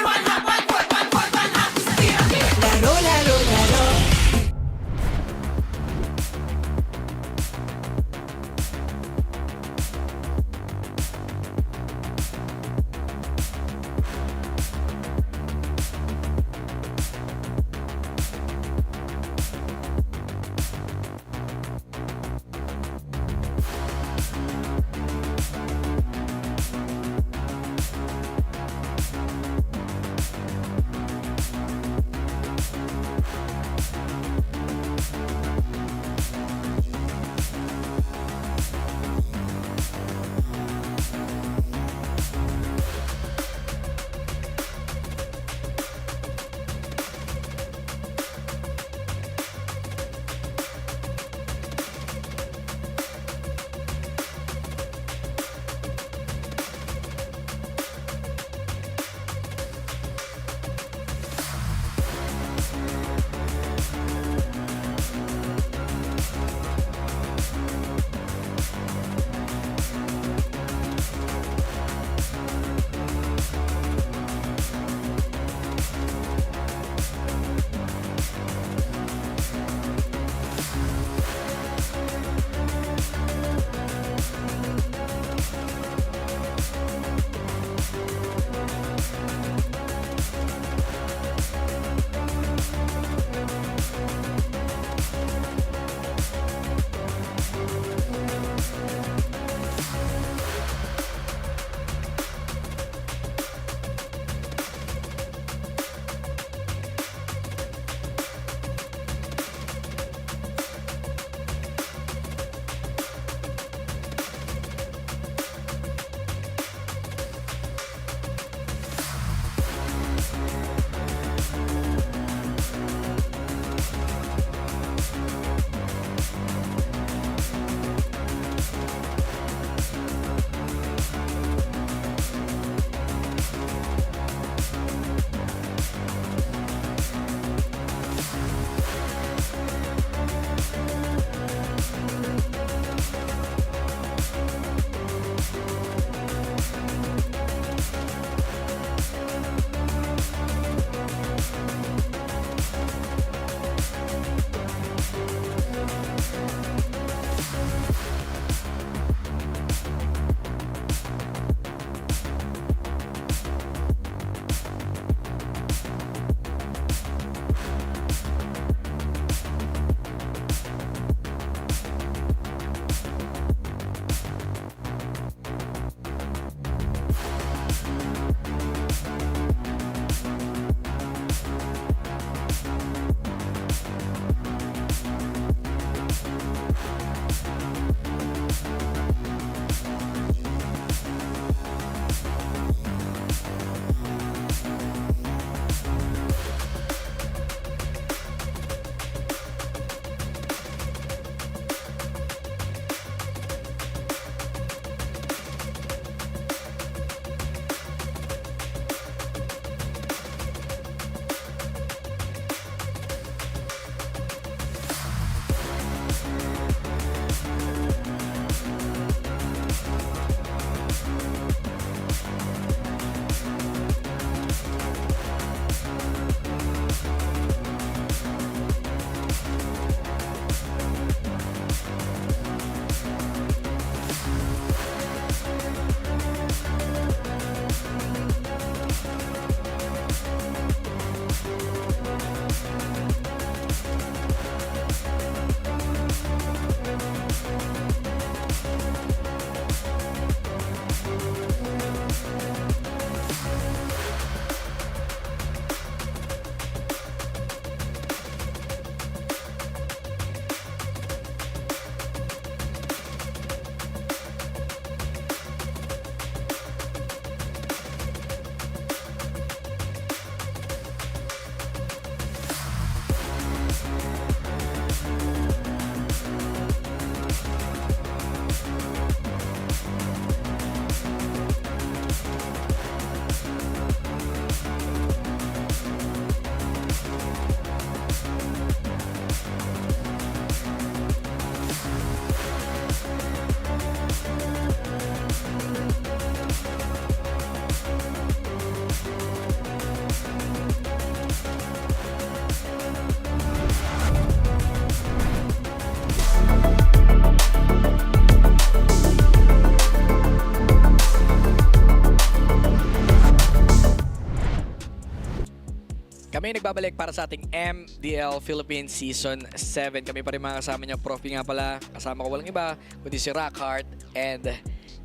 Kami nagbabalik para sa ating MDL Philippines Season 7. Kami pa rin mga kasama niyo. Prof nga pala. Kasama ko walang iba, kundi si Rockhart and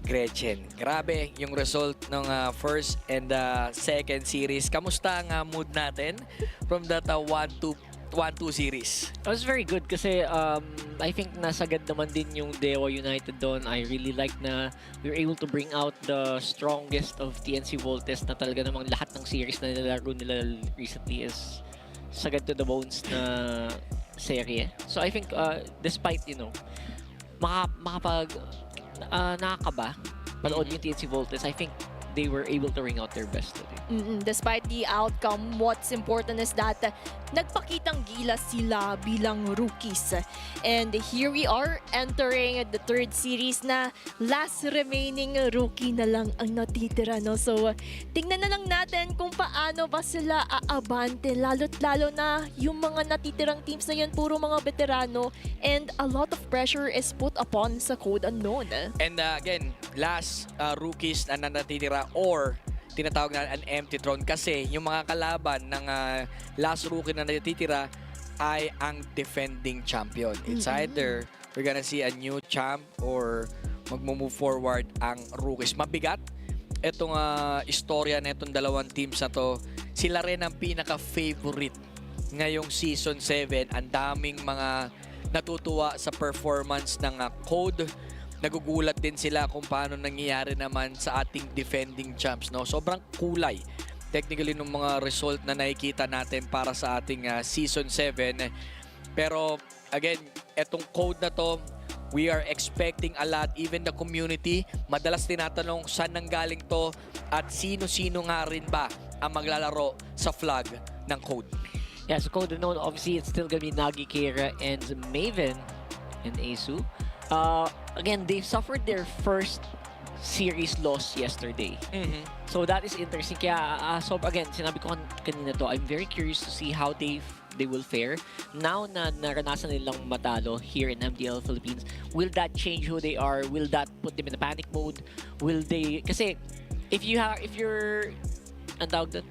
Gretchen. Grabe yung result ng first and second series. Kamusta ang mood natin from that 1-2 series? It was very good kasi I think nasagad naman din yung Dewa United doon. I really like na we were able to bring out the strongest of TNC Voltes na talaga namang lahat ng series na nilalaro nila recently is sagad to the bones na serye. So I think despite, you know, nakakaba panood yung TNC Voltes, I think they were able to bring out their best today. Despite the outcome, what's important is that nagpakitang gilas sila bilang rookies. And here we are entering the third series na last remaining rookie na lang ang natitira. No? So, tingnan na lang natin kung paano ba sila aabante. Lalo't lalo na yung mga natitirang teams na yun, puro mga veterano. And a lot of pressure is put upon sa Code Unknown. And again, last rookies na natitira or tinatawag na an empty throne kasi yung mga kalaban ng last rookie na natitira ay ang defending champion. It's either we're gonna see a new champ or magmo-move forward ang rookies. Mabigat itong istorya na itong dalawang teams na to. Sila rin ang pinaka-favorite ngayong Season 7. Ang daming mga natutuwa sa performance ng Code. Nagugulat din sila kung paano nangyayari naman sa ating defending champs. No? Sobrang kulay technically ng mga result na nakikita natin para sa ating Season 7. Pero again, etong Code na to, we are expecting a lot. Even the community, madalas tinatanong saan nanggaling to at sino-sino nga rin ba ang maglalaro sa flag ng Code. Yeah, so Code Unknown, obviously it's still gonna be Nagi, Kira, and Maven and Asu. Again, they suffered their first series loss yesterday. So that is interesting. Kaya, so again, sinabi ko kanina to, I'm very curious to see how they will fare. Now na naranasan nilang matalo here in MDL Philippines, will that change who they are? Will that put them in a panic mode? Will they... Kasi, if you're... Ang tawag doon?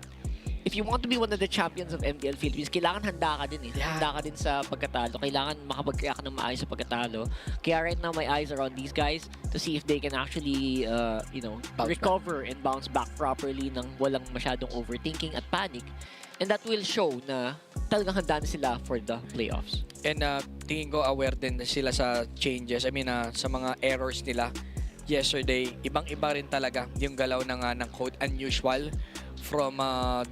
If you want to be one of the champions of MDL Philippines, kailangan handa ka din eh. Yeah. Handa ka din sa pagkatalo. Kailangan makapag-kaya ka ng maayos sa pagkatalo. Kaya right now, my eyes are on these guys to see if they can actually, recover and bounce back properly nang walang masyadong overthinking at panic. And that will show na talagang handa na sila for the playoffs. And tingin ko aware din sila sa changes. I mean, sa mga errors nila yesterday. Ibang-iba rin talaga yung galaw ng Code. Unusual from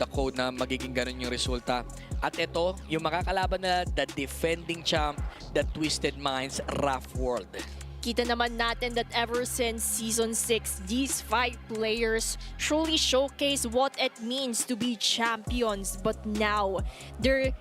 the Code na magiging ganun yung resulta. At ito, yung makakalaban na the defending champ, the Twisted Minds, Rough World. Kita naman natin that ever since Season 6, these 5 players truly showcase what it means to be champions. But now, their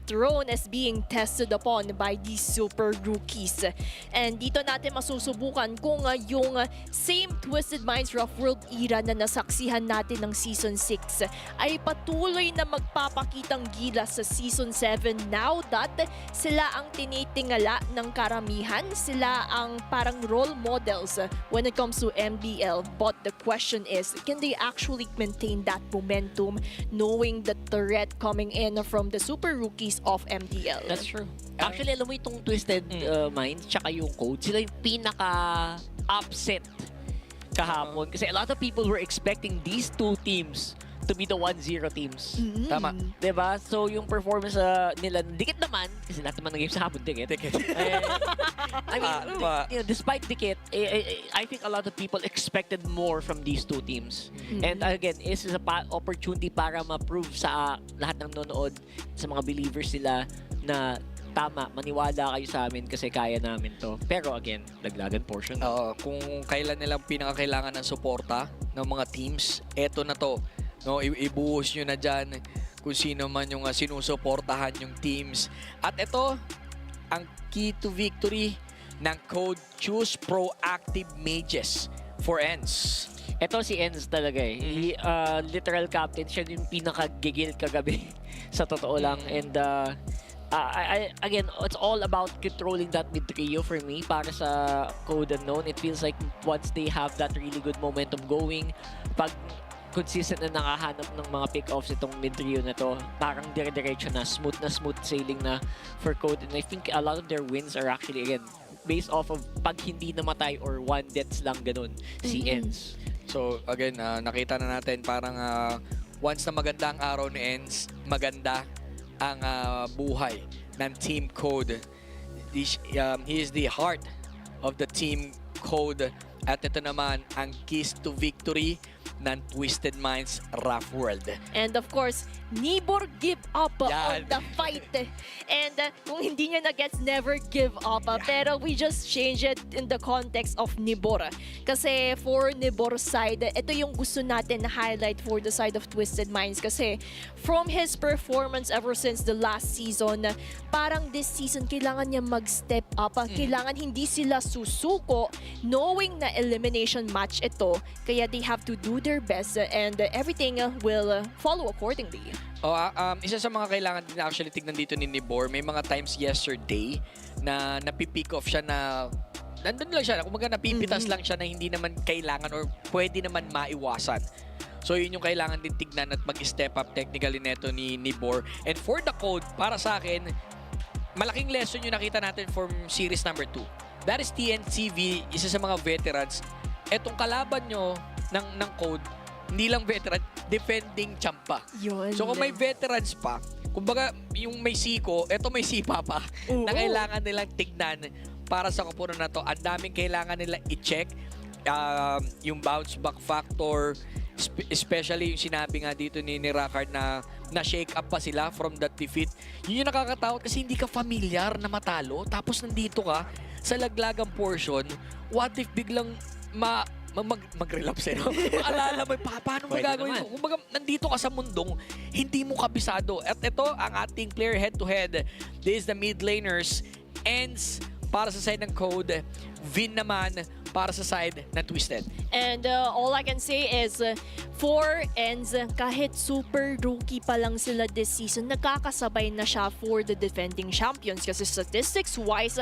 throne is being tested upon by these super rookies. And dito natin masusubukan kung yung same Twisted Minds Rough World era na nasaksihan natin ng Season 6 ay patuloy na magpapakitang gilas sa Season 7 now that sila ang tinitingala ng karamihan. Sila ang parang role models when it comes to MDL. But the question is, can they actually maintain that momentum knowing the threat coming in from the super rookies of MDL? That's true. Actually, alam mo itong Twisted Minds tsaka yung Code, sila yung pinaka-upset kahapon. Kasi a lot of people were expecting these two teams to be the 1-0 teams. Tama. Diba? So, yung performance nila, dikit naman, kasi lahat naman ng games sa hapon, dikit. I mean, despite dikit, I think a lot of people expected more from these two teams. And again, this is a opportunity para ma-prove sa lahat ng nanonood, sa mga believers sila na tama, maniwala kayo sa amin kasi kaya namin to. Pero again, laglagan portion. Kung kailan nilang pinakakailangan ng suporta ng mga teams, eto na to. No, ibuhos nyo na dyan kung sino man yung sinusuportahan yung teams. At ito, ang key to victory ng Code. Choose proactive mages for ENS. Ito si ENS talaga eh. Literal captain, siya yung pinakagigil kagabi sa totoo lang. And again, it's all about controlling that mid trio for me para sa Code Unknown. It feels like once they have that really good momentum going, pag consistent na nakahanap ng mga pick-offs itong mid-trio na to. Parang dire-diretso na smooth sailing na for Code. And I think a lot of their wins are actually, again, based off of pag hindi namatay or one deaths lang ganun si Ends. So again, nakita na natin parang once na maganda ang araw ni Ends, maganda ang buhay ng Team Code. He is the heart of the Team Code. At ito naman ang keys to victory ng Twisted Minds Rough World. And of course, Nibor give up on Yan. the fight. And kung hindi niya na-gets, never give up. Pero we just change it in the context of Nibor. Kasi for Nibor's side, ito yung gusto natin na highlight for the side of Twisted Minds. Kasi from his performance ever since the last season, parang this season, kailangan niya mag-step up. Kailangan hindi sila susuko knowing na elimination match ito. Kaya they have to do their best and everything will follow accordingly. Isa sa mga kailangan din actually tignan dito ni Nibor, may mga times yesterday na napipick off siya na nandun lang siya, kumbaga napipitas lang siya na hindi naman kailangan or pwede naman maiwasan. So yun yung kailangan din tignan at mag-step up technically neto ni Nibor. And for the Code, para sa akin, malaking lesson yung nakita natin from series number 2. That is TNCV, isa sa mga veterans. Etong kalaban nyo ng Code, hindi lang veteran, defending champa. Yun. So kung may veterans pa, kumbaga yung may siko, eto may sipa pa, na kailangan nilang tignan para sa koponan na to. Ang daming kailangan nila i-check. Yung bounce back factor, especially yung sinabi nga dito ni Rakard na na-shake up pa sila from that defeat. Yun yung nakakatakot kasi hindi ka familiar na matalo, tapos nandito ka sa laglagang portion. What if biglang mag-relapse no? Maalala mo, paano mo gagawin mo? Kumbaga, nandito ka sa mundong hindi mo kabisado. At ito, ang ating player head-to-head. This is the mid laners. Ends para sa side ng Code. Vin naman para sa side ng Twisted. And all I can say is, for Ends, kahit super rookie pa lang sila this season, nakakasabay na siya for the defending champions. Kasi statistics-wise,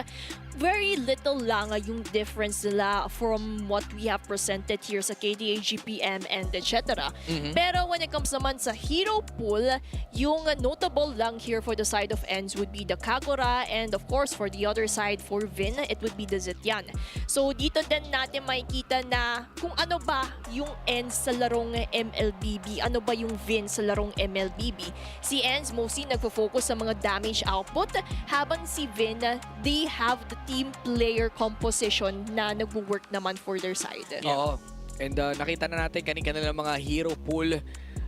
very little lang yung difference nila from what we have presented here sa KDA, GPM, and etc. Pero when it comes naman sa hero pool, yung notable lang here for the side of Ends would be the Kagura, and of course, for the other side, for Vin, it would be the Zetian. So dito din natin makikita na kung ano ba yung Ends sa larong MLBB, ano ba yung Vin sa larong MLBB. Si Ends mostly nagfo-focus sa mga damage output, habang si Vin, they have the team player composition na nagwo-work naman for their side. Oo. And nakita na natin kanina ng mga hero pool.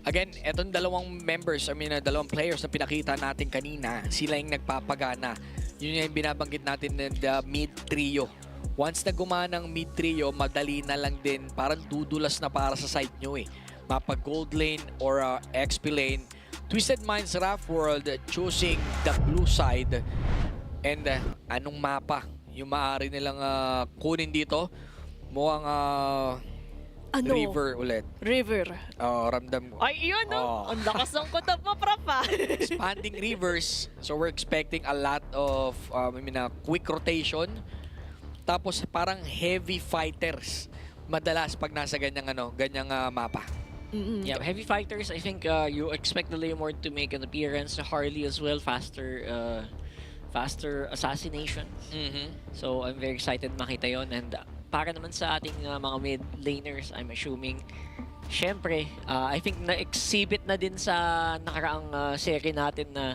Again, etong dalawang members, dalawang players na pinakita natin kanina, sila yung nagpapagana. Yun yung binabanggit natin ng mid trio. Once na gumana ng mid trio, madali na lang din, parang dudulas na para sa side nyo eh. Mapa gold lane or XP lane. Twisted Minds Rough World choosing the blue side. And anong mapa yung maaari nilang kunin dito? Mukhang river ulit. River. Ramdam mo. Ay, yun Ang lakas ng kutob mo, prof. Expanding rivers. So we're expecting a lot of quick rotation. Tapos parang heavy fighters. Madalas pag nasa ganyang mapa. Yeah, heavy fighters, I think you expect the Lemur to make an appearance. Harley as well, faster assassinations. So I'm very excited makita yon. And para naman sa ating mga mid laners, I'm assuming, syempre, I think na-exhibit na din sa nakaraang serie natin na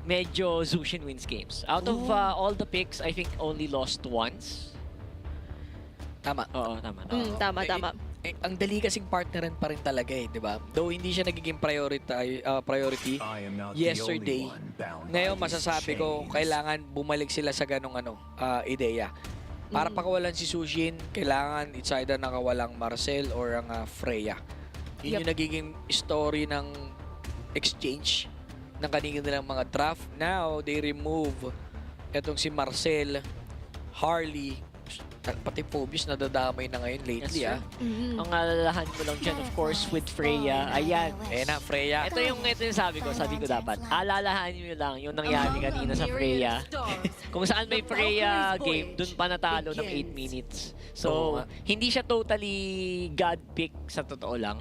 medyo Zushin wins games. Out of all the picks, I think only lost once. Tama. Oo, tama. Tama. Ang dali kasing partneran pa rin talaga eh, di ba? Though hindi siya nagiging priority yesterday. Ngayon masasabi ko, kailangan bumalik sila sa ganong ideya. Para pakawalan si Sushin, kailangan it's either nakawalang Marcel or ang Freya. Yun yung nagiging story ng exchange ng kanina nilang mga draft. Now, they remove etong si Marcel, Harley, Pati Phoebus nadadamay na ngayon lately, Yes, ah. sir. Ang alalahan mo lang dyan, of course, with Freya. Ayan. Eh na, Freya. Ito yung sabi ko dapat. Alalahanin nyo lang yung nangyari kanina sa Freya. Kung saan may Freya game, dun pa natalo ng 8 minutes. Oo So, nga. hindi siya totally God pick sa totoo lang.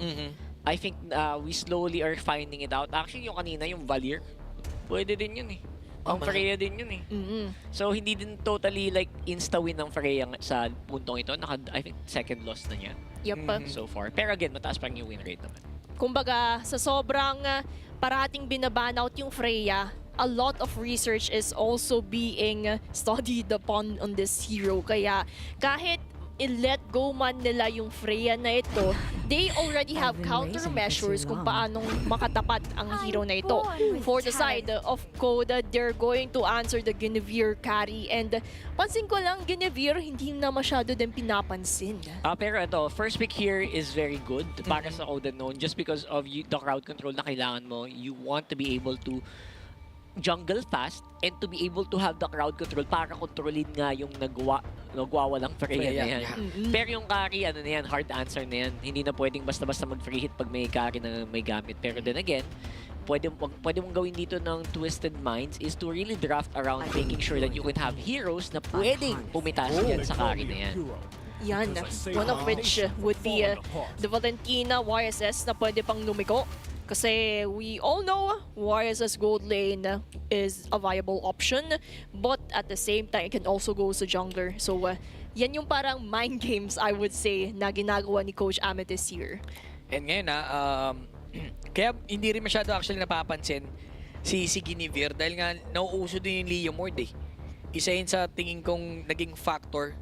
I think we slowly are finding it out. Actually, yung kanina, yung Valier, pwede din yun eh. Ang Freya din yun eh. So, hindi din totally like insta-win ng Freya sa puntong ito. I think second loss na niya so far. Pero again, mataas pa yung win rate naman. Kumbaga, sa sobrang parating binaban out yung Freya, a lot of research is also being studied upon on this hero. Kaya kahit i-let go man nila yung Freya na ito, they already have countermeasures kung paanong makatapat ang hero na ito. For the side of Code, they're going to answer the Guinevere carry. And pansin ko lang, Guinevere hindi na masyado din pinapansin. Pero ito, first pick here is very good para sa Code Unknown just because of the crowd control na kailangan mo. You want to be able to jungle fast and to be able to have the crowd control para kontrolin nga yung nagwawalang Freya na yan. Pero yung carry, ano na yan, hard answer na yan. Hindi na pwedeng basta-basta mag-free hit pag may carry na may gamit. Pero then again, pwede mong gawin dito ng Twisted Minds is to really draft around making sure that you can have heroes na pwedeng pumitas dyan sa carry na yan. Yan, one of which would be the Valentina YSS na pwede pang lumiko. Kasi we all know YSS Gold Lane is a viable option, but at the same time, it can also go sa jungler. So, yan yung parang mind games, I would say, na ginagawa ni Coach Amethyst here. And ngayon kaya hindi rin masyado actually napapansin si Guinevere dahil nga nauuso din yung Leomord eh. Isa yun sa tingin kong naging factor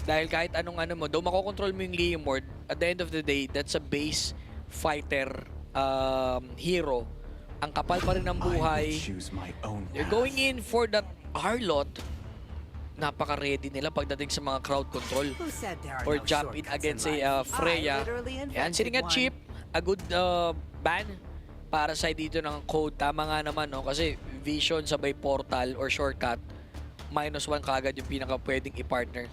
dahil kahit anong mo, though makokontrol mo yung Leomord, at the end of the day, that's a base fighter hero. Ang kapal pa rin ng buhay. They're going in for that Harlot. Napaka-ready nila pagdating sa mga crowd control or jump in against a Freya. Yan, sitting at chip. A good ban para sa dito ng Code. Tama nga naman, no? Kasi vision sabay portal or shortcut. -1 kagad yung pinaka pwedeng i-partner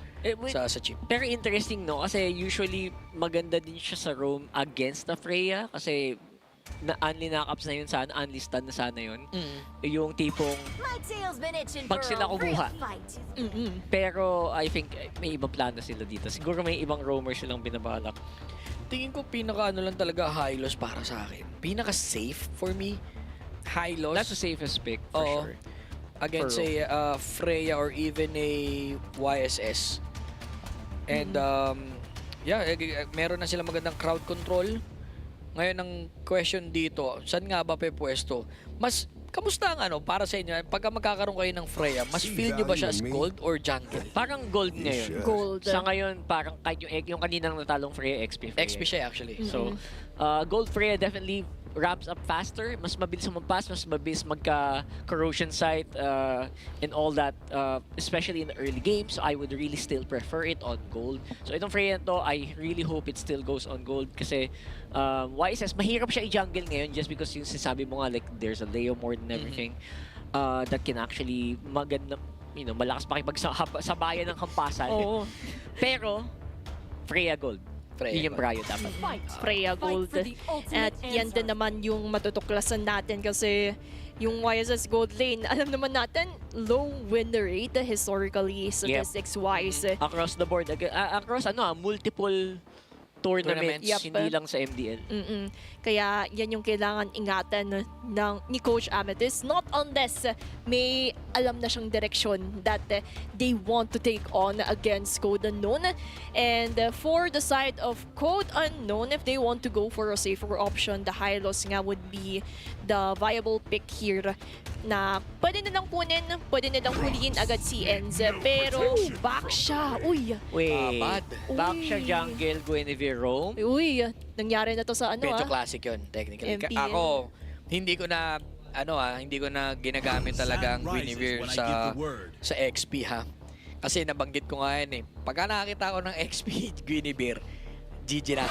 sa chip. Pero interesting, no? Kasi usually maganda din siya sa roam against the Freya. Kasi unli knockups na yun sana, unli stun na sana yun. Yung tipong pag sila kumuha. Pero I think may ibang plano sila dito. Siguro may ibang roamers silang binabalak. Tingin ko pinaka lang talaga high loss para sa akin. Pinaka safe for me. High loss. That's the safest pick for sure. Against a Freya or even a YSS. And meron na sila magandang crowd control. Ngayon ang question dito, saan nga ba pwesto? Mas kamusta ang para sa inyo? Pagka magkakaroon kayo ng Freya, mas feel nyo ba siya as gold or jungle? Parang gold ngayon. Gold. Sa ngayon, parang kahit yung kaninang natalong Freya, XP Freya. XP siya actually. So, gold Freya definitely ramps up faster, mas mabilis sumampas, mas mabilis magka-corrosion site and all that, especially in the early game. So I would really still prefer it on gold. So itong Freya to, I really hope it still goes on gold kasi YSS, mahirap siya i-jungle ngayon just because yung sinasabi mo nga, like there's a Leomord and everything that can actually maganda, malakas pakipagsabayan ng kampasan. Pero, Freya gold. Yun yung Brayo dapat. Freya Gold. At yan din naman yung matutuklasan natin kasi yung YSS Gold Lane, alam naman natin, low win rate historically, statistics-wise. Across the board. Across multiple tournaments, hindi lang sa MDL. Kaya yan yung kailangan ingatan ni Coach Amethyst, not unless may alam na siyang direksyon that they want to take on against Code Unknown. And for the side of Code Unknown, if they want to go for a safer option, the high loss nga would be the viable pick here na pwede nilang kunin, pwede nilang huliin agad si Enz. Pero back siya. Uy! Wait, back siya jungle, Guinevere roam? Uy, nangyari na to sa Medyo classic yun, technically. MPL. Ako, hindi ko na ginagamit talaga ang Guinevere sa XP ha. Kasi nabanggit ko nga yan eh. Pagka nakakita ko ng XP Guinevere, GG na.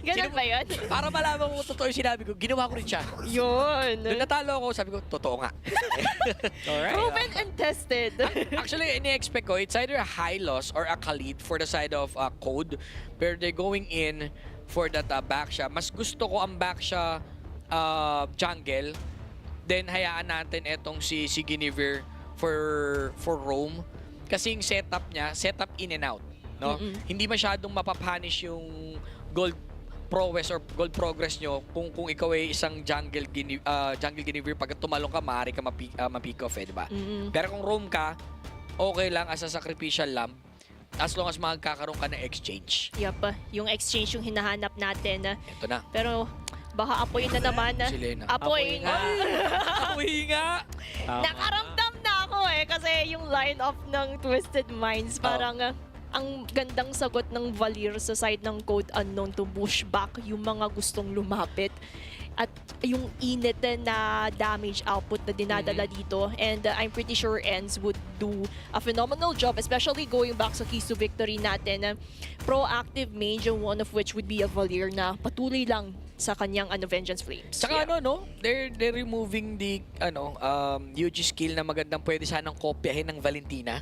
Ganun ba yun? Para malaman mo totoo yung sinabi ko, ginawa ko rin siya. Yun. Nung natalo ako, sabi ko, totoo nga. Alright. Proven and tested. Actually, ini-expect ko, it's either a high loss or a Khalid for the side of Code. Pero they're going in for that back siya. Mas gusto ko ang back siya jungle. Then, hayaan natin etong si Guinevere for roam. Kasi yung setup niya, setup in and out. No? Hindi masyadong mapapunish yung gold prowess or gold progress nyo kung ikaw ay isang jungle Guinevere. Pag tumalong ka, maaari ka ma-pick off eh, di ba? Pero kung roam ka, okay lang as a sacrificial lamb as long as magkakaroon ka ng exchange. Yup, yung exchange yung hinahanap natin. Ito na. Pero baka apoy na naman. Apoy nga. Apoy nga. Nakaramdam na ako kasi yung line-up ng Twisted Minds parang ang gandang sagot ng Valir sa side ng Code Unknown to push back yung mga gustong lumapit at yung init na damage output na dinadala dito. And I'm pretty sure Ends would do a phenomenal job, especially going back sa keys to victory natin. Proactive mage, one of which would be a Valir na patuloy lang sa kanyang Vengeance Flames. Saka they're removing the UG skill na magandang pwede sanang kopyahin ng Valentina.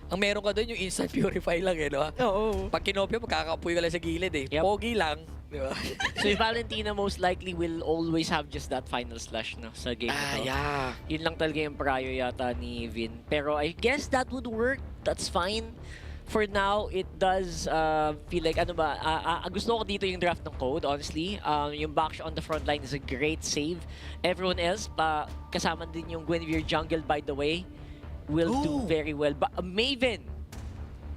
Ang meron ka doon yung instant purify lang no? Oo. Pag kinopya, magkakapoy ka lang sa gilid Pogi lang. Di ba? So yung Valentina most likely will always have just that final slash sa game na to. Yeah. Yun lang talaga yung prior yata ni Vin. Pero I guess that would work. That's fine. For now, it does feel like, gusto ko dito yung draft ng Code, honestly. Yung backshot on the front line is a great save. Everyone else, kasama din yung Guinevere jungle, by the way, will do very well. But Maven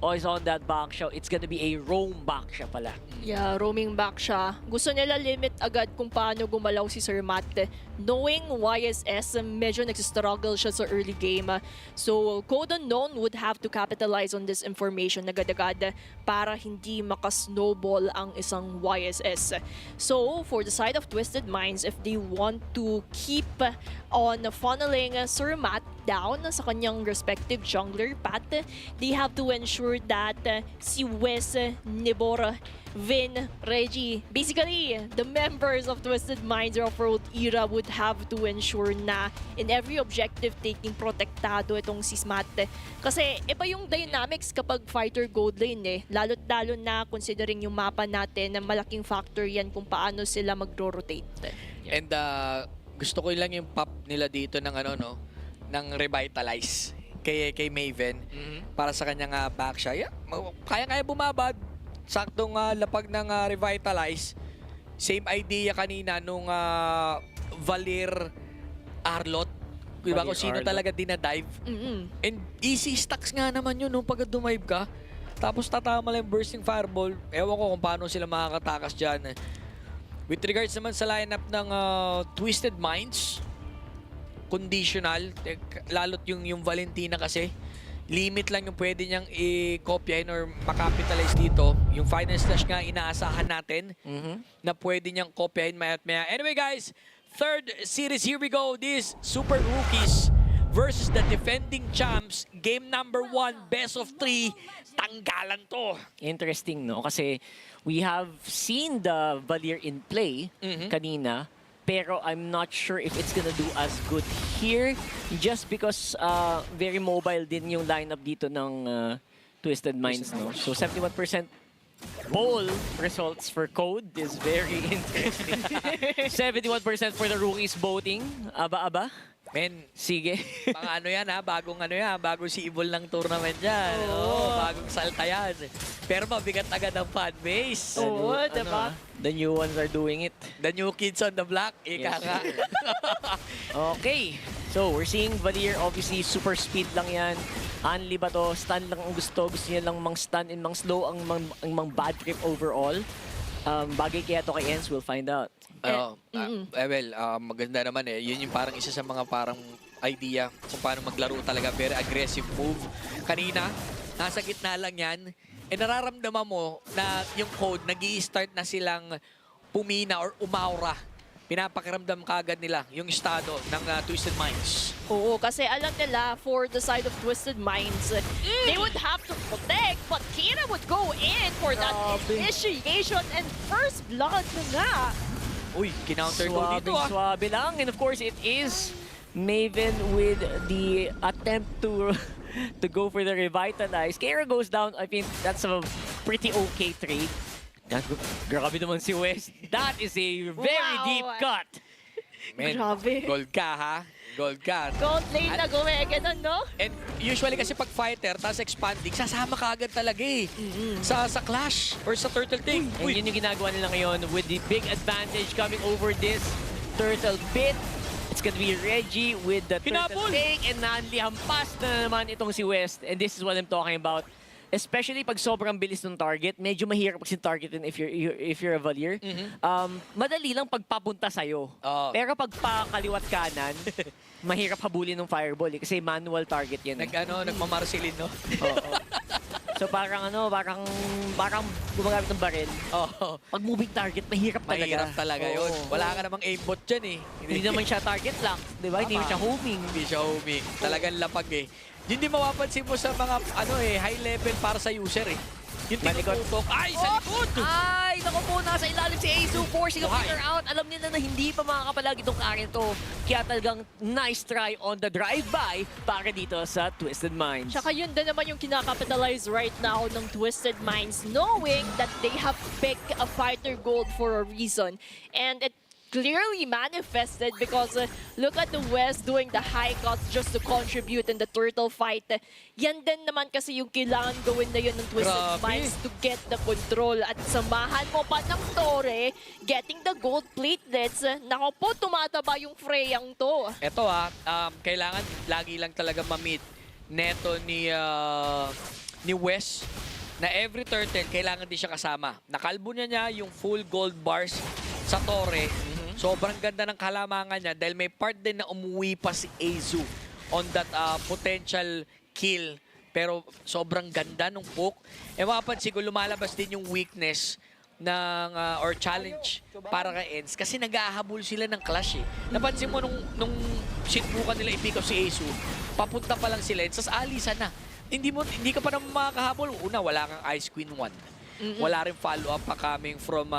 is on that back shot. It's gonna be a roam back siya pala. Yeah, roaming back siya. Gusto nila limit agad kung paano gumalaw si Sir Matt. Knowing YSS, medyo nagsistruggle siya sa early game. So, Code Unknown would have to capitalize on this information agad-agad para hindi makasnowball ang isang YSS. So, for the side of Twisted Minds, if they want to keep on funneling Sir Matt down sa kanyang respective jungler path, they have to ensure that si Wes, Nibor, Vin, Reggie, basically the members of Twisted Minds or World Era would have to ensure na in every objective taking protektado itong si Smat. Kasi iba yung dynamics kapag fighter gold lane lalo't-lalo na considering yung mapa natin na malaking factor yan kung paano sila magro-rotate. And gusto ko lang yung pop nila dito ng ng revitalize kay Maven para sa kanyang back siya. Yeah, kaya bumabad. Saktong lapag ng revitalize. Same idea kanina nung Valir Arlot. Diba kung sino talaga dinadive. And easy stacks nga naman yun nung pag dumive ka. Tapos tatama lang yung bursting fireball. Ewan ko kung paano sila makakatakas dyan. With regards naman sa lineup ng Twisted Minds, conditional. Lalot yung Valentina kasi. Limit lang yung pwede niyang i-copyahin or makapitalize dito. Yung final slash nga inaasahan natin na pwede niyang kopyahin maya. Anyway guys, third series, here we go. This Super Rookies versus the defending champs. Game number 1, best of 3. Tanggalan to. Interesting, no? Kasi we have seen the Valir in play kanina. Pero I'm not sure if it's gonna do as good here just because very mobile din yung lineup dito ng Twisted Minds, no? So 71% bowl results for Code is very interesting. 71% for the rookies voting. Aba-aba. Men, sige. Mga bagong si Evil ng tournament yan. Bagong salta yan. Pero mabigat agad ang fanbase. Oo, diba? The new ones are doing it. The new kids on the block. Ika nga. Okay. So, we're seeing Valir. Obviously, super speed lang yan. Only ba to? Stun lang ang gusto. Gusto niya lang mang-stun and mang-slow ang mang-bad trip overall. Bagay kaya to kay Ens, we'll find out. Maganda naman Yun yung parang isa sa mga parang idea kung paano maglaro talaga. Very aggressive move. Kanina, nasa gitna lang yan. Nararamdaman mo na yung Code, nag-i-start na silang pumina or umaura. pinapakiramdam kagad nila yung estado ng Twisted Minds. Oo, kasi alam nila, for the side of Twisted Minds, they would have to protect, but Kira would go in for that initiation and first blood na nga. Uy, kinounter go dito Swabe lang. And of course, it is Maven with the attempt to to go for the revitalize. Kira goes down. I think that's a pretty okay trade. Grabe naman si West. That is a very deep cut. Man, Grabe. gold ka ha? Gold ka. Gold lane na gumeganon, no? And usually kasi pag fighter, tapos expanding, sasama ka agad talaga eh. Sa clash or sa turtle thing. And yun yung ginagawa nila ngayon with the big advantage coming over this turtle pit. It's gonna be Reggie with the turtle thing and Nanli hampas na naman itong si West. And this is what I'm talking about. Especially pag sobrang bilis ng target, medyo mahirap kasi targetin if you're a Valier. Madali lang pagpapunta sa'yo. Pero pag pakaliwat kanan, mahirap habulin ng fireball eh, kasi manual target yan. Nagmamarsilin, no? So parang gumagamit ng baril. Pag moving target, mahirap talaga yun. Wala ka namang aimbot dyan eh. Hindi naman siya target lock, di ba? Hindi siya homing. Hindi siya homing. Talagang lapag eh. Yun din mapapansin mo sa mga high level para sa user eh. Yung tinututok. Ay, sa likod! Ay, naku po, nasa ilalim si Azu, forcing a figure out. Alam nila na hindi pa makakapalag itong Karen to. Kaya talagang nice try on the drive-by para dito sa Twisted Minds. Tsaka yun din naman yung kinakapitalize right now ng Twisted Minds, knowing that they have picked a fighter gold for a reason. And it clearly manifested because look at the West doing the high cuts just to contribute in the turtle fight. Yan din naman kasi yung kailangan gawin na yun ng Twisted Minds to get the control. At samahan mo pa ng Torre, getting the gold platelets. Nako po, tumataba yung Freyang to. Ito kailangan lagi lang talaga ma-meet neto ni West na every turtle kailangan din siya kasama. Nakalbo niya yung full gold bars sa Torre. Sobrang ganda ng kalamangan niya dahil may part din na umuwi pa si Azu on that potential kill. Pero sobrang ganda nung poke. Mapapansin ko, lumalabas din yung weakness ng or challenge para kay Ends kasi nag-ahabol sila ng clash eh. Napansin mo nung sitbukan nila i-pick up si Azu, papunta pa lang sila Ends, tas alisan na. Hindi ka pa naman makakahabol. Una, wala kang Ice Queen 1. Wala rin follow-up pa coming from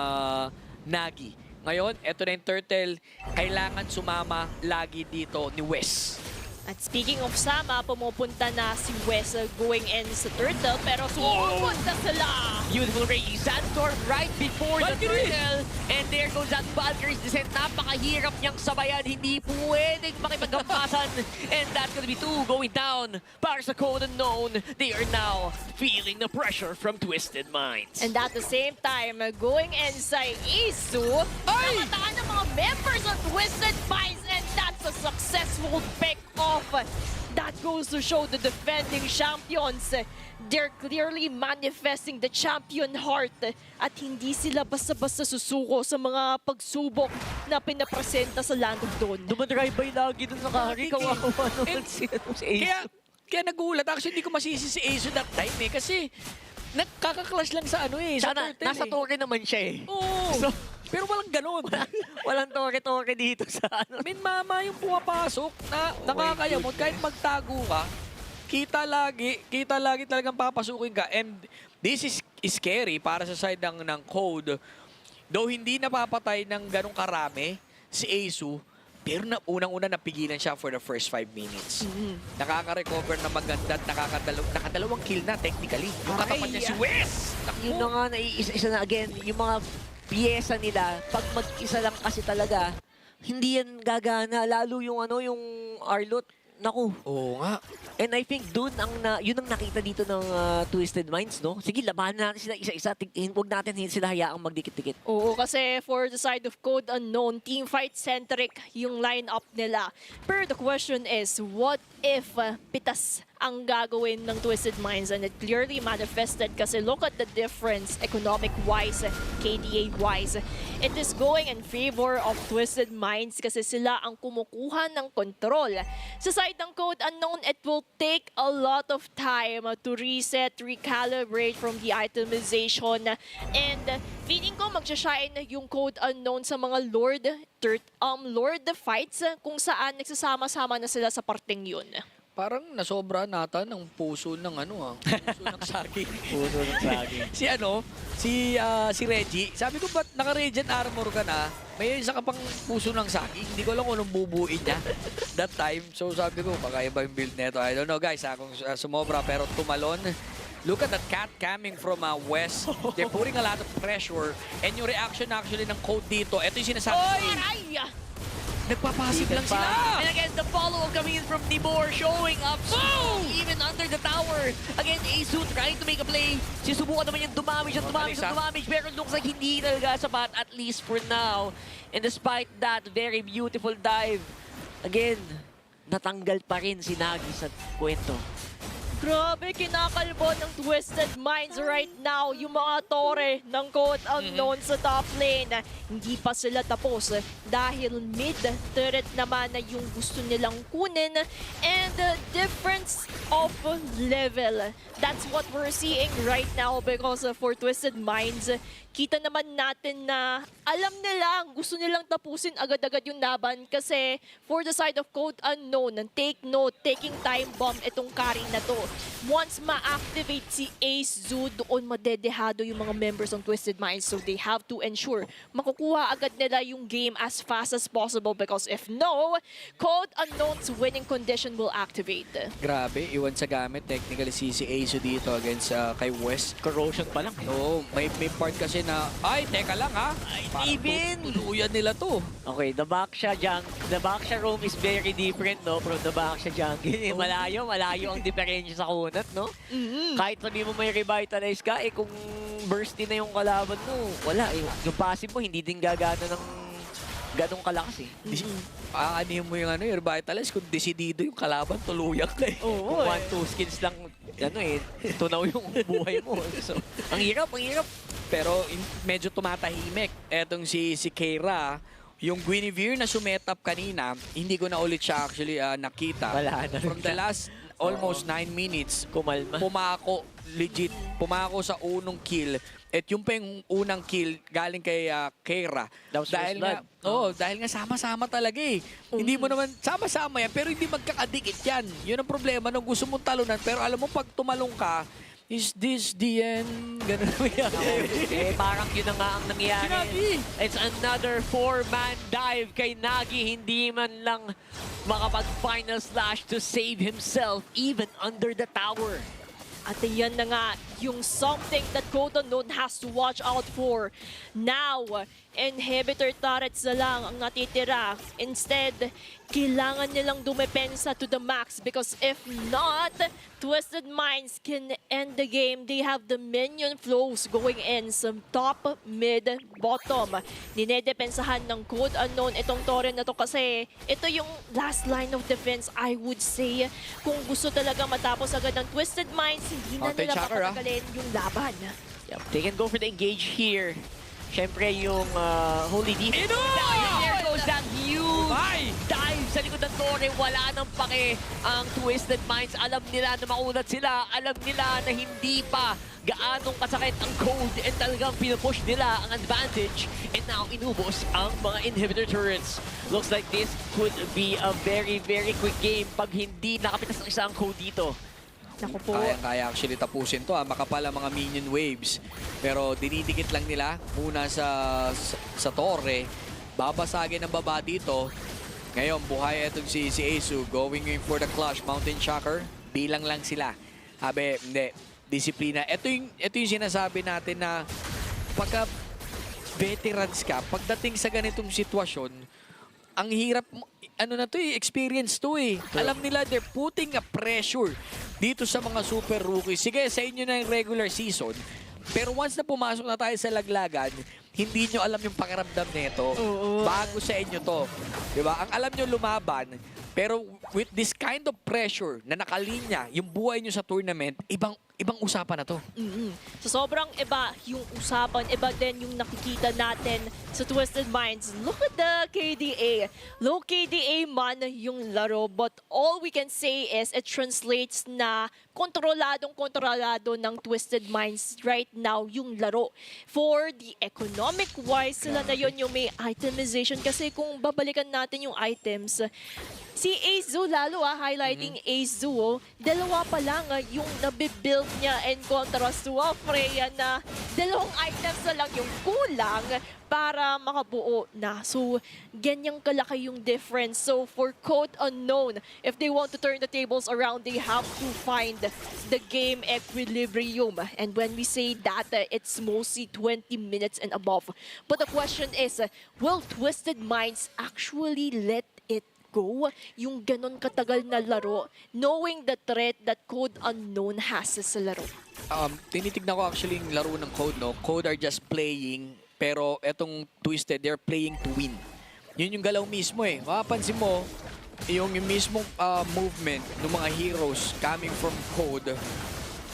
Nagi. Ngayon, eto na yung turtle. Kailangan sumama lagi dito ni Wes. At speaking of sama, pumupunta na si Wes going in sa turtle, pero sumupunta sila! Beautiful Ray Sandstorm right before the turtle. And there goes that Valkyrie's descent. Napakahirap niyang sabayan. Hindi pwedeng makipagkampasan. And that's gonna be 2 going down. Para sa Code Unknown, they are now feeling the pressure from Twisted Minds. And at the same time, going inside Isu, nakataan ng mga members of Twisted Minds, and that's a successful pick-off. That goes to show the defending champions. They're clearly manifesting the champion heart at hindi sila basta-basta susuko sa mga pagsubok na pinapresenta sa Land of Dawn. Dumadrive-by lagi dun sa Kari. Kawawa naman si Azu. Kaya nagulat. Actually, hindi ko masisi si Azu that time eh. Kasi nagkaka-clash lang sa sa turtle nasa Torre naman siya eh. Oo. So, pero walang ganun. Walang Torre dito sa Min mama yung pumapasok na nakakayamot. Kahit magtago ka, kita lagi talagang papasukin ka. And this is scary para sa side ng Code. Though hindi napapatay ng ganong karami si Azu, pero unang-una napigilan siya for the first 5 minutes. Nakaka-recover na maganda at nakadalawang kill na technically. Yung katapat niya si Wes! Yun na nga, isa na again, yung mga piyesa nila, pag mag-isa lang kasi talaga, hindi yan gagana. Lalo yung yung Arlot, naku. Oo nga. And I think yun ang nakita dito ng Twisted Minds, no? Sige, labanan natin sila isa-isa. Huwag natin sila hayaang magdikit-dikit. Oo, kasi for the side of Code Unknown, team fight-centric yung line-up nila. Pero the question is, what if pitas ang gagawin ng Twisted Minds, and it clearly manifested kasi look at the difference economic-wise, KDA-wise. It is going in favor of Twisted Minds kasi sila ang kumukuha ng control. Sa side ng Code Unknown, it will take a lot of time to reset, recalibrate from the itemization, and feeling ko magsashine yung Code Unknown sa mga Lord fights kung saan nagsasama-sama na sila sa parteng yun. Parang nasobra nata ng puso ng puso ng saging. Puso ng saging. si Reggie, sabi ko ba't naka-radiant armor ka na? May isa ka pang puso ng saging. Hindi ko alam kung anong bubuin niya that time. So sabi ko, baka iba yung build neto. I don't know guys, kung sumobra pero tumalon. Look at that cat coming from west. They're putting a lot of pressure. And yung reaction actually ng Code dito, ito yung sinasabi. Aray! Nagpapasok lang sila! And again, the follow-up coming in from Nibor, showing up even under the tower. Again, Asu trying to make a play. Sinusubukan naman yung dumamage at dumamage. Pero looks like hindi talaga sapat, at least for now. And despite that very beautiful dive, again, natanggal pa rin si Nagi sa kwento. Grabe, kinakalbo ng Twisted Minds right now yung mga tore ng Code Unknown sa top lane. Hindi pa sila tapos dahil mid-turret naman na yung gusto nilang kunin, and difference of level. That's what we're seeing right now because for Twisted Minds, kita naman natin na alam nila, gusto nilang tapusin agad-agad yung laban kasi for the side of Code Unknown, take note, taking time bomb itong carry na to. Once ma-activate si Ace Zoo, doon madedehado yung mga members ng Twisted Minds, so they have to ensure makukuha agad nila yung game as fast as possible because if no, Code Unknown's winning condition will activate. Grabe, iwan sa gamit technically si Ace dito against kay West. Corrosion pa lang. Oo, may part kasi na, ay, teka lang ha. Even tuluyan nila to. Okay, the Baksha roam is very different, no? From the Baksha jungle. Malayo ang diferensya sa kunat, no? Kahit sabi mo may revitalize ka, kung bursty na yung kalaban mo, wala. Yung passive mo, hindi din gagana ng ganong kalakas Aanihin mo yung yung revitalize kung desidido yung kalaban, tuluyan ka Oo, kung 1-2 skills lang, tunaw yung buhay mo. So, ang hirap. Pero medyo tumatahimik. Etong si Keira, yung Guinevere na sumetap kanina, hindi ko na ulit siya actually nakita. Wala na. From the last almost 9 minutes, pumako sa unong kill. At yung pa yung unang kill galing kay Keira. Dahil nga sama-sama talaga Hindi mo naman, sama-sama yan, pero hindi magkakadikit yan. Yun ang problema nung gusto mong talunan. Pero alam mo, pag tumalong ka, is this the end? Ganun mo yan. Parang yun na nga ang nangyari. It's another 4-man dive kay Nagi. Hindi man lang makapag-final slash to save himself even under the tower. At yan na nga, yung something that Code Unknown has to watch out for. Now, inhibitor turrets na lang ang natitira. Instead, kailangan nilang dumepensa to the max because if not, Twisted Minds can end the game. They have the minion flows going in sa top, mid, bottom. Dinedepensahan ng Code Unknown itong torre na to kasi ito yung last line of defense, I would say. Kung gusto talaga matapos agad ng Twisted Minds, hindi na nila papatagalin yung laban. Yep, they can go for the engage here. Siyempre yung Holy Defense. There goes that huge dive sa likod ng Torre. Wala nang pake ang Twisted Minds. Alam nila na maunat sila. Alam nila na hindi pa gaanong kasakit ang Code and talagang pinupush nila ang advantage. And now inubos ang mga inhibitor turrets. Looks like this could be a very, very quick game pag hindi nakapitas ng isa ang Code dito. Kaya actually tapusin to. Makapal ang mga minion waves. Pero dinidikit lang nila muna sa torre. Babasagin ang baba dito. Ngayon, buhay itong si Asu. Going in for the clutch. Mountain Shocker. Bilang lang sila. Sabi, hindi. Disiplina. Ito yung sinasabi natin na pagka veterans ka, pagdating sa ganitong sitwasyon, ang hirap, experience to Alam nila, they're putting a pressure dito sa mga super rookies. Sige, sa inyo na yung regular season. Pero once na pumasok na tayo sa laglagan, hindi nyo alam yung pakiramdam nito. Bago sa inyo to. Diba? Ang alam nyo lumaban, Pero with this kind of pressure na nakalinya, yung buhay nyo sa tournament, ibang usapan na to. So sobrang iba yung usapan, iba din yung nakikita natin sa Twisted Minds. Look at the KDA. Low KDA man yung laro, but all we can say is it translates na kontrolado ng Twisted Minds right now yung laro. For the economic wise, sila na yun yung may itemization. Kasi kung babalikan natin yung items, si Azu lalo highlighting Azu, dalawa pa lang yung nabibuild niya in contrast to Freya na dalawang items na lang yung kulang para makabuo na. So, ganyang kalaki yung difference. So, for Code Unknown, if they want to turn the tables around, they have to find the game equilibrium. And when we say that, it's mostly 20 minutes and above. But the question is, will Twisted Minds actually let it go? Yung ganon katagal na laro, knowing the threat that Code Unknown has sa laro. Tinitignan ko actually yung laro ng Code, no? Code are just playing, pero etong Twisted, they're playing to win. Yun yung galaw mismo eh. Mapapansin mo, yung mismong movement ng mga heroes coming from Code,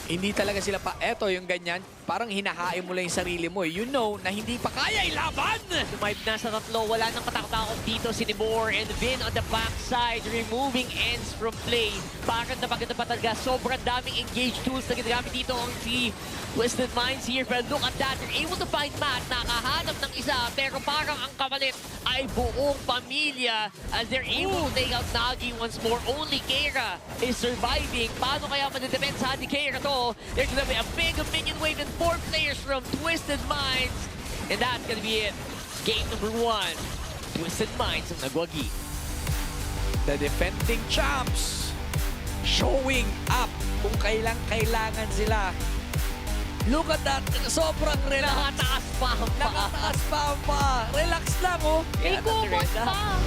hindi talaga sila pa, eto yung ganyan, parang hinahain mo lang yung sarili mo. You know na hindi pa kaya ilaban! Tumive na sa tatlo, wala nang katakot dito si Nibor and Vin on the backside, removing ends from play. Parang napaganda pa talaga, sobrang daming engaged tools na ginagamit dito ang si Twisted Minds here. But look at that, they're able to find Matt, nakahanap ng isa, pero parang ang kapalit ay buong pamilya as they're able to take out Nagi once more. Only Kera is surviving. Paano kaya madidepensahan ni Kera to? There's gonna be a big minion wave and 4 players from Twisted Minds. And that's gonna be it. Game number 1. Twisted Minds ang nagwagi. The defending champs showing up kung kailangan sila. Look at that. Sobrang relax. Nakataas pa. Relax lang, oh. May kumot pa!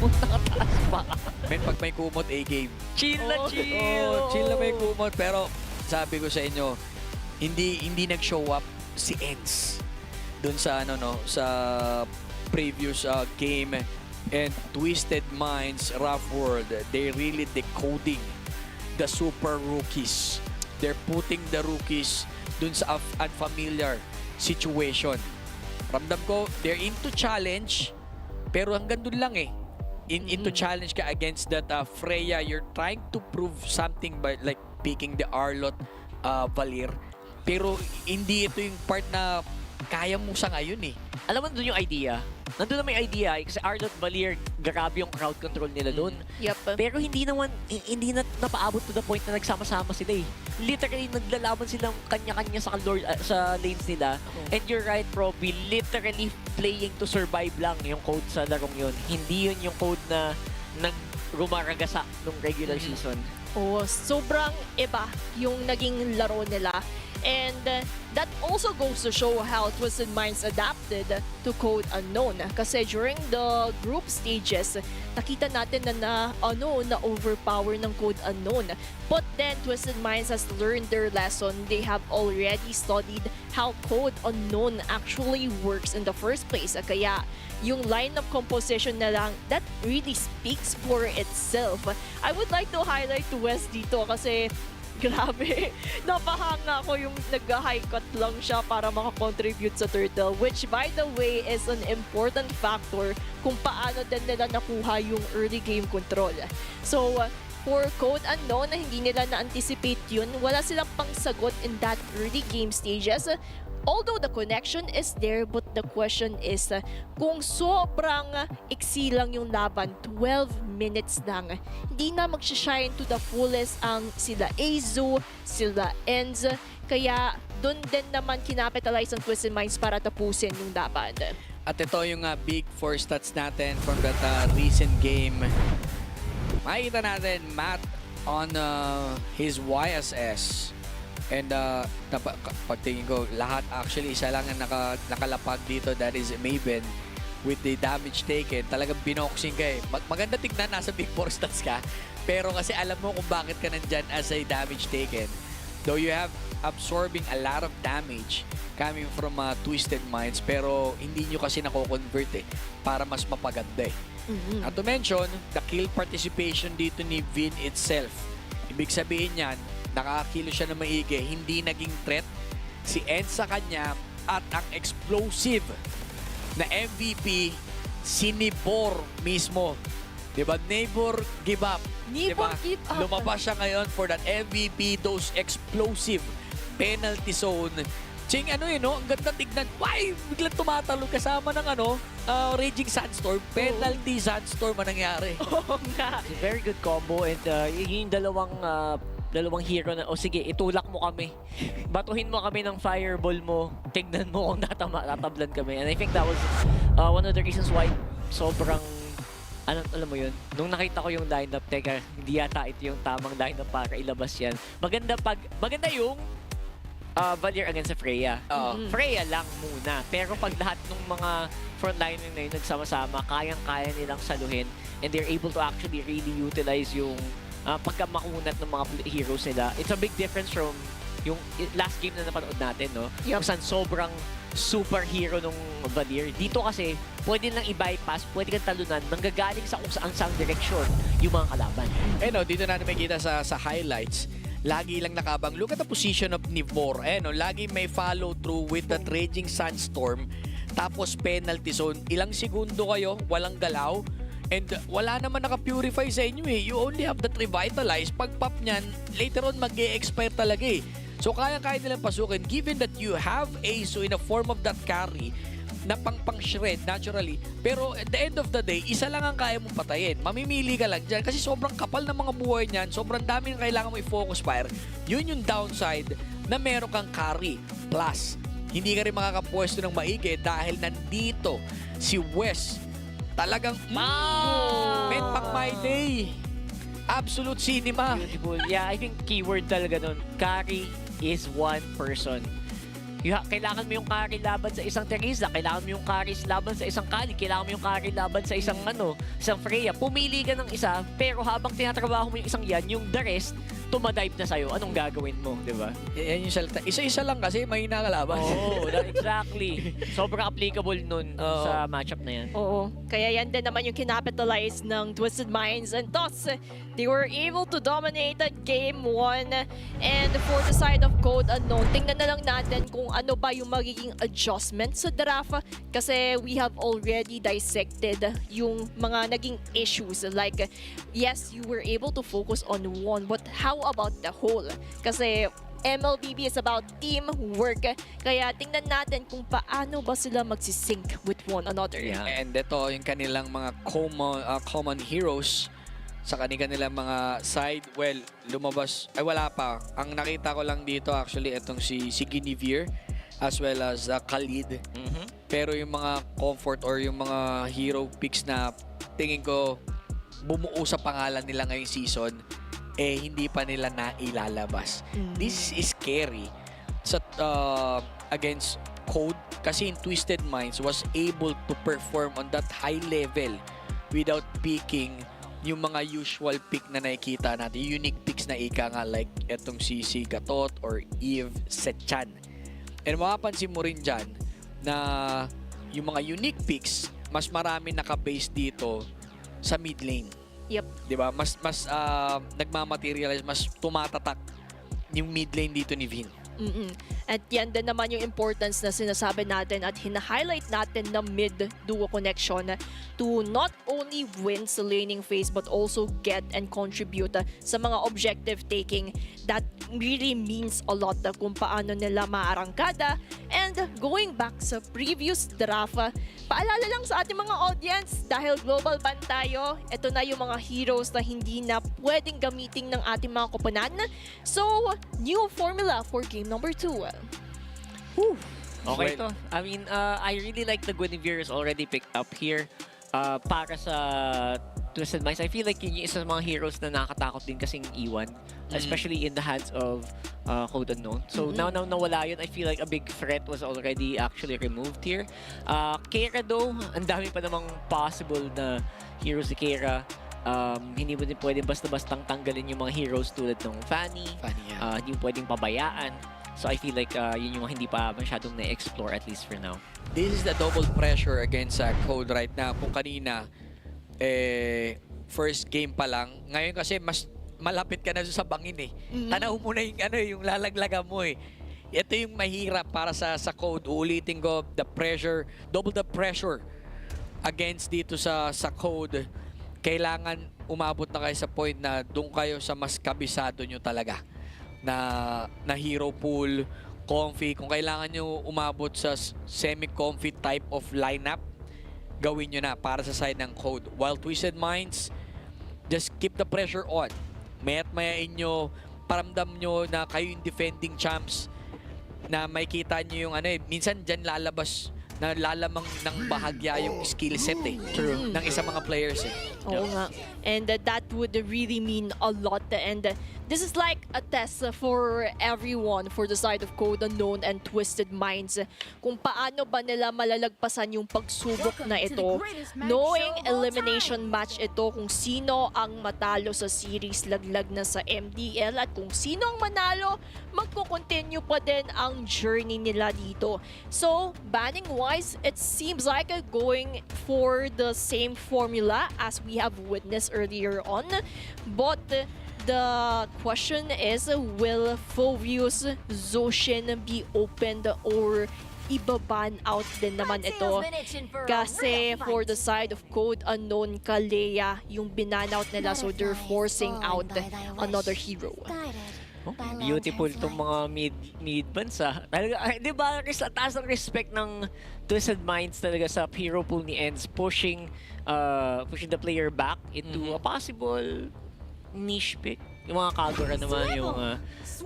Nakataas pa. Men, pag may kumot, A-game. Chill na chill. Oh, chill na may kumot. Pero sabi ko sa inyo, hindi nag-show up si Ents dun sa sa previous game. And Twisted Minds, Rough World, they really decoding the super rookies. They're putting the rookies dun sa unfamiliar situation. Ramdam ko, they're into challenge, pero hanggang dun lang eh. Into challenge ka against that Freya. You're trying to prove something by like picking the Arlot Valir. Pero hindi ito yung part na kaya mo sa ngayon eh. Alam mo, doon yung idea. Nandun na may idea kasi Arlot Valir, grabe yung crowd control nila doon. Yep. Pero hindi na napaabot to the point na nagsama-sama sila eh. Literally, naglalaban silang kanya-kanya sa lanes nila. And you're right, Proby, literally playing to survive lang yung code sa larong yun. Hindi yun yung code na nagrumaragasa nung regular season. Sobrang iba yung naging laro nila. And that also goes to show how Twisted Minds adapted to Code Unknown. Kasi during the group stages, nakita natin na overpower ng Code Unknown. But then Twisted Minds has learned their lesson. They have already studied how Code Unknown actually works in the first place. Kaya yung lineup composition na lang, that really speaks for itself. I would like to highlight to Wes dito kasi grabe, napahanga ko yung nag-high cut lang siya para makakontribute sa Turtle, which by the way is an important factor kung paano din nila nakuha yung early game control. So, for Code Unknown na hindi nila na-anticipate yun, wala silang pangsagot in that early game stages. Although the connection is there, but the question is kung sobrang iksi lang yung laban, 12 minutes lang, hindi na mag-shine to the fullest ang sila Azu, sila Enz. Kaya doon din naman kinapitalize ang Twisted Minds para tapusin yung laban. At ito yung big 4 stats natin from that recent game. Makikita natin Matt on his YSS. And pagtingin ko, lahat actually isa lang ang nakalapag dito, that is Maven with the damage taken. Talagang binoxing ka eh. Maganda tignan, nasa big 4 stats ka. Pero kasi alam mo kung bakit ka nandyan as a damage taken. Though you have absorbing a lot of damage coming from Twisted Minds, pero hindi nyo kasi nako-convert eh, para mas mapaganda eh. Not to mention, the kill participation dito ni Vin itself. Ibig sabihin yan, nakakilo siya na maigi, hindi naging threat si Ed sa kanya at ang explosive na MVP si Nibor mismo. Diba? Neighbor give up. Neighbor give up. Lumabas siya ngayon for that MVP, those explosive penalty zone. Ching, ano yun, no? Ang ganda tignan. Why? Biglang tumatalo kasama ng Raging Sandstorm. Penalty Sandstorm ang nangyari. Oo nga. Very good combo and yung dalawang hero na, sige, itulak mo kami. Batuhin mo kami ng fireball mo. Tignan mo kung tatablan kami. And I think that was one of the reasons why sobrang, alam mo yun, nung nakita ko yung lineup, teka, hindi yata ito yung tamang lineup para ilabas yan. Maganda yung Valier against sa Freya. Freya lang muna. Pero pag lahat ng mga frontliner na yun nagsama-sama, kayang-kaya nilang saluhin and they're able to actually really utilize yung pagkamakunat ng mga heroes nila. It's a big difference from yung last game na napanood natin, no? Kung saan sobrang superhero nung Valier. Dito kasi, pwede lang i-bypass, pwede kang talunan, nanggagaling sa kung saan direksyon yung mga kalaban. Dito natin makikita sa highlights, lagi lang nakabang. Look at the position of Nivor. Lagi may follow through with that Raging Sandstorm. Tapos penalty zone. Ilang segundo kayo, walang galaw. And wala naman naka-purify sa inyo eh. You only have that revitalize. Pag pop niyan, later on mag-e-expire talaga eh. So kaya-kaya nilang pasukin. Given that you have Aso in a form of that carry na pang-shred naturally. Pero at the end of the day, isa lang ang kaya mong patayin. Mamimili ka lang dyan kasi sobrang kapal ng mga buhay niyan. Sobrang dami ng kailangan mo i-focus fire. Yun yung downside na meron kang carry. Plus, hindi ka rin makakapwesto ng maigi dahil nandito si Wes. Talagang, men pang my day. Absolute cinema. Beautiful. Yeah, I think keyword talaga nun, carry is one person. Kailangan mo yung carry laban sa isang Teresa, kailangan mo yung carry laban sa isang Kali, kailangan mo yung carry laban sa isang isang Freya. Pumili ka ng isa, pero habang tinatrabaho mo yung isang yan, yung the rest, tumadive na sa'yo. Anong gagawin mo, di ba? Yan yung salita. Isa-isa lang kasi mahina ka laban. Oo, exactly. Sobrang applicable nun sa matchup na yan. Oo. Kaya yan din naman yung kinapitalize ng Twisted Minds. And thus, they were able to dominate that game 1. And for the side of Code Unknown, tingnan na lang natin kung ano ba yung magiging adjustment sa draft. Kasi we have already dissected yung mga naging issues. Like, yes, you were able to focus on one, but how about the whole? Kasi MLBB is about teamwork. Kaya tingnan natin kung paano ba sila magsisync with one another. Yeah. And ito, yung kanilang mga common heroes sa kanilang mga side. Well, lumabas, ay wala pa. Ang nakita ko lang dito actually, itong si Guinevere as well as Khalid. Pero yung mga comfort or yung mga hero picks na tingin ko bumuo sa pangalan nila ngayong season, hindi pa nila nailalabas. This is scary sa against Code kasi in Twisted Minds was able to perform on that high level without picking yung mga usual pick na nakikita natin, unique picks na ika nga like etong si Gatot or Eve Sechan. And mapapansin mo rin dyan na yung mga unique picks, mas marami naka-base dito sa mid lane. Yep. 'Di ba? Mas nagmamaterialize, mas tumatatak yung mid lane dito ni Vin. At yan din naman yung importance na sinasabi natin at hina-highlight natin na mid-duo connection to not only win sa laning phase but also get and contribute sa mga objective taking. That really means a lot kung paano nila maarangkada. And going back sa previous draft, paalala lang sa ating mga audience, dahil global ban tayo, ito na yung mga heroes na hindi na pwedeng gamitin ng ating mga koponan. So, new formula for game number 2. Okay to. I mean, I really like the Guinevere is already picked up here. Para sa Twisted Minds, I feel like yun yung isa sa mga heroes na nakakatakot din kasing iwan. Especially in the hands of Code Unknown. So now nawala yun, I feel like a big threat was already actually removed here. Kera though, ang dami pa namang possible na heroes ni Kera. Hindi mo din pwedeng basta-bastang tanggalin yung mga heroes tulad ng Fanny. Hindi mo pwedeng pabayaan. So I feel like yun yung hindi pa masyadong na-explore at least for now. This is the double pressure against Code right now. Kung kanina, first game pa lang. Ngayon kasi mas malapit ka na sa bangin eh. Tanaw mo na yung, yung lalaglagan mo eh. Ito yung mahirap para sa code. Uulitin ko, double the pressure against dito sa code. Kailangan umabot na kayo sa point na doon kayo sa mas kabisado nyo talaga. Na hero pool, comfy. Kung kailangan nyo umabot sa semi-comfy type of lineup, gawin nyo na para sa side ng code. While Twisted Minds, just keep the pressure on. Maya't mayain nyo, paramdam nyo na kayo yung defending champs, na may kita nyo yung minsan dyan lalabas na lalamang ng bahagya yung skill set ng isang mga players Oo nga. And that would really mean a lot. And this is like a test for everyone for the side of Code Unknown and Twisted Minds. Kung paano ba nila malalagpasan yung pagsubok na ito. Knowing elimination match ito, kung sino ang matalo sa series, laglag na sa MDL. At kung sino ang manalo, magko-continue pa din ang journey nila dito. So, banning-wise, it seems like going for the same formula as we have witnessed earlier on. But the question is, will Phovius Zoshin be opened or ibaban out din naman ito? Kasi for the side of Code Unknown, Kalea yung binan out nila, so they're forcing out another hero. Beautiful itong mga mid bansa. Talaga, di ba, taas ng respect ng Twisted Minds talaga sa hero pool ni Ends, pushing the player back into a possible niche pick. Yung mga Kagura naman, yung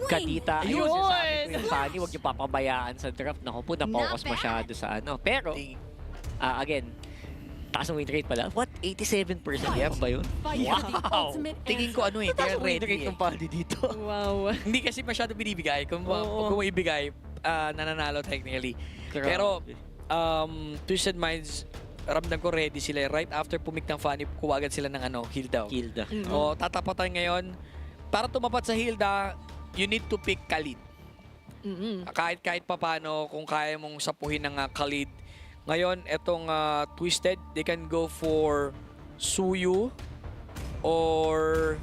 Kadita. Ayun, sinasabi ko yung Fanny, huwag yung papabayaan sa draft. Naku po, na-focus masyado sa ano. Pero, again, taas ng win rate pala. What? 87%? Yan ba yun? Wow! Tingin ko taas ng win rate ng Fanny dito. Wow. Hindi kasi masyado binibigay. Kung ibigay, nananalo technically. Pero, Twisted Minds, ramdam ko ready sila. Right after pumik ng Fanny, kuwagan sila ng Hilda. O, tatapatan ngayon. Para tumapat sa Hilda, you need to pick Khalid. Kahit papano, kung kaya mong sapuhin ng Khalid. Ngayon, etong Twisted, they can go for Suyu or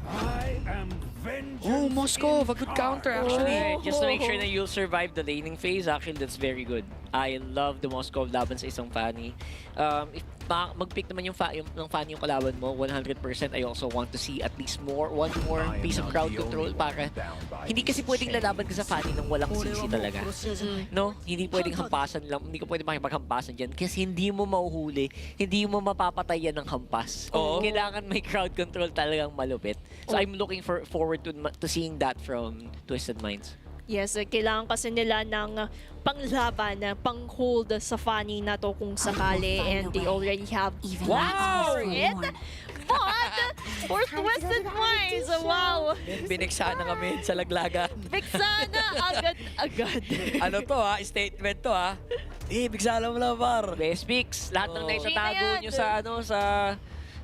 Moscow, a good counter actually. Just to make sure that you'll survive the laning phase, actually that's very good. I love the Moscow laban sa isang Fanny. If mag-pick naman yung Fanny yung kalaban mo, 100%, I also want to see at least one more piece of crowd control para hindi kasi pwedeng lalaban ka sa Fanny nang walang CC talaga. No? Hindi pwedeng hampasan lang, hindi ko pwedeng makipaghampasan dyan kasi hindi mo mahuhuli, hindi mo mapapatay yan ng hampas. Kailangan may crowd control talagang malupit. So I'm looking forward to seeing that from Twisted Minds. Yes, kailangan kasi nila ng panglaban, pang-hold sa Fanny na to kung sakali, and they already have plans for it. But for Twisted Minds, wow! Biniksana kami sa laglagan. Biksana agad-agad. Ano to statement to biksana mo lang par. Best picks, lahat ng naitatago nyo sa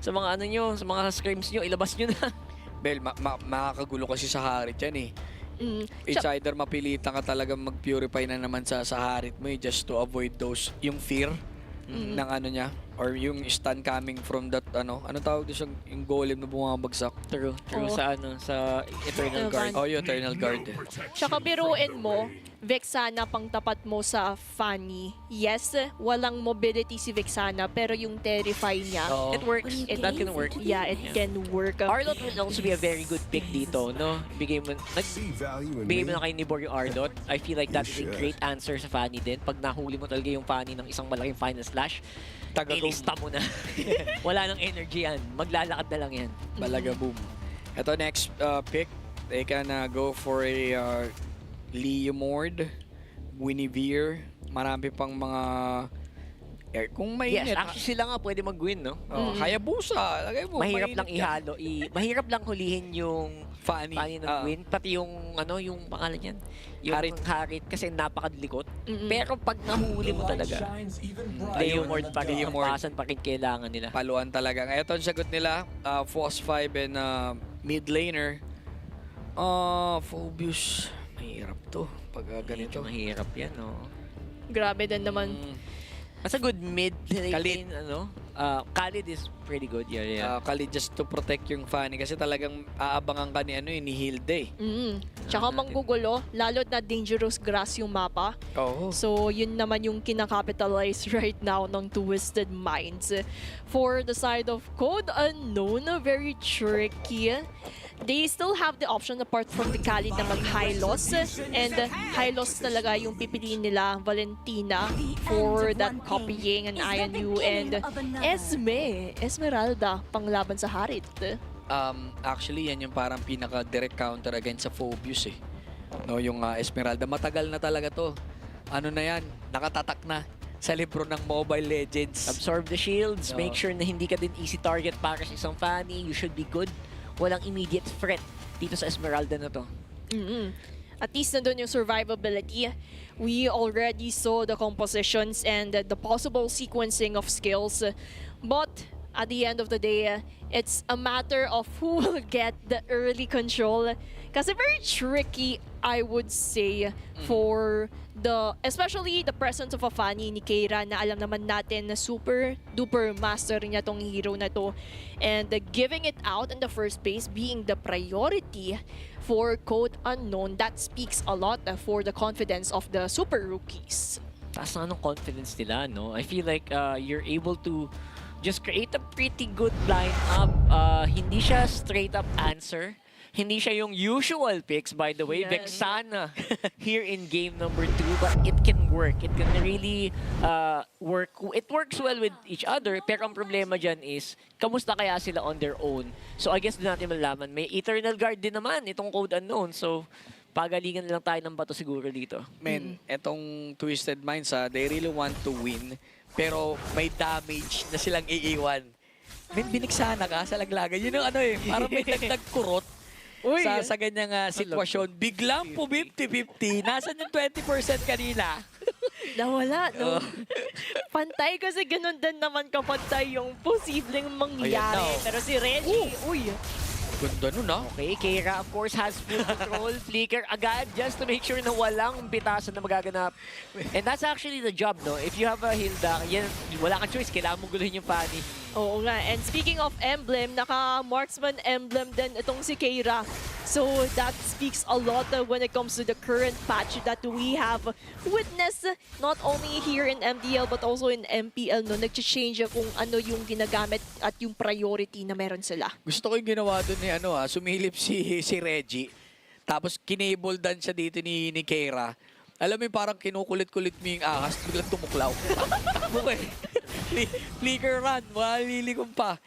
mga nyo, sa mga scrims nyo, ilabas nyo na. Bel, makakagulo kasi sa harit yan It's either mapilitan ka talagang mag-purify na naman sa harit mo just to avoid yung fear ng niya or yung stun coming from that ano tawag doon yung golem na bumabagsak. True sa Eternal Guard. Yung Eternal Guard. Tsaka biruin mo, Vexana pang tapat mo sa Fanny. Yes, walang mobility si Vexana, pero yung Terrify niya, it works. That can work. Yeah, it can work. Ardot would also be a very good pick dito, no? Bigay mo na kay Nibor yung Ardot. I feel like that is a great answer sa Fanny din. Pag nahuli mo talaga yung Fanny ng isang malaking final slash, ilista mo na. Wala nang energy yan. Maglalakad na lang yan. Balaga boom. Ito next pick, they can go for a Leomord, Guinevere, marami pang mga kung mainit. Yes, actually sila nga pwede mag-win, no? Hayabusa, lagay mo. Mahirap lang ihalo. Mahirap lang hulihin yung Fanny ng win. Pati yung, yung pangalan yan. Yung Harit kasi napakalikot. Pero pag nahuli mo talaga, Leomord pa rin, pasan pa rin kailangan nila. Paluan talaga. Ito ang sagot nila, Foss 5 and mid laner. Phobius. Mahirap to. Pag ganito. Mahirap yan, no? Grabe din naman. That's a good mid lane, Khalid is pretty good. Yeah. Kali just to protect yung Fanny kasi talagang aabangan ka ni, ni Hilde. Tsaka manggugulo, lalo't na dangerous grass yung mapa. Oo. So, yun naman yung kinakapitalize right now ng Twisted Minds. For the side of Code Unknown, very tricky. They still have the option apart from the Khalid na mag-high loss. And high loss talaga yung pipiliin nila, Valentina, for that copying and INU. And Esmeralda, panglaban sa Harit. Actually, yan yung parang pinaka-direct counter against sa Phobius eh. No, yung Esmeralda. Matagal na talaga to. Ano na yan? Nakatatak na sa libro ng Mobile Legends. Absorb the shields. Make sure na hindi ka din easy target para sa isang Fanny. You should be good. Walang immediate threat dito sa Esmeralda na to. At least nandun yung survivability. We already saw the compositions and the possible sequencing of skills. But at the end of the day, it's a matter of who will get the early control. Kasi very tricky, I would say, for especially the presence of a Fanny ni Keira na alam naman natin na super duper master niya tong hero na to. And giving it out in the first place being the priority for Code Unknown, that speaks a lot for the confidence of the super rookies. Taas na ng confidence nila, no? I feel like you're able to just create a pretty good lineup. Hindi siya straight up answer. Hindi siya yung usual picks, by the way. Vexana here in game number 2, but it can work. It can really work. It works well with each other, pero ang problema dyan is, kamusta kaya sila on their own? So I guess din natin malaman. May Eternal Guard din naman, itong Code Unknown. So pagalingan lang tayo ng bato siguro dito. Men, etong Twisted Minds, they really want to win, pero may damage na silang iiwan. Men, biniksana ka sa laglagan. Yun yung parang may dagdag kurot. Sa ganyang sitwasyon. Biglang po 50-50. Nasaan yung 20% kanina? Nawala, no? Pantay kasi ganun din naman kapantay yung posibleng mangyari. Pero si Reggie, Ganda nun, Okay, Keira, of course, has full control. Flicker agad just to make sure na walang bitasan na magaganap. And that's actually the job, no? If you have a Hilda, wala kang choice. Kailangan mong guluhin yung Fanny. Oo nga. And speaking of emblem, naka-marksman emblem din itong si Keira. So that speaks a lot when it comes to the current patch that we have witnessed not only here in MDL but also in MPL. No? Nag-change kung ano yung ginagamit at yung priority na meron sila. Gusto ko yung ginawa doon ni sumilip si Reggie. Tapos kinable-dan siya dito ni Keira. Alam mo yung parang kinukulit-kulit mo yung ahas, biglang tumuklaw. Takbo ka eh. Flicker run, malilikom pa.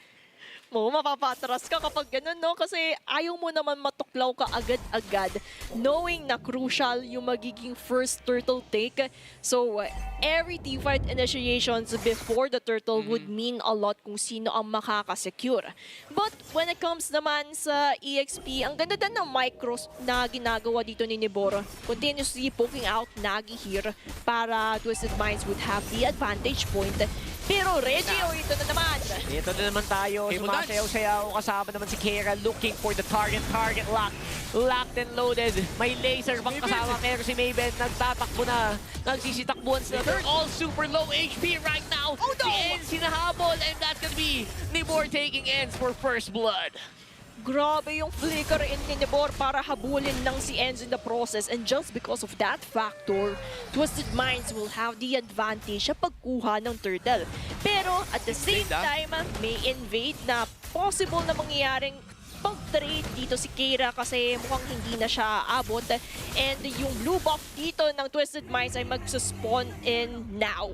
Mapapatras ka kapag ganun, no? Kasi ayaw mo naman matuklaw ka agad-agad knowing na crucial yung magiging first turtle take. So, every teamfight initiations before the turtle would mean a lot kung sino ang makakasecure. But when it comes naman sa EXP, ang ganda din ng micros na ginagawa dito ni Nibor. Continuously poking out Nagi here para Twisted Minds would have the advantage point. Pero Reggie, ito na naman. Ito na naman tayo. Sumasayaw-sayaw. Kasama naman si Keira looking for the target. Target lock. Locked and loaded. May laser pang kasama. Pero si Maven nagtatakbo na. Nagsisitakbuhan sila. They're all super low HP right now. Si Enz hinahabol. And that's gonna be Nibor taking Enz for first blood. Grabe yung flicker in ni Nibor para habulin lang si Enz in the process. And just because of that factor, Twisted Minds will have the advantage sa pagkuha ng turtle. Pero at the same time, may invade na possible na mangyayaring pag-trade dito si Keira kasi mukhang hindi na siya abot. And yung blue buff dito ng Twisted Minds ay mag-spawn in now.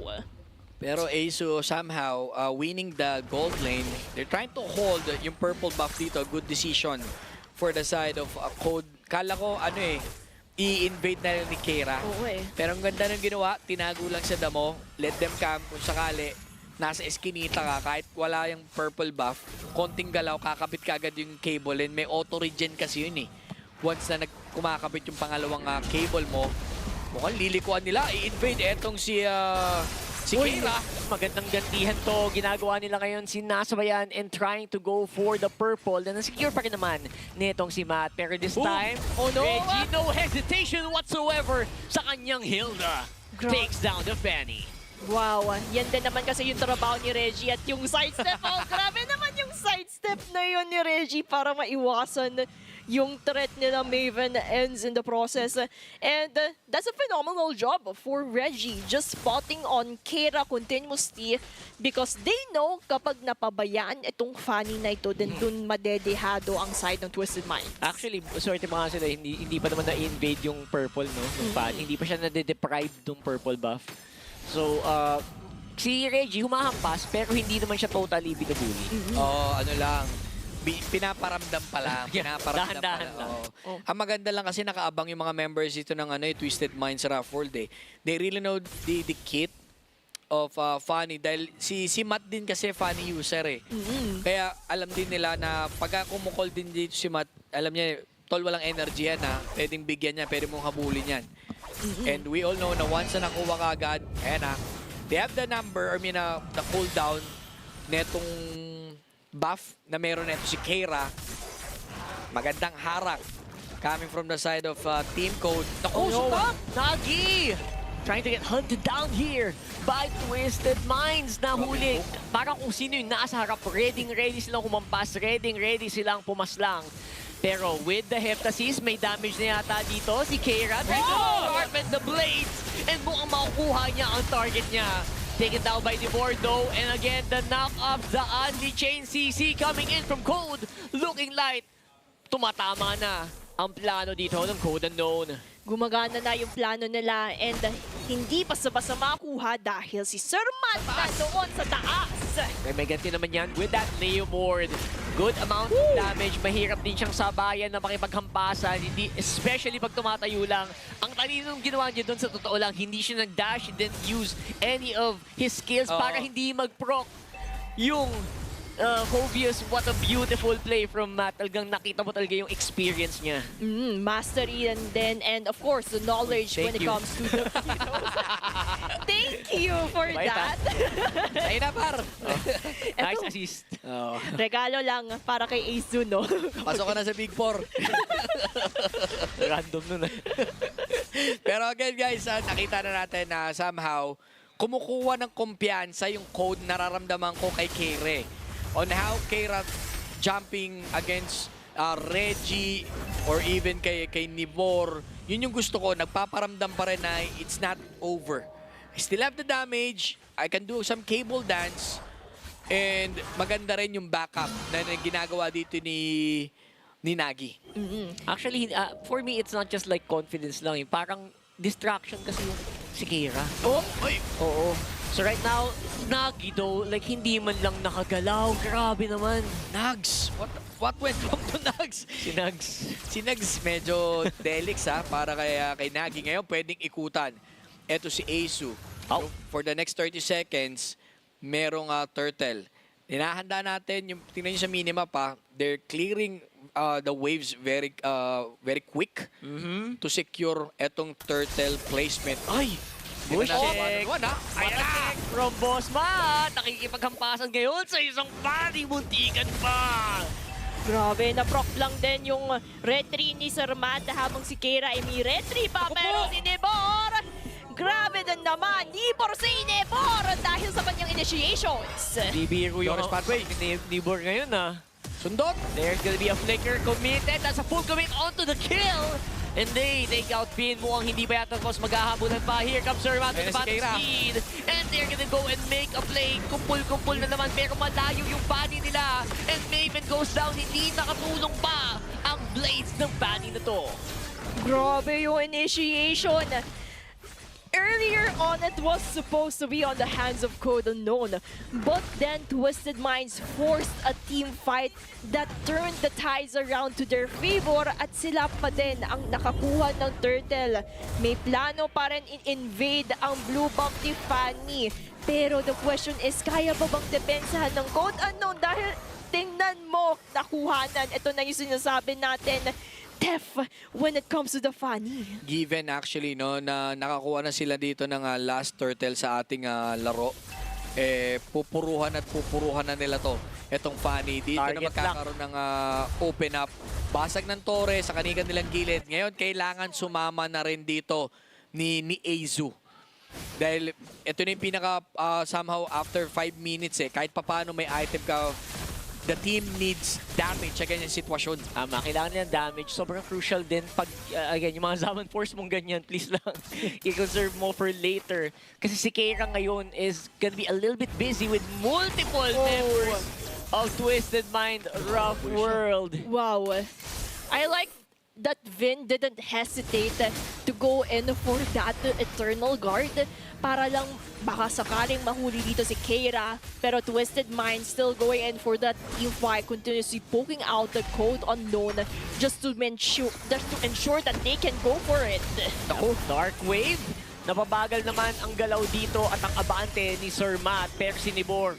Pero Asu somehow winning the gold lane. They're trying to hold yung purple buff dito. Good decision for the side of Code. Kala ko i-invade na lang ni Keira. Pero ang ganda ng ginawa, tinago lang sa damo. Let them camp kung sakali. Nasa eskinita ka, kahit wala yung purple buff, konting galaw, kakabit ka agad yung cable. And may auto-regen kasi yun eh. Once na kumakabit yung pangalawang cable mo, mukhang lilikuan nila. I-invade etong si Keira. Magandang gantihan to. Ginagawa nila ngayon sinasabayan and trying to go for the purple. And secure pa rin naman nitong si Matt. Pero this time, Reggie, no hesitation whatsoever sa kanyang Hilda. Takes down the Fanny. Wow, yan din naman kasi yung trabaho ni Reggie at yung sidestep. Oh, grabe naman yung sidestep na yun ni Reggie para maiwasan yung threat nila Maven ends in the process. And that's a phenomenal job for Reggie, just spotting on Kira continuously because they know kapag napabayaan itong Fanny na ito, then dun madedehado ang side ng Twisted Mind. Actually, swerte pa nga sila, hindi pa naman na-invade yung purple, no? Yung Fanny. Hindi pa siya nade-deprive ng purple buff. So, si Reggie humahampas pero hindi naman siya totally binubuli. Ano lang, pinaparamdam pa lang. Pinaparamdam pa Dahan-dahan lang. lang. Oo. Ang maganda lang kasi nakaabang yung mga members dito ng Twisted Minds Rough World eh. They really know the kit of Fanny dahil si Matt din kasi Fanny user eh. Kaya alam din nila na pagka kumukol din dito si Matt, alam niya, tol walang energy yan ha. Pwedeng bigyan yan, pwede mong habulin yan. And we all know na once na nakuha ka agad, ayan na, they have the number, the cooldown netong buff na meron neto si Keira. Magandang harang coming from the side of Team Code. Oh, stop! Nagi! Trying to get hunted down here by Twisted Minds na huli. Parang kung sino yung nasa harap, ready silang kumampas, ready silang pumaslang. Pero with the Heptasis, may damage na yata dito si Keira. Trying to sharpen the blades and mukhang makukuha niya ang target niya. Taken down by Nibor though, and again, the knock-up, the Andy Chain CC coming in from Code, looking like tumatama na ang plano dito ng Code Unknown. Gumagana na yung plano nila and hindi pa basta makuha dahil si Sir Matt na doon sa taas. May ganti naman yan with that Leo board. Good amount of damage. Mahirap din siyang sabayan na makipaghampasan. Hindi, especially pag tumatayo lang. Ang talinong ginawa niya doon sa totoo lang, hindi siya nag-dash. He didn't use any of his skills para hindi mag-proc yung Hobius. What a beautiful play from Matt. Talagang nakita mo talaga yung experience niya. Mastery and of course the knowledge when it comes to the Thank you for that. Ayun na par. Nice assist. Regalo lang para kay Ace Jun, no? Pasok ka na sa Big Four. Random nun. Pero again guys, nakita na natin na somehow kumukuha ng kumpiyansa yung Code nararamdaman ko kay Keira. On how Keira jumping against Reggie or even kay Nivor, yun yung gusto ko. Nagpaparamdam pa rin na it's not over. I still have the damage. I can do some cable dance. And maganda rin yung backup na ginagawa dito ni Nagi. Actually, for me, it's not just like confidence lang. Parang distraction kasi yung si Keira. Oo. So right now, Nagi though, like hindi man lang nakagalaw. Grabe naman. Nags! What went wrong to Nags? Si Nags medyo delix para kay Nagi. Ngayon pwedeng ikutan. Eto si Asu. For the next 30 seconds, merong turtle. Hinahanda natin, tingnan nyo sa minimap they're clearing the waves very quick to secure etong turtle placement. Ay! Bush check! Ayan na! From Boss Matt! Nakikipaghampasan ngayon sa isang body. Muntikan pa! Grabe, na-proc lang din yung retry ni Sir Matt habang si Keira ay may retry pa. Pero si Nibor, grabe din naman. Nibor si Nibor dahil sa kanyang initiations. Bibiro yung Nibor ngayon Sundot! There's gonna be a flicker committed. That's a full commit onto the kill. And they take out Pin. Mukhang hindi pa yata tapos maghahabulan pa. Here comes Sir Matt with the battle speed. And they're gonna go and make a play. Kumpul-kumpul na naman pero malayo yung body nila. And Maven goes down. Hindi nakatulong pa ang blades ng body na to. Grabe yung initiation. Earlier on, it was supposed to be on the hands of Code Unknown. But then Twisted Minds forced a team fight that turned the tides around to their favor at sila pa din ang nakakuha ng turtle. May plano pa rin in-invade ang blue buff ni Fanny. Pero the question is, kaya ba bang depensahan ng Code Unknown? Dahil tingnan mo, nakuhanan. Ito na yung sinasabi natin. Def when it comes to the Fanny. Given actually na nakakuha na sila dito ng last turtle sa ating laro, pupuruhan na nila to. Etong Fanny dito Target na magkakaroon ng open up. Basag ng Torre sa kanilang nilang gilid. Ngayon kailangan sumama na rin dito ni Azu. Dahil ito na yung pinaka somehow after 5 minutes kahit papaano may item ka, the team needs damage sa ganyan sitwasyon. Kailangan nila damage. Sobrang crucial din pag, again, yung mga Zaman Force mong ganyan, please lang, i-conserve mo for later. Kasi si Keira ngayon is gonna be a little bit busy with multiple members of Twisted Mind Rough World. Wow. I like that Vin didn't hesitate to go in for that Eternal Guard para lang baka sakaling mahuli dito si Keira. Pero Twisted Mind still going in for that team fight, continuously poking out the code unknown just to ensure that they can go for it. Naku, Dark Wave. Napabagal naman ang galaw dito at ang abante ni Sir Matt. Pero si Nibor,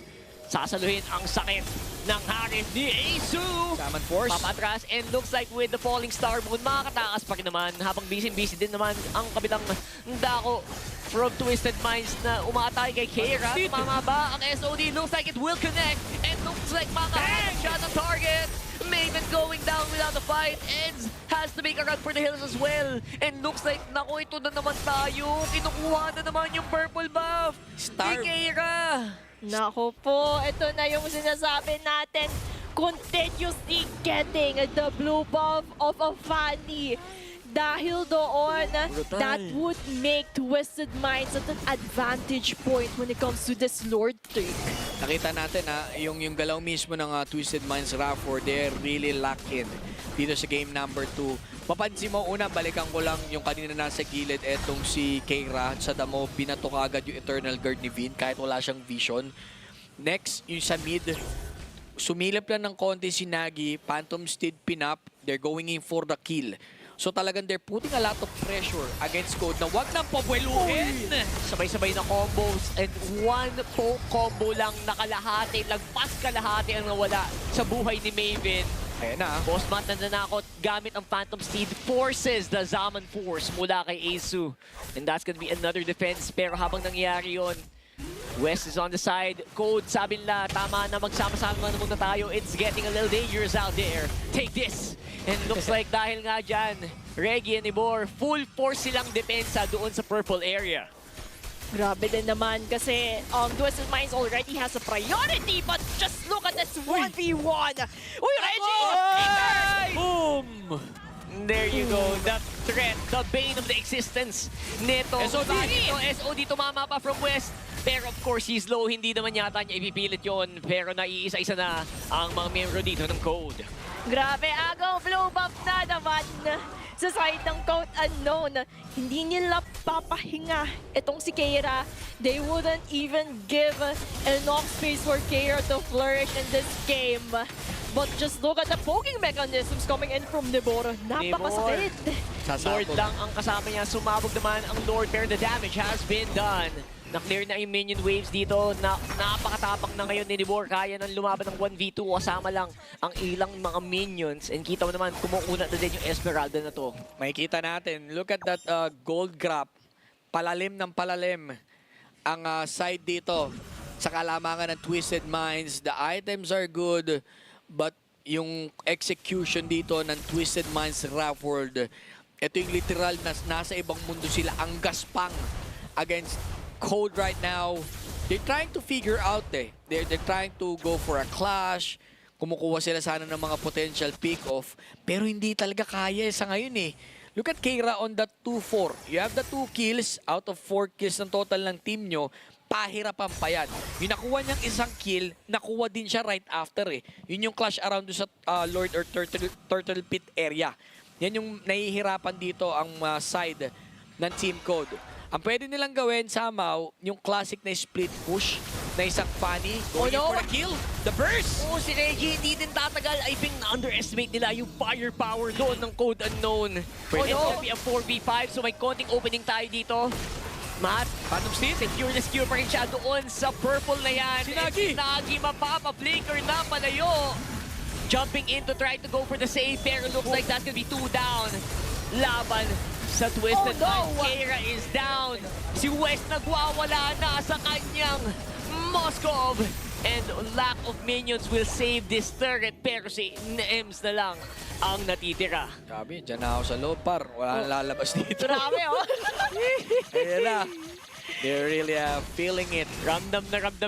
sasaluhin ang sakit ng harip ni Asu. Zaman Force. Papatras, and looks like with the falling star moon, makakatakas pa rin naman habang busy-busy din naman ang kabilang dako from Twisted Minds na umatay kay Keira. Tumama ba ang SOD? Looks like it will connect, and looks like makahanap siya ng target. Maven going down without a fight. Eds has to make a run for the hills as well. And looks like, naku, ito na naman tayo. Kinukuha na naman yung purple buff. Starve. Ni Keira. Nako po, ito na yung sinasabi natin. Continuously getting the blue buff of a Fanny. Dahil doon, that would make Twisted Minds at an advantage point when it comes to this Lord trick. Nakita natin yung galaw mismo ng Twisted Minds Rafford, they're really locked in dito sa game number 2. Mapansin mo, una, balikan ko lang yung kanina nasa gilid, etong si Keira sa damo, binato agad yung Eternal Guard ni Vin kahit wala siyang vision. Next, yung sa mid, sumilip lang ng konti si Nagi, Phantom Steed pinap, they're going in for the kill. So talagang they're putting a lot of pressure against Code na wag nang pabueluhin. Sabay-sabay na combos and one poke combo lang nakalahati, lagpas kalahati ang nawala sa buhay ni Maven. Ayan na. Boss Matt nananakot gamit ang Phantom Steed, forces the Zaman Force mula kay Asu. And that's gonna be another defense, pero habang nangyayari yun, West is on the side. Code, sabi nila, tama na magsama-sama na muna tayo. It's getting a little dangerous out there. Take this! And looks like dahil nga dyan, Reggie and Ibor, full force silang depensa doon sa purple area. Grabe din naman kasi Twisted Minds already has a priority, but just look at this 1v1. Uy, Reggie! Boom! There you go, the threat, the bane of the existence nito. SOD tumama pa from West. Pero of course, he's low, hindi naman yata niya ipipilit yon. Pero naiisa-isa na ang mga membro dito ng Code. Grabe, agaw blue buff na naman sa side ng Code Unknown. Hindi nila papahinga itong si Keira. They wouldn't even give enough space for Keira to flourish in this game. But just look at the poking mechanisms coming in from Nibor. Napakasakit. Lord lang ang kasama niya. Sumabog naman ang Lord, pero the damage has been done. Na-clear na yung minion waves dito. Napakatapak na ngayon ni Nibor. Kaya nang lumaban ng 1v2. Kasama lang ang ilang mga minions. And kita mo naman, kumukunat na din yung Esmeralda na to. Makikita natin. Look at that gold grab. Palalim ng palalim ang side dito. Sa kalamangan ng Twisted Minds. The items are good. But yung execution dito ng Twisted Minds Rafford, ito yung literal na nasa ibang mundo sila. Ang gaspang against Code right now. They're trying to figure out They're trying to go for a clash. Kumukuha sila sana ng mga potential pick-off. Pero hindi talaga kaya sa ngayon Look at Keira on that 2-4. You have the 2 kills out of 4 kills ng total ng team nyo. Pahirapan pa yan. Yung nakuha niyang isang kill, nakuha din siya right after Yun yung clash around sa Lord or Turtle Pit area. Yan yung nahihirapan dito ang side ng Team Code. Ang pwede nilang gawin somehow, yung classic na split push na isang Fanny. Going for a kill. The burst! Si Reggie hindi din tatagal. I think na-underestimate nila yung firepower doon ng Code Unknown. It's gonna be a 4v5, so may konting opening tayo dito. Matt, Phantom Steed, secure na secure pa rin siya doon sa purple na yan. Si Nagi mapapa-flicker na palayo. Jumping in to try to go for the save, pero looks like that's gonna be 2 down. Laban sa Twisted Minds. Keira is down. Si West nagwawala na sa kanyang Moskov. And lack of minions will save this turret, pero si Nems na lang ang natitira. Sabi, dyan na ako sa loob, par. Wala nang lalabas dito. Grabe, Ayan na. They're really feeling it. Ramdam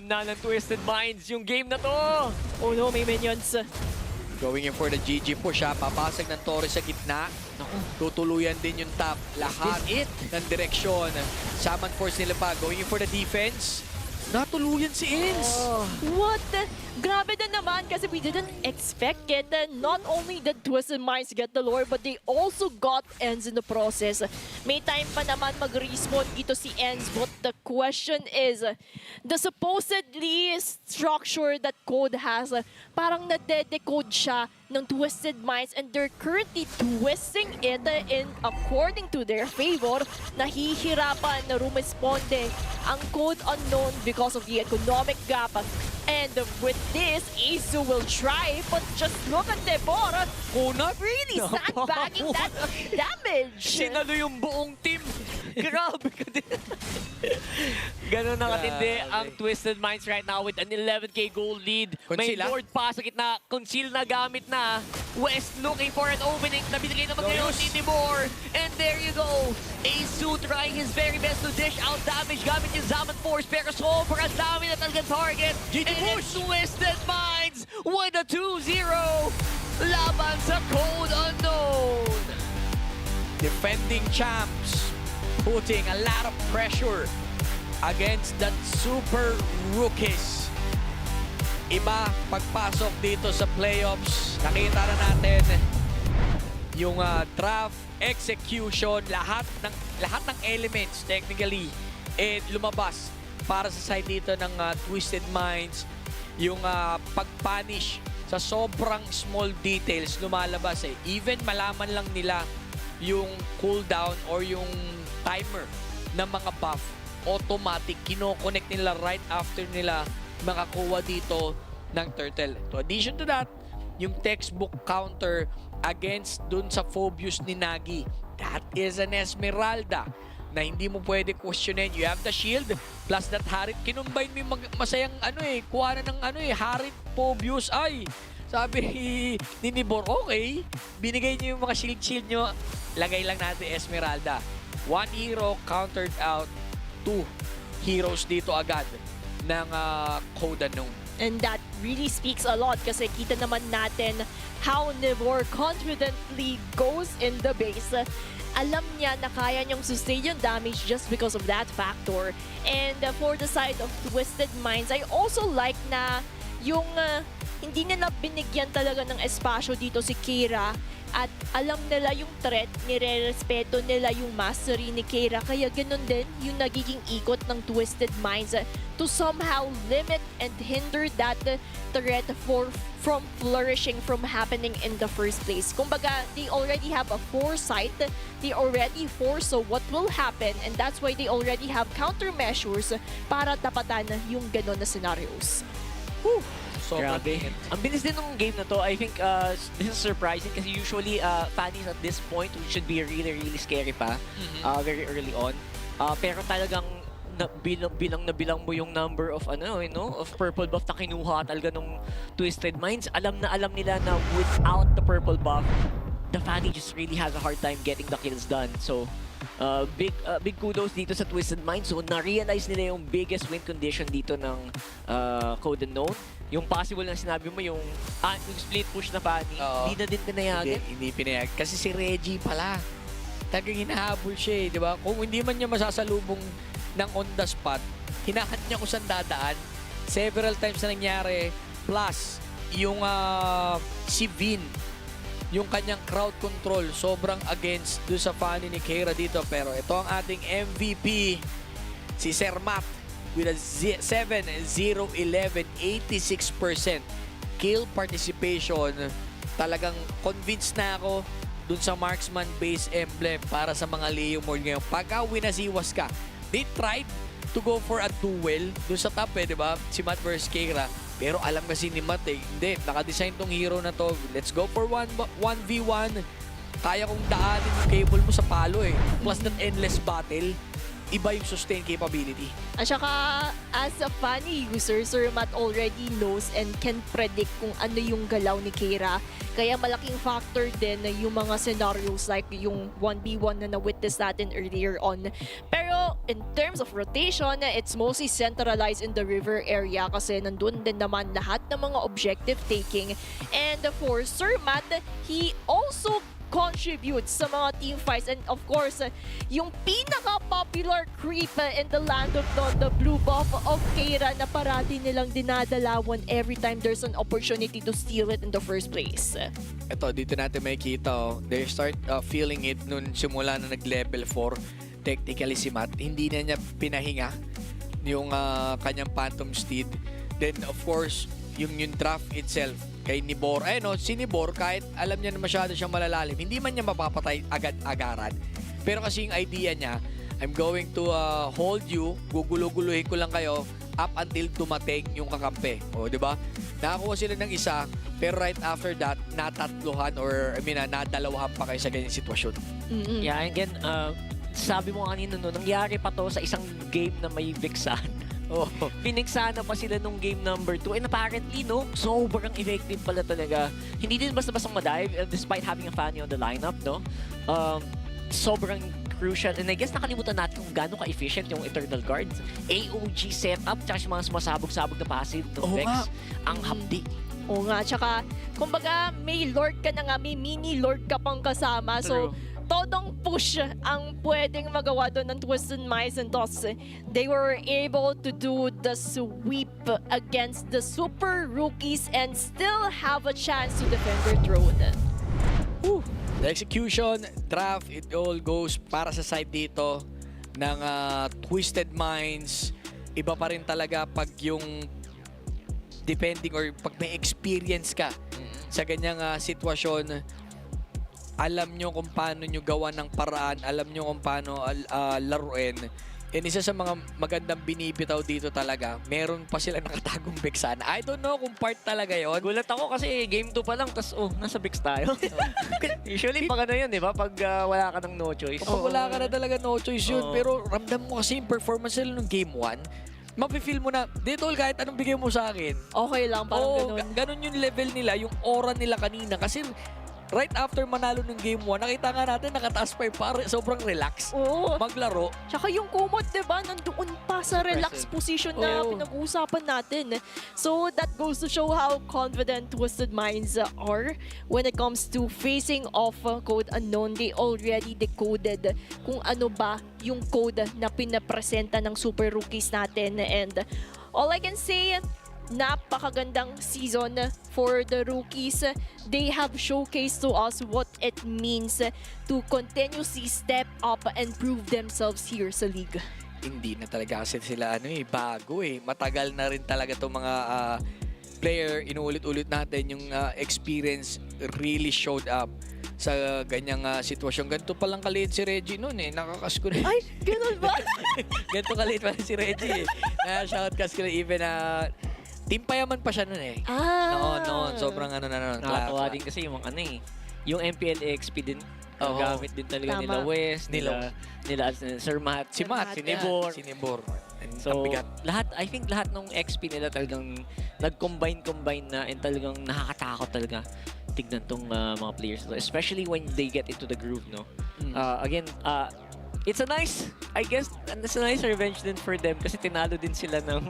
na ng Twisted Minds yung game na to. Oh no, may minions. Going in for the GG push ha. Papasag ng Torres sa gitna. Tutuluyan din yung top. Lahat ng direksyon. Shaman Force nila pa. Going in for the defense. Natuluyan si Ins. What? Grabe na naman kasi we didn't expect it. Not only did Twisted Minds get the lore, but they also got ends in the process. May time pa naman mag-respawn dito si ends, but the question is, the supposedly structure that code has, parang na-decode siya ng Twisted Minds and they're currently twisting it in according to their favor. Nahihirapan na rumisponde ang code unknown because of the economic gap. And with this, Asu will try, but just look at Deborah. Kunat. Really sandbagging that damage. Sinalo yung buong team. Grabe ka din. Ganun na katindi ang Twisted Minds right now with an 11k goal lead. May Conceal, Lord pa sa gitna. Conceal na gamit na. West looking for an opening. Nabinigay naman ngayon ni Tibor. And there you go. Asu trying his very best to dish out damage gamit yung Zaman Force. Pero sobrang dami na talagang target. And it's Twisted Minds with a 2-0. Laban sa Code Unknown. Defending champs. Putting a lot of pressure against that super rookies. Iba pagpasok dito sa playoffs. Nakita na natin yung draft, execution, lahat ng elements technically lumabas para sa side dito ng Twisted Minds. Yung pag-punish sa sobrang small details lumalabas eh. Even malaman lang nila yung cooldown or yung timer ng mga buff, automatic, kino-connect nila right after nila makakuha dito ng turtle. To addition to that, yung textbook counter against dun sa Phobius ni Nagi. That is an Esmeralda na hindi mo pwede questionin. You have the shield plus that Harit. Kinumbine mo yung masayang kuha na ng Harit, Phobius. Ay, sabi ni Nibor, okay, binigay niyo yung mga shield nyo, lagay lang natin Esmeralda. One hero countered out 2 heroes dito agad ng Code Unknown. And that really speaks a lot kasi kita naman natin how Nivor confidently goes in the base. Alam niya na kaya niyang sustain yung damage just because of that factor. And for the side of Twisted Minds, I also like na yung hindi nila binigyan talaga ng espasyo dito si Kira. At alam nila yung threat, nire-respeto nila yung mastery ni Keira. Kaya ganun din yung nagiging ikot ng Twisted Minds to somehow limit and hinder that threat from flourishing, from happening in the first place. Kumbaga, they already have a foresight. They already foresaw what will happen and that's why they already have countermeasures para tapatan yung ganun na scenarios. Whew. Grabe. Ang bilis din ng game na to. I think this is surprising kasi usually Fanny's at this point should be really scary pa. Very early on. Pero talagang bilang mo yung number of of purple buff na kinuha talaga ng Twisted Minds. Alam nila na without the purple buff, the Fanny just really has a hard time getting the kills done. So big kudos dito sa Twisted Minds. So na-realize nila yung biggest win condition dito ng Code Unknown. Yung possible na sinabi mo, yung split push na Fanny, hindi na din pinayagan. Hindi pinayagan. Kasi si Reggie pala, talagang hinahabol siya di ba? Kung hindi man niya masasalubong ng on the spot, hinahat niya kung saan dadaan. Several times na nangyari. Plus, yung si Vin, yung kanyang crowd control, sobrang against doon sa Fanny ni Keira dito. Pero ito ang ating MVP, si Sir Matt, with a 7-0-11, 86% kill participation. Talagang convinced na ako dun sa marksman base emblem para sa mga Leo Mord ngayon. Pagka winasiwas ka, they tried to go for a duel dun sa top di ba? Si Matt versus Keira. Pero alam kasi ni Matt hindi, nakadesign tong hero na to. Let's go for 1v1. Kaya kong daanin yung cable mo sa palo Plus that endless battle. iba yung sustain capability. At saka, as a funny user, Sir Matt already knows and can predict kung ano yung galaw ni Keira. Kaya malaking factor din na yung mga scenarios like yung 1v1 na na-witness natin earlier on. Pero in terms of rotation, it's mostly centralized in the river area kasi nandun din naman lahat ng mga objective taking. And for Sir Matt, he also contributes sa mga team fights, and of course yung pinaka-popular creep in the land of the blue buff of Keira na parati nilang dinadalawan every time there's an opportunity to steal it in the first place. Ito, dito natin makikita, they start feeling it nun simula na nag-level 4. Technically si Matt, hindi na niya pinahinga yung kanyang Phantom Steed. Then of course, yung draft itself kay Nibor. Si Nibor, kahit alam niya na masyado siyang malalalim, hindi man niya mapapatay agad-agaran. Pero kasi yung idea niya, I'm going to hold you, gugulo-guluhin ko lang kayo up until dumating yung kakampi. O, di ba? Nakakuha sila ng isa, pero right after that, natatluhan or nadalawahan pa kayo sa ganyan sitwasyon. Yeah, again, sabi mo kanina, no, nangyari pa to sa isang game na may Vixen. Oh, pinigsana pa sila nung game number 2 and apparently, no, sobrang effective pala talaga. Hindi din basta-basta madive despite having a Fanny on the lineup, no. Sobrang crucial. And I guess nakalimutan natin kung gaano ka-efficient yung Eternal Guards. AOG setup, tsaka yung mga sumasabog-sabog na passive ng Vex. Ang hapdi. Oo nga, tsaka kumbaga may Lord ka na nga, may mini Lord ka pang kasama. So, todong push ang pwedeng magawa doon ng Twisted Minds, and thus they were able to do the sweep against the super rookies and still have a chance to defend their throne. The execution, draft, it all goes para sa side dito ng Twisted Minds. Iba pa rin talaga pag yung depending or pag may experience ka sa ganyang sitwasyon. Alam nyo kung paano nyo gawa ng paraan, alam nyo kung paano laruin. And isa sa mga magandang binibitaw dito talaga, meron pa sila nakatagong Vixen. I don't know kung part talaga yon. Gulat ako kasi game 2 pa lang, tas nasa Vix tayo. Usually pag ano yun, di ba? Pag wala ka ng no choice. Pag wala ka na talaga no choice yun. Pero ramdam mo kasi yung performance nila nung game 1. Mapifeel mo na, dito kahit anong bigay mo sa akin. Okay lang, parang ganun. Ganun yung level nila, yung aura nila kanina. Kasi right after manalo ng game 1, nakita nga natin nakataas pa yung sobrang relax. Maglaro. Tsaka yung kumot, diba, nandoon pa sa relax position na pinag-uusapan natin. So that goes to show how confident Twisted Minds are when it comes to facing off Code Unknown. They already decoded kung ano ba yung code na pinapresenta ng super rookies natin. And all I can say, napakagandang season for the rookies. They have showcased to us what it means to continuously step up and prove themselves here sa league. Hindi na talaga kasi sila bago Matagal na rin talaga itong mga player. Inuulit-ulit natin yung experience really showed up sa ganyang sitwasyon. Ganito palang kaliit si Reggie noon Nakakas ko na. Ay, ganun ba? Ganito kaliit pa si Reggie Na-shoutcast ko na even Team Payaman pa siya nun Noon. Sobrang na nun. Nakatawa din kasi yung yung MPL XP din. Gamit din talaga nila West, nila Sir Matt, si Nibor. So, I think lahat ng XP nila talagang nag-combine na and talagang nakakatakot talaga tignan tong mga players. Especially when they get into the groove, no? Again, it's a nice, I guess, it's a nice revenge din for them kasi tinalo din sila ng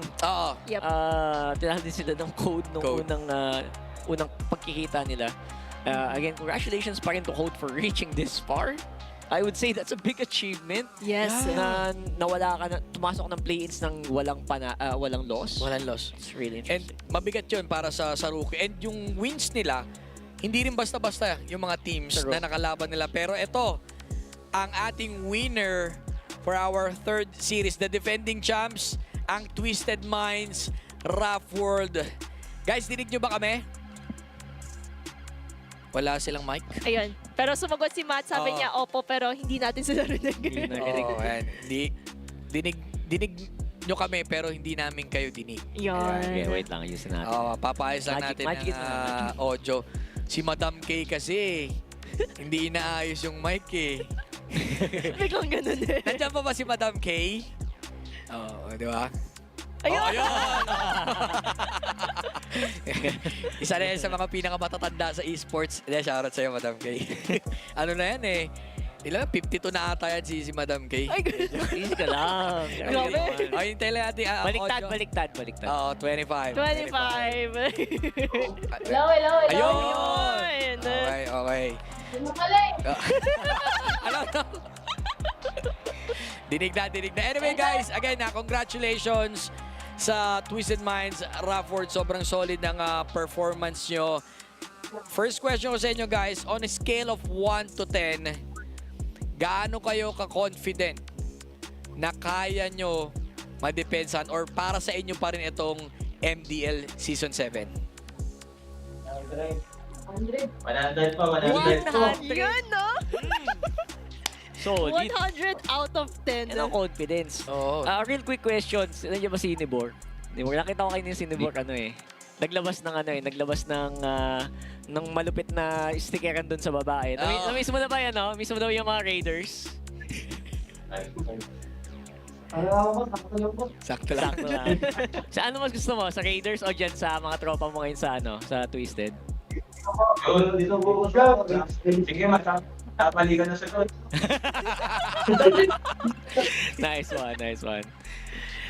tinalo din sila ng code nung unang pagkikita nila. Again, congratulations pa rin to Code for reaching this far. I would say that's a big achievement. Yes. Na nawala ka na, tumasok ng play-ins ng walang loss. Walang loss. It's really And interesting. mabigat yun para sa rookie. And yung wins nila, hindi rin basta-basta yung mga teams na nakalaban nila. Pero ito, ang ating winner for our third series, the defending champs, ang Twisted Minds, Rough World. Guys, dinig nyo ba kami? Wala silang mic? Ayun. Pero sumagot si Matt, sabi niya, opo, pero hindi natin sila rinig. Dinig nyo kami, pero hindi namin kayo dinig. Okay, wait lang, ayusin natin. Papaayos lang natin ang audio. Si Madam K kasi, hindi inaayos yung mic Biglang ganun eh. Nandiyan pa ba si Madam K? Oo, di ba? Ayun. Oh, ayun! Isa na yan sa mga pinakamatatanda sa esports. Shoutout sa'yo, Madam K. Ano na yan eh? Ilan? 52 na ata yan si Madam K. Ay, Easy ka lang. Grabe. Oh, hintay lang natin. Baliktad. Oo, 25. 25. Ayun! Okay. Ano? Dinig na. Anyway guys, again congratulations sa Twisted Minds. Rafford, sobrang solid ng performance nyo. First question ko sa inyo guys, on a scale of 1 to 10, gaano kayo ka-confident na kaya nyo madepensahan or para sa inyo pa rin itong MDL Season 7? 100 pa, 100. Yun, no? Solid. 100 out of 10. Yan ang confidence. Oo. Real quick questions. Nandiyan ba si Nibor? Nakita ko kayo ni Nibor, naglabas ng malupit na stickeran doon sa babae. Namiss mo na ba yan, no? Miss mo daw yung mga Raiders? Sakto lang. Sa ano mas gusto mo? Sa Raiders o dyan sa mga tropa mo ngayon sa Twisted? Dito po siya. Sige, matapalikan na sa to. Nice one.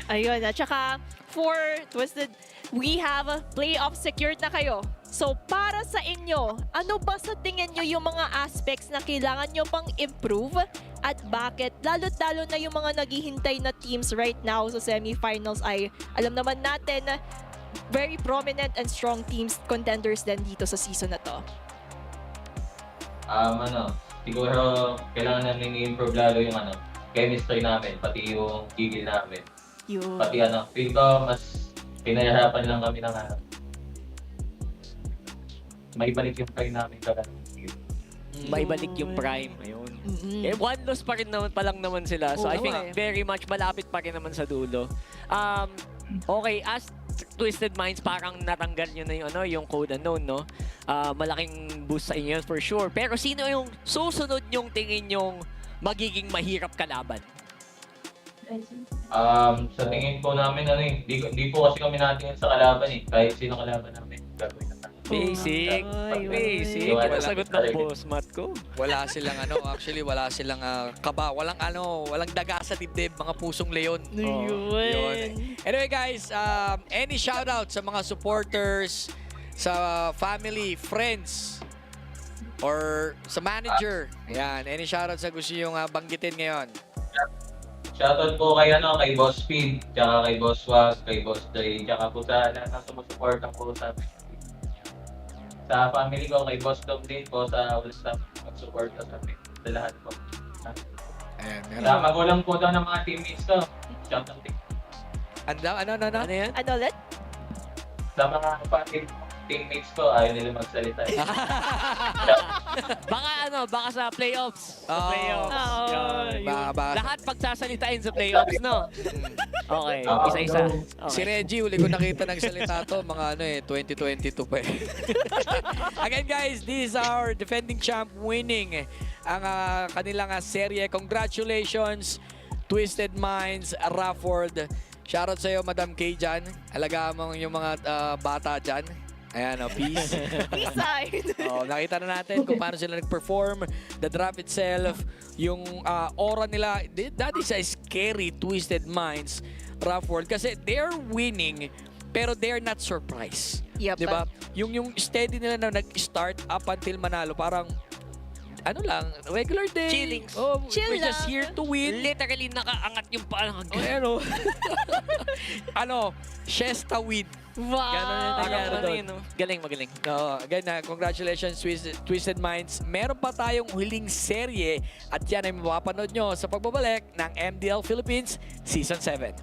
Ayun, at saka for Twisted, we have playoff secured na kayo. So para sa inyo, ano ba sa tingin nyo yung mga aspects na kailangan nyo pang improve at bakit? Lalo't-lalo na yung mga naghihintay na teams right now sa semifinals ay alam naman natin na very prominent and strong teams, contenders din dito sa season na to. Siguro kailangan namin i-improve lalo yung chemistry namin, pati yung gigil namin. Yun. Pati feel ko mas pinahirapan lang kami ng maibalik yung prime namin kagad. Maibalik yung prime. Ayun. One loss pa rin naman naman sila. So I think very much malapit pa rin naman sa dulo. Okay, as Twisted Minds, parang natanggal nyo na yung code unknown, no? Malaking boost sa inyo for sure. Pero sino yung susunod yung tingin yung magiging mahirap kalaban? Sa tingin po namin, hindi po kasi kami natingin sa kalaban eh. Kahit sino kalaban namin, gagawin na tayo. Basic. Ito sagot ng boss, Matt ko. Wala silang actually wala silang kaba, walang daga sa dibdib, mga pusong leon. Yun. Anyway guys, any shoutout sa mga supporters, sa family, friends, or sa manager? Yan, any shoutout sa gusto yung banggitin ngayon? Shoutout po kay Boss Speed, tsaka kay Boss Wag, kay Boss Dre, tsaka po sa lahat ng sumusuporta po sa family ko, kay Boss Dom din po, sa all staff mag-suporta sa amin, sa lahat po. Ayan, Sa magulang po daw ng mga teammates ko, shoutout din. Ano yan? Ano ulit? Sa mga teammates ko, ayaw nila magsalita. Baka sa playoffs. Sa playoffs. Lahat pagsasalitain sa playoffs, no? Okay, isa-isa. Okay. Si Reggie, huli ko nakita nagsalita to, mga 2022 pa eh. Again guys, this is our defending champ winning ang kanilang serye. Congratulations, Twisted Minds, Rafford. Shoutout sa'yo, Madam K dyan. Alagaan mo yung mga bata dyan. Ayan, peace. Peace sign. Nakita na natin kung paano sila nag-perform, the draft itself, yung aura nila. That is a scary Twisted Minds, Rafford. Kasi they're winning, pero they're not surprised. Yep. Diba? Yung steady nila na nag-start up until manalo, parang regular day. Chillings. We're just here to win. Literally, nakaangat yung paa. Siesta win. Wow. Ganon. Galing, magaling. Again, congratulations, Twisted Minds. Meron pa tayong huling serye at yan ay mapapanood nyo sa pagbabalik ng MDL Philippines Season 7.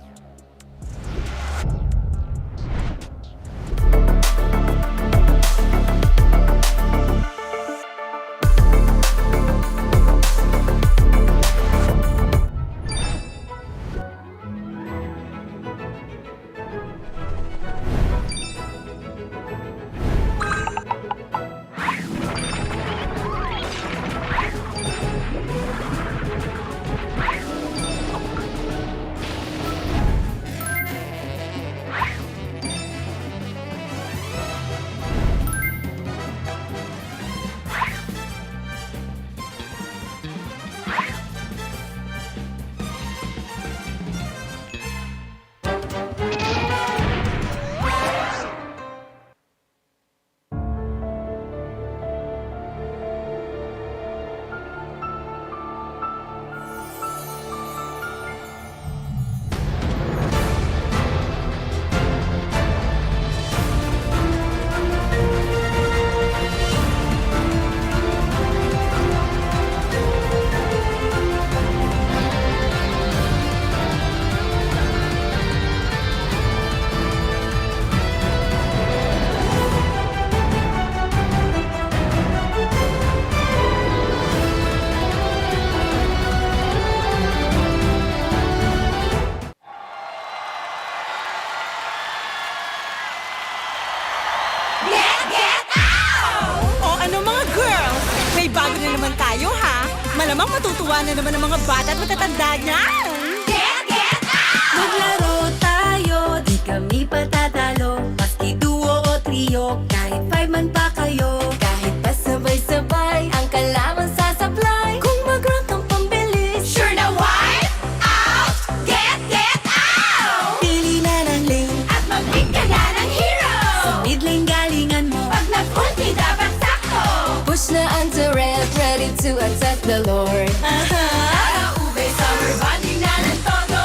tanda niyan! Get out! Maglaro tayo, di kami patatalo. Maski duo o trio, kahit 5 man pa kayo. Kahit pa sabay-sabay, ang kalaban sasablay. Kung mag-rank ang pambilis, Sure na wipe out! Get out! pili na ng lane. At mag-pick ka na ng hero! Sa mid lane galingan mo. Pag nag-ulti dapat sakto! Push na ang turret, ready to attack the Lord. Nakaube, summer bonding na ng todo!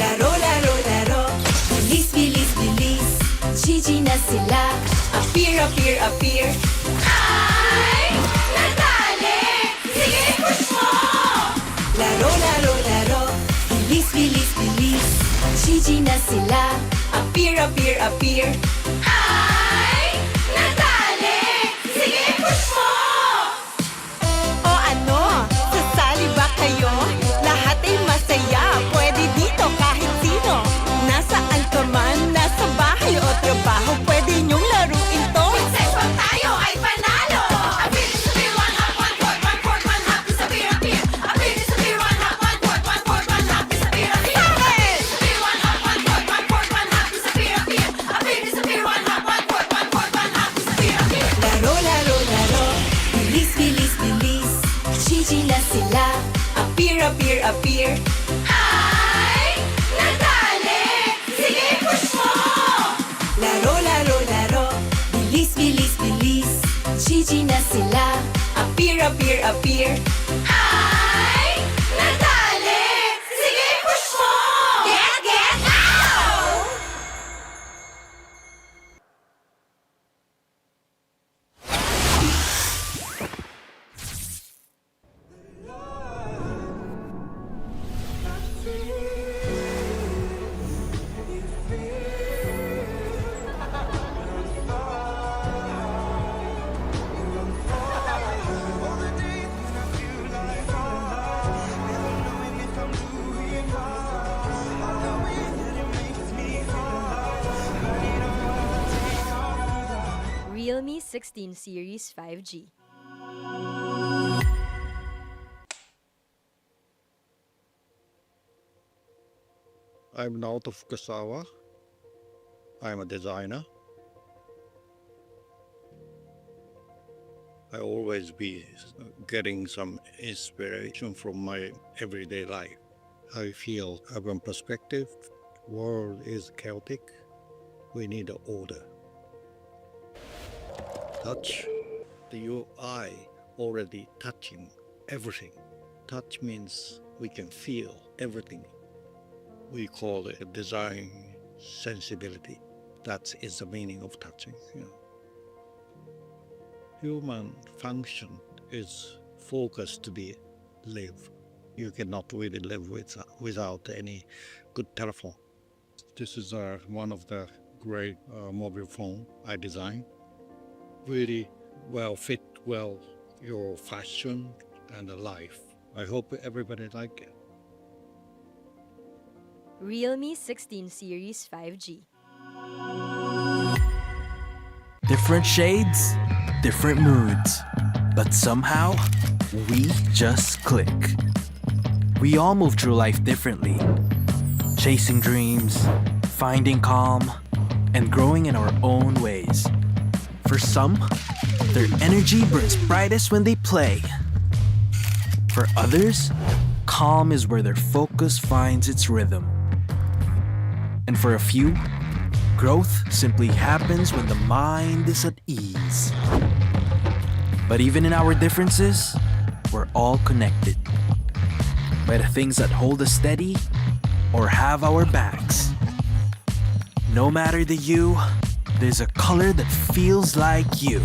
Laro, laro, laro. Bilis, bilis, bilis. GG na sila. Appear, appear, appear. Ay! Natali! Sige, push mo! Laro, laro, laro. Bilis, bilis, bilis. GG na sila. Appear, appear, appear. Ay! Natali! Sige, push mo! O ano, sasali ba kayo? Lahat ay masaya, pwede dito kahit sino. Nasaan ka man, nasa bahay o trabaho, pwede niyong laruin to. Success pag tayo ay panalo! Ability sa beer, one hop, one quart, one hop, disappear, appear. Ability sa beer, one hop, one quart, one hop, disappear, appear. Ability sa beer, one hop, one quart, one hop, disappear, appear. Ability sa beer, one hop, one quart, one hop, disappear, appear. Laro, laro, laro. Bilis, bilis, bilis. GG na sila. Appear, appear, appear. Ay! Natali! Sige, push mo! Laro, laro, laro. Bilis, bilis, bilis. GG na sila. Appear, appear, appear. Ay! Natali! Sige, push mo! Get out! Realme 16 Series 5G. I'm out of Kasawa. I'm a designer. I always be getting some inspiration from my everyday life. I feel urban perspective, world is chaotic. We need order. Touch, the UI already touching everything. Touch means we can feel everything. We call it design sensibility. That is the meaning of touching. Human function is focused to be live. You cannot really live without any good telephone. This is one of the great mobile phone I designed. Really fit your fashion and life. I hope everybody like it. Realme 16 Series 5G. Different shades, different moods, but somehow we just click. We all move through life differently, chasing dreams, finding calm, and growing in our own ways. For some, their energy burns brightest when they play. For others, calm is where their focus finds its rhythm. And for a few, growth simply happens when the mind is at ease. But even in our differences, we're all connected by the things that hold us steady or have our backs. No matter the hue, there's a color that feels like you.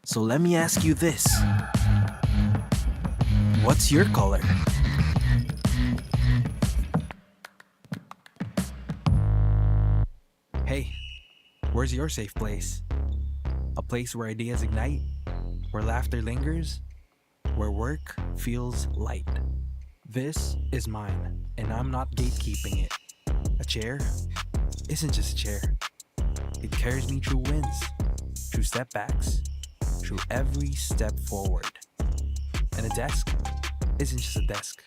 So let me ask you this. What's your color? Hey, where's your safe place? A place where ideas ignite, where laughter lingers, where work feels light. This is mine, and I'm not gatekeeping it. A chair isn't just a chair. It carries me through wins, through setbacks, through every step forward. And a desk, isn't just a desk.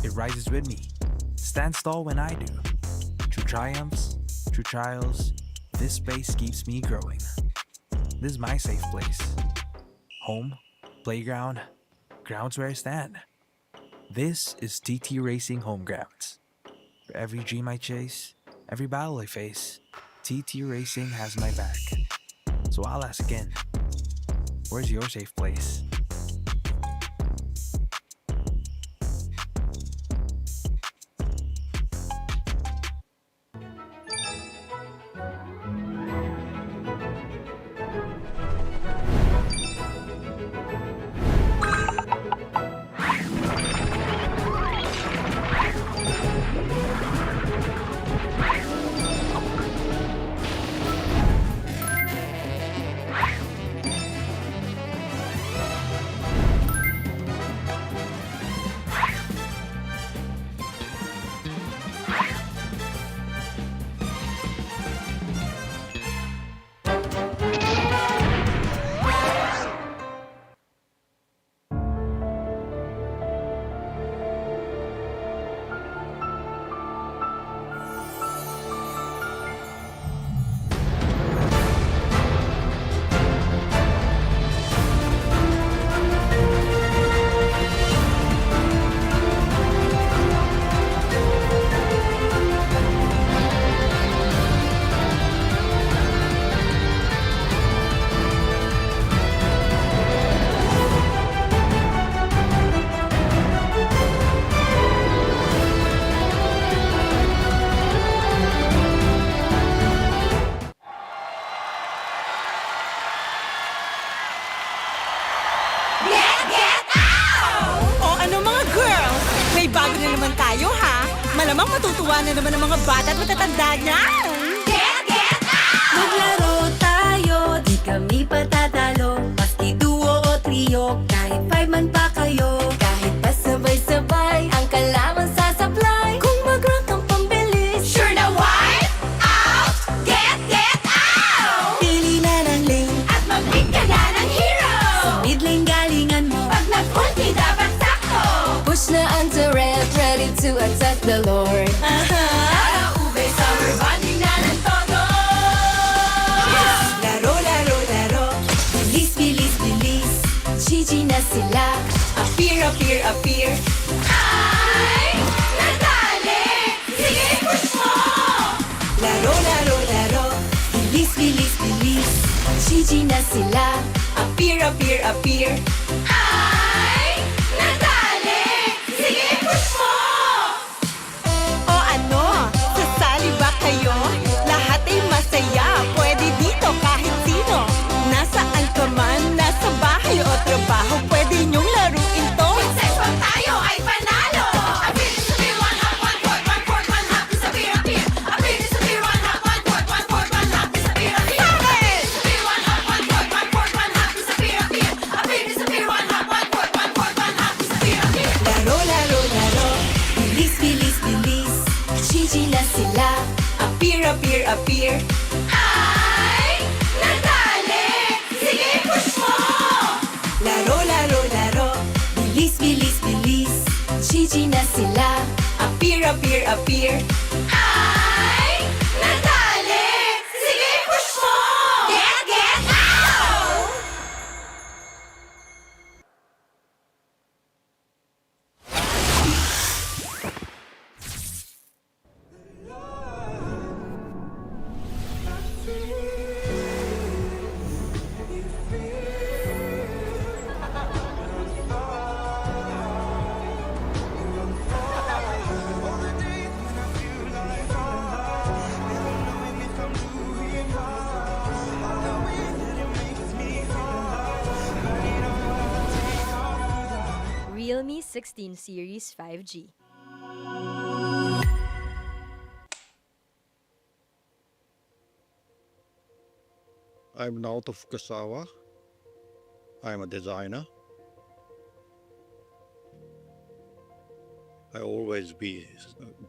It rises with me, stands tall when I do. Through triumphs, through trials, this space keeps me growing. This is my safe place. Home, playground, grounds where I stand. This is TT Racing Home Grounds. For every dream I chase, every battle I face, TT Racing has my back. So I'll ask again, where's your safe place? O ano mga girls, may bago na naman tayo ha. Malamang matutuwa na naman ang mga bata at matatanda niyan. Maglaro tayo, di kami patatalo. Maski duo o trio, kahit 5 man pa kayo. Kahit pa sabay-sabay, ang kalaman sasablay. Kung mag-rank ang pambilis, Sure na wipe out, get out! pili na ng lane. At mag-pick ka na ng hero! Sa mid lane galingan mo. Pag nag-ulti dapat sakto! Push na ang turret, ready to attack the Lord. Nakaubay, summer bonding na ng todo! Laro, laro, laro. Bilis, bilis, bilis. GG na sila. Appear, appear, appear. Ay, nadali! Sige, push mo! Laro, laro, laro. Bilis, bilis, bilis. GG na sila. Appear, appear, appear. Ay, nadali! Sige, push mo! O ano, sasali ba kayo? Lahat ay masaya, pwede dito kahit sino. Nasaan ka man, nasa bahay o trabaho, pwede niyong laruin to. Sex bomb tayo ay panalo! Appear to be one hop, one court, one court, one hop, disappear, appear. Appear to be one hop, one court, one court, one hop, disappear, appear. Appear to be one hop, one court, one court, one hop, disappear, appear. Appear to be one hop, one court, one court, one hop, disappear, appear. Laro, laro, laro. Bilis, bilis, bilis. GG na sila. Appear, appear, appear. Ay, nadali! Sige, push mo! Laro, laro, laro. Bilis, bilis, bilis. GG na sila. Appear, appear, appear. Ay, nadali! Sige, push mo! Get out! Realme 16 Series 5G. I'm out of Kasawa. I'm a designer. I always be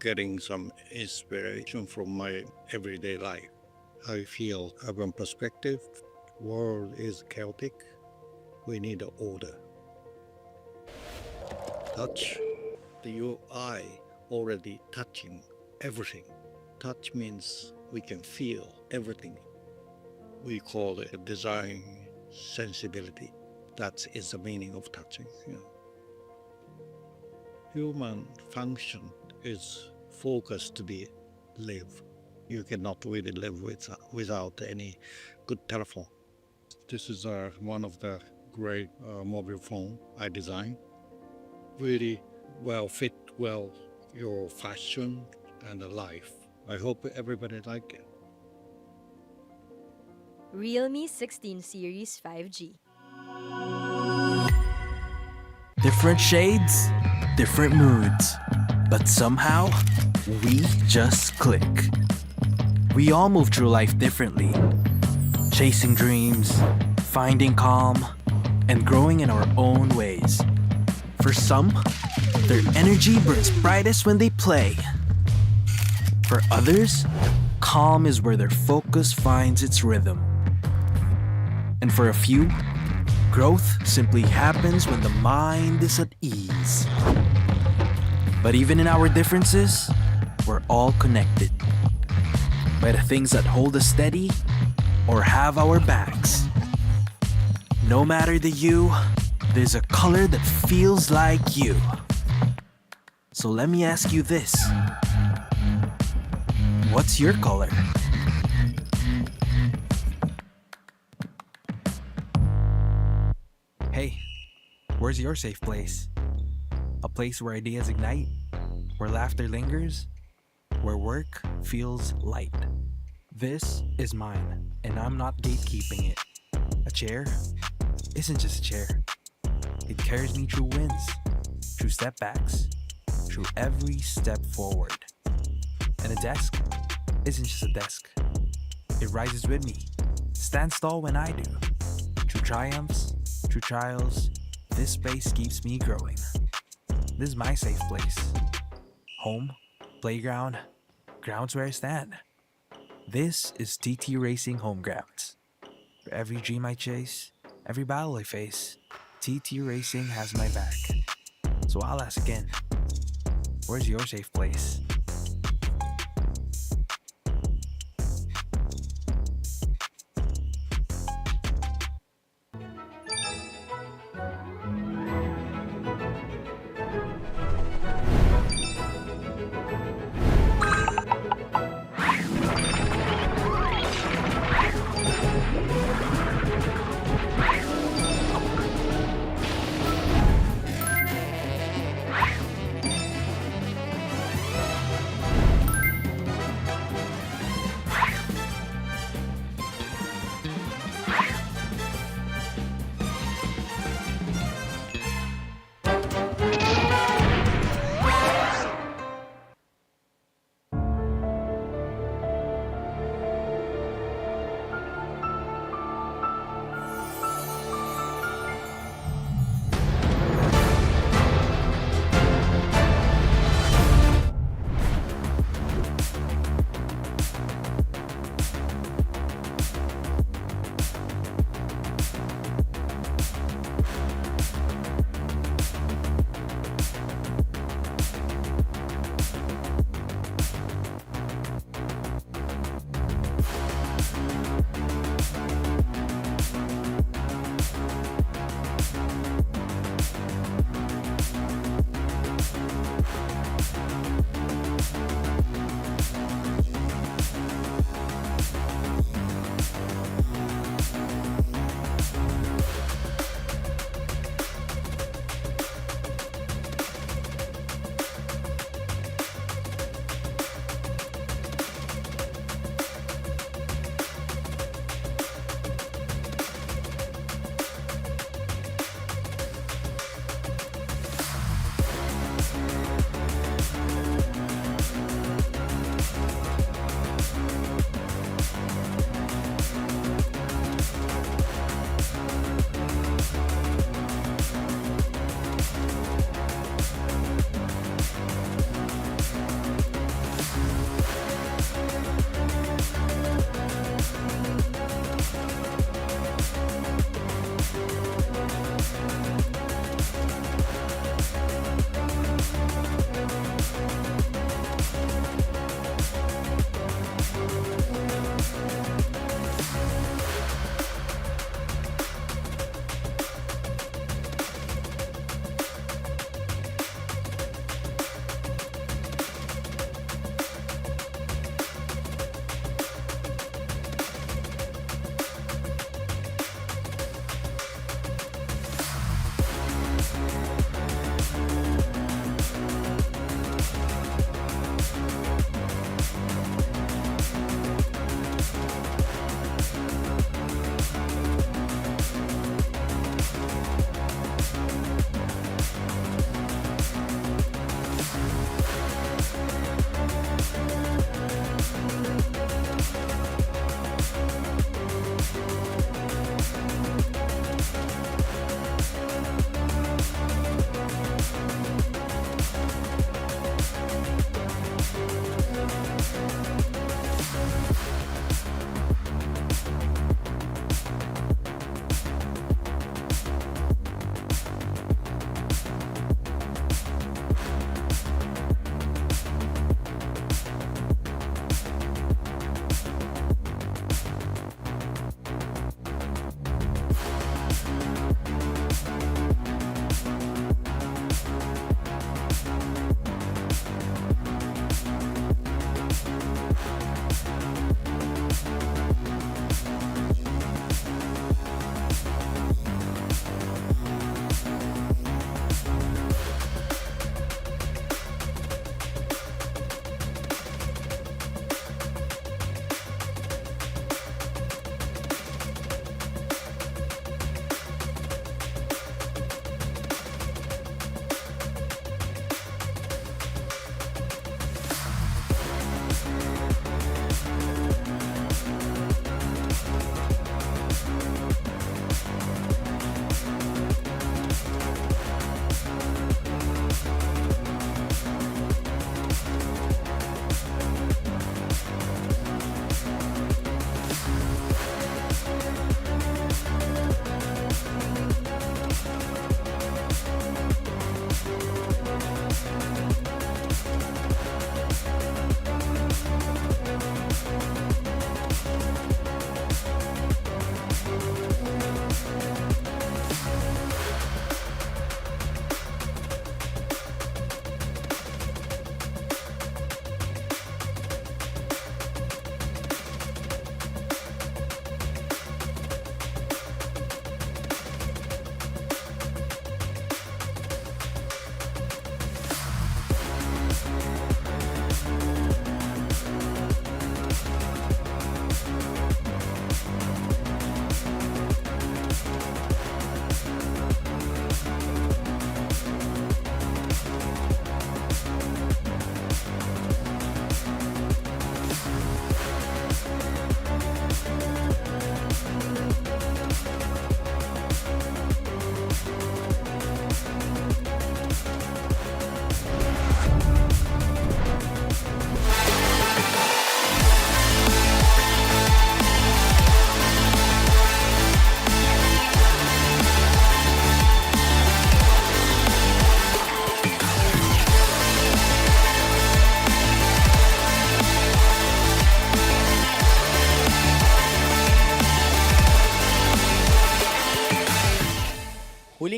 getting some inspiration from my everyday life. I feel urban perspective, world is chaotic. We need order. touch. The UI already touching everything. Touch means we can feel everything. We call it design sensibility. That is the meaning of touching. Human function is focused to be live. You cannot really live without any good telephone. This is one of the great mobile phone I designed. Really fit your fashion and life. I hope everybody like it. Realme 16 Series 5G. Different shades, different moods, but somehow we just click. We all move through life differently, chasing dreams, finding calm, and growing in our own ways. For some, their energy burns brightest when they play. For others, calm is where their focus finds its rhythm. And for a few, growth simply happens when the mind is at ease. But even in our differences, we're all connected by the things that hold us steady or have our backs. No matter the hue, there's a color that feels like you. So let me ask you this. What's your color? Hey, where's your safe place? A place where ideas ignite, where laughter lingers, where work feels light. This is mine, and I'm not gatekeeping it. A chair isn't just a chair. It carries me through wins, through setbacks, through every step forward. And a desk isn't just a desk. It rises with me, stands tall when I do. Through triumphs, through trials, this space keeps me growing. This is my safe place. Home, playground, grounds where I stand. This is TT Racing Home Grounds. For every dream I chase, every battle I face, TT Racing has my back. So I'll ask again, where's your safe place?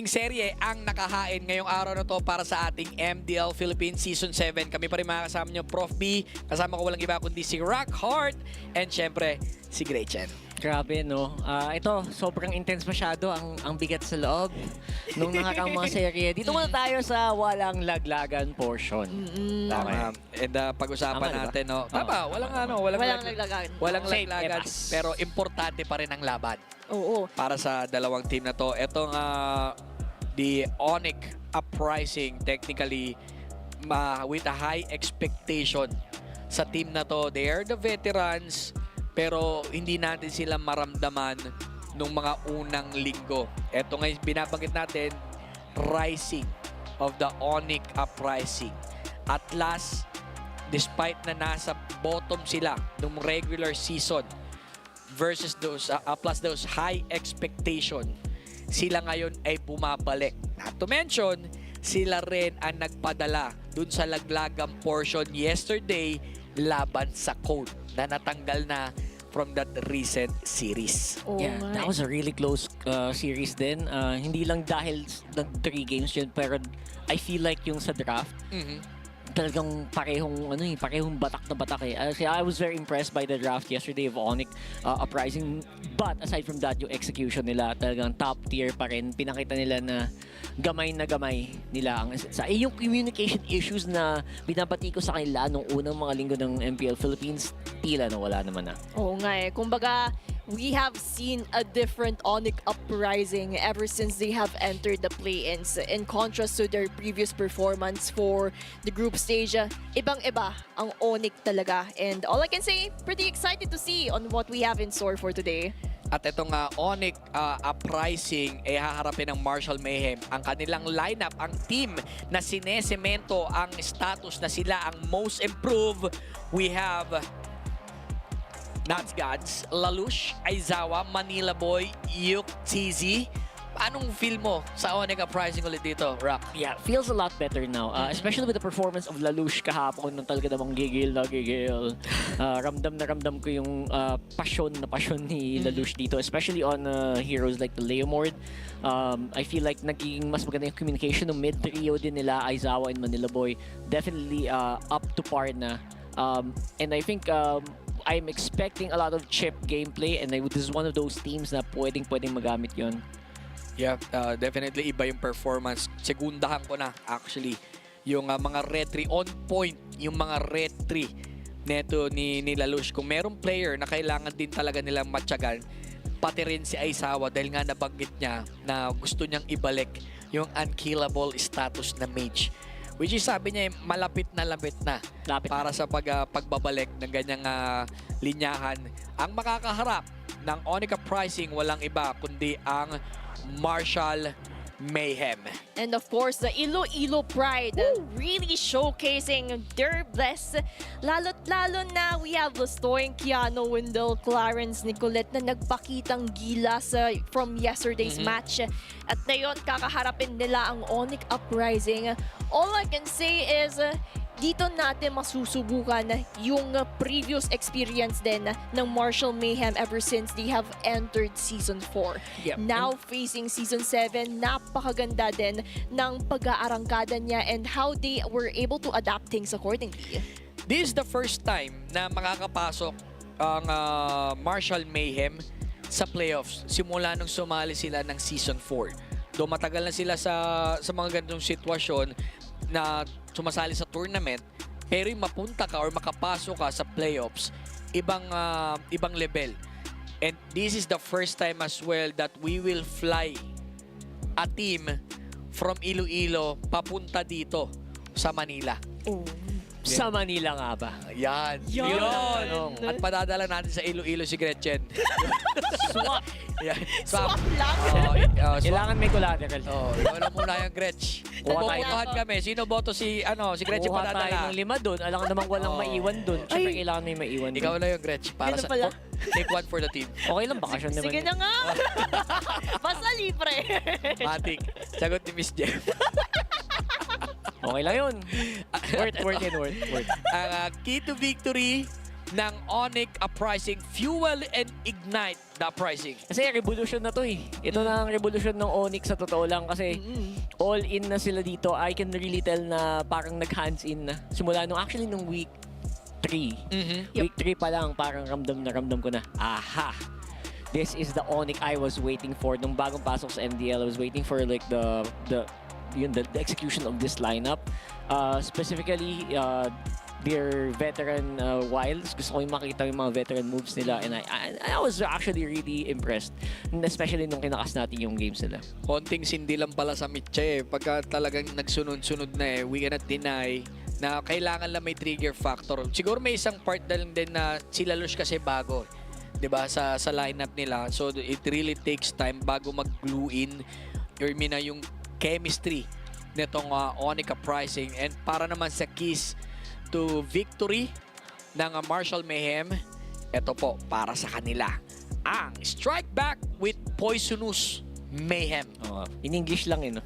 serye ang nakahain ngayong araw na to para sa ating MDL Philippines Season 7. Kami pa rin mga kasama nyo, Prof B. Kasama ko walang iba kundi si Rockhart and syempre si Gretchen. Grabe, no? Ito, sobrang intense masyado ang bigat sa loob nung nakakang mga serye. Dito muna tayo sa walang laglagan portion. Tama. And pag-usapan Tama, natin, no? Tama, walang laglagan. Walang Safe, laglagan, epas. pero importante pa rin ang laban. Oo. Para sa dalawang team na to. Itong the ONIC uprising, technically, with a high expectation sa team na to. They are the veterans, pero hindi natin sila maramdaman nung mga unang linggo. Ito ngayon, binabanggit natin, rising of the ONIC uprising. At last, despite na nasa bottom sila nung regular season versus those, plus those high expectation, sila ngayon ay bumabalik. Not to mention, sila rin ang nagpadala dun sa laglagang portion yesterday laban sa code na natanggal na from that recent series. Yeah, that was a really close series din. Hindi lang dahil nag-3 games yun, pero I feel like yung sa draft, talagang parehong batak na batak eh. I was very impressed by the draft yesterday of ONIC uprising. But aside from that, yung execution nila talagang top tier pa rin. Pinakita nila na gamay nila ang yung communication issues na binabati ko sa kanila nung unang mga linggo ng MPL Philippines, tila na wala naman na. Oo nga eh. Kumbaga, we have seen a different ONIC uprising ever since they have entered the play-ins. In contrast to their previous performance for the group stage, ibang-iba ang ONIC talaga. And all I can say, pretty excited to see on what we have in store for today. At itong ONIC uprising ay haharapin ng Marshall Mayhem. Ang kanilang lineup, ang team na sinesemento ang status na sila ang most improved. We have Nuts Gods, Lalush, Aizawa, Manila Boy, Yuk, TZ. Anong feel mo sa ONIC uprising ulit dito, Rock? Yeah, feels a lot better now. Especially with the performance of Lalush kahapon nung talaga namang gigil. Ramdam na ramdam ko yung passion ni Lalush dito. Especially on heroes like the Leomord. I feel like naging mas maganda yung communication ng mid-trio din nila, Aizawa and Manila Boy. Definitely up to par na. And I think I'm expecting a lot of chip gameplay, and this is one of those teams na pwedeng magamit yon. Yeah, definitely iba yung performance. Segundahan ko na actually yung mga red 3 on point, yung mga red 3 neto ni Lalush. Kung merong player na kailangan din talaga nilang matyagan, pati rin si Aizawa dahil nga nabanggit niya na gusto niyang ibalik yung unkillable status na mage. Which is sabi niya malapit na para sa pagbabalik ng ganyang linyahan. Ang makakaharap ng ONIC uprising walang iba kundi ang Marshall Mayhem. And of course, the Iloilo Pride really showcasing their best. Lalo't-lalo na we have Lustoy, Keanu, Wendell, Clarence, Nicolette na nagpakitang gilas from yesterday's match. At ngayon, kakaharapin nila ang ONIC uprising. All I can say is, dito natin masusubukan yung previous experience din ng Marshall Mayhem ever since they have entered Season 4. Yep. Now facing Season 7, napakaganda din ng pag-aarangkada niya and how they were able to adapt things accordingly. This is the first time na makakapasok ang Marshall Mayhem sa playoffs simula nung sumali sila ng Season 4. Though matagal na sila sa mga ganitong sitwasyon na sumasali sa tournament, pero yung mapunta ka or makapasok ka sa playoffs, ibang level. And this is the first time as well that we will fly a team from Iloilo papunta dito sa Manila. Sa Manila nga ba? Yan. Yun. At padadala natin sa Iloilo si Gretchen. Swap! Yan. Swap lang. Swap. Kailangan may collateral. Ikaw na muna yung Gretch. Kung pupuntahan kami, sino boto si Gretchen Kuha tayo padadala? ng 5 doon. Alam ka namang walang maiwan doon. Siyempre kailangan may maiwan doon. Ikaw na yung Gretch. Para Ganun pala. take one for the team. Okay lang, bakasyon naman. Sige na nga. Basta libre. Matik. Sagot ni Miss Jem. Okay lang yun. Worth. Ang key to victory ng Onyx Uprising. Fuel and ignite the uprising. Kasi revolution na to eh. Ito na ang revolution ng Onyx sa totoo lang kasi all in na sila dito. I can really tell na parang nag-hands in na. Simula nung week 3. Week 3 pa lang parang ramdam ko na. Aha! This is the Onyx I was waiting for. Nung bagong pasok sa MDL, I was waiting for like the execution of this lineup. Specifically, their veteran wilds. Gusto ko yung makita yung mga veteran moves nila and I was actually really impressed. Especially nung kinakas natin yung games nila. Konting sindi lang pala sa Mitche pagka talagang nagsunod-sunod na we cannot deny na kailangan lang may trigger factor. Siguro may isang part na lang din na sila Lush kasi bago. 'Di ba sa lineup nila. So it really takes time bago mag-glue in yung chemistry nitong Onyx Uprising and para naman sa keys to victory ng Martial Mayhem, ito po para sa kanila. Ang Strike Back with Poisonous Mayhem. In English lang yun.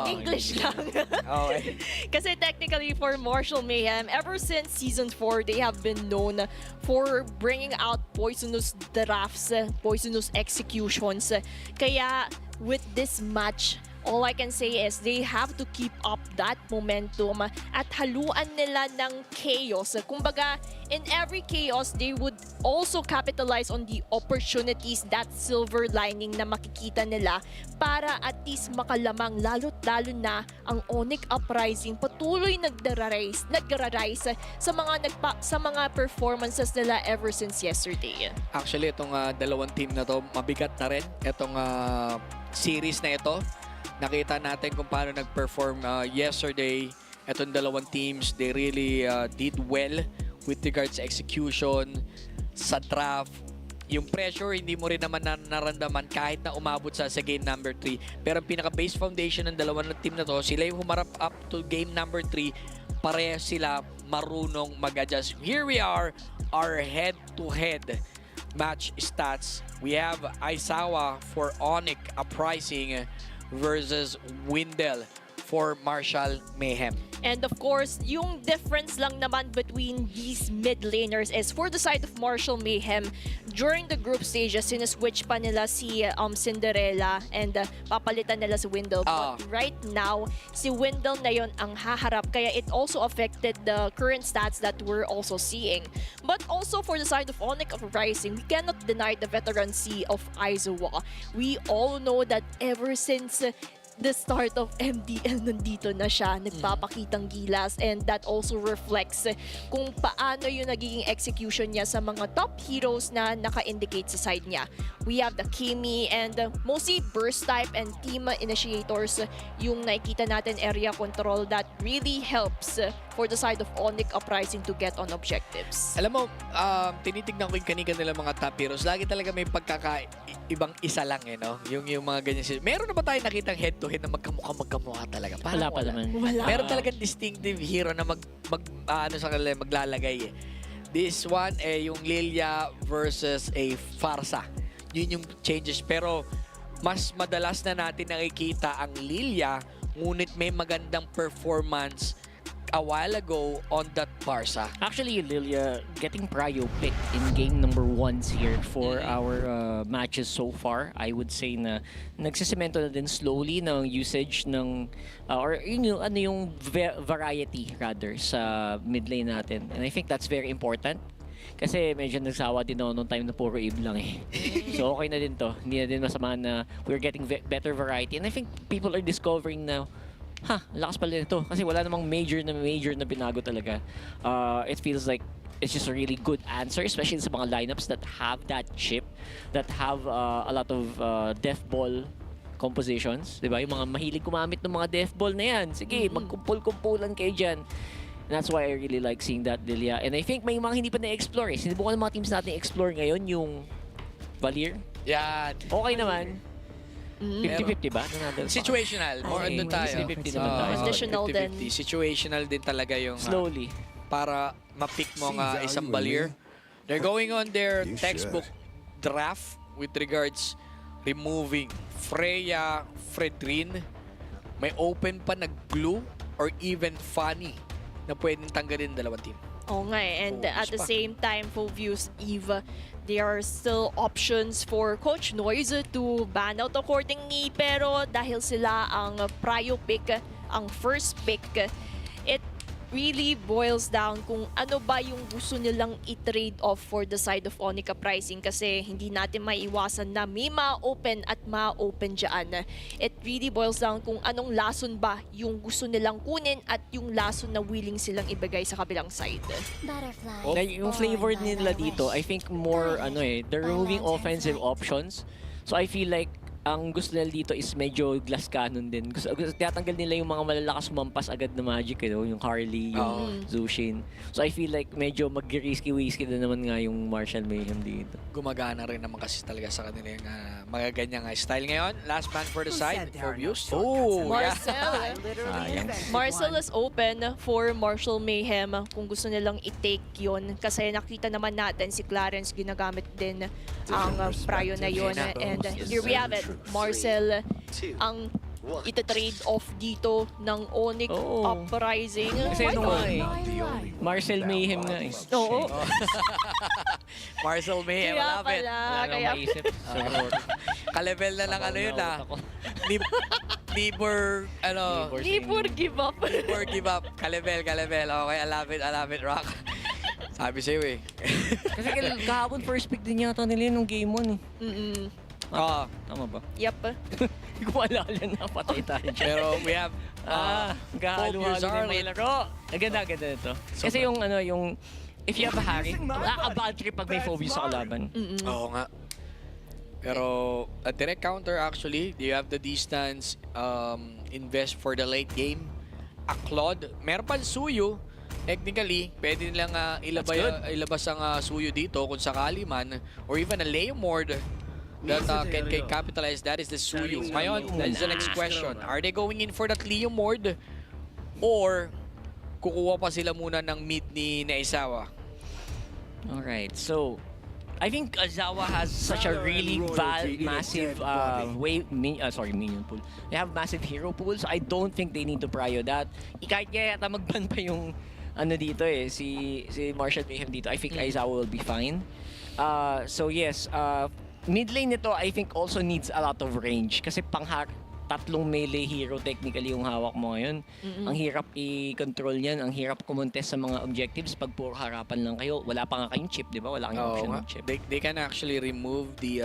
English lang. Okay. Kasi technically for Martial Mayhem, ever since Season 4, they have been known for bringing out poisonous drafts, poisonous executions. Kaya with this match, all I can say is they have to keep up that momentum at haluan nila ng chaos. Kumbaga, in every chaos, they would also capitalize on the opportunities, that silver lining na makikita nila para at least makalamang lalo't-lalo na ang Onyx Uprising patuloy nag-rise sa mga performances nila ever since yesterday. Actually, itong dalawang team na to, mabigat na rin. Itong series na ito. Nakita natin kung paano nag-perform yesterday. Itong dalawang teams, they really did well with regards sa execution, sa draft. Yung pressure, hindi mo rin naman naramdaman kahit na umabot sa game number 3. Pero ang pinaka-base foundation ng dalawang team na to, sila yung humarap up to game number 3. Pareho sila marunong mag-adjust. Here we are, our head-to-head match stats. We have Aisawa for Onyx Uprising versus Windel for Martial Mayhem. And of course, yung difference lang naman between these mid laners is for the side of Martial Mayhem, during the group stages, siniswitch pa nila si Cinderella and papalitan nila si Windel. But right now, si Windel na yon ang haharap. Kaya it also affected the current stats that we're also seeing. But also for the side of Onyx Uprising, we cannot deny the veterancy of Aizawa. We all know that ever since the start of MDL, nandito na siya, nagpapakitang gilas, and that also reflects kung paano yung nagiging execution niya sa mga top heroes na naka-indicate sa side niya. We have the Kimi and mostly burst type and team initiators yung nakikita natin area control that really helps for the side of Onyx Uprising to get on objectives. Alam mo, tinitignan ko yung kanika nila mga top heroes. Lagi talaga may pagkakaibang isa lang no? Yung mga ganyan. Meron na ba tayo nakitang head-to-head na magkamukha talaga? Wala pa naman. Meron talagang distinctive hero na maglalagay This one, yung Lilia versus a Farsa. Yun yung changes. Pero mas madalas na natin nakikita ang Lilia, ngunit may magandang performance a while ago on that Farsa. Actually, Lilia getting prio pick in game number 1 here for our matches so far. I would say na nagsisemento na din slowly ng usage ng or yung variety rather sa mid lane natin. And I think that's very important. Kasi medyo nagsawa din ako nung time na puro Eve lang So okay na din to. Hindi na din masama na we're getting better variety. And I think people are discovering now, lakas pala nito. Kasi wala namang major na binago talaga. It feels like it's just a really good answer, especially sa mga lineups that have that chip, that have a lot of death ball compositions. Diba? Yung mga mahilig kumamit ng mga death ball na yan. Sige, magkumpul-kumpulan kayo dyan. And that's why I really like seeing that, Lilia. And I think may mga hindi pa na-explore Sinubukan ng mga teams natin explore ngayon yung Valier. Yan. Okay naman. 50-50 ba? Situational. More on doon tayo. 50-50 naman tayo. Additional din. 50-50. Situational din talaga yung Slowly. para ma-pick mo nga isang Valier. They're going on their textbook draft with regards removing Freya, Fredrin. May open pa na Glue or even Funny na pwedeng tanggalin dalawang team. Oo nga eh. And at the pa. same time, Fovius Eve, there are still options for Coach Noyes to ban out accordingly. Pero dahil sila ang prio pick, ang first pick, it really boils down kung ano ba yung gusto nilang i-trade off for the side of Onica pricing kasi hindi natin maiwasan na may ma-open at ma-open dyan. It really boils down kung anong lason ba yung gusto nilang kunin at yung lason na willing silang ibigay sa kabilang side. Na yung flavor nila dito, I think more they're removing offensive options. So I feel like ang gusto nila dito is medyo glass cannon din. Gusto tinatanggal nila yung mga malalakas sumampas agad na magic, yung Harley, yung Zushin. So I feel like medyo mag-risky-wisky na naman nga yung Martial Mayhem dito. Gumagana rin naman kasi talaga sa kanila yung mga ganyan style. Ngayon, last man for the side, Fovius. Marcel. Marcel is open for Martial Mayhem kung gusto nilang i-take yun. Kasi nakita naman natin si Clarence ginagamit din ang prio na yun. And here we have it. Marcel ang ita-trade off dito ng Onyx Uprising. Kasi Marcel Mayhem nga eh. Oo. Marcel Mayhem, Kaya love it. pala. Wala Kaya nang maisip. Ka-level na lang yun Never give up. Never give up. Ka-level. Okay, I love it, Rock. Sabi sa'yo eh. Kasi kahapon first pick din yata nila nung game 1 eh. Tama ba? Yep. Hindi ko maalala na patay tayo dyan. Pero we have Gahalo-halo na yung mga laro. Ganda ito. Kasi yung if you have a Harry, bad trip pag may Phobius sa kalaban. Oo nga. Pero a direct counter actually, you have the distance, invest for the late game. A Claude, meron pa Suyo. Technically, pwede nilang ilabas ang Suyo dito kung sakali man. Or even a Leomord that can capitalize. That is the Suyo. Ngayon, that is the next question. Are they going in for that Leomord? Or kukuha pa sila muna ng mid ni Aizawa? Alright, so I think Aizawa has such a really massive minion pool. They have massive hero pool, so I don't think they need to prio that. Kahit kaya yata magban pa yung dito si Martial Mayhem dito, I think Aizawa will be fine. So yes, mid lane nito I think also needs a lot of range kasi tatlong melee hero technically yung hawak mo ngayon. Ang hirap i-control yan, ang hirap kumontes sa mga objectives pag puro harapan lang kayo. Wala pa nga kayong chip, di ba? Wala kayong option ng chip. They can actually remove the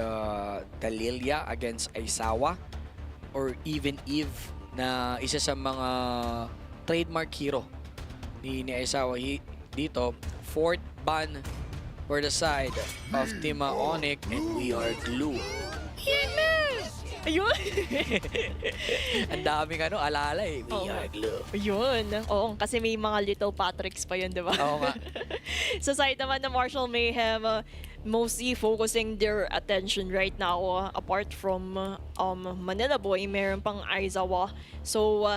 Lilia against Aizawa or even Eve na isa sa mga trademark hero ni Aizawa dito. Fourth ban for the side of Team Onyx, and we are glue. Ayun. Ang daming alala eh. We are glue. Ayun. Oo, kasi may mga little Patricks pa yun, di ba? Oo nga. Sa side naman ng Martial Mayhem, mostly focusing their attention right now, apart from Manila Boy, meron pang Aizawa. So,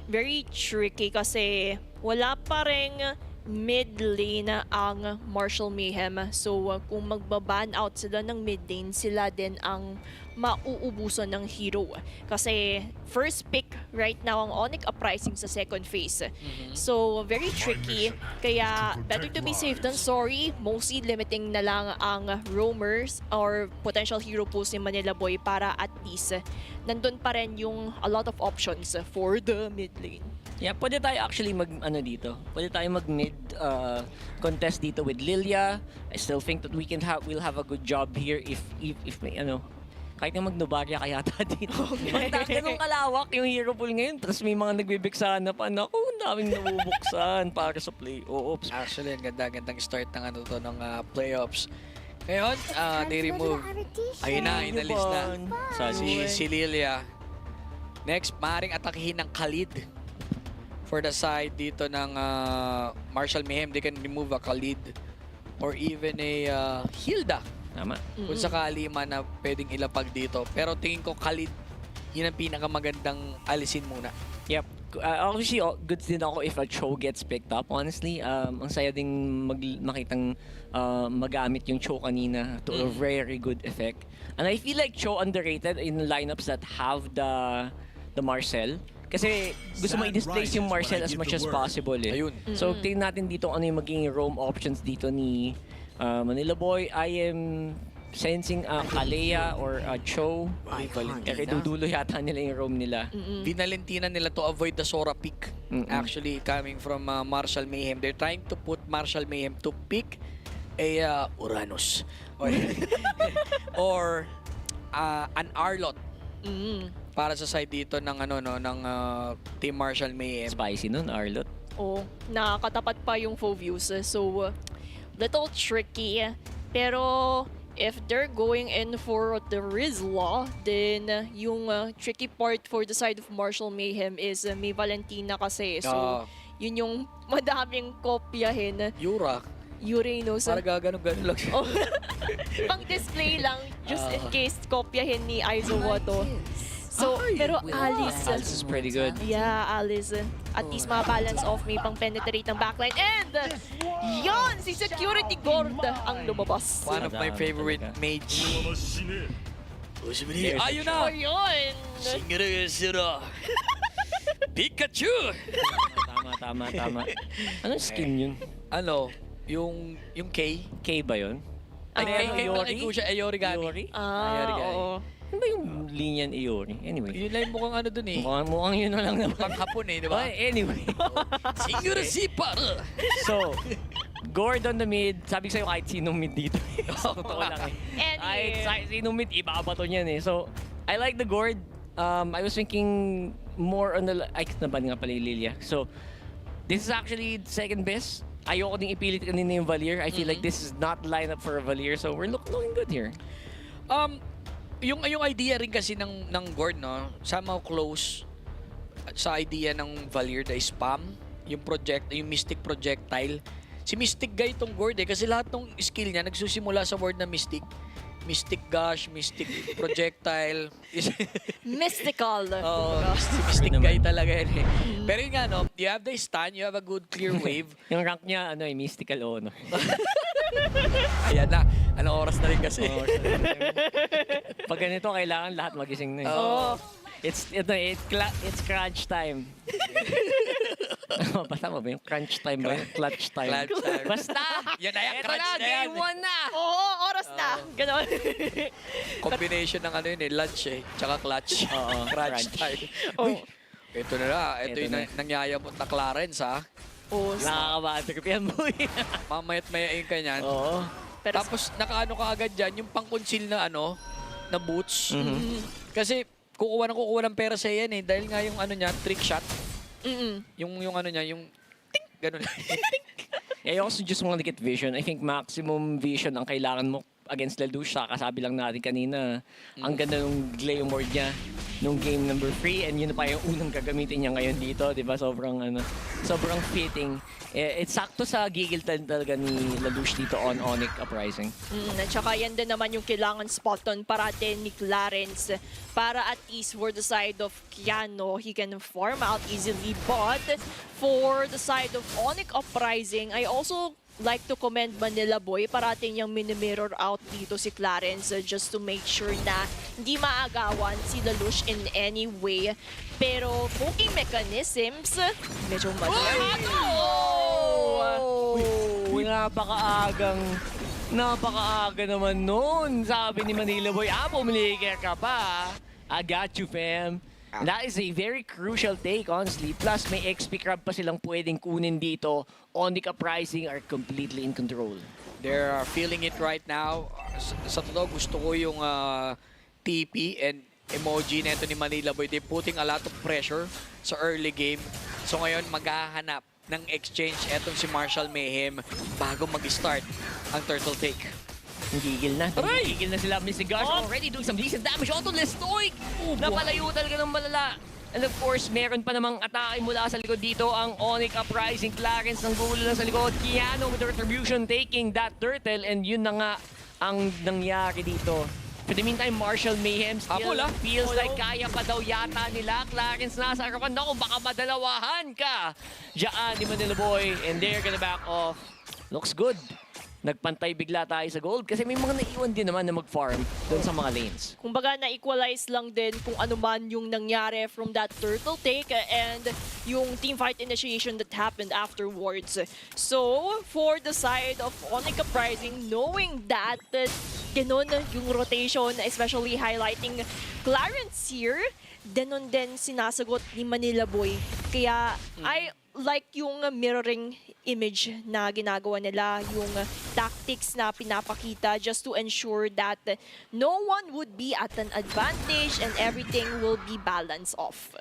very tricky kasi wala pa rin mid lane ang Martial Mayhem. So, kung magbaban out sila ng mid lane, sila din ang mauubusan ng hero. Kasi first pick right now ang Onyx Uprising sa second phase. So, very tricky. Kaya, better to be safe than sorry. Mostly limiting na lang ang roamers or potential hero pools ni Manila Boy para at least nandun pa rin yung a lot of options for the mid lane. Yeah, pwede tayo actually dito. Pwede tayo mag-mid contest dito with Lilia. I still think that we'll have a good job here if may kahit na magnobarya kaya dito. Ganun kalawak yung hero pool ngayon. Tapos may mga nagbibigsahan na pa. Naku, ang daming nabubuksan para sa play-offs. Actually, ang ganda-gandang start ng ng playoffs. Ngayon, they remove. Ayun na, inalis na. Si Lilia. Next, maaaring atakihin ng Khalid. For the side dito ng Martial Mayhem, they can remove a Khalid. Or even a Hilda. Tama. Kung sakali man na pwedeng ilapag dito. Pero tingin ko Khalid, yun ang pinakamagandang alisin muna. Yep. Obviously, goods din ako if a Cho gets picked up, honestly. Ang saya ding makitang magamit yung Cho kanina to a very good effect. And I feel like Cho underrated in lineups that have the Marcel. Kasi gusto mo i-displace yung Marcel as much as possible eh. Ayun. So tingnan natin dito ano yung magiging roam options dito ni Manila Boy. I am sensing Kalea or Cho. Kaya dudulo yata nila yung roam nila. Binalentina nila to avoid the Sora pick. Actually, coming from Marshall Mayhem. They're trying to put Marshall Mayhem to pick a Uranus. Or an Arlot. Para sa side dito ng ng Team Marshall Mayhem. Spicy nun, Arlot. Oh, nakakatapat pa yung full views. So, little tricky. Pero, if they're going in for the Rizla, then yung tricky part for the side of Marshall Mayhem is may Valentina kasi. So, yun yung madaming kopyahin. Uranus. Para gaganon-ganon lang siya. Pang display lang, just in case kopyahin ni Aizawa to. So, pero Alice Alice is pretty good. Yeah, Alice. At least ma-balance off, may pang-penetrate ng backline. And, yon si Security Guard ang lumabas. One of my favorite mage. Ayun na! Ayun! Sira. Pikachu! Tama. Anong skin yun? Yung K? K ba yun? Ay, K ba siya? Ayori gani. Iori? Oo. Ano ba yung linyan Iori? Anyway. Yun lang mukhang dun eh. Mukhang yun na lang naman. Pang-hapon eh, di ba? Anyway. Siguro si para. So, Gord on the mid. Sabi ko sa'yo kahit sinong mid dito. Totoo lang eh. Kahit sinong mid, ibabato niyan eh. So, I like the Gord. I was thinking more on the... Ay, naban nga pala yung Lilia. So, this is actually second best. Ayoko ding ipilit kanina yung Valier. I feel like this is not lineup for a Valier. So, we're looking good here. Yung idea rin kasi ng Gord, no? Somehow close sa idea ng Valier, the spam, yung Mystic projectile. Si Mystic guy itong Gord eh, kasi lahat ng skill niya nagsusimula sa word na Mystic. Mystic Gush, Mystic Projectile. Mystical. Mystic guy talaga yan eh. Pero yun nga, no? You have the stun, you have a good clear wave. Yung rank niya, mystical honor. Ayan na. Anong oras na rin kasi? Pag ganito, kailangan lahat magising na. It's crunch time. Basta mo ba yung crunch time ba? Clutch time. Basta! Yan na yan, Ito crunch na, na yan. game 1 na! Oo, oras na. Ganon. Combination ng lunch eh. Tsaka clutch. Crunch time. Ito na. Ito yung nangyayamot na Clarence ha. Nakakabatrip yan, boy. Mamayat mayain ka niyan. Tapos nakaano ka agad dyan, yung pang-conceal na na boots. Kasi kukuha ng pera sa yan eh. Dahil nga yung niya, trick shot. Yung niya, yung ting, ganun. I also just want to get vision. I think maximum vision ang kailangan mo against LaDouche. Kasabi lang natin kanina, ang ganda ng Glamour niya nung game number 3 and yun pa yung unang gagamitin niya ngayon dito, di ba? Sobrang fitting. It's sakto sa gigil talaga ni LaDouche dito on Onyx Uprising. At saka yan din naman yung kailangan spot on parate ni Clarence para at least for the side of Keanu, he can farm out easily. But for the side of Onyx Uprising, I also like to commend Manila Boy. Parating niyang mini-mirror out dito si Clarence just to make sure na hindi maagawan si LaDouche in any way. Pero cooking mechanisms, medyo Napakaaga naman nun. Sabi ni Manila Boy, pumiligay ka pa. I got you, fam. And that is a very crucial take, honestly. Plus, may XP crab pa silang pwedeng kunin dito. Onyx Uprising are completely in control. They're feeling it right now. Sa totoo, gusto ko yung TP and emoji neto ni Manila Boy. They're putting a lot of pressure sa early game. So ngayon, maghahanap ng exchange etong si Marshall Mayhem bago mag-start ang turtle take. Gigil na sila. Mr. Gosh already doing some decent damage. Auto Lestoy! Napalayo talaga ng malala. And of course, meron pa namang atake mula sa likod dito ang Onyx Uprising. Clarence ng gulo lang sa likod. Keanu with the retribution taking that turtle. And yun na nga ang nangyari dito. For the meantime, Marshall Mayhem still feels like kaya pa daw yata nila. Clarence nasa harapan. Naku, baka madalawahan ka. Diyan ni Manila Boy. And they're gonna back off. Looks good. nagpantay bigla tayo sa gold kasi may mga naiwan din naman na mag-farm doon sa mga lanes. Kumbaga, na-equalize lang din kung ano man yung nangyari from that turtle take and yung teamfight initiation that happened afterwards. So, for the side of Onyx Uprising, knowing that ganun yung rotation, especially highlighting Clarence here, ganun din sinasagot ni Manila Boy. Kaya, I like yung mirroring image na ginagawa nila, yung tactics na pinapakita just to ensure that no one would be at an advantage and everything will be balanced off.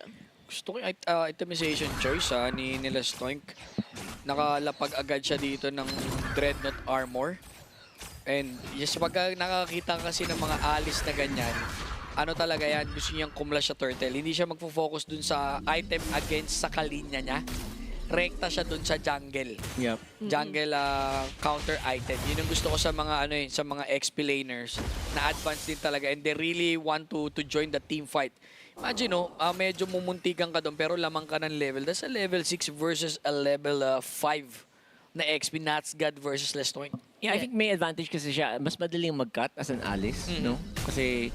Gusto ko yung itemization choice ni nila Stoink. Nakalapag agad siya dito ng Dreadnought Armor. And yes, pag nakakita kasi ng mga alis na ganyan, ano talaga yan, gusto niyang kumla siya turtle. Hindi siya magfo-focus dun sa item against sa kalinya niya. Rekta siya dun sa jungle. Yep. Jungle counter item. Yun yung gusto ko sa mga sa mga XP laners na advanced din talaga and they really want to join the team fight. Imagine medyo mumuntikan ka doon pero lamang ka ng level. That's a level 6 versus a level 5 na XP Nats God versus Lestoin. Yeah, I think may advantage kasi siya. Mas madaling mag-cut as an Alice, no? Kasi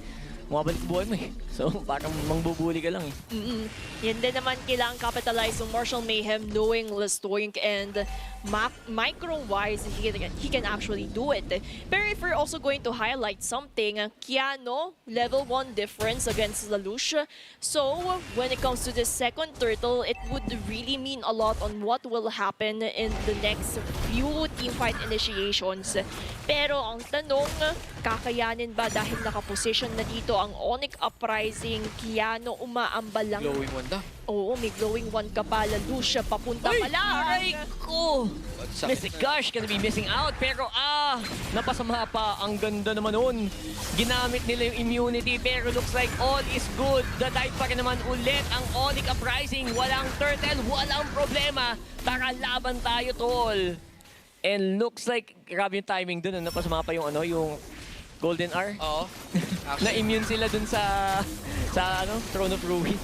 bumabalik buhay mo eh. So, parang mangbubuli ka lang eh. Yan din naman kailangan capitalize ng Martial Mayhem knowing Lestoink and micro-wise, he can actually do it. Pero if we're also going to highlight something, Keanu, level 1 difference against Lelouch. So, when it comes to the second turtle, it would really mean a lot on what will happen in the next few teamfight initiations. Pero ang tanong, kakayanin ba dahil nakaposition na dito ang Onyx Uprising, Keanu umaambal lang. Glowing one da. Oo, may glowing one ka pa, Lelouch, papunta pa lang. Aray ko! Missy Gosh gonna be missing out. Pero napasama pa. Ang ganda naman nun. Ginamit nila yung immunity pero looks like all is good. The dive pa rin naman ulit ang Onyx Uprising. Walang turtle, walang problema. Tara, laban tayo, tol. And looks like, grabe yung timing dun. Napasama pa yung yung Golden R. Oo. Na-immune sila dun sa Throne of Ruin.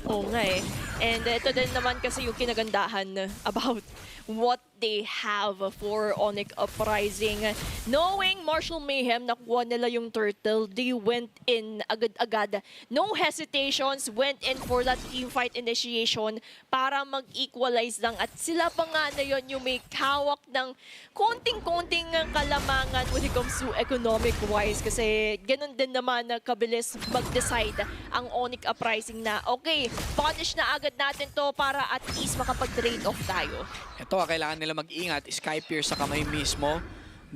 Oo nga eh. And ito din naman kasi yung kinagandahan about what they have for Onyx Uprising. Knowing Martial Mayhem, nakuha nila yung turtle, they went in agad-agad. No hesitations, went in for that teamfight initiation para mag-equalize lang. At sila pa nga na yun yung may hawak ng konting-konting kalamangan when it comes to economic-wise. Kasi ganun din naman na kabilis mag-decide ang Onyx Uprising na, okay, punish na agad natin to para at least makapag-trade off tayo. Ito, kailangan nila mag-ingat. Skypier sa kamay mismo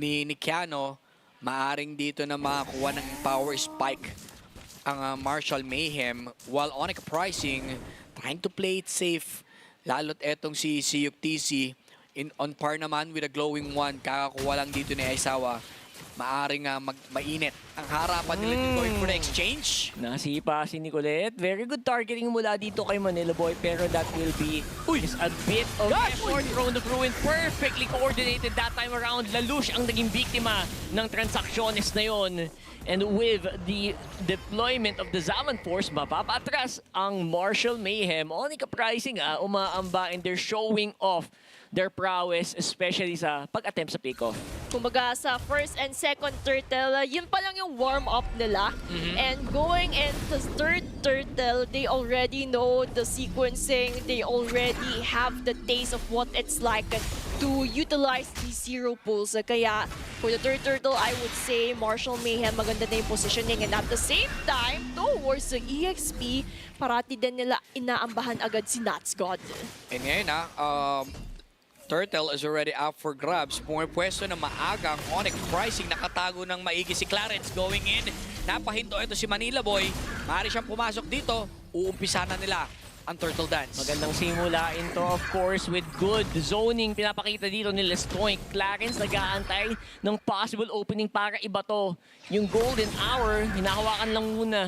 ni Keanu. Maaring dito na makakuha ng power spike ang Martial Mayhem. While Onyx Uprising, trying to play it safe. Lalo't etong si UTC on par naman with a glowing one. Kakakuha lang dito ni Aisawa. Maaring mainit ang harapan nila going for the exchange. Nasipa si Nicolette. Very good targeting mula dito kay Manila Boy pero that will be just a bit of effort. Throne of Ruin perfectly coordinated that time around. Lelouch ang naging biktima ng transactions na yon. And with the deployment of the Zaman Force, mapapatras ang Martial Mayhem. Onyx Uprising umaamba and they're showing off their prowess, especially sa pag-attempt sa pick-off. Kumbaga sa first and second turtle, yun pa lang yung warm-up nila. And going into third turtle, they already know the sequencing. They already have the taste of what it's like to utilize these zero pulls. Kaya for the third turtle, I would say Martial Mayhem, maganda na yung positioning. And at the same time, towards the EXP, parati din nila inaambahan agad si Nats God. And ngayon Turtle is already up for grabs. Pumipwesto na maagang Onyx Uprising. Nakatago ng maigi si Clarence going in. Napahinto ito si Manila Boy. Maaari siyang pumasok dito. Uumpisa na nila ang Turtle Dance. Magandang simulain to, of course, with good zoning. Pinapakita dito ni Lestoink. Clarence nag-aantay ng possible opening para iba to. Yung Golden Hour, hinahawakan lang muna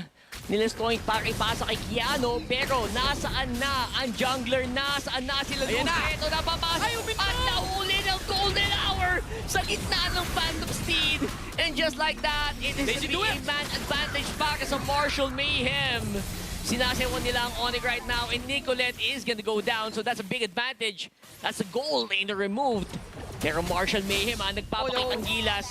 ni Lestoink para ipasa kay Keanu. Pero nasaan na ang jungler? Nasaan na sila? Ayan na! Ito na papasok. At nahuli ng Golden Hour sa gitna ng Phantom Steed. And just like that, it is a man advantage para sa Martial Mayhem. Sinasewan nila ang Onyx right now and Nicolette is gonna go down. So that's a big advantage. That's a goal in the removed. Pero Marshall Mayhem nagpapakita ng gilas.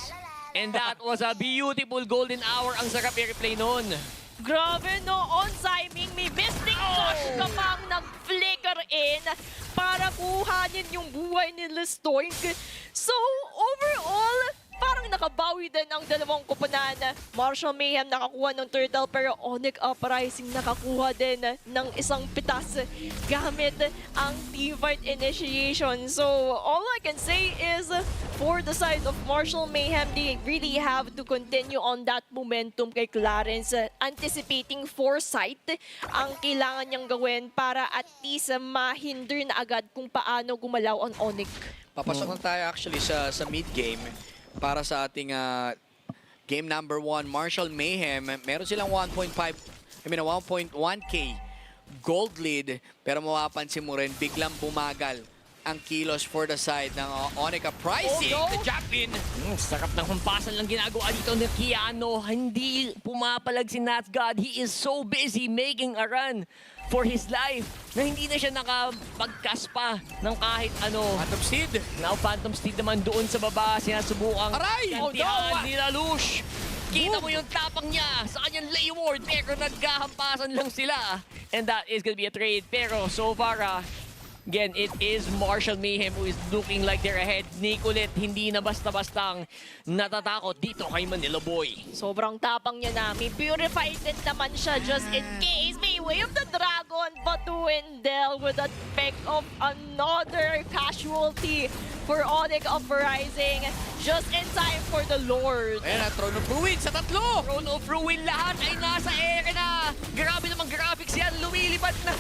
And that was a beautiful golden hour. Ang sarap i-replay noon. Grabe no, on timing, may Mystic Touch ka pang nag-flicker in para kuhanin yung buhay ni Listoink. So, overall, parang nakabawi din ang dalawang koponan. Marshall Mayhem nakakuha ng turtle pero Onyx Uprising nakakuha din ng isang pitas gamit ang teamfight initiation. So all I can say is for the side of Marshall Mayhem, they really have to continue on that momentum kay Clarence. Anticipating foresight ang kailangan niyang gawin para at least mahinder na agad kung paano gumalaw ang Onyx. Papasok na tayo actually sa mid-game. Para sa ating game number 1, Marshall Mayhem, meron silang 1.1k gold lead. Pero mapapansin mo rin, biglang bumagal ang kilos for the side ng Onyx Uprising. Oh, no. The Javelin. Sarap ng humpasan lang ginagawa dito ni Keanu. Hindi pumapalag si NatsGod. He is so busy making a run for his life na hindi na siya nakapagkas pa ng kahit ano. Phantom Steed. Now Phantom Steed naman doon sa baba. Sinasubukang Aray! kantihan ni Lalush. Kita mo yung tapang niya sa kanyang layward pero nagkahampasan lang sila. And that is gonna be a trade. Pero so far, again, it is Marshall Mayhem who is looking like they're ahead. Nicolette, hindi na basta-bastang natatakot dito kay Manila Boy. Sobrang tapang niya na. May purified din naman siya just in case. May Way of the Dragon, but Wendell with a pick of another casualty for Onyx Uprising. Just in time for the Lord. Ayan na, Throne of Ruin sa tatlo. Throne of Ruin, lahat ay nasa ere na. Grabe namang graphics yan, lumilipad na.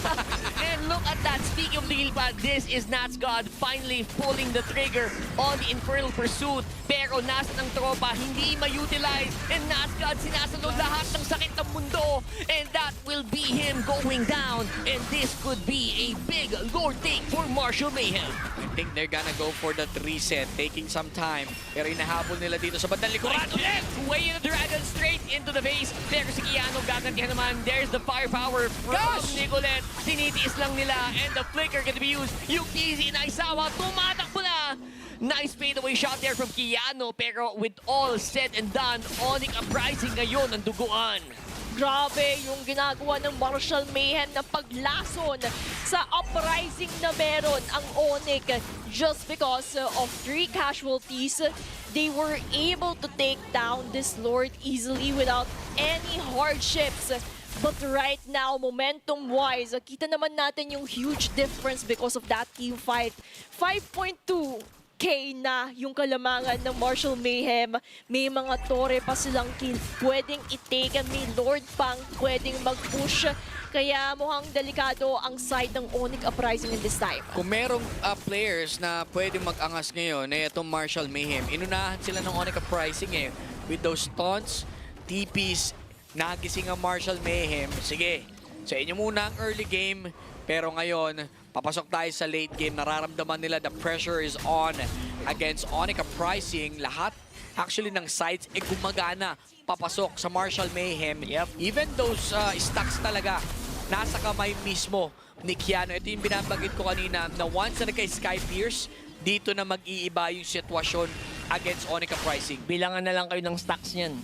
And look at that, speaking of lumilipad, this is NatsGod finally pulling the trigger on the Infernal Pursuit. Pero nasa ng tropa, hindi ma-utilize. And NatsGod sinasalo lahat ng sakit ng mundo. And that will be him going down. And this could be a big Lord take for Marshall Mayhem. I think they're gonna go for that reset, taking some time. Pero inahabol nila dito sa bandang likuran. Way in the dragon straight into the face. Pero si Keanu gagantihan naman. There's the firepower from Nicolette. Tinitiis lang nila and the flicker gonna be used. Yung easy na Isawa, tumatakbo na. Nice fadeaway shot there from Keanu. Pero with all said and done, Onyx Uprising ngayon ang duguan. Grabe yung ginagawa ng Marshall Mayhem na paglason sa uprising na meron ang Onyx. Just because of 3 casualties, they were able to take down this Lord easily without any hardships. But right now, momentum-wise, kita naman natin yung huge difference because of that team fight. 5.2K na yung kalamangan ng Marshall Mayhem. May mga tore pa silang kill. Pwedeng i-take, may Lord pang pwedeng mag-push. Kaya mukhang delikado ang side ng Onyx Uprising in this time. Kung merong players na pwedeng mag-angas ngayon, itong Marshall Mayhem, inunahan sila ng Onyx Uprising with those taunts, TPs, nagising ang Marshall Mayhem. Sige, sa inyo muna ang early game, pero ngayon, papasok tayo sa late game. Nararamdaman nila the pressure is on against Onyx Uprising. Lahat actually ng sides gumagana papasok sa Marshall Mayhem. Even those stacks talaga nasa kamay mismo ni Keanu. Ito yung binabanggit ko kanina na once na nagka-Sky Pierce, dito na mag-iiba yung sitwasyon against Onyx Uprising. Bilangan na lang kayo ng stacks niyan.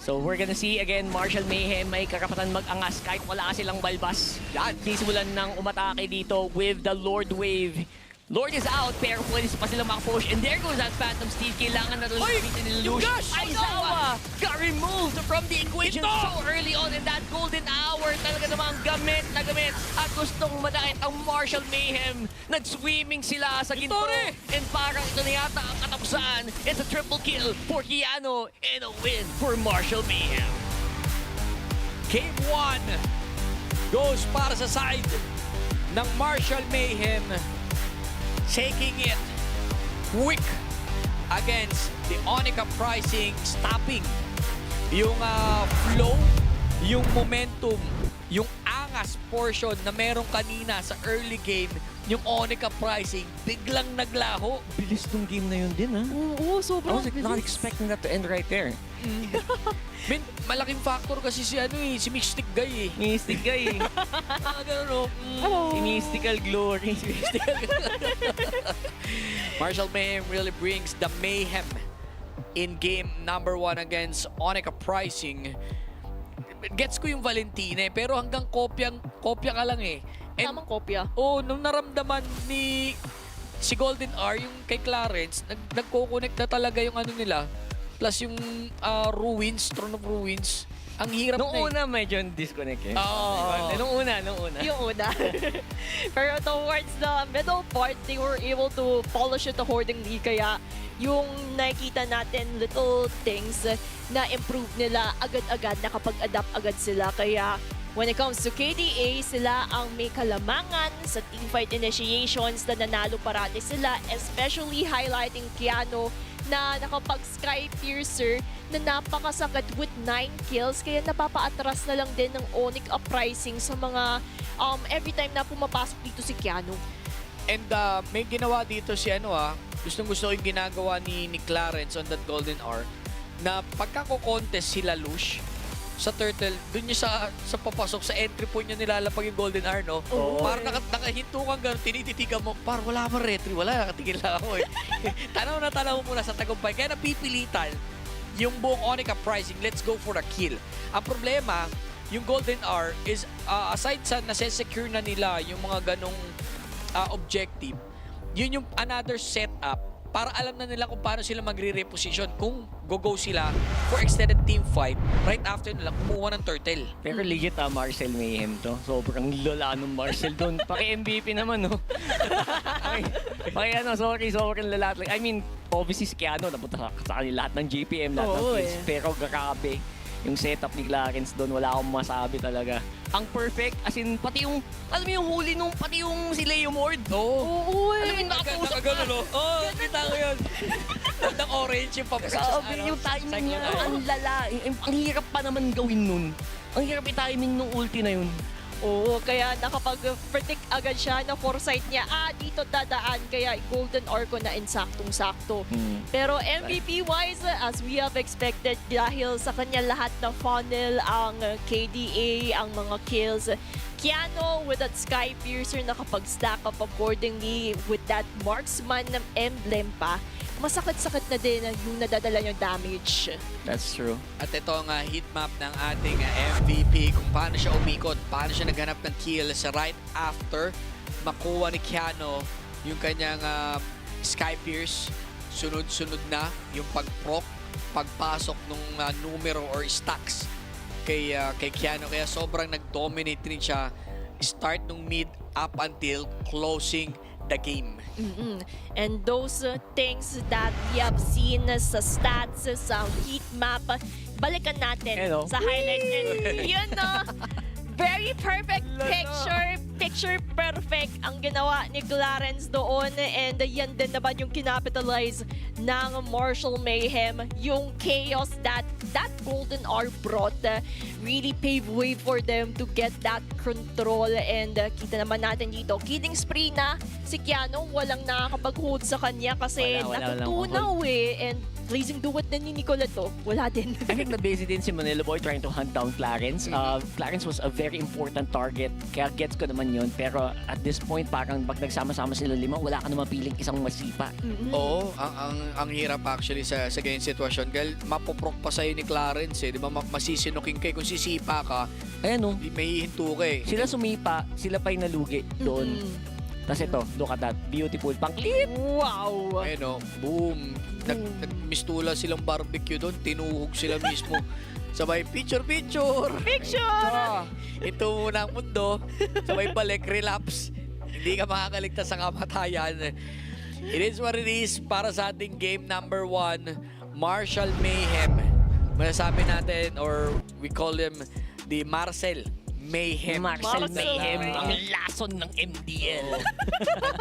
So we're gonna see again, Marshall Mayhem may karapatan mag-angas kahit wala silang balbas. Yan, sisimulan ng umatake dito with the Lord Wave. Lord is out, pero pwede pa sila makapush. And there goes that Phantom Steed. Kailangan na rin ni Lelouch. Aizawa got removed from the equation so early on. And that golden hour talaga namang gamit na gamit. At gustong madakit ang Marshall Mayhem. Nag-swimming sila sa ginto. And parang ito na yata ang katapusan. It's a triple kill for Keanu and a win for Marshall Mayhem. Game 1 goes para sa side ng Marshall Mayhem. Taking it quick against the Onyx Uprising, stopping yung flow, yung momentum, yung angas portion na meron kanina sa early game. Yung Onyx Uprising, biglang naglaho. Bilis ng game na yun din, ha? Oo, sobrang bilis. I was not expecting that to end right there. Ben, malaking factor kasi si si Mystic Guy Mystic Guy ganun, si Mystical Glory. Marshall Mayhem really brings the mayhem in game number 1 against Onica Pricing. Gets ko yung Valentina pero hanggang kopya ka lang eh. Tamang kopya. Nung naramdaman ni si Golden R, yung kay Clarence, nagko-connect na talaga yung ano nila. Plus yung Ruins, Throne of Ruins. Ang hirap Nung na una medyo disconnect eh. Oo. Nung una. Yung una. Pero towards the middle part, they were able to polish it accordingly. Kaya yung nakikita natin little things na improve nila agad-agad, nakapag-adapt agad sila. Kaya when it comes to KDA, sila ang may kalamangan sa teamfight initiations na nanalo parati sila, especially highlighting Keanu na nakapag-Sky Piercer na napakasakit with 9 kills. Kaya napapaatras na lang din ng Onyx Uprising sa mga every time na pumapasok dito si Keanu. And may ginawa dito si gustong-gusto ko yung ginagawa ni Clarence on that Golden R na pagkako-contest sila Lush sa Turtle, dun niya sa papasok sa entry point niya nilalapag yung Golden R, no? Parang nakahinto kang gano'n, tinititigan mo, parang wala man retry, wala, nakatigil lang ako eh. tanaw muna sa tagumpay. Kaya napipilitan yung buong Onica Pricing, let's go for a kill. Ang problema, yung Golden R is, aside sa nase-secure na nila yung mga ganong objective, yun yung another setup para alam na nila kung paano sila magre-reposition kung go sila for extended team fight right after nila kumuha ng turtle. Pero legit Marcel Mayhem to. Sobrang lala nung Marcel doon. Paki-MVP naman, no? Sobrang lala. I mean, obviously si Keanu, napunta sa kanila lahat ng GPM, lahat ng kills. Pero grabe, yung setup ni Clarence doon, wala akong masabi talaga. Ang perfect, as in, pati yung, alam mo yung huli nung, pati yung si Leo Mord. Oo, Alam mo yung nakatusok Gano'n, no? Kita ko yun. Bandang orange yung papasok sa yung timing niya, ang lala. Ang hirap pa naman gawin nun. Ang hirap i-timing nung ulti na yun. Oo, kaya nakapag-predict agad siya na foresight niya, dito dadaan, kaya Golden Orco na insaktong-sakto. Pero MVP-wise, as we have expected, dahil sa kanya lahat na funnel, ang KDA, ang mga kills, Keanu with that Sky Piercer nakapag-stack up accordingly with that marksman ng emblem pa, masakit-sakit na din yung nadadala yung damage. That's true. At ito ang heat map ng ating MVP kung paano siya umikot, paano siya naghanap ng kill sa right after makuha ni Keanu yung kanyang Sky Pierce. Sunod-sunod na yung pag-proc, pagpasok ng numero or stacks kay Keanu. Kaya sobrang nag-dominate rin siya start nung mid up until closing the game. And those things that we have seen sa stats, sa heat map, balikan natin sa highlights. And yun, no? Very perfect picture perfect ang ginawa ni Clarence doon, and yan din naman yung kinapitalize ng Marshall Mayhem, yung chaos that Golden R brought really paved way for them to get that control. And kita naman natin dito, killing spree na si Keanu, walang nakakapag-hold sa kanya kasi natutunaw eh, and blazing duet na ni Nicoleto, wala din. I think na-busy din si Manila Boy trying to hunt down Clarence. Clarence was a very important target, kaya gets ko naman yun. Pero at this point, parang pag nagsama-sama sila lima, wala ka naman piling isang masipa. Oo, ang hirap actually sa ganyan sitwasyon. Dahil mapoprok pa sa'yo ni Clarence eh. Di ba masisinuking kayo kung sisipa ka. Ayan may hihinto ka eh. Sila sumipa, sila pa yung nalugi doon. Tapos ito, look at that. Beautiful. Pang-clip! Wow! Ayun boom. Nagmistula silang barbecue doon. Tinuhog sila mismo. Sabay, picture! Ito muna ang mundo. Sabay balik, relapse. Hindi ka makakaligtas sa kamatayan. It is what it is para sa ating game number 1. Marshall Mayhem. Masasabi natin, or we call him the Marcel Mayhem. Marcel Mayhem, ang lason ng MDL.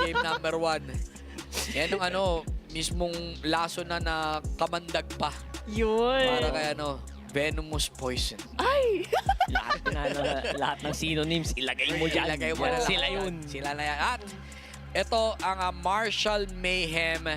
Game number 1. Yan yung mismong lason na kamandag pa. Yun. Para kay venomous poison. Ay! lahat ng synonyms, ilagay mo dyan. Ilagay mo na lang. Sila yun. Sila na yan. At ito ang Marshall Mayhem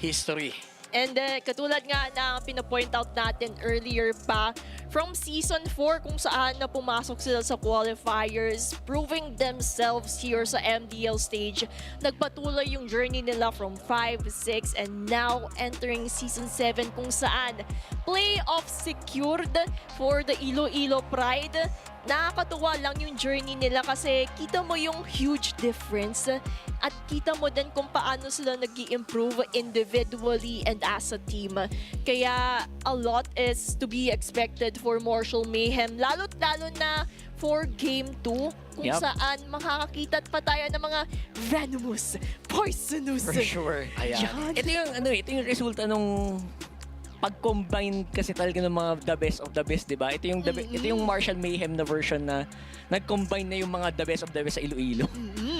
history. And katulad nga na pinapoint out natin earlier pa, from Season 4 kung saan na pumasok sila sa qualifiers, proving themselves here sa MDL stage. Nagpatuloy yung journey nila from 5, 6, and now entering Season 7 kung saan playoff secured for the Iloilo Pride. Nakakatuwa lang yung journey nila kasi kita mo yung huge difference at kita mo din kung paano sila nag-i-improve individually and as a team. Kaya a lot is to be expected for Martial Mayhem, lalo't lalo na for Game 2 kung saan makakakita pa tayo ng mga venomous, poisonous. For sure. Yan. Ito yung resulta nung pag-combine kasi talaga ng mga the best of the best, di ba? Ito yung Martial Mayhem na version na nag-combine na yung mga the best of the best sa Iloilo.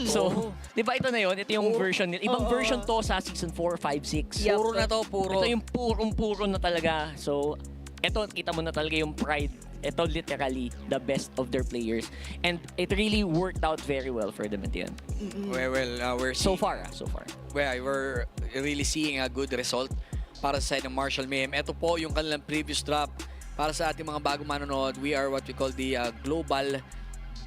So, di ba ito na yun? Ito yung version nila. Ibang version to sa Season 4, 5, 6. Puro na to, puro. Ito yung purong-puro na talaga. So, ito, kita mo na talaga yung pride. Ito literally the best of their players. And it really worked out very well for them at the end. We're So seeing, far. we're really seeing a good result para sa side ng Martial Mayhem. Ito po yung kanilang previous drop para sa ating mga bagong manonood. We are what we call the global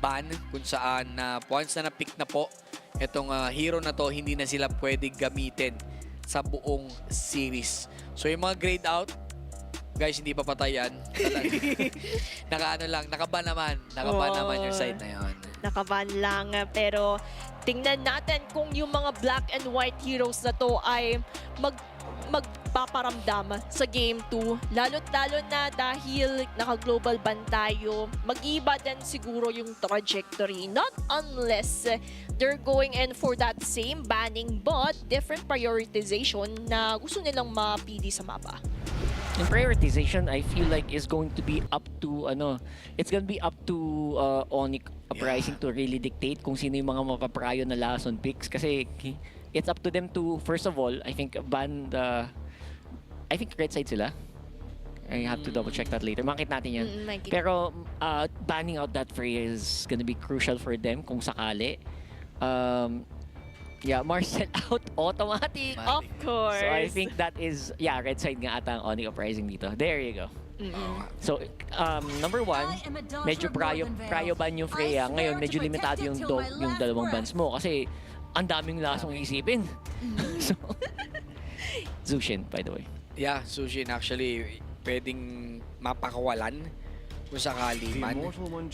ban, kung saan once na na-pick na po itong hero na to, hindi na sila pwede gamitin sa buong series. So yung mga grade out, guys, hindi pa patayan. Nakaban naman yung side na yun. Nakaban lang, pero tingnan natin kung yung mga black and white heroes na to ay magpaparamdam sa Game 2. Lalo't-lalo na dahil naka-global ban tayo, mag-iba din siguro yung trajectory. Not unless they're going in for that same banning but different prioritization na gusto nilang mapili sa mapa. And prioritization, I feel like is going to be up to it's going to be up to ONCU Uprising to really dictate kung sino yung mga mapaprayo na last on picks kasi it's up to them to, first of all, I think ban the, I think red side sila. I have to double check that later. Makit natin yan. Pero banning out that fray is gonna be crucial for them kung sakali. Marcel out automatic. Of course. So I think that is, red side nga ata ang ONCU Uprising dito. There you go. So, number 1, medyo prayo ban yung Freya. Ngayon, medyo limitado yung dalawang bans mo kasi ang daming lasong isipin. So, Zushin, by the way. Yeah, Zushin actually pwedeng mapakawalan kung sakali man.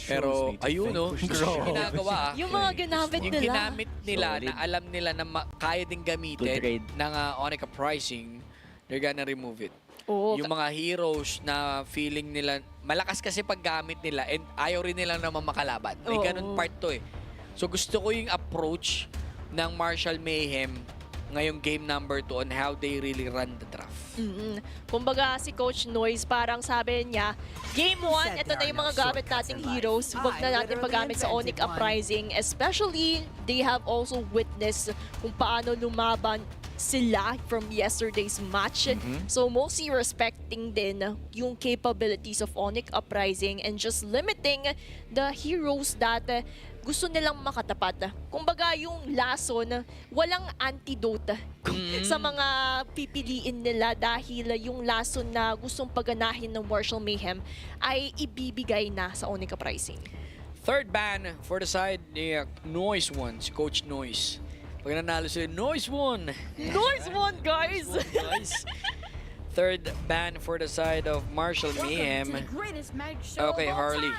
Pero ayun yung ginagawa. Yung mga ginamit yung nila. ginamit nila na alam nila na kaya din gamitin ng ONCU Uprising, they're gonna remove it. Yung mga heroes na feeling nila, malakas kasi paggamit nila and ayaw rin nila naman makalaban. May ganun part to eh. So gusto ko yung approach ng Martial Mayhem ngayong game number 2 on how they really run the draft. Kumbaga si Coach Noise parang sabi niya, Game 1, ito na yung mga gamit nating heroes. Huwag na natin paggamit sa ONCU Uprising. Especially, they have also witnessed kung paano lumaban sila from yesterday's match. So mostly respecting din yung capabilities of ONCU Uprising and just limiting the heroes that gusto nilang makatapat. Kumbaga yung lason, walang antidote sa mga pipiliin nila dahil yung lason na gustong paganahin ng Martial Mayhem ay ibibigay na sa ONCU Uprising. Third ban for the side ni Noise One, si Coach Noise. Pag nanalo sila, Noise One! Noise One, guys! Third ban for the side of Martial Mayhem. Okay, Harley.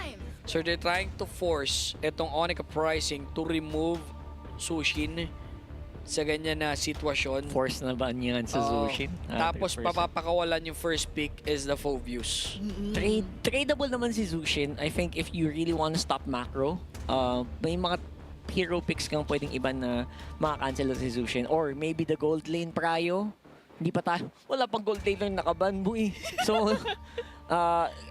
So they're trying to force itong ONCU Uprising to remove Zushin sa ganyan na sitwasyon. Force na ba niyan sa Zushin? Tapos papapakawalan yung first pick is the Phobius. Tradable naman si Zushin. I think if you really want to stop macro, may mga hero picks kang pwedeng iba na makakancel si Zushin. Or maybe the gold lane Prayo. Hindi pa tayo. Wala pang gold lane na nakaban mo eh. So,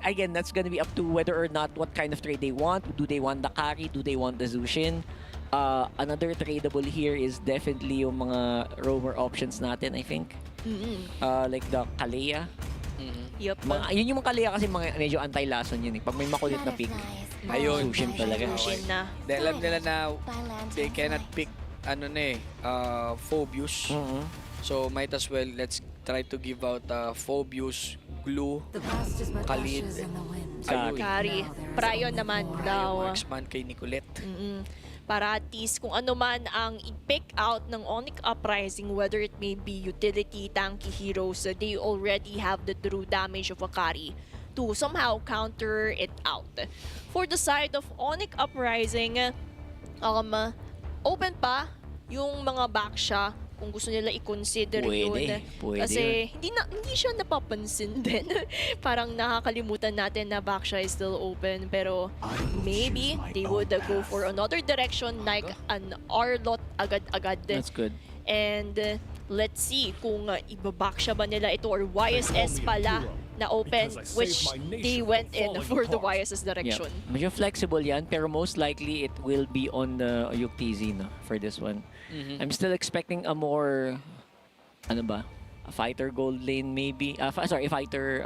again, that's gonna be up to whether or not what kind of trade they want. Do they want the carry? Do they want the Zushin? Another tradable here is definitely yung mga roamer options natin, I think. Like the Kalea. Yep. Yun yung mga Kalea kasi medyo anti-lason yun eh. Pag may makulit na pick, ayun, Zushin talaga. Zushin na. Alam nila na they cannot pick Phobius. So might as well let's try to give out Phobius, Glue, Khalid, Kari. Kari. Prayo naman Yung daw. marksman kay Nicolette. Para at least kung ano man ang i-pick out ng Onyx Uprising, whether it may be utility, tanky heroes, they already have the true damage of Akari to somehow counter it out. For the side of Onyx Uprising, open pa yung mga backsha kung gusto nila i-consider yun. Pwede Kasi hindi siya napapansin din. Parang nakakalimutan natin na backsha is still open. Pero maybe they would go for another direction like an R-lot agad-agad. That's good. And let's see kung ibabacksha ba nila ito or YSS pala na open, which they went in for the YSS direction. Medyo flexible yan, pero most likely it will be on the Yuktz no, for this one. I'm still expecting a more, ano ba, a fighter gold lane maybe, sorry, fighter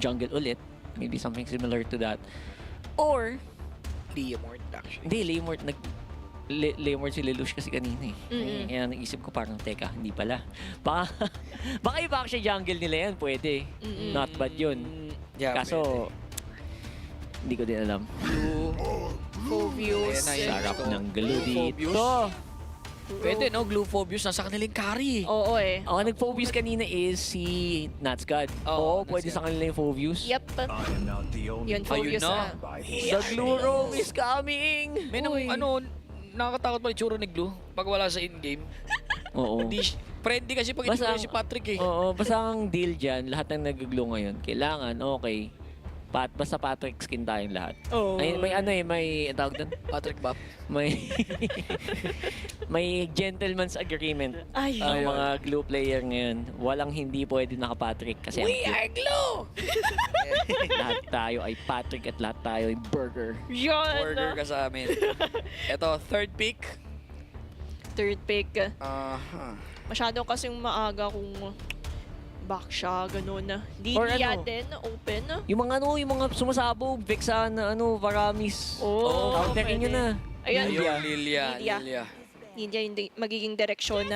jungle ulit. Maybe something similar to that. Or, Leomord actually. hindi, Leomord si Lelouch kasi kanina eh. Kaya naisip ko parang, teka, hindi pala. Baka iba siya jungle nila yan, pwede. Not bad yun. Yeah, Kaso, hindi ko din alam. Phobius. Sarap ng glue dito. Pwede, no? Gluephobius, nasa kanilang carry. Oo Ang nag-Phobius kanina is si Natsgad. Oo, pwede sa kanila yung Phobius. Yep. Yun, Phobius na. The glue roam is coming! May nakakatakot pa yung tsura ni Glue pag wala sa in-game. Oo. Friendly kasi pag hindi si Patrick eh. Oo, basta ang deal dyan, lahat ng nag-glue ngayon, kailangan, okay, basta Patrick skin tayong lahat. Oh. May tawag doon? Patrick Bap. May gentleman's agreement Ay. ang mga glue player ngayon. Walang hindi pwede naka-Patrick kasi We are Glue! lahat tayo ay Patrick at lahat tayo ay Burger. Yun! Burger ka sa amin. Ito, third pick. Third pick. Aha. Masyado kasing maaga kung backsha, ganun. Or Lilia ano? din, open. Yung mga sumasabog, Vexan, Varamis. Counterin nyo na. Ayan. Lilia. Lilia yung magiging direksyon.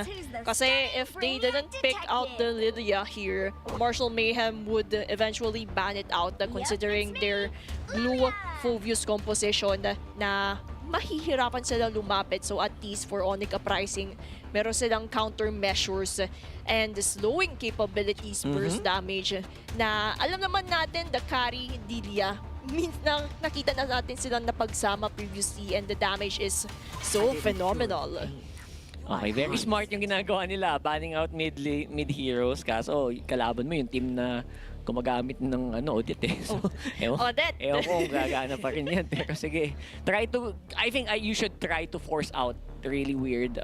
Kasi if they didn't pick out the Lilia here, Martial Mayhem would eventually ban it out considering their blue Phobius composition na mahihirapan sila lumapit. So at least for Onyx Uprising, meron silang countermeasures and slowing capabilities, burst damage, na alam naman natin the carry Lilia means na nakita na natin silang napagsama previously and the damage is so phenomenal. Okay, very smart yung ginagawa nila, banning out mid heroes, kaso kalaban mo yung team na gumagamit ng audit eh. So, Audit! ewan ko kung gagana pa rin yan. Pero sige, I think you should try to force out really weird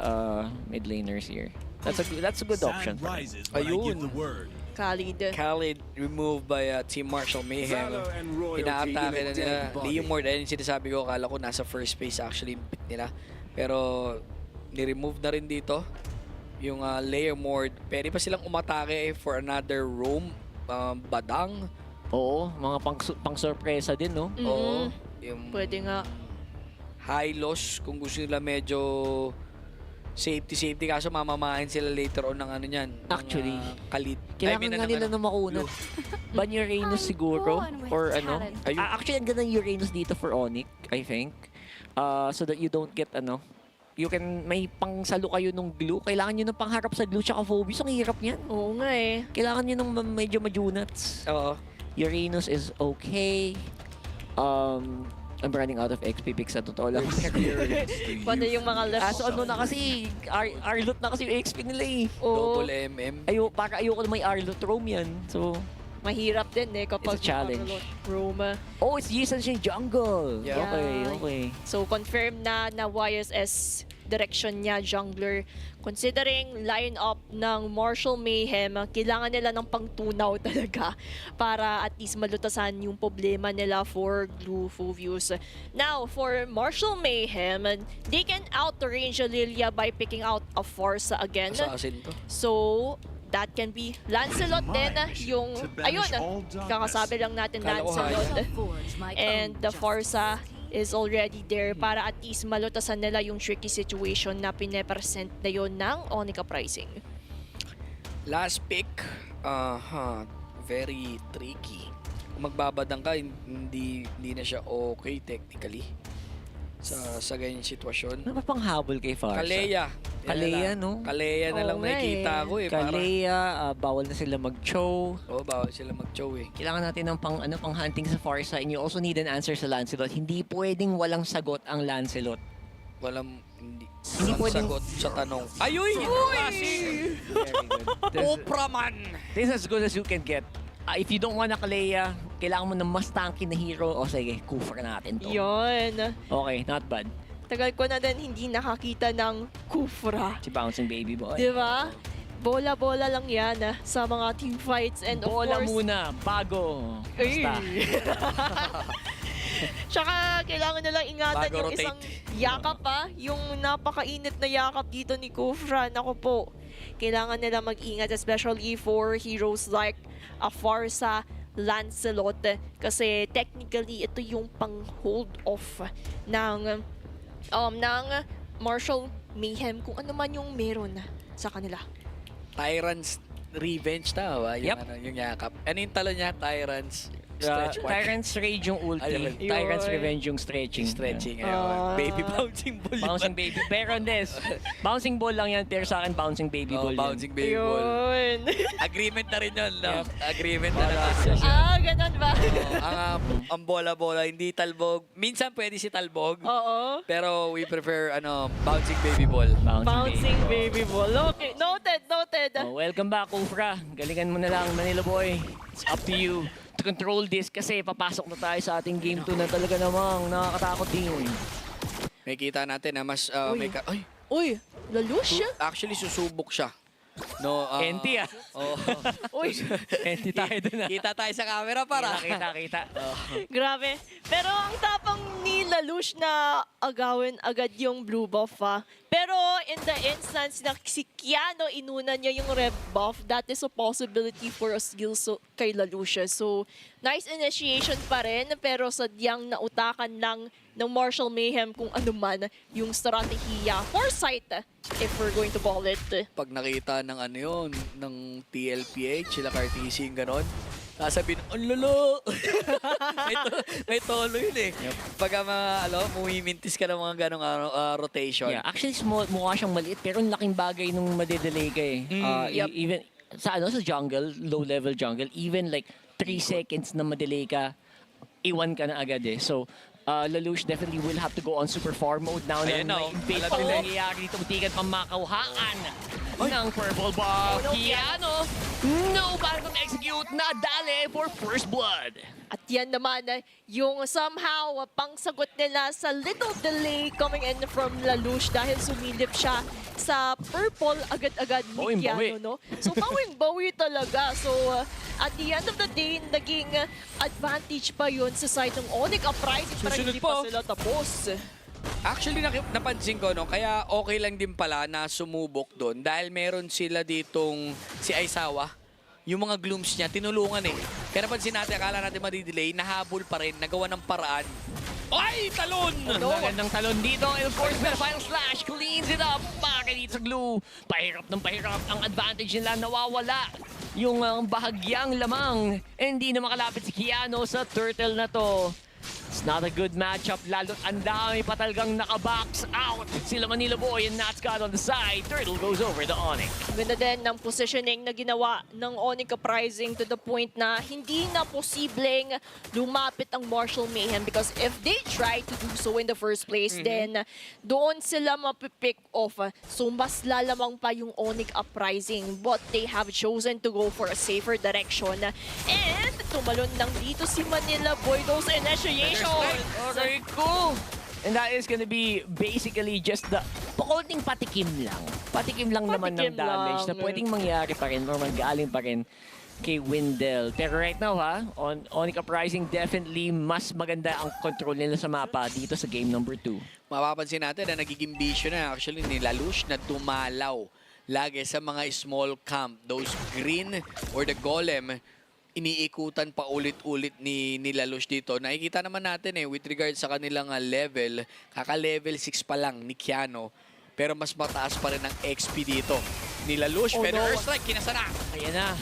mid laners here. That's a good option. Ayun. Khalid. Removed by Team Martial Mayhem. Inaatake na nila. Leomord, ayun yung sinasabi ko, akala ko nasa first phase actually yung pick nila. Pero ni-remove na rin dito yung Leomord. Pwede pa silang umatake for another roam. Badang. Oo, mga pang-sorpresa din, no? Oo. Yung Pwede nga. high loss kung gusto nila medyo safety kaso mamamahin sila later on ng ano niyan. Actually, Kalit. kailangan nga nila na makunat. Ban Uranus siguro or ano. Actually, ang ganda ng Uranus dito for Onyx, I think. So that you don't get you can may pangsalo kayo nung glue. Kailangan nyo ng pangharap sa glue tsaka Phobius. Ang hirap niyan. Oo nga eh. Kailangan nyo ng medyo majunats. Oo. Uranus is okay. I'm running out of XP picks sa totoo lang. Paano yung mga left? So na kasi, R-lot na kasi yung XP nila eh. Double MM. Ayoko na may R-lot roam yan. So, mahirap din eh kapag it's a challenge. Roma. Oh, it's Jason yung jungle. Yeah. Okay. So confirm na YSS direction niya jungler. Considering line-up ng Martial Mayhem, kailangan nila ng pangtunaw talaga para at least malutasan yung problema nila for Glue Phobius. Now, for Martial Mayhem, they can out-range Lilia by picking out a Forza again. Assassin to. So, that can be Lancelot din yung, ayun, kakasabi lang natin Lancelot. And the Forza is already there para at least malutasan nila yung tricky situation na pine-present na yun ng Onyx Uprising. Last pick, very tricky. magbabadang ka, hindi na siya okay technically sa ganyang sitwasyon. Ano ba pang habol kay Farsa? Kaleya. Kaleya, no? Kaleya na lang Oo nga nakikita ko eh. Kaleya, bawal na sila mag-chow. Oo, bawal sila mag-chow eh. Kailangan natin ng pang hunting sa Farsa, and you also need an answer sa Lancelot. Hindi pwedeng walang sagot ang Lancelot. Hindi Hindi pwedeng sagot sa tanong. Ayoy! Kasi! Very good. Opera man! This is as good as you can get. If you don't want a Kaleya, kailangan mo ng mas tanky na hero. O sige, Kufra natin to. Yun. Okay, not bad. Tagal ko na din hindi nakakita ng Kufra. Si Bouncing Baby Boy. Di ba? Bola-bola lang yan sa mga team fights and of Bola course... muna, bago. Basta. Tsaka kailangan nilang ingatan Bago yung rotate. isang yakap yung napakainit na yakap dito ni Kufra. Naku po, kailangan nila mag-ingat especially for heroes like Farsa, Lancelot kasi technically ito yung pang-hold off ng Martial Mayhem kung ano man yung meron sa kanila. Tyrant's Revenge tama ba? Yung, Yep. yung yakap. Ano yung talo niya? Tyrant's Stretch mark. Tyrant's Rage yung ulti. Ayun. Tyrant's Revenge yung stretching. Stretching. Ayun. Baby bouncing ball. Bouncing baby. Pero this, bouncing ball lang yan. Pero sa akin, bouncing baby ball. Bouncing baby ball. Yun. Agreement na rin yun. No? Yep. Agreement na rin. Ganun ba? Ang bola-bola, hindi talbog. Minsan pwede si talbog. Oo. Pero we prefer bouncing baby ball. Bouncing baby ball. Okay, noted. Welcome back, Kufra. Galingan mo na lang, Manila Boy. It's up to you to control this kasi papasok na tayo sa ating game 2 na talaga namang nakakatakot din. May kita natin na mas may Uy, Lalush? Actually susubok siya. No, NT Oh. Uy, NT tayo dun Kita tayo sa camera para. Kita. grabe. Pero ang tapang ni Lalush na agawin agad yung blue buff Pero in the instance na si Keanu inuna niya yung red buff, that is a possibility for a skill kay Lalush. So, nice initiation pa rin, pero sadyang nautakan lang ng Martial Mayhem kung ano man yung strategiya. Foresight, if we're going to call it. Pag nakita ng ng TLPH, sila Cartesian ganon, sasabihin, ang lolo! may tolo yun eh. Yep. Pag mumimintis ka ng mga ganong rotation. Yeah, actually mukha siyang maliit pero ang laking bagay nung madedelay ka eh. Yep. Even sa jungle, low level jungle, even like 3 seconds na madelay ka, iwan ka na agad eh. So, Lalush definitely will have to go on super farm mode now na may invade pa nangyayari dito. Tigat pamakauhaan ng purple buff. Keanu, no para execute na dali for first blood. At yan naman yung somehow pangsagot nila sa little delay coming in from Lalush dahil sumilip siya sa purple agad-agad ni Keanu, no? So, bawing-bawi talaga. So, at the end of the day, naging advantage pa yun sa side ng Onyx Uprising para hindi pa sila tapos. Actually, napansin ko, kaya okay lang din pala na sumubok doon dahil meron sila ditong si Aisawa. Yung mga glooms niya, tinulungan eh. Kaya napansin natin, akala natin madidelay, nahabol pa rin, nagawa ng paraan. Ay, talon! Magandang talon dito. And of course, pero final slash cleans it up. Bakit dito sa glue? Pahirap ng pahirap. Ang advantage nila nawawala. Yung bahagyang lamang. Hindi na makalapit si Keanu sa turtle na to. It's not a good matchup, lalo't ang dami pa talagang nakabox out. Sila Manila Boy and Nat Scott on the side. Turtle goes over the Onyx. Ganda din ng positioning na ginawa ng Onyx Uprising to the point na hindi na posibleng lumapit ang Martial Mayhem because if they try to do so in the first place, then doon sila mapipick off. So mas lalamang pa yung Onyx Uprising, but they have chosen to go for a safer direction. And tumalon lang dito si Manila Boy. Those initiation. Okay, cool. And that is gonna be basically just the pakunting patikim lang. Patikim lang naman ng damage na pwedeng mangyari pa rin or magaling pa rin kay Windel. Pero right now Onyx Uprising definitely mas maganda ang control nila sa mapa dito sa game number 2. Mapapansin natin na nagiging bisyo na actually ni Lalush na dumalaw lagi sa mga small camp. Those green or the golem, iniikutan pa ulit-ulit ni Lalush dito. Nakikita naman natin with regards sa kanilang level, kaka-level 6 pa lang ni Keanu. Pero mas mataas pa rin ang XP dito ni Lalush. Pero Earthstrike, kinasa na. Ayan na.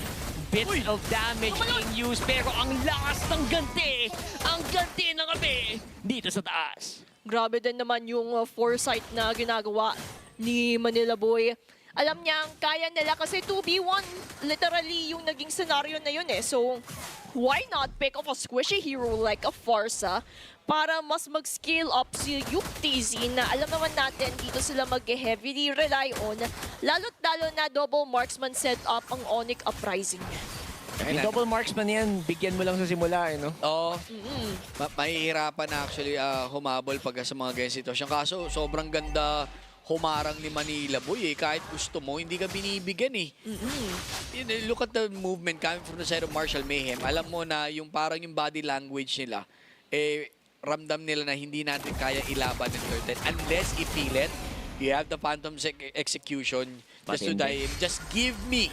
bits of damage being used. Pero ang lakas ng ganti, ang ganti ng gabi dito sa taas. Grabe din naman yung foresight na ginagawa ni Manila Boy. Alam niya, kaya nila kasi 2v1 literally yung naging scenario na yun eh. So, why not pick up a squishy hero like a Farsa para mas mag-scale up si UTZ na alam naman natin dito sila mag-heavily rely on, lalo't lalo na double marksman setup ang Onyx Uprising. Yung double marksman yan, bigyan mo lang sa simula, no? Oo. Mahihirapan na actually humabol pag sa mga ganyan sitwasyon. Kaso sobrang ganda humarang ni Manila Boy eh. Kahit gusto mo, hindi ka binibigyan eh. Look at the movement coming from the side of Marshall Mayhem. Alam mo na yung parang yung body language nila, eh, ramdam nila na hindi natin kaya ilaban ng turtle. Unless ipilit, you have the Phantom's execution just to die in. Just give me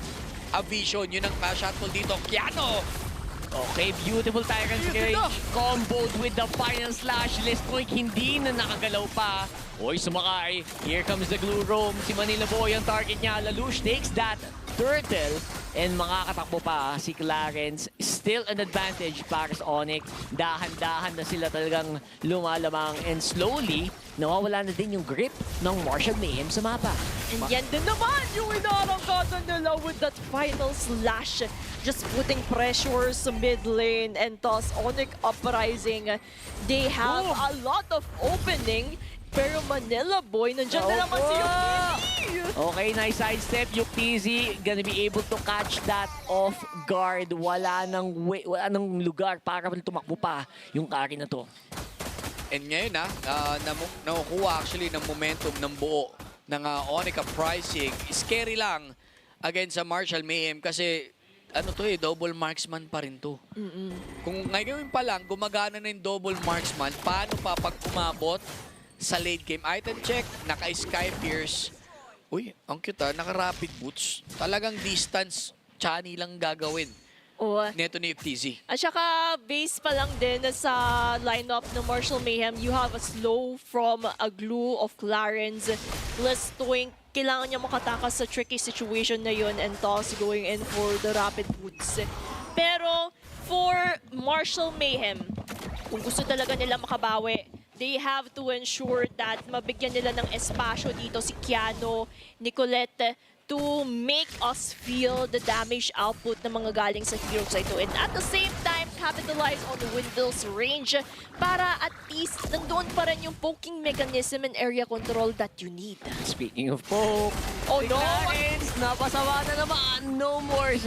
a vision. Yun ang shotful dito. Kiano! Okay, beautiful Tyrant's Rage. Comboed with the final slash. List point hindi na nakagalaw pa. Oy, sumakay. Here comes the glue roam. Si Manila Boy ang target niya. Lalush takes that turtle. And makakatakbo pa si Clarence. Still an advantage para sa Onyx. Dahan-dahan na sila talagang lumalamang. And slowly, nawawala na din yung grip ng Marshall Mayhem sa mapa. And yan din naman yung inarangkada nila with that final slash. Just putting pressure sa mid lane and thus Onyx Uprising. They have a lot of opening. Pero Manila Boy, nandiyan na naman si UTZ. Okay, nice sidestep. UTZ gonna be able to catch that off guard. Wala nang lugar para tumakbo pa yung carry na to. And ngayon nakukuha actually ng momentum ng buo ng Onyx Uprising. Scary lang against sa Marshall Mayhem kasi ano to double marksman pa rin to. Kung ngayon pa lang gumagana na yung double marksman, paano pa pag umabot sa late game? Item check, naka-sky pierce. Uy, ang cute naka-rapid boots. Talagang distance, chani lang gagawin. Neto ni FTZ. At saka base pa lang din sa lineup ng Marshall Mayhem, you have a slow from a glue of Clarence. Let's doing, kailangan niya makatakas sa tricky situation na yun and toss going in for the rapid boots. Pero for Marshall Mayhem, kung gusto talaga nila makabawi, they have to ensure that mabigyan nila ng espasyo dito si Kiano, Nicolette, to make us feel the damage output ng mga galing sa heroes ito. And at the same time, capitalize on the Windmill's range para at least nandoon pa rin yung poking mechanism and area control that you need. Speaking of poke, no! Clarence, napasama na naman. No more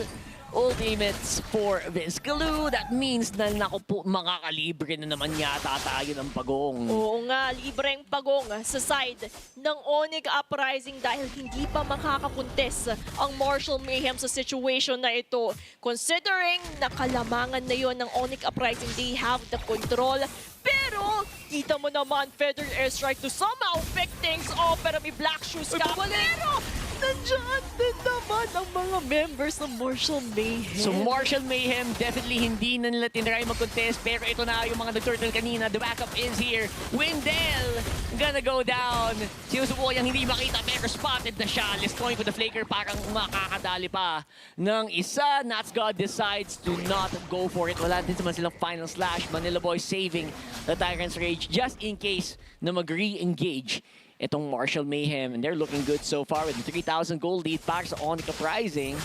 ultimates for Vizcalu. That means na makakalibre na naman yata tayo ng pagong. Oo nga, libreng pagong sa side ng Onyx Uprising dahil hindi pa makakapuntes ang Marshall Mayhem sa situation na ito. Considering nakalamangan na yon ng Onyx Uprising, they have the control. Pero, kita mo naman, Feather Airstrike to somehow pick things off. Pero may Black Shoes ka. Pero, nandiyan din naman ang mga members ng Marshall Mayhem. So Marshall Mayhem, definitely hindi na nila tinry mag-contest. Pero ito na yung mga nag-turtle kanina. The backup is here. Windell gonna go down. Sinusubukan niyang hindi makita pero spotted na siya. Listoing with the flaker parang makakadali pa ng isa. Nats God decides to not go for it. Wala din naman silang final slash. Manila Boy saving the Tyrant's Rage just in case na mag-re-engage itong Marshall Mayhem. And they're looking good so far with the 3,000 gold lead para sa Onyx Uprising.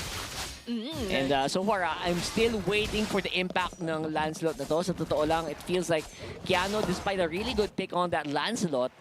And so far, I'm still waiting for the impact ng Lancelot na to. Sa totoo lang, it feels like Kiano, despite a really good pick on that Lancelot,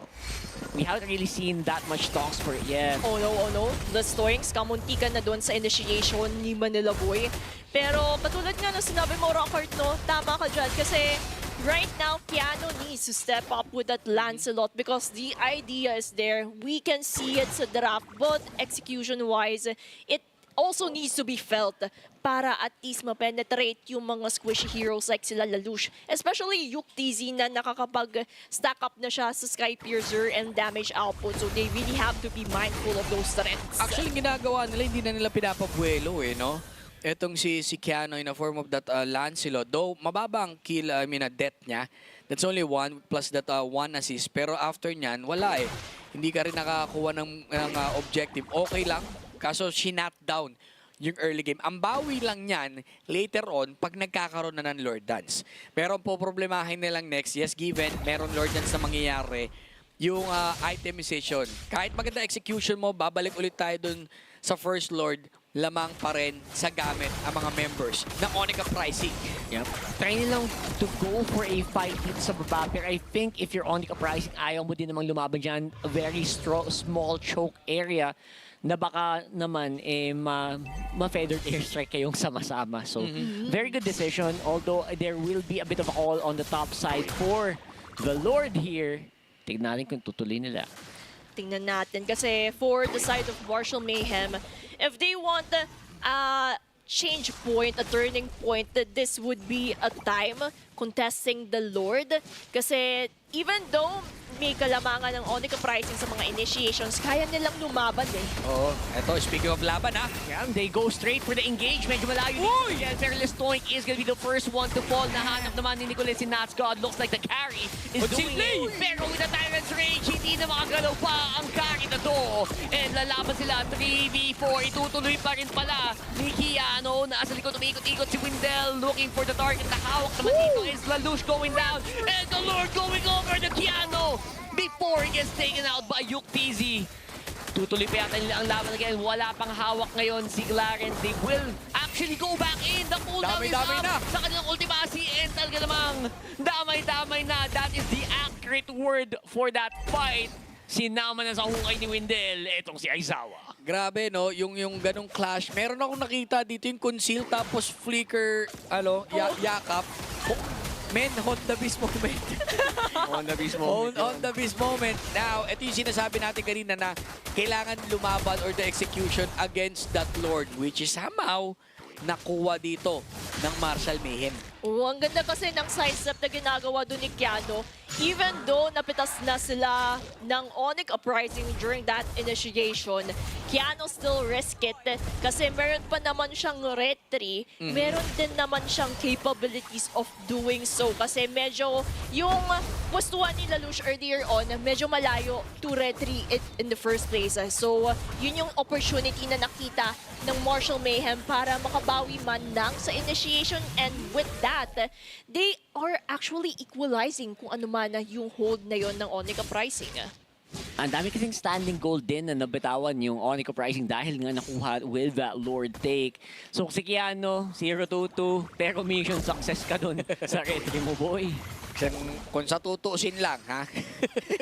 we haven't really seen that much talks for it yet. Oh no. The Stoings, kamuntikan na doon sa initiation ni Manila Boy. Pero katulad nga ng sinabi mo, Rockart, no? Tama ka dyan. Kasi right now, Kiano needs to step up with that Lancelot because the idea is there. We can see it sa draft, but execution-wise, it also needs to be felt para at least ma-penetrate yung mga squishy heroes like sila Lalush. Especially UTZ na nakakapag-stack up na siya sa Sky Piercer and damage output. So they really have to be mindful of those threats. Actually, ginagawa nila, hindi na nila pinapabuelo no? Etong si Kiano in a form of that Lancelot. Though mababa ang kill, death niya. That's only one plus that one assist. Pero after nyan, wala eh. Hindi ka rin nakakuha ng objective. Okay lang. Kaso she knocked down yung early game. Ang bawi lang yan later on pag nagkakaroon na ng Lord Dance. Pero ang poproblemahin nilang next, yes given, meron Lord Dance na mangyayari, yung itemization. Kahit maganda execution mo, babalik ulit tayo dun sa first Lord, lamang pa rin sa gamit ang mga members ng Onica pricing. Yep. Try nilang to go for a fight dito sa baba. Pero I think if you're on the pricing, ayaw mo din namang lumaban dyan. A very small choke area na baka naman ma-feathered airstrike kayong sama-sama. So, very good decision. Although there will be a bit of a call on the top side for the Lord here. Tignan natin kung tutuloy nila. Tingnan natin. Kasi for the side of Martial Mayhem, if they want a change point, a turning point, that this would be a time contesting the Lord. Kasi even though may kalamangan ng Onica pricing sa mga initiations, kaya nilang lumaban Oo. Eto, speaking of laban Yeah, they go straight for the engagement. Malayo dito. Yeah, Fearless Toink is gonna be the first one to fall. Nahanap naman ni Nicolas si Nats God. Looks like the carry is doing it. Pero with the Tyrant's Rage, hindi na makagalaw pa ang carry na to. And lalaban sila 3v4. Itutuloy pa rin pala ni Kiano. Nasa likod, umikot-ikot si Windel. Looking for the target. Nakahawak naman dito is Lalush going down. And the Lord going over the Kiano before he gets taken out by Yuk TZ. Tutuloy pa yata nila ang laban again. Wala pang hawak ngayon si Clarence. They will actually go back in. The cooldown is up na sa kanilang ultimasi. And talaga namang damay-damay na. That is the accurate word for that fight. Sinama na sa hukay ni Windel. Etong si Aizawa. Grabe, no? Yung ganong clash. Meron akong nakita dito yung conceal tapos flicker, yakap. Men, on the beast moment. On the beast moment. On the beast moment. Now, ito yung sinasabi natin kanina na kailangan lumaban or the execution against that Lord, which is somehow nakuha dito ng Martial Mayhem. Ang ganda kasi ng sidestep na ginagawa doon ni Kiano. Even though napitas na sila ng Onyx Uprising during that initiation, Kiano still risk it kasi meron pa naman siyang retry, meron din naman siyang capabilities of doing so kasi medyo yung pustuhan ni Lalush earlier on, medyo malayo to retry it in the first place. So, yun yung opportunity na nakita ng Martial Mayhem para makabawi man lang sa initiation, and with that, they are actually equalizing kung ano man na yung hold na yon ng Onyx Uprising. Ang dami kasing standing goal din na nabitawan yung Onyx Uprising dahil nga nakuha with that Lord take. So si Kiano, 0-2-2, pero mission success ka dun sa retry mo, boy. Kung sa tutuusin lang, ha?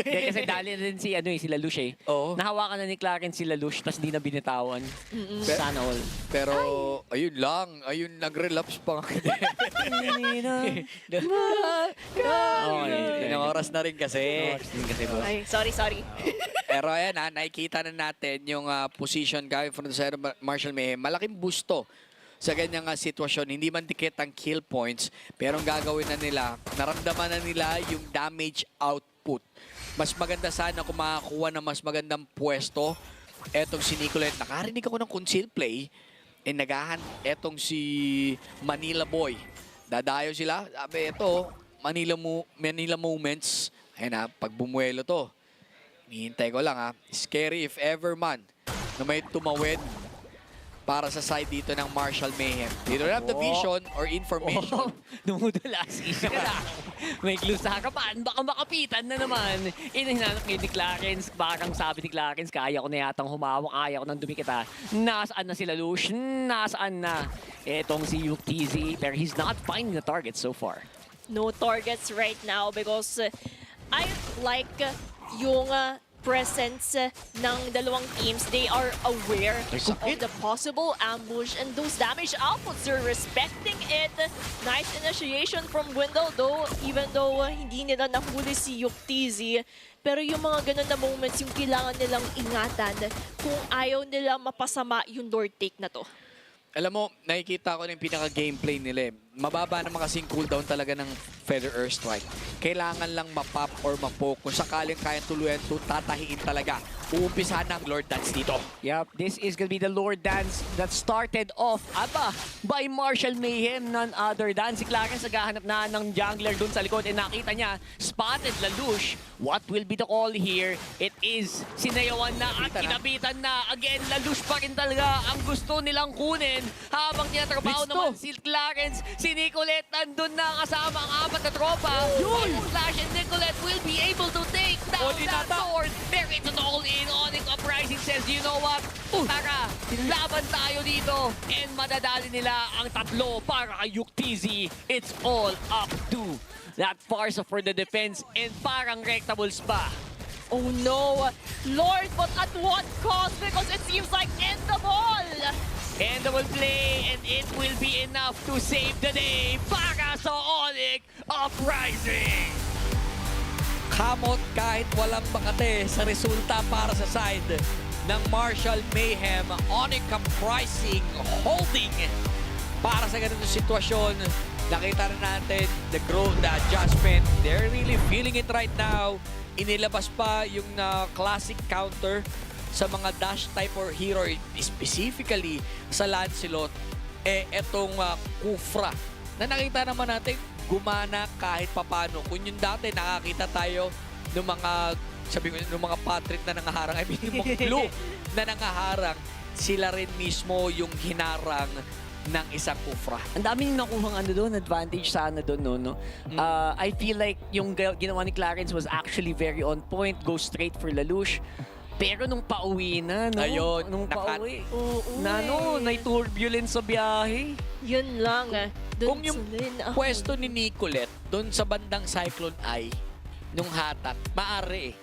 Kasi dali na din si Lalush eh. Oo. Nahawakan na ni Clarence si Lalush, tapos di na binitawan. Sana all. Pero, ayun lang. Ayun, nag-relapse pa nga. Ilang oras na rin kasi. Ay, sorry. Pero ayan nakikita na natin yung position coming from the side of Martial Mayhem. Malaking busto sa ganyang sitwasyon. Hindi man dikit ang kill points, pero ang gagawin na nila, naramdaman na nila yung damage output. Mas maganda sana kung makakuha ng mas magandang pwesto. Etong si Nicolette, nakarinig ako ng conceal play, nagahan etong si Manila Boy. Dadayo sila, sabi ito, Manila Moments. Ayun pag bumuelo to, hihintay ko lang scary if ever man na may tumawid para sa side dito ng Martial Mayhem. You don't have the vision or information. Dumudulas. Isa lang. May clue sa harapan. Baka makapitan na naman. Hinanap ngayon ni Clarence. Parang sabi ni Clarence, kaya ko na yatang humawak. Kaya ko nang dumikita. Nasaan na si Lalush? Nasaan na? Etong si Yuk TZ. Pero he's not finding the target so far. No targets right now because I like yung presence ng dalawang teams. They are aware of the possible ambush and those damage outputs. They're respecting it. Nice initiation from Wendell though, even though hindi nila nahuli si Yuk TZ. Pero yung mga ganun na moments, yung kailangan nilang ingatan kung ayaw nila mapasama yung Lord take na to. Alam mo, nakikita ko na yung pinaka-gameplay nila. mababa naman kasing cooldown talaga ng Feather Earth Strike. Kailangan lang mapop or mapoke. Kung sakaling kayang tuluyan to, tatahiin talaga. Uumpisahan ng Lord Dance dito. Yep, this is gonna be the Lord Dance that started off, by Marshall Mayhem, none other than si Clarence naghahanap na ng jungler dun sa likod and nakita niya, spotted Lelouch. What will be the call here? It is sinayawan na at kinabitan na. Again, Lelouch pa rin talaga ang gusto nilang kunin habang tinatrabaho naman si Clarence. Si Nicolette nandun na kasama ang apat na tropa. Flash and Nicolette will be able to take down that sword. There is an all-in. Onyx Uprising says, you know what? Tara, laban tayo dito. And madadali nila ang tatlo para kay Yuktz. It's all up to that Farsa for the defense and parang rectables pa. Oh no, Lord, but at what cost? Because it seems like end the ball. And the will play, and it will be enough to save the day para sa Onyx Uprising. Kamot kahit walang makate sa resulta para sa side ng Marshall Mayhem. Onyx Uprising holding para sa ganitong sitwasyon. Nakita na natin the growth, the adjustment. They're really feeling it right now. Inilabas pa yung classic counter sa mga dash type or hero, specifically sa Lancelot. Etong Kufra na nakita naman natin gumana kahit papano. Kung yung dati nakakita tayo ng mga, sabi ko, ng mga Patrick na nangaharang, I mean, yung mga blue na nangaharang, sila rin mismo yung hinarang ng isang Kufra. Ang daming nakuhang advantage sana doon, no? I feel like yung ginawa ni Clarence was actually very on point, go straight for Lelouch. Pero nung pauwi na, no? Ayun, nung pauwi, may turbulence sa biyahe. Yun lang. Kung yung pwesto ni Nicolette doon sa bandang Cyclone Eye, nung hatak, maaari eh.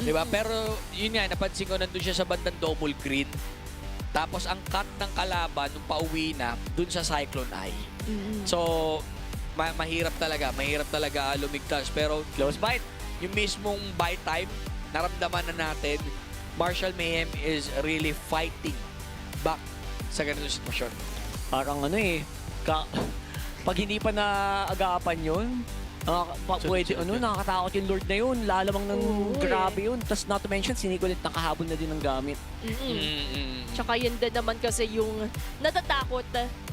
Diba? Pero yun nga, napansin ko nandun siya sa bandang double green. Tapos ang cut ng kalaban nung pauwi na doon sa Cyclone Eye. So, mahirap talaga lumigtas. Pero close bite. Yung mismong bite time, naramdaman na natin, Marshall Mayhem is really fighting back sa ganitong sitwasyon. Parang pag hindi pa naagapan yun, nakakatakot yung Lord na yun. Lalamang ng grabe yun. Tapos not to mention, si Nicolette nakahabol na din ng gamit. Tsaka yun din naman kasi yung natatakot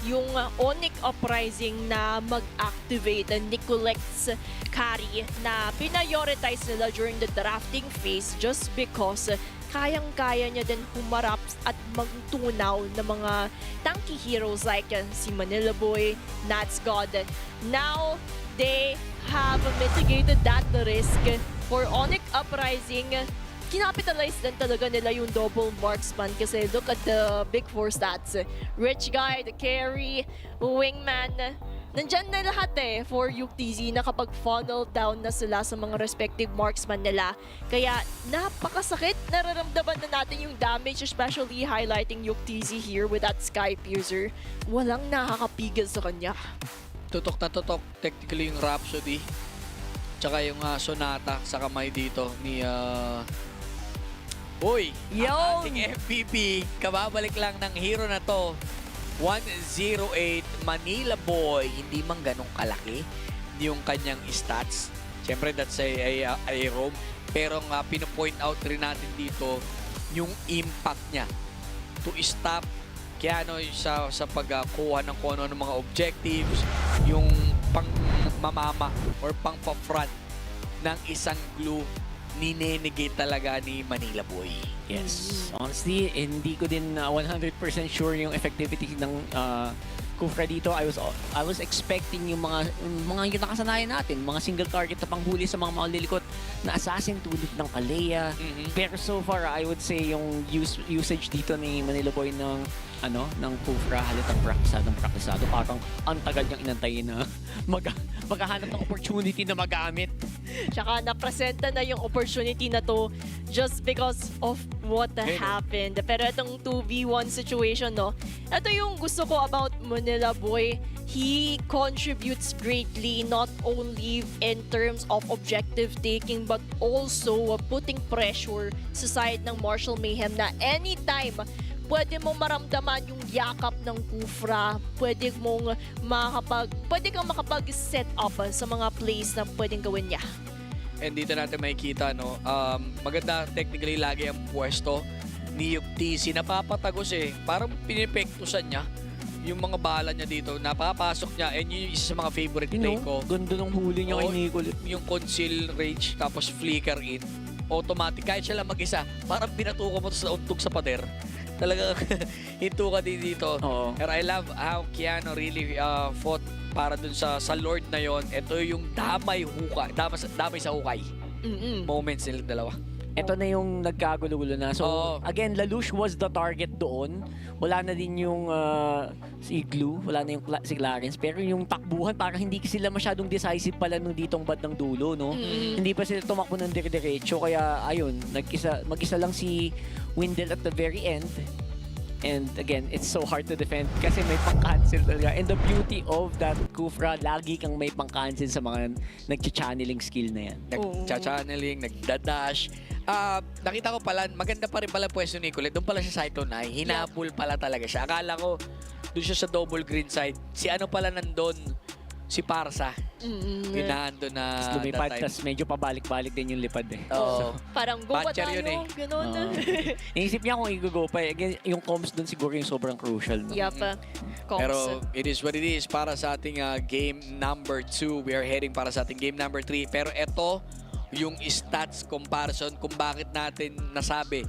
yung Onyx Uprising na mag-activate Nicolette's carry na prioritize nila during the drafting phase just because kayang-kaya niya din humarap at magtunaw ng mga tanky heroes like si Manila Boy, Nats God. Now, they have mitigated that risk for Onyx Uprising. Kinapitalize din talaga nila yung double marksman kasi look at the big four stats. Rich Guy, the carry, Wingman. Nandyan na lahat for Yuktz na kapag funnel down na sila sa mga respective marksman nila. Kaya napakasakit, nararamdaman na natin yung damage, especially highlighting Yuktz here with that Sky Piercer. Walang nakakapigil sa kanya. Tutok na tutok, technically yung Rhapsody. Tsaka yung Sonata sa kamay dito ni... ang ating MVP, kababalik lang ng hero na to. 108 Manila Boy, hindi man ganong kalaki yung kanyang stats. Siyempre, that's a roam. Pero nga, pinopoint out rin natin dito yung impact niya to stop Keanu sa pagkuha ng kung ano ng mga objectives, yung pang-mamama or pang-front ng isang glue, ninenegate talaga ni Manila Boy. Yes. Honestly, hindi ko din 100% sure yung effectivity ng Kufra dito. I was expecting yung mga yung nakasanayan natin, mga single target na panghuli sa mga malilikot na assassin tulad ng Kalea. Pero so far, I would say yung usage dito ni Manila Boy ng Kufra, halatang praktisado. Parang ang tagal niyang inantay na maghahanap ng opportunity na magamit. Tsaka napresenta na yung opportunity na to just because of what happened. Pero itong 2v1 situation, no? Ito yung gusto ko about Manila Boy. He contributes greatly not only in terms of objective taking but also putting pressure sa side ng Marshall Mayhem na anytime pwede mong maramdaman yung yakap ng Kufra, pwede kang makapag-set up sa mga plays na pwedeng gawin niya. And dito natin makikita, no, maganda technically lagi ang pwesto ni TC. Napapatagos parang pinipektusan niya yung mga bala niya dito. Napapasok niya, and yun yung isa sa mga favorite play ko. Ganda ng huli niya kay Nicole. Yung conceal range, tapos flicker in. Automatic, kahit siya lang mag-isa, parang binatuko mo sa untog sa pader. Talaga hinto ka din dito. Pero I love how Keanu really fought para dun sa Lord na yon. Ito yung damay sa hukay. Moments nilang dalawa. Ito na yung nagkagulo-gulo na. So, again, Lelouch was the target doon. Wala na din yung si Glue, wala na yung si Clarence. Pero yung takbuhan, parang hindi sila masyadong decisive pala nung ditong bandang dulo, no? Hindi pa sila tumakbo ng dire-diretso. Kaya, ayun, mag-isa lang si Windel at the very end. And again, it's so hard to defend kasi may pang-cancel talaga. And the beauty of that Kufra, lagi kang may pang-cancel sa mga nag-channeling skill na yan. Nag-channeling, nagdadash. Nakita ko pala, maganda pa rin pala pwesto ni Nicolette. Doon pala siya Cyclone Eye. Hinabol pala talaga siya. Akala ko, doon siya sa double green side. Si ano pala nandun? Si Parsa. Yung nandun na lumipad, tas medyo pabalik-balik din yung lipad Oo. Parang go ba Batcher tayo? yun Ganon. Naisip niya kung i-go pa. Again, yung comms dun siguro yung sobrang crucial. No? Yup. Pero it is what it is para sa ating game number 2. We are heading para sa ating game number 3. Pero ito, yung stats comparison kung bakit natin nasabi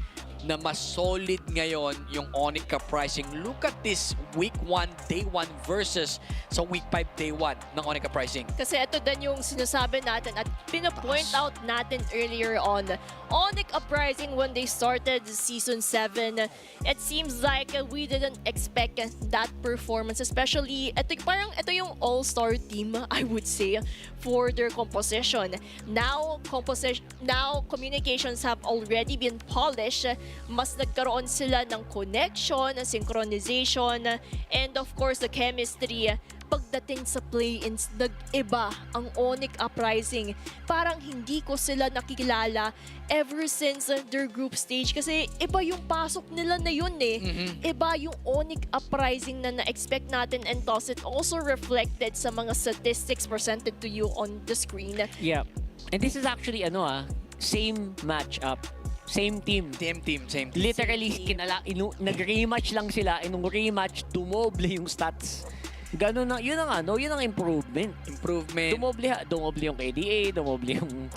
na mas solid ngayon yung Onica pricing. Look at this week 1, day 1 versus sa week 5, day 1 ng Onica pricing. Kasi ito din yung sinasabi natin at pinapoint out natin earlier on. Onic Uprising, when they started season 7, it seems like we didn't expect that performance. Especially, ito yung all-star team, I would say, for their composition. Now communications have already been polished. Mas nagkaroon sila ng connection, synchronization, and of course, the chemistry. Pagdating sa play-ins, nag-iba ang Onic Uprising. Parang hindi ko sila nakikilala ever since their group stage kasi iba yung pasok nila na yun Iba yung Onic Uprising na na-expect natin, and thus it also reflected sa mga statistics presented to you on the screen. Yeah. And this is actually same matchup. Same team. Same team. Literally, nag-rematch lang sila. And nung rematch, dumoble yung stats. Ganun na, yun ang improvement. Dumoble yung KDA, dumoble yung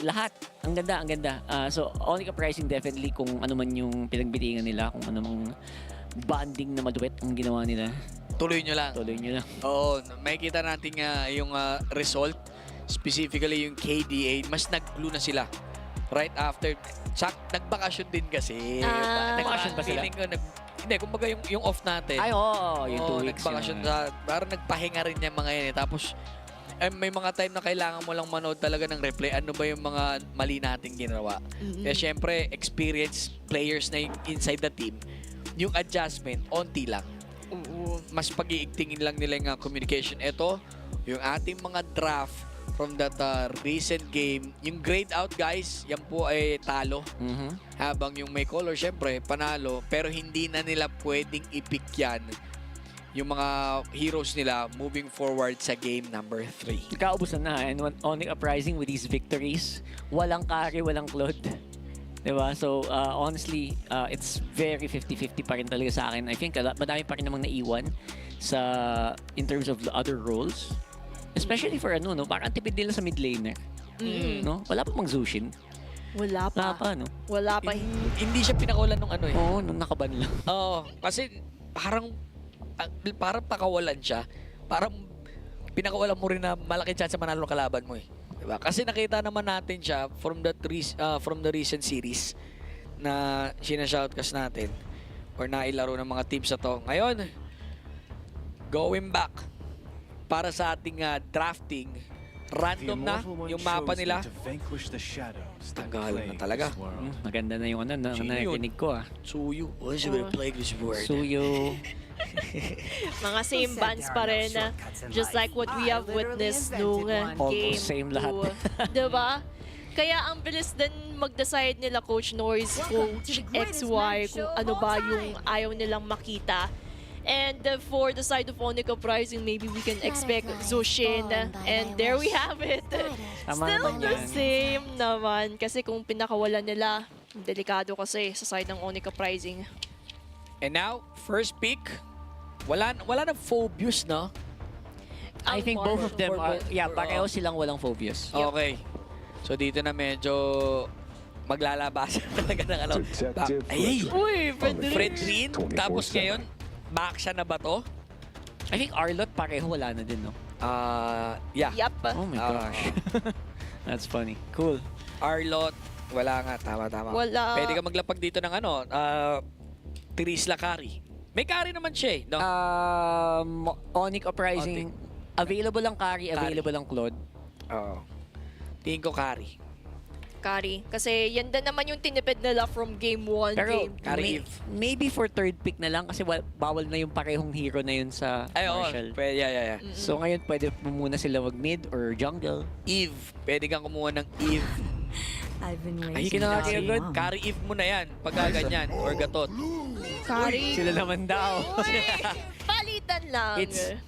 lahat. Ang ganda. So, Onica pricing definitely kung ano man yung pinagbitingan nila, kung ano mang bonding na maduwet ang ginawa nila. Tuloy nyo lang. Oo, makikita natin yung result. Specifically yung KDA, mas nag-glue na sila. Right after, nagbakasyon din kasi. Nagbakasyon ba sila? Feeling ko, hindi, kumbaga yung off natin. Ay, yung 2 weeks. Nagbakasyon parang nagpahinga rin niya mga yan Tapos, may mga time na kailangan mo lang manood talaga ng replay. Ano ba yung mga mali nating ginawa? Kaya syempre, experienced players na inside the team, yung adjustment, onti lang. Mas pag-iigtingin lang nila yung communication. Ito, yung ating mga draft from that recent game. Yung grade out, guys, yan po ay talo. Habang yung may color, syempre, panalo. Pero hindi na nila pwedeng i-pick yan yung mga heroes nila moving forward sa game number 3. Kaubusan na. And Onic Uprising with these victories, walang carry, walang Claude. Diba? So, honestly, it's very 50-50 pa rin talaga sa akin. I think madami pa rin namang naiwan in terms of the other roles. Especially for parang tipid nila sa mid laner. No? Wala pa mang Zushin. Wala pa. Wala pa. Hindi siya pinakawalan nung Oo, nung nakaban lang. Oo, kasi parang pakawalan siya. Parang pinakawalan mo rin na malaki chance manalo ng kalaban mo Diba? Kasi nakita naman natin siya from the recent series na sinashoutcast natin or nailaro ng mga teams na to. Ngayon, going back para sa ating drafting, random na yung mapa nila. Tanggalan na talaga. Maganda na yung nakikinig ko Suyu. What's your play this word? Suyu. Mga same bands pa rin. Just like what we have witnessed nung game. Almost same lahat. Diba? Kaya ang bilis din mag-decide nila Coach Norris, Coach XY, kung ano ba yung ayaw nilang makita. And for the side of ONCU Uprising, maybe we can expect Zushin. And there we have it. Tama Still naman the yan. same naman. Kasi kung pinakawalan nila, delikado kasi sa side ng ONCU Uprising. And now, first pick. Wala na phobius, no? I think both of them are, pareho oh. silang walang phobias. Okay. So dito na medyo maglalabasan talaga ng ano. Ay! Uy, Fredrin. Tapos ngayon, Baksha na ba to? I think Arlot pareho wala na din, no? Yeah. Yup. Oh my gosh. That's funny. Cool. Arlot. Wala nga. Tama. Wala. Pwede ka maglapag dito ng ano, Tirisla Kari. May Kari naman siya eh, no? ONCU Uprising. Available ang Kari, available ang Claude. Oo. Tingin ko Kari. Kari. Kasi yan din naman yung tinipid nila from game 1, Pero game 2. Kari maybe for third pick na lang kasi bawal na yung parehong hero na yun sa Ay, oo. Marshall. Pwede, yeah. So ngayon pwede mo muna sila mag mid or jungle. Eve. Pwede kang kumuha ng Eve. I've been Ay, raised kinakaya by good. mom. Kari Eve mo na yan. Pagka ganyan. Or gatot. Kari. Sila naman daw. Uy, palitan lang.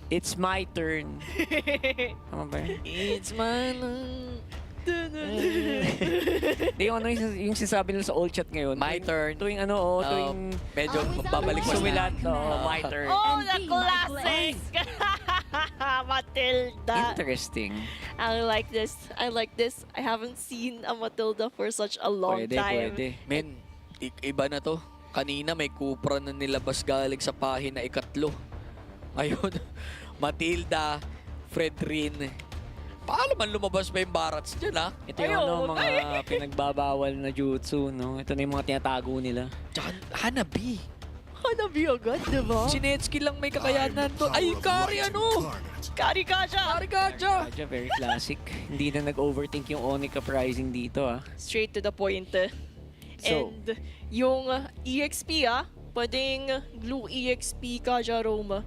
It's my turn. Tama ba yun? It's my Di yung ano yung sinasabi nila sa old chat ngayon. My turn. Tuwing ano, tuwing Medyo babalik mo sumilat. My turn. Oh, the classic! Matilda. Interesting. I like this. I haven't seen a Matilda for such a long time. Pwede. Men, iba na to. Kanina may Cupra na nilabas galing sa pahina ikatlo. Ngayon, Matilda, Fredrin. Paano man lumabas pa yung Barats dyan, ha? Ito yung mga pinagbabawal na jutsu, no? Ito na yung mga tinatago nila. Tsaka, Hanabi. Hanabi agad, diba? Si Netsuki lang may kakayanan to. Ay, Kari ano? Kari Kaja! Kaja, very classic. Hindi na nag-overthink yung ONCU Uprising dito, ah. Straight to the point. So, And yung EXP, pwedeng Blue EXP Kaja Roma.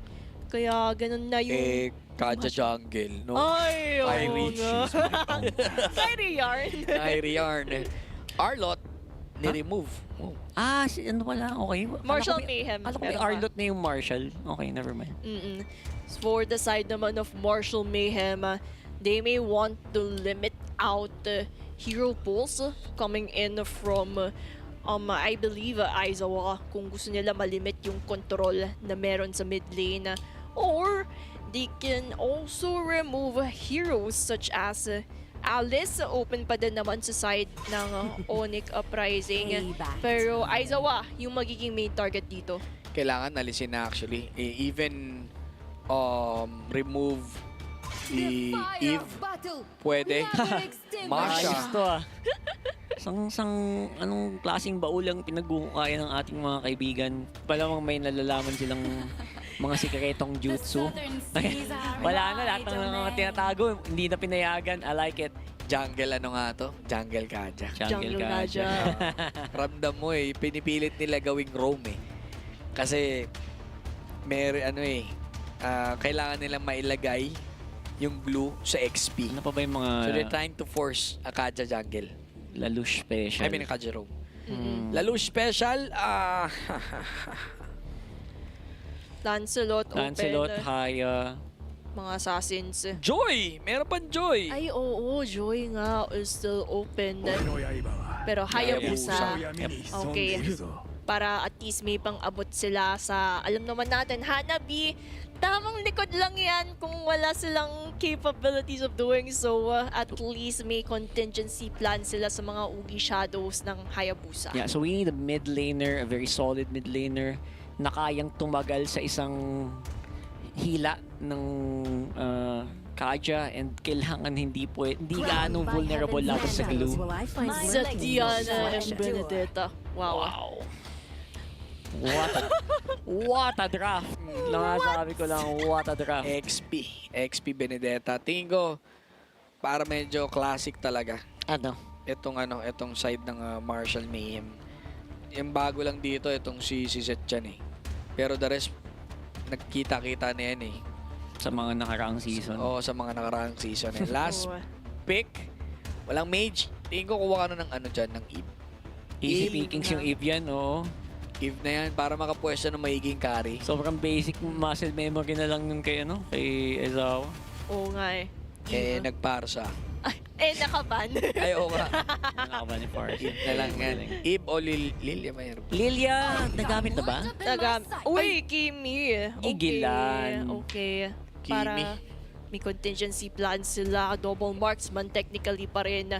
Kaya ganun na yung... Kaja Jungle, no? Ay, oo Kyrie. nga. Kyrie Yarn. Kyrie Yarn. Arlot, ni-remove. Oh. Ano pala? Okay. Marshall Mayhem. Alam ko may Arlot na yung Marshall. Okay, never mind. For the side naman of Marshall Mayhem, they may want to limit out hero pools coming in from I believe Aizawa kung gusto nila malimit yung control na meron sa mid lane. Or they can also remove heroes such as Alice. Open pa din naman sa side ng ONCU Uprising. Pero Aizawa yung magiging main target dito. Kailangan alisin na actually. Even remove the Eve. Pwede. Masha. Ayos to, ah. Anong klaseng baul ang pinagkukaya ng ating mga kaibigan. Palamang may nalalaman silang mga sikretong jutsu. Wala na, lahat ng mga tinatago, hindi na pinayagan. I like it. Jungle ano nga to? Jungle Kaja. Jungle Kaja. Ramdam mo pinipilit nila gawing roam Kasi kailangan nilang mailagay yung glue sa XP. Ano pa ba yung mga... So they're trying to force a Kaja jungle. Lalush special. I mean, Kaja roam. Lalush special, Lancelot, Haya. mga assassins. Joy! Meron pang Joy! Ay, oo, Joy nga is still open. Pero Hayabusa. Okay. Para at least may pang-abot sila sa, alam naman natin, Hanabi, tamang likod lang yan kung wala silang capabilities of doing so. At least may contingency plan sila sa mga Ugi Shadows ng Hayabusa. Yeah, so we need a mid laner, a very solid mid laner na kayang tumagal sa isang hila ng Kaja and kailangan hindi gaano vulnerable laban sa glue. Sa Diana and Benedetta. Wow. What a draft. Sabi ko lang, what a draft. XP Benedetta. Tingin ko, para medyo classic talaga. Ano? Itong side ng Marshall Mayhem. Yung bago lang dito, itong si Zetchan Pero the rest, nagkita-kita na yan Sa mga nakaraang season. Oo, sa mga nakaraang season. Last pick, walang mage. Tingin ko kuha ka na ng ano dyan, ng Eve. Easy Eve pickings na. yung Eve yan, oo. Eve na yan, para makapwesto ng magiging carry. Sobrang basic muscle memory na lang yung kay, kay Ezawa. Oo nga eh. Eh, nagparsa. Nakaban. Ay, oo nga. Nakaba ni Forrest. Eve na lang yan. Eve o Lilia Mayer. Lilia, nagamit na ba? Uy, Kimi. Igilan. Okay. Kimi. Para may contingency plan sila. Double marksman technically pa rin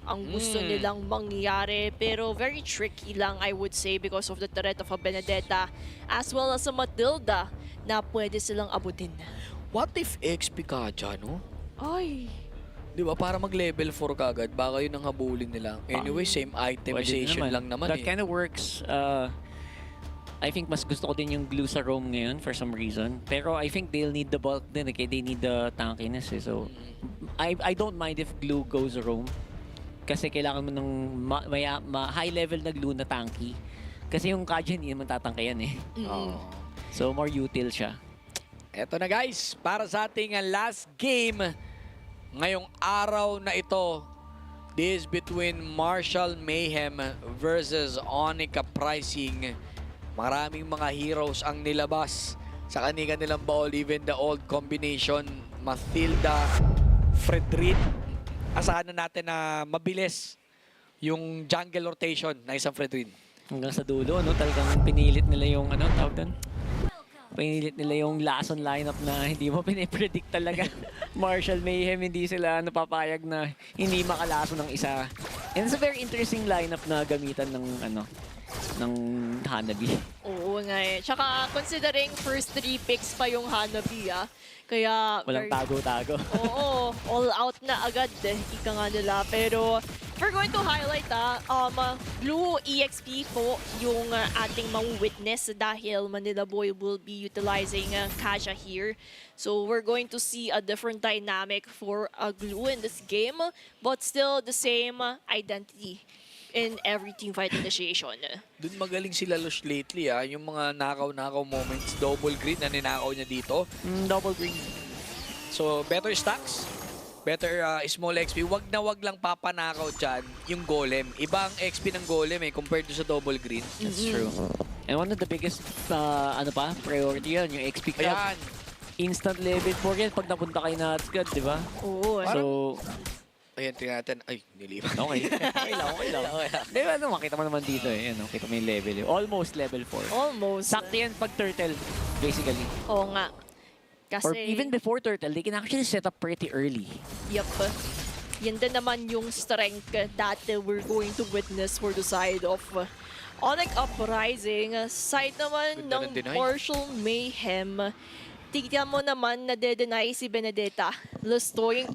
ang gusto nilang mangyari. Pero very tricky lang, I would say, because of the threat of a Benedetta as well as a Matilda na pwede silang abutin. What if XP ka dyan, no? Ay. Di ba? Para mag-level 4 kagad, baka yun ang habulin nila. Anyway, same itemization lang naman That eh. kind of works. I think mas gusto ko din yung glue sa roam ngayon for some reason. Pero I think they'll need the bulk din. Okay? They need the tankiness. Eh. So, I don't mind if glue goes roam. Kasi kailangan mo ng high level na glue na tanky. Kasi yung Kajan, hindi naman tatangkayan eh. So, more util siya. Eto na guys, para sa ating last game ngayong araw na ito. This is between Marshall Mayhem versus Onika Pricing. Maraming mga heroes ang nilabas sa kanilang ball. Even the old combination, Matilda, Fredrin. Asahan na natin na mabilis yung jungle rotation na isang Fredrin. Hanggang sa dulo, talagang pinilit nila yung tawag doon? Pinilit nila yung lason lineup na hindi mo pinipredict talaga. Marshall Mayhem, hindi sila napapayag na hindi makalaso ng isa. And it's a very interesting lineup na gamitan ng ng Hanabi. Oo nga eh. Tsaka considering first 3 picks pa yung Hanabi Kaya Walang tago-tago. Oo, all out na agad ika nga nila. Pero we're going to highlight Blue EXP po yung ating witness dahil Manila Boy will be utilizing Kaja here. So we're going to see a different dynamic for Glue in this game, but still the same identity in every team fight initiation. Dun magaling sila Lush lately yung mga nakaw-nakaw moments, double green na ninakaw niya dito. Double green. So better stacks, better small XP. Wag lang papanakaw dyan yung golem. Iba ang XP ng golem compared to sa double green. That's true. And one of the biggest priority yan, yung XP crowd. Ayan. Instant level 4 yan pag napunta kay Natsgad, di ba? Oo. So, ayan, tingnan natin. Ay, nilipat. okay. Okay lang. Di ba, makita mo naman dito kita mo yung level. Almost level 4. Almost. Sakto yan pag turtle, basically. Oo nga. Kasi, Or even before turtle, they can actually set up pretty early. Yup. Yan din naman yung strength that we're going to witness for the side of Onyx Uprising. Side naman ng Marshall Mayhem. Tignan mo naman na de-deny si Benedetta. Lustoink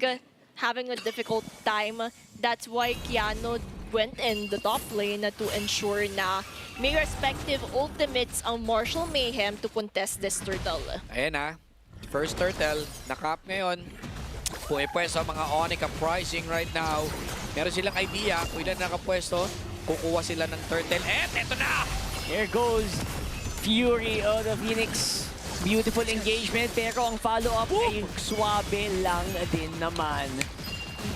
having a difficult time. That's why Keanu went in the top lane to ensure na may respective ultimates ang Marshall Mayhem to contest this turtle. Ayan first turtle, nakap ngayon. Pumipwesto ang mga Onika Pricing right now. Meron silang idea kung ilan nakapwesto. Kukuha sila ng turtle. Eto na! Here goes Fury of the Phoenix. Beautiful engagement, pero ang follow-up ay swabe lang din naman.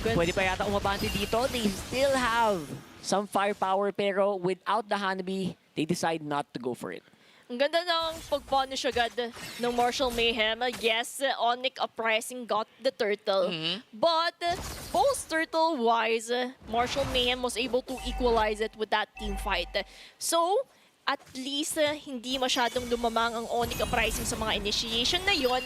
Pwede pa yata umabante dito. They still have some firepower, pero without the Hanabi, they decide not to go for it. Ang ganda ng pag-punish agad ng Marshall Mayhem. Yes, Onyx Uprising got the turtle. But post-turtle-wise, Marshall Mayhem was able to equalize it with that team fight. So, at least hindi masyadong lumamang ang Onyx Uprising sa mga initiation na yon.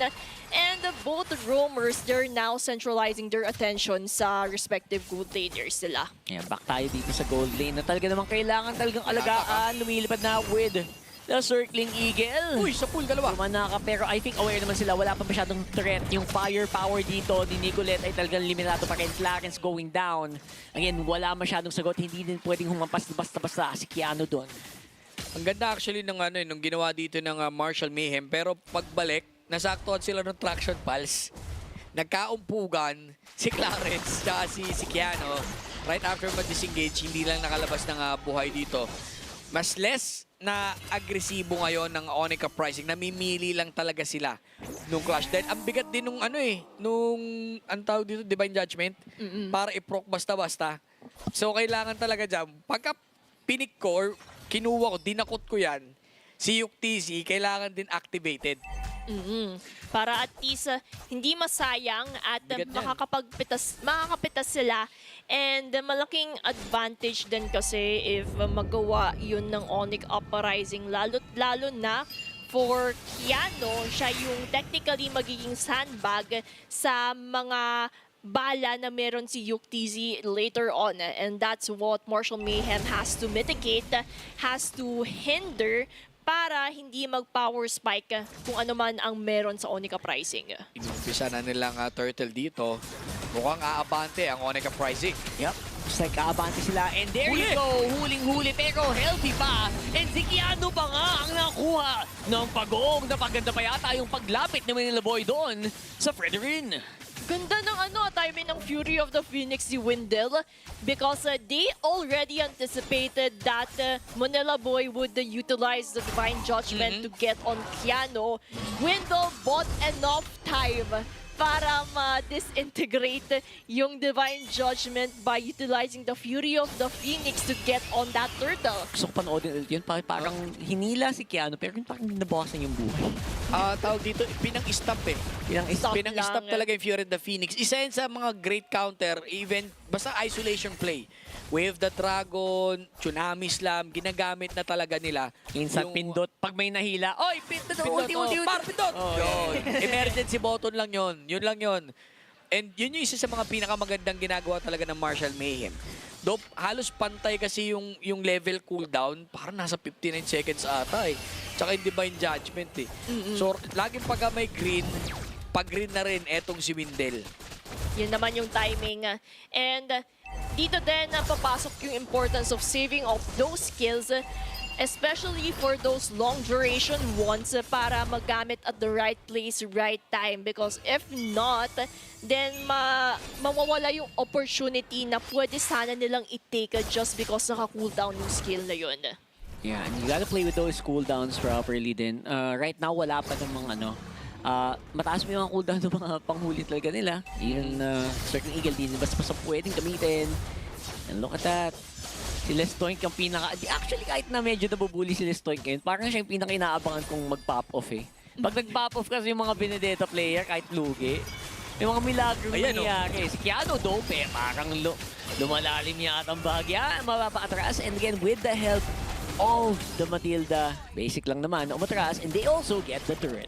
And both roamers, they're now centralizing their attention sa respective gold laners nila. Yeah, back tayo dito sa gold lane na talaga naman kailangan talagang alagaan. Lumilipad na with the circling eagle. Uy, sa pool, dalawa. Lumanaka, pero I think aware naman sila. Wala pa masyadong threat. Yung firepower dito ni Nicolette ay talagang limitado pa rin. Clarence going down. Again, wala masyadong sagot. Hindi din pwedeng humampas basta-basta si Keanu doon. Ang ganda actually ng nung ginawa dito ng Marshall Mayhem, pero pagbalik, nasaktuhan sila ng traction pulse. Nagkaumpugan si Clarence at si Keanu. Right after ma-disengage, hindi lang nakalabas ng buhay dito. Mas less na agresibo ngayon ng Onyx Uprising. Namimili lang talaga sila nung clash. Then, ang bigat din nung nung ang tawag dito, Divine Judgment, para i-proc basta-basta. So, kailangan talaga dyan, pagka pinik ko or kinuha ko, dinakot ko yan, si UTC, kailangan din activated. Para at least hindi masayang at Bigat yan. makakapitas sila. And malaking advantage din kasi if magawa yun ng Onyx Uprising, lalo na for Keanu, siya yung technically magiging sandbag sa mga bala na meron si UTZ later on. And that's what Martial Mayhem has to mitigate, has to hinder para hindi mag-power spike kung ano man ang meron sa Onyx Uprising. Inumpisa na nilang Turtle dito. Mukhang aabante ang Onyx Uprising. Yep. Just like kaabante sila. And there you Huli! go. Huling-huli pero healthy pa. And si Keanu pa nga ang nakuha ng pagong. Napaganda pa yata yung paglapit ni Manila Boy doon sa Frederin. Ganda ng timing ng Fury of the Phoenix si Wendell because they already anticipated that Manila Boy would utilize the Divine Judgment to get on Keanu. Wendell bought enough time para ma-disintegrate yung Divine Judgment by utilizing the Fury of the Phoenix to get on that turtle. Gusto ko panoodin ulit yun. Parang hinila si Keanu pero parang nabawasan yung buhay. Tawag dito, pinang-stop eh. Pinang-stop talaga yung Fury of the Phoenix. Isa yun sa mga great counter, even basta isolation play. Wave the Dragon, Tsunami Slam, ginagamit na talaga nila. Instant pindot. Pag may nahila, oy, pindot! Ulti! Pindot! Yun. Emergency button lang yun. Yun lang yun. And yun yung isa sa mga pinakamagandang ginagawa talaga ng Martial Mayhem. Though halos pantay kasi yung level cooldown, parang nasa 59 seconds ata eh. Tsaka yung Divine Judgment eh. So, laging pagka may green, pag green na rin etong si Wendell. Yun naman yung timing. And dito din papasok yung importance of saving of those skills, especially for those long duration ones para magamit at the right place, right time. Because if not, then mawawala yung opportunity na pwede sana nilang i-take just because naka-cooldown yung skill na yun. Yeah, and you gotta play with those cooldowns properly din. Right now, wala pa namang mataas mo yung mga cooldown ng mga panghuli talaga nila. Even certain Eagle din, basta pwedeng gamitin. And look at that. Si Lestoink yung pinaka... Actually, kahit na medyo nabubuli si Lestoink ngayon, parang siya yung pinaka-inaabangan kong mag-pop off eh. Pag nag-pop off kasi yung mga Benedetta player, kahit lugi, yung mga milagro nangyayari. Si Keanu dope eh, parang lumalalim yata ang bahagya, mapapa-atras. And again, with the help of the Matilda, basic lang naman, umatras, and they also get the turret.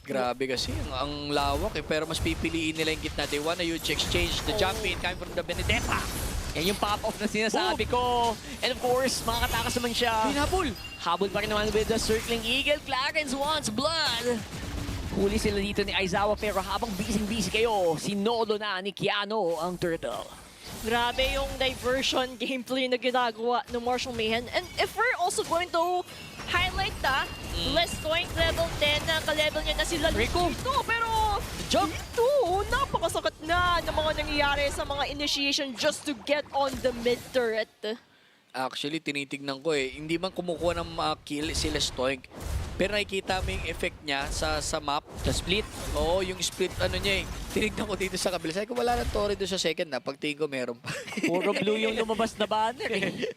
Grabe kasi, ang lawak eh. Pero mas pipiliin nila yung gitna. They wanna huge exchange. The jump in coming from the Benedetta. Yan yung pop-off na sinasabi ko. And of course, makakatakas naman siya. Pinabol! Habol pa rin naman with the circling eagle. Clarence wants blood. Huli sila dito ni Aizawa pero habang busy kayo, sinolo na ni Keanu ang turtle. Grabe yung diversion gameplay na ginagawa ng Martial Mayhem. And if we're also going to highlight Lestoink level 10 na ka-level niya na sila Rico. dito. Pero dito, napakasakit na ng mga nangyayari sa mga initiation just to get on the mid turret. Actually, tinitignan ko eh. Hindi man kumukuha ng kill si Lestoink. Pero nakikita mo yung effect niya sa map. Sa split. Oo, yung split ano niya eh. Tinignan ko dito sa kabila. Sabi ko wala ng Torre doon sa second na. Pag tingin ko meron pa. Puro blue yung lumabas na banner eh.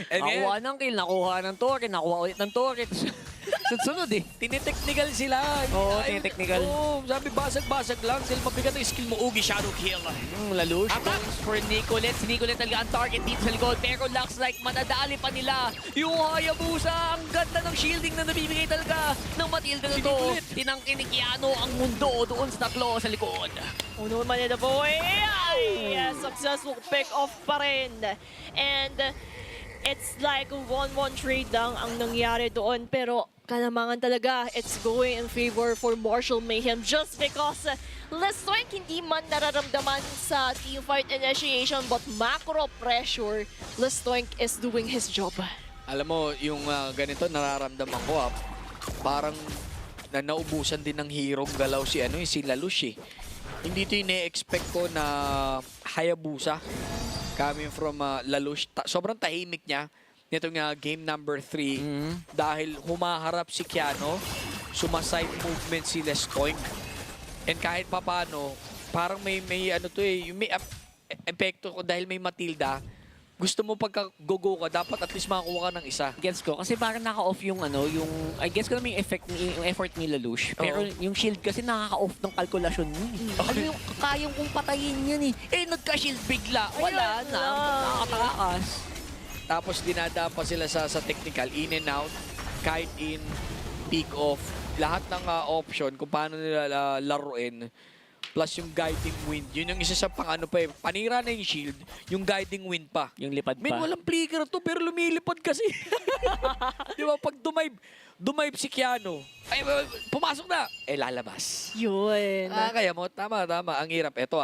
Nakuha ng kill, nakuha ng Torre, nakuha ulit ng Torre. Sunod eh. Tinitechnical sila. Oo, tinitechnical. Oo, sabi basag-basag lang. Dahil mabigat ang skill mo. Ugi, shadow kill. Lalush goes for Nicolette. Si Nicolette talaga ang target dito sa likod. Pero looks like manadali pa nila yung Hayabusa. Ang ganda ng shielding na nabibigay talaga ng Matilda na to. Tinangkin ni Keanu ang mundo doon sa tatlo sa likod. Uno Manila Boy ay successful pick off pa rin. And it's like 1-1 trade lang ang nangyari doon. Pero kalamangan talaga, it's going in favor for Martial Mayhem just because Lestoink hindi man nararamdaman sa teamfight initiation but macro pressure, Lestoink is doing his job. Alam mo, yung ganito nararamdaman ko parang naubusan din ng hero galaw si Lalush eh. Hindi ito yung na-expect ko na Hayabusa coming from Lalush. Sobrang tahimik niya nitong game number 3 dahil humaharap si Keanu, sumaside movement si Lestoink. And kahit papano, parang may epekto ko dahil may Matilda, gusto mo pagka-go-go ka, dapat at least makakuha ka ng isa. Gets ko. Kasi parang naka-off yung I guess ko naman yung effort ni Lelouch. Pero yung shield kasi nakaka-off ng kalkulasyon mo. Ano yung kayang kong patayin yan eh. Nagka-shield bigla. Wala na. Nakakatakas. Tapos dinadapa sila sa technical, in and out, kite in, pick off. Lahat ng option kung paano nila laruin. Plus yung guiding wind. Yun yung isa sa panira na yung shield, yung guiding wind pa. Yung lipad pa. Walang flicker to, pero lumilipad kasi. Di ba, pag dumayb si Keanu, ay, pumasok na, lalabas. Yun. Kaya mo, tama. Ang hirap. Ito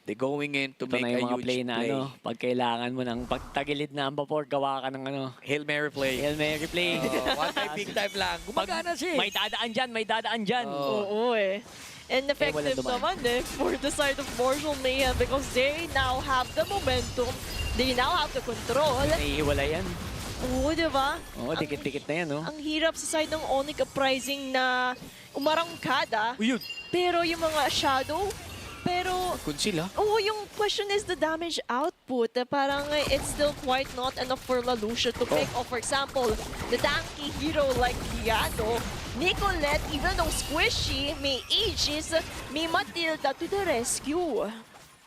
they going in to Ito make na a yung mga huge play na play. pag kailangan mo ng pagtagilid na ang vapor, gawa ka ng Hail Mary play. Hail Mary play. One time, big time lang. Gumagana siya. May dadaan dyan. Oo eh. And effective walang dumaan. naman for the side of Marshall Mayhem because they now have the momentum. They now have the control. Naihiwalay yan. Oo, di ba? Oo, dikit-dikit na yan, no? Ang hirap sa side ng Onyx Uprising na umarangkada. Yun. Pero yung mga shadow, Kun sila. yung question is the damage output. Parang it's still quite not enough for Lelouch to pick off, for example, the tanky hero like Keanu, Nicolette, even though squishy, may Aegis, may Matilda to the rescue.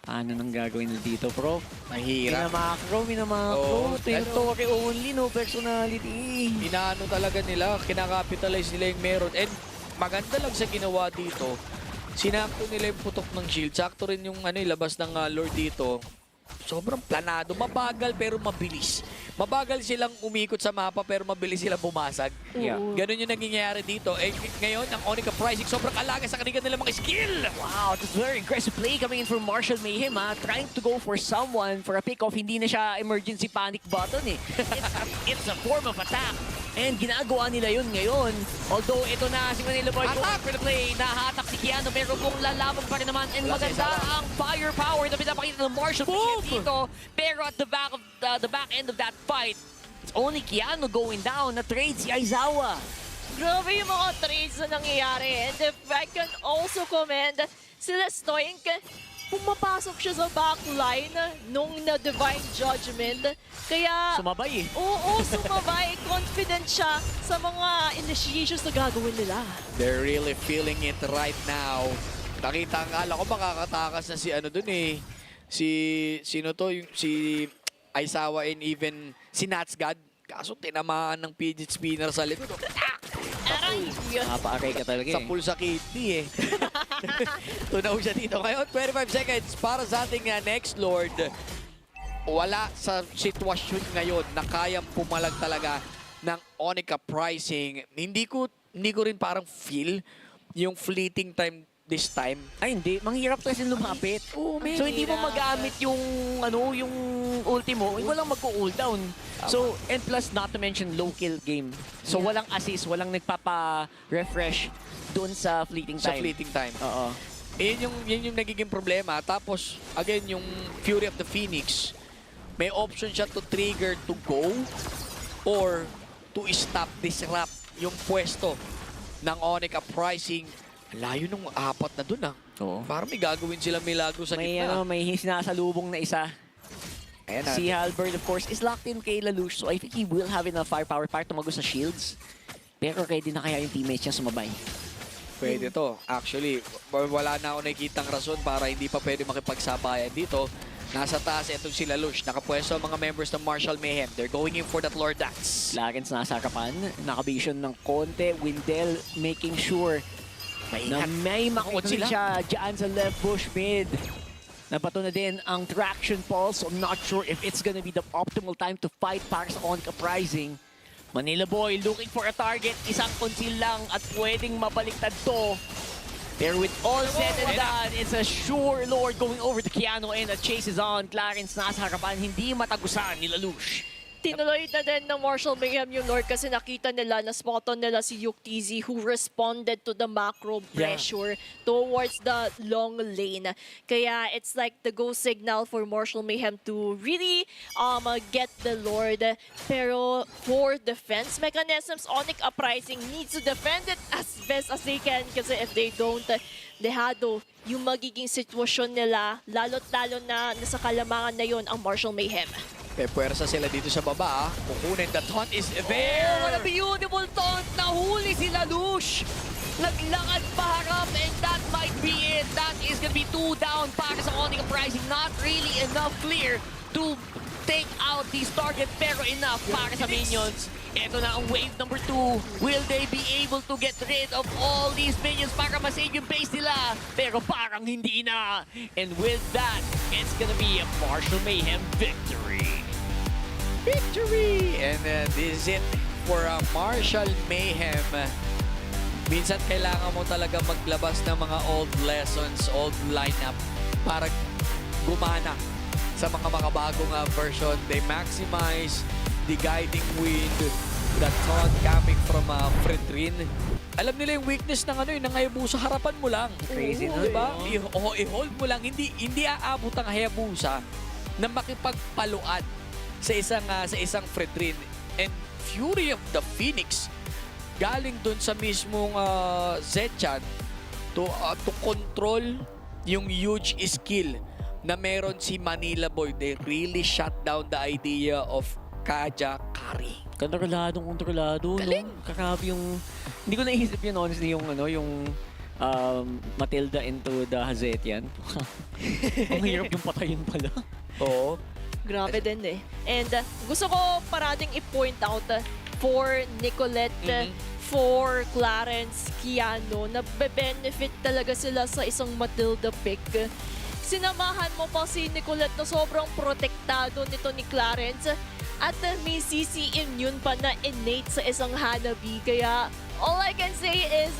Paano nang gagawin na dito, bro? Mahirap. Minamakro. Territory only, no personality. Inaano talaga nila, kinakapitalize nila yung meron. And maganda lang sa ginawa dito, sinakto nila yung putok ng shield. Sakto rin yung labas ng Lord dito. Sobrang planado. Mabagal pero mabilis. Mabagal silang umikot sa mapa pero mabilis silang bumasag. Yeah. Ganun yung nangyayari dito. Ngayon, ang Onyx Uprising, sobrang alaga sa kanila nilang mga skill. Wow, that's very aggressive play coming in from Marshall Mayhem, trying to go for someone for a pick-off. Hindi na siya emergency panic button eh. It's a form of attack. And ginagawa nila yun ngayon. Although ito na si Manila Boy going for the play. Nahatak si Keanu pero kung lalaban pa rin naman. And maganda ang firepower na pinapakita ng Marshall Mayhem dito. Pero at the back end of that fight, it's only Keanu going down na trade si Aizawa. Grabe yung mga trades na nangyayari. And if I can also comment, sila Stoink, pumapasok siya sa backline nung na-Divine Judgment. Kaya... Sumabay eh. Oo, sumabay. Confident siya sa mga initiations na gagawin nila. They're really feeling it right now. Nakita ang ko makakatakas na si dun eh. Sino to? Si Aizawa and even si Natsgad. Kaso tinamaan ng fidget spinner sa likod. Napaaray ka talaga eh. Sa pulsa kidney eh. Tunaw siya dito. Ngayon, 25 seconds para sa ating next Lord. Wala sa sitwasyon ngayon na kayang pumalag talaga ng Onyx Uprising. Hindi ko rin parang feel yung fleeting time this time. Ay, hindi. Manghirap kasi lumapit. So, hindi mo magamit yung ultimo. Walang magko-cooldown. So, and plus, not to mention, low-kill game. So, walang assist, walang nagpapa-refresh doon sa fleeting time. Sa fleeting time. Oo. Yun yung nagiging problema. Tapos, again, yung Fury of the Phoenix, may option siya to trigger to go or to stop, disrupt yung pwesto ng Onyx Uprising. Layo nung apat na dun Oo. Parang may gagawin sila milagro sa gitna. May sinasalubong na isa. Ayan Si Halberd, of course, is locked in kay Lelouch. So I think he will have enough firepower para tumago sa shields. Pero ready na kaya yung teammates niya sumabay. Pwede to. Actually, wala na ako nakikitang rason para hindi pa pwede makipagsabayan dito. Nasa taas, itong si Lelouch. Nakapwesto ang mga members ng Marshall Mayhem. They're going in for that Lord Dance. Clarence nasa harapan. Nakavision ng konti. Windel making sure na may makita siya dyan sa left bush mid. Nabato na din ang traction pulse. I'm not sure if it's gonna be the optimal time to fight para sa Onyx Uprising. Manila Boy looking for a target. Isang conceal lang at pwedeng mabaliktad to. Pero with all said and done, it's a sure Lord going over to Keanu and the chase is on. Clarence nasa harapan, hindi matagusan ni Lelouch. Tinuloy na din ng Marshall Mayhem yung Lord kasi nakita nila na spot on nila si Yuktz who responded to the macro pressure towards the long lane. Kaya it's like the go signal for Marshall Mayhem to really get the Lord. Pero for defense mechanisms, Onyx Uprising needs to defend it as best as they can kasi if they don't, dehado yung magiging sitwasyon nila, lalo't lalo na nasa kalamangan na yun ang Marshall Mayhem. May puwersa sila dito sa baba. Kukunin. The taunt is there. Oh, what a beautiful taunt! Nahuli si Lalush! Naglakad paharap and that might be it. That is gonna be 2 down para sa Onyx Uprising. Not really enough clear to take out these target pero enough para sa minions. Ito na ang wave number 2. Will they be able to get rid of all these minions para masave yung base nila? Pero parang hindi na. And with that, it's gonna be a Martial Mayhem victory. Victory! And this is it for Martial Mayhem. Minsan kailangan mo talaga maglabas ng mga old lessons, old lineup para gumana sa mga makabagong version. They maximize the guiding wind, the taunt coming from Fredrin. Alam nila yung weakness ng ng Hayabusa, harapan mo lang. Crazy, no? Diba? I-hold mo lang, hindi aabot ang Hayabusa na makipagpaluan sa isang Fredrin. And Fury of the Phoenix galing dun sa mismong Zechan to control yung huge skill na meron si Manila Boy. They really shut down the idea of Kaja Kari. Kontrolado. Galing. No? Kakabi yung... Hindi ko naisip yun, honestly, yung Matilda into the Hazetian. Ang hirap yung patayin pala. Oo. Grabe din eh. And gusto ko parating i-point out for Nicolette, for Clarence, Kiano, na benefit talaga sila sa isang Matilda pick. Sinamahan mo pa si Nicolette na sobrang protektado nito ni Clarence at may CC immune pa na innate sa isang Hanabi. Kaya all I can say is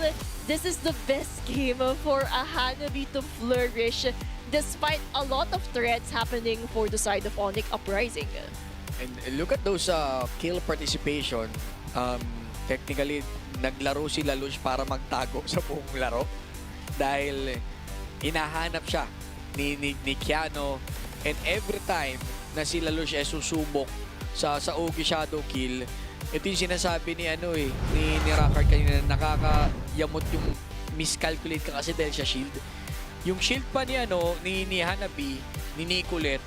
this is the best game for a Hanabi to flourish despite a lot of threats happening for the side of Onyx Uprising. And look at those kill participation. Technically, naglaro si Lalush para magtago sa buong laro dahil hinahanap siya ni Kiano, and every time na si Lalush ay susubok sa Ogi Shadow Kill, ito yung sinasabi ni ni Rockard kanina, nakakayamot yung miscalculate ka kasi dahil siya shield. Yung shield pa ni ni Hanabi, ni Nicolette,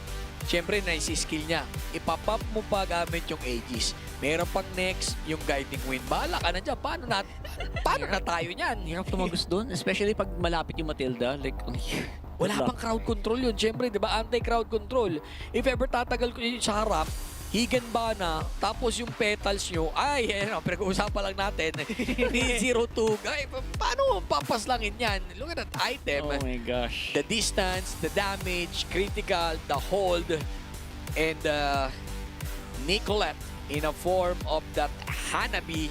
syempre nice skill niya. Ipapop mo pa gamit yung Aegis. Meron pang next, yung guiding wind. Bahala ka na dyan. Paano na tayo niyan? Hirap tumagos doon, especially pag malapit yung Matilda. Like, wala pang crowd control yun. Siyempre, di ba? Anti-crowd control. If ever tatagal ko yun sa harap, Higan Bana, tapos yung petals nyo, pinag-uusapan lang natin, ni 0-2. Ay, paano papaslangin yan? Look at that item. Oh my gosh. The distance, the damage, critical, the hold, and Nicolette in a form of that Hanabi.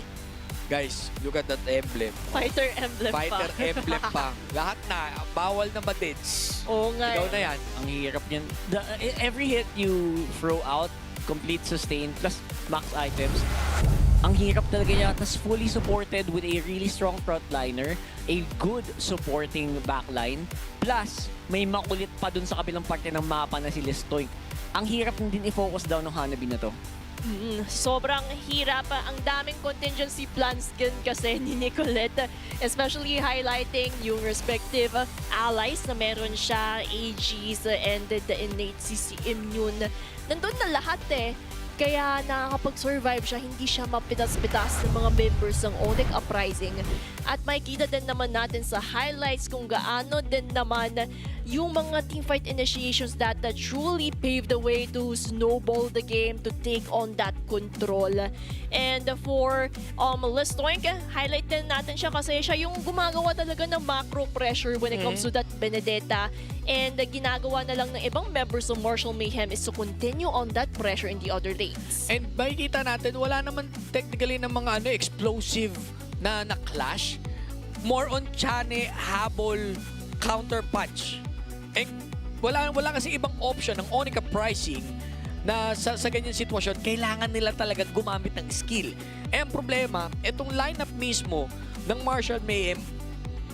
Guys, look at that emblem. Fighter emblem Fighter pa. emblem pa. Lahat na, bawal na madits. Oo nga. Ikaw na yan. Ang hirap niyan. Every hit you throw out, complete sustain, plus max items, ang hirap talaga niya. Tapos fully supported with a really strong frontliner, a good supporting backline, plus may makulit pa dun sa kabilang parte ng mapa na si Listoy. Ang hirap din i-focus down ng Hanabi na to. Sobrang hirap. Ang daming contingency plans kasi ni Nicolette, especially highlighting yung respective allies na meron siya, AGs and the innate CC immune. Nandun na lahat eh. Kaya nakakapag-survive siya, hindi siya mapitas-pitas ng mga members ng Onyx Uprising. At makikita din naman natin sa highlights kung gaano din naman yung mga teamfight initiations that truly paved the way to snowball the game, to take on that control. And for Listoink, highlight din natin siya kasi siya yung gumagawa talaga ng macro pressure when it comes to that Benedetta. And ginagawa na lang ng ibang members of Martial Mayhem is to continue on that pressure in the other lanes. And makikita natin, wala naman technically ng mga explosive na clash. More on chane, habol, counter punch. Eh, wala kasi ibang option ng Onyx Uprising na sa ganyan sitwasyon, kailangan nila talaga gumamit ng skill. Eh, ang problema, itong lineup mismo ng Martial Mayhem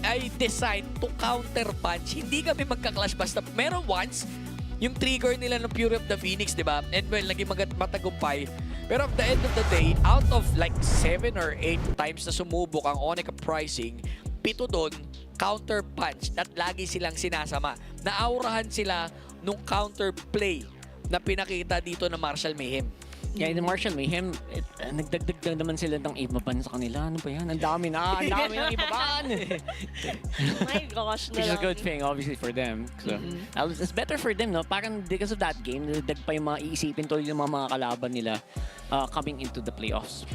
ay designed to counter punch. Hindi kami magka-clash basta meron once yung trigger nila ng Fury of the Phoenix, di ba? And well, naging matagumpay. Pero at the end of the day, out of like 7 or 8 times na sumubok ang Onyx Uprising, 7 doon, counter punch at lagi silang sinasama. Naaurahan sila nung counter play na pinakita dito na Marshall Mayhem. Yeah, the Marshall Mayhem, nagdagdag na naman sila ng ibaban sa kanila. Ano ba yan? Ang dami ng ibaban! Oh my gosh, Which is a good thing, obviously, for them. So, it's better for them, no? Parang because of that game, nagdag pa yung mga iisipin tuloy yung mga kalaban nila coming into the playoffs.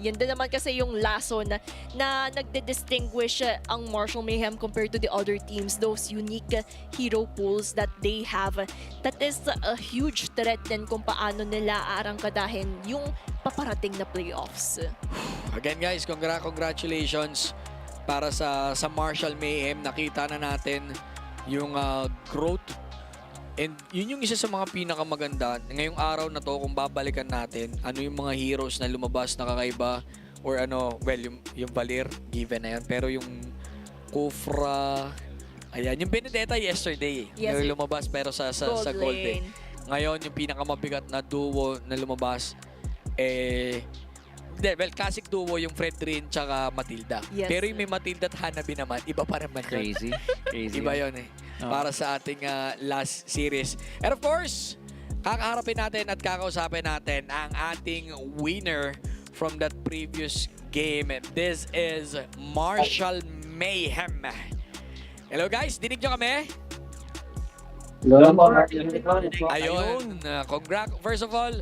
Yan din naman kasi yung lason na nagde-distinguish ang Marshall Mayhem compared to the other teams. Those unique hero pools that they have. That is a huge threat din kung paano nila aarangkadahin yung paparating na playoffs. Again guys, congratulations para sa Marshall Mayhem. Nakita na natin yung growth. And yun yung isa sa mga pinakamaganda. Ngayong araw na to, kung babalikan natin, ano yung mga heroes na lumabas na kakaiba or ano, well, yung Valir, given na yan. Pero yung Kufra, ayan, yung Benedetta yesterday, yung lumabas pero sa gold eh. Ngayon, yung pinakamabigat na duo na lumabas, classic duo yung Fredrin tsaka Matilda. Pero yung may Matilda at Hanabi naman, iba pa naman. Crazy. Iba yun eh. Para sa ating last series. And of course, kakaharapin natin at kakausapin natin ang ating winner from that previous game. This is Marshall Mayhem. Hello guys, dinig nyo kami? Ayun. First of all,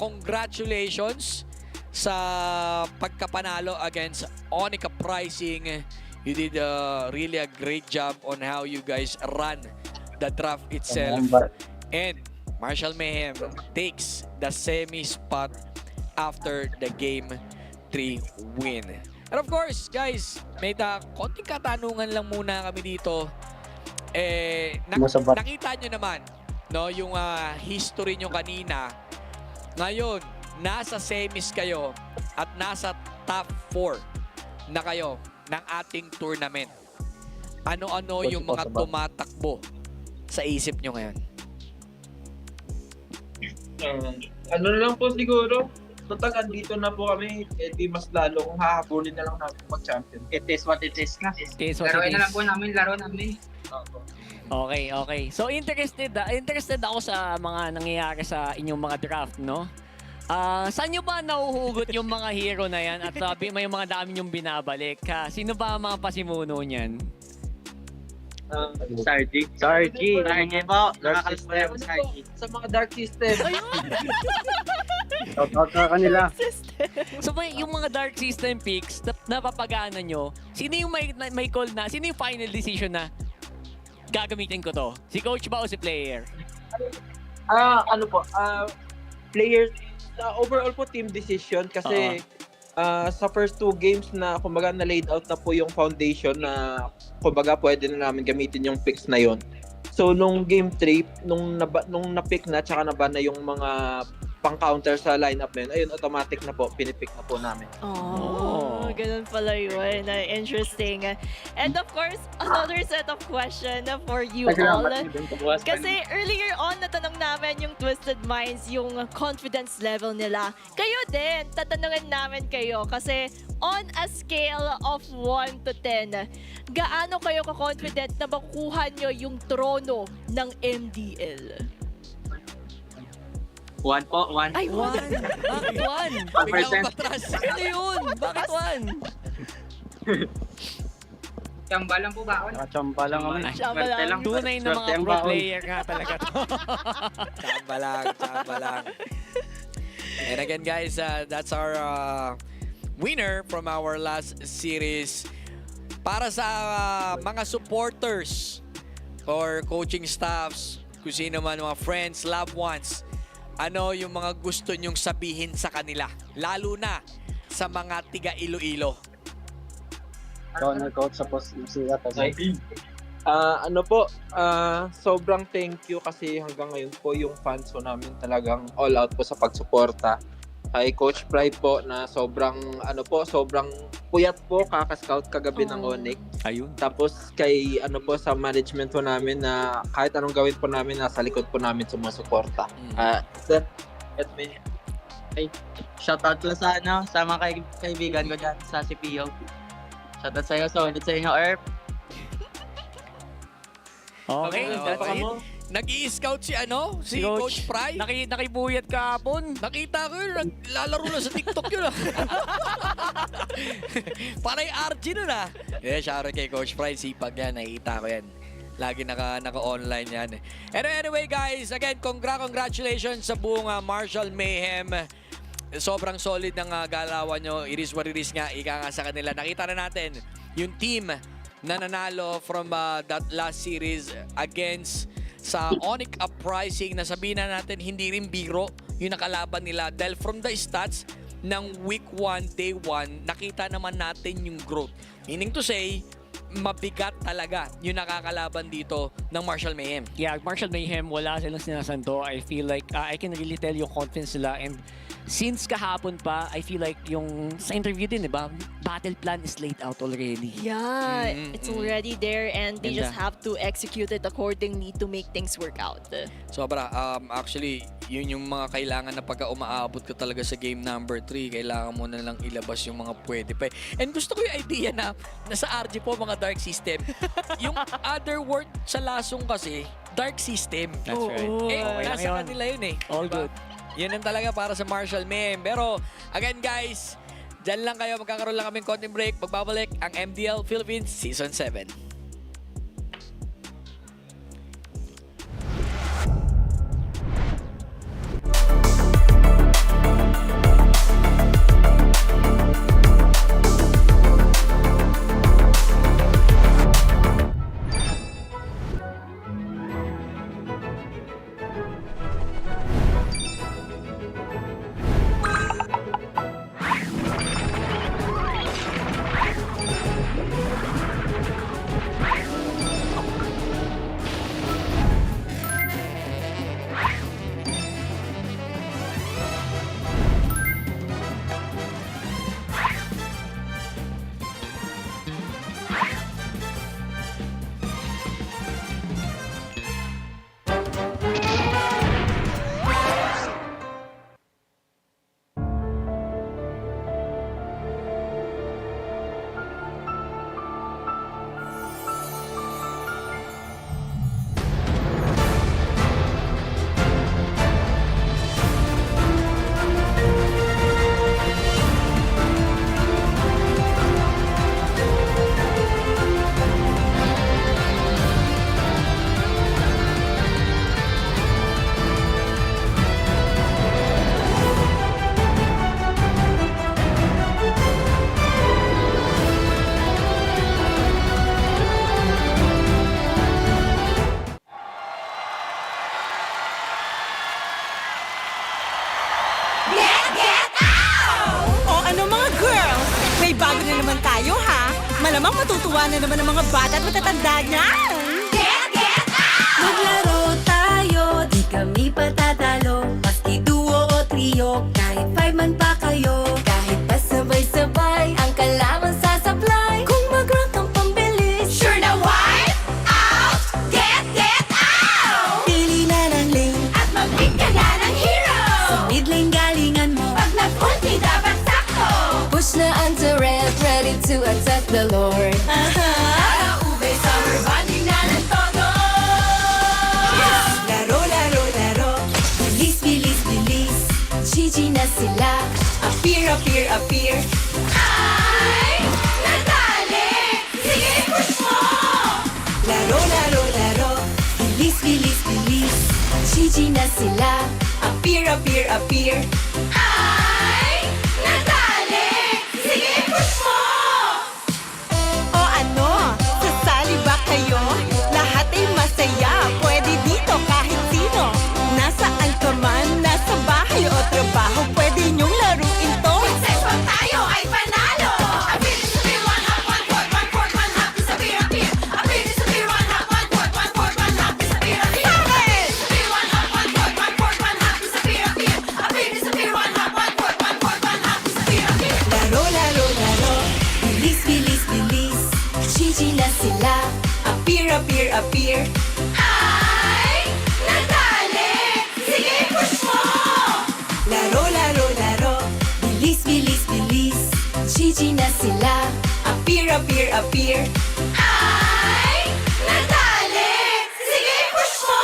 congratulations sa pagkapanalo against Onica Pricing. You did really a great job on how you guys run the draft itself. And Marshall Mayhem takes the semi spot after the game 3 win. And of course, guys, may konting katanungan lang muna kami dito. Nakita nyo naman, no, yung history nyo kanina. Ngayon, nasa semis kayo at nasa top 4 na kayo ng ating tournament. Ano-ano yung mga tumatakbo sa isip nyo ngayon? Ano lang po siguro, total andito na po kami, di mas lalo kung hahabulin na lang namin mag-champion. It is what it is na. Laruin na lang po namin, laro namin. Okay. So interested ako sa mga nangyayari sa inyong mga draft, no? Saan nyo ba nahuhugot yung mga hero na yan at may mga dami yung binabalik? Sino ba ang mga pasimuno niyan? Sargi po. Nakakalimutan ko Sargi. Sa mga dark system. Shoutout sa kanila. So yung mga dark system picks na papagana nyo, sino yung may call na, sino yung final decision na gagamitin ko to? Si coach ba o si player? Player, overall po team decision kasi sa first 2 games na kumbaga na-laid out na po yung foundation na kumbaga pwede na namin gamitin yung picks na yon. So nung game 3, nung na-pick na tsaka na na yung mga pang-counter sa lineup na yun, ayun, automatic na po, pinipick na po namin. Ganun pala yun. Interesting. And of course, another set of question for you all. Kasi earlier on, natanong namin yung Twisted Minds, yung confidence level nila. Kayo din, tatanungin namin kayo. Kasi on a scale of 1 to 10, gaano kayo ka-confident na makukuha nyo yung trono ng MDL? 1 po, 1. Ay, 1! Bakit 1? Biglang patras. Ano yun? Bakit 1? Tsamba lang po ba? Tsamba lang kami. Tsamba lang. Tunay na mga pro player nga talaga to. Tsamba lang. And again guys, that's our winner from our last series. Para sa mga supporters or coaching staffs, kung sino man, mga friends, loved ones, ano yung mga gusto nyong sabihin sa kanila? Lalo na sa mga tiga Iloilo. Coach sa siya. Sobrang thank you kasi hanggang ngayon po yung fans po namin talagang all out po sa pagsuporta. Kay Coach Pride po na sobrang puyat po kaka-scout kagabi ng Onyx. Ayun. Tapos kay sa management po namin na kahit anong gawin po namin nasa likod po namin sumusuporta. Shoutout lang sa mga kaibigan ko dyan sa CPO. Shoutout sa'yo, so ulit sa inyo, Erp. Okay, that's it. Nag-i-scout si Coach Fry. Nakibuyat kahapon. Nakita ko yun, naglalaro lang sa TikTok yun. Panay RG nun Yeah, shoutout kay Coach Fry. Sipag yan, nakikita ko yan. Lagi naka-online yan. Anyway guys, again, congratulations sa buong Marshall Mayhem. Sobrang solid ng galawan nyo. It is what it is nga, ika nga sa kanila. Nakita na natin yung team na nanalo from that last series against sa ONCU Uprising na sabihin na natin hindi rin biro yung nakalaban nila dahil from the stats ng week 1, day 1, nakita naman natin yung growth. Meaning to say, mabigat talaga yung nakakalaban dito ng Marshall Mayhem. Yeah, Marshall Mayhem, wala silang sinasanto. I feel like I can really tell yung confidence nila, and since kahapon pa, I feel like yung sa interview din, di ba? Battle plan is laid out already. Yeah, it's already there and they just have to execute it accordingly to make things work out. Sobra. Actually, yun yung mga kailangan na pagka umaabot ka talaga sa game number 3, kailangan mo na lang ilabas yung mga pwede pa. And gusto ko yung idea na nasa RG po mga dark system. Yung other word sa lasong kasi, dark system. That's right. Nasa kanila yun All diba? good. Yun ang talaga para sa Marshall Mayhem. Pero, again guys, dyan lang kayo. Magkakaroon lang kaming konting break. Pagbabalik ang MDL Philippines Season 7. Bago na naman tayo, ha? Malamang matutuwa na naman ang mga bata at matatanda niyan! Maglaro tayo, di kami patatalo. Maski duo o trio, kahit 5 man pa kayo. Kahit pasabay-sabay, ang kalaban sasablay. Kung mag-rank ang pambilis, Sure na wipe out, get out! pili na ng lane. At mag-pick ka na ng hero! Sa mid lane galingan mo. Pag nag-ulti dapat sakto! Push na onto red, ready to attack the Lord. Para ube, summer bonding na ng todo! Laro, laro, laro. Bilis, bilis, bilis. GG na sila. Appear, appear, appear. Ay, nadali! Sige, push mo! Laro, laro, laro. Bilis, bilis, bilis. GG na sila. Appear, appear, appear. Ay, nadali! Sige, push mo! O ano? Sasali ba kayo? Lahat ay masaya. Pwede dito kahit sino. Nasaan ka man, nasa bahay o trabaho, pwede niyong laruin to. Success pag tayo ay panalo! Abilis sa beer, one hop, one quart, one quart, one hop, isa beer, appear. Abilis sa beer, one hop, one quart, one quart, one hop, isa beer, appear. Abilis sa beer, one hop, one quart, one quart, one hop, isa beer, appear. Abilis sa beer, one hop, one quart, one quart, one hop, isa beer, appear. Laro, laro, laro. Bilis, bilis, bilis. GG na sila. Appear, appear, appear. Ay, nadali! Sige, push mo! Laro, laro, laro. Bilis, bilis, bilis. GG na sila. Appear, appear, appear. Ay, nadali! Sige, push mo!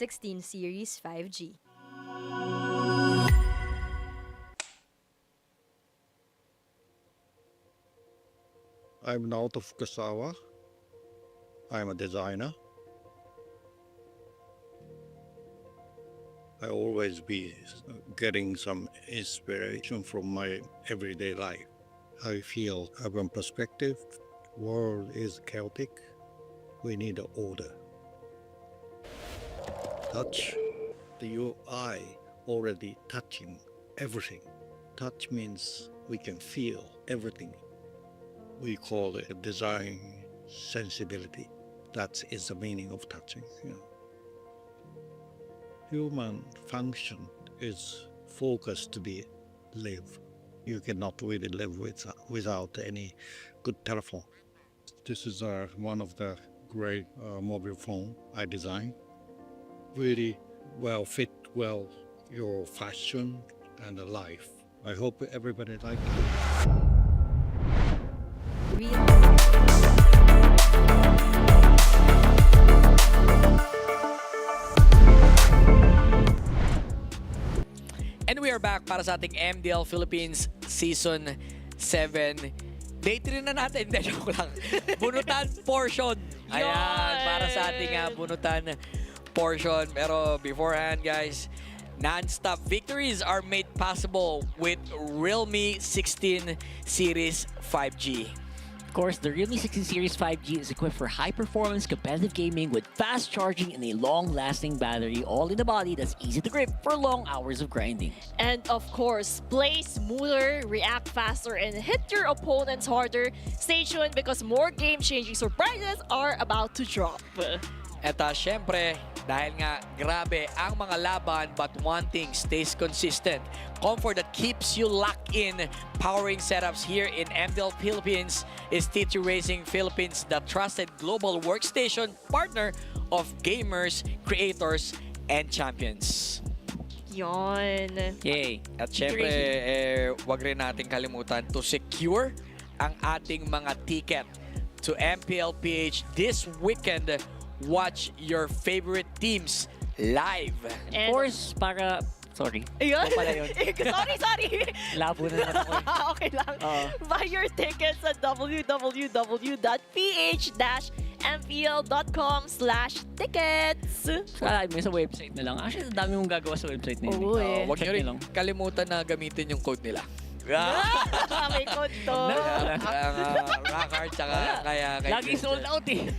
16 Series 5G. I'm Naoto Fukasawa. I'm a designer. I always be getting some inspiration from my everyday life. I feel urban perspective, world is chaotic, we need order. Touch, the UI already touching everything. Touch means we can feel everything. We call it design sensibility. That is the meaning of touching. Human function is focused to be live. You cannot really live without any good telephone. This is one of the great mobile phone I designed. Really well fit your fashion and life. I hope everybody like it. And we are back para sa ating MDL Philippines Season 7. Day 3 na natin. Hindi, joke lang. Bunutan portion. Ayan, para sa ating bunutan portion. Pero beforehand, guys, non-stop victories are made possible with Realme 16 Series 5G. Of course, the Realme 16 Series 5G is equipped for high-performance competitive gaming with fast charging and a long-lasting battery, all in a body that's easy to grip for long hours of grinding. And of course, play smoother, react faster, and hit your opponents harder. Stay tuned because more game-changing surprises are about to drop. At syempre, dahil nga grabe ang mga laban but one thing stays consistent. Comfort that keeps you locked in. Powering setups here in MDL Philippines is T2 Racing Philippines, the trusted global workstation partner of gamers, creators, and champions. Yon. Yay! At syempre, wag rin natin kalimutan to secure ang ating mga ticket to MPLPH this weekend. Watch your favorite teams live. Of course, para... Sorry. Ayun. Ano pala yun? sorry. Labo na naman ako. Okay lang. Buy your tickets at www.ph-mpl.com/tickets. Sa may sa website na lang. Actually, ang dami mong gagawa sa website na yun. Huwag nyo rin kalimutan na gamitin yung code nila. May code to. Rockard, tsaka kaya... Lagi sold out eh.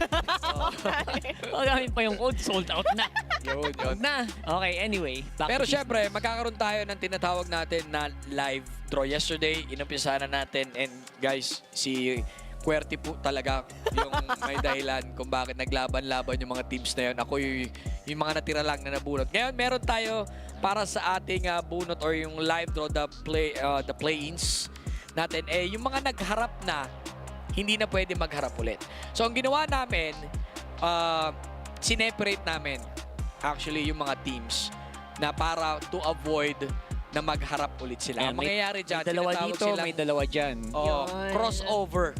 Magamit pa yung code, sold out na. Yun. Na. Okay, anyway. Pero syempre, magkakaroon tayo ng tinatawag natin na live draw. Yesterday, inumpisa na natin. And guys, si Querty po talaga yung may dahilan kung bakit naglaban-laban yung mga teams na yun. Ako yung mga natira lang na nabunot. Ngayon, meron tayo para sa ating bunot or yung live draw, the play-ins natin. Yung mga nagharap na, hindi na pwede magharap ulit. So, ang ginawa namin, sineparate namin actually yung mga teams na para to avoid na magharap ulit sila. Ang mangyayari dyan, may dalawa dito, may dalawa dyan. Crossover.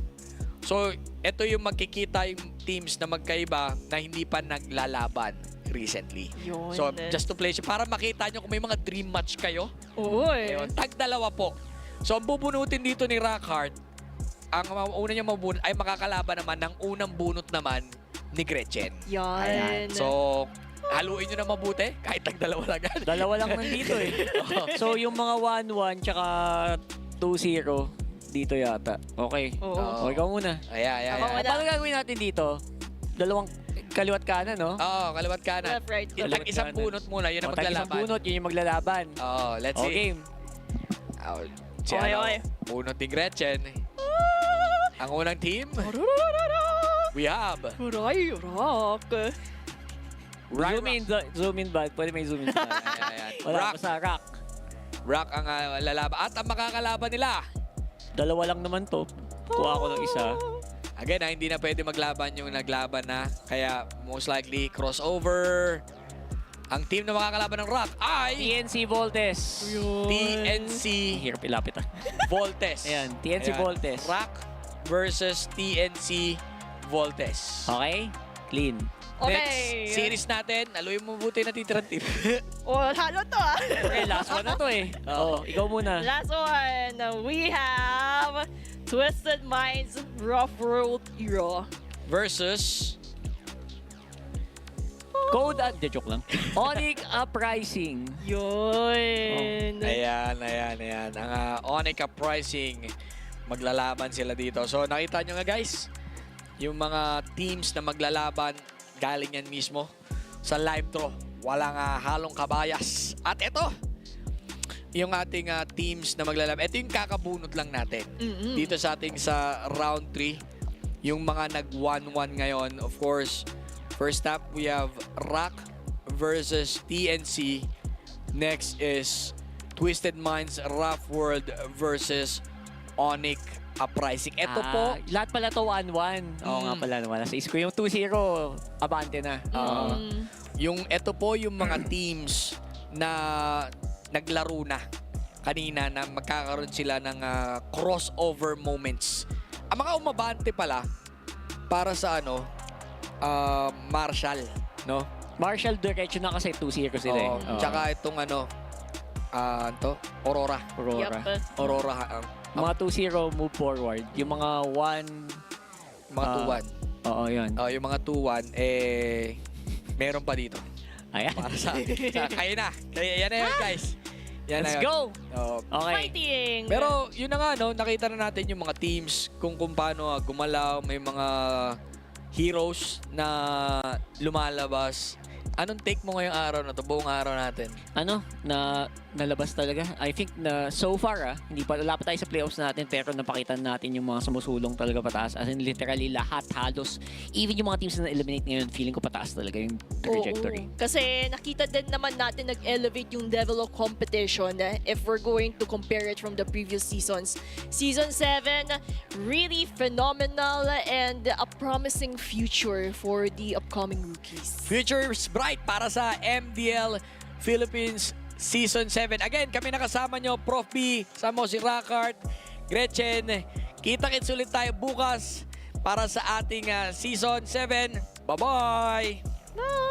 So, ito yung magkikita yung teams na magkaiba na hindi pa naglalaban recently. Yun. So, just to play siya. Para makita nyo kung may mga dream match kayo. Uy. Tag-dalawa po. So, ang bubunutin dito ni Rockard, ang una niya mabunot ay makakalaban naman ng unang bunot naman ni Gretchen. Yan. Ayan. So, haluin nyo na mabuti kahit tag-dalawa lang. Dalawa lang nandito eh. So, yung mga 1-1 tsaka 2-0, dito yata. Okay. Oo. Ikaw muna. Ayan. Paano gagawin natin dito? Dalawang kaliwat kanan, no? Oo, kaliwat kanan. Left, right. Isang bunot muna, yun ang maglalaban. Isang bunot, yun yung maglalaban. Oo, let's see. Game. Okay. Bunot ni Gretchen. Ang unang team, we have Rock. Zoom in ba? Pwede may zoom in ba? Wala, basta Rock. Rock ang lalaban. At ang makakalaban nila, dalawa lang naman to. Kuha ko ng isa. Again, hindi na pwede maglaban yung naglaban na. Kaya most likely crossover. Ang team na makakalaban ng Rock ay TNC Voltes. TNC Hirap ilapit Voltes. Ayan, TNC Voltes. Rock versus TNC Voltes. Okay? Clean. Next series natin, aluin mo mabuti na titirang team. Halo to ah. Okay, last one na to eh. Oo, ikaw muna. Last one, we have Twisted Minds Rough World Hero. Versus Code at, joke lang. Onyx Uprising. Yun. Ayan. Ang Onica Pricing, maglalaban sila dito. So nakita nyo nga guys, yung mga teams na maglalaban, galing yan mismo sa live draw. Walang halong kabayas. At ito, yung ating teams na maglalaban. Ito yung kakabunot lang natin. Dito sa ating sa round 3. Yung mga nag-1-1 ngayon, of course, first up, we have Rock versus TNC. Next is Twisted Minds Rough World versus Onyx Uprising. Ito po. Lahat pala to 1-1. Oo nga pala. Nasa ko yung 2-0. Abante na. Ito po yung mga teams na naglaro na kanina na magkakaroon sila ng crossover moments. Ang mga umabante pala para sa Marshall, no? Marshall diretso na kasi 2-0 sila eh. Tsaka itong Aurora. Yep. Aurora. Mga 2-0 move forward. Yung mga 1... Mga 2-1. Oo, yun. Yung mga 2-1, meron pa dito. Ayan. Para sa kayo na. Yan na yun, guys. Yan Let's na yun. go! Okay. Fighting. Pero yun na nga, nakita na natin yung mga teams kung paano gumalaw. May mga heroes na lumalabas. Anong take mo ngayong araw na to? Buong araw natin. Nalabas talaga. I think na so far, wala pa tayo sa playoffs natin, pero napakita natin yung mga sumusulong talaga pataas. As in, literally, lahat halos. Even yung mga teams na eliminate ngayon, feeling ko pataas talaga yung trajectory. Oo. Kasi nakita din naman natin nag-elevate yung level of competition if we're going to compare it from the previous seasons. Season 7, really phenomenal and a promising future for the upcoming rookies. Future's bright para sa MDL Philippines Season 7. Again, kami nakasama nyo, Prof. B, sama si Rockart, Gretchen. Kita-kits ulit tayo bukas para sa ating Season 7. Bye-bye! Bye!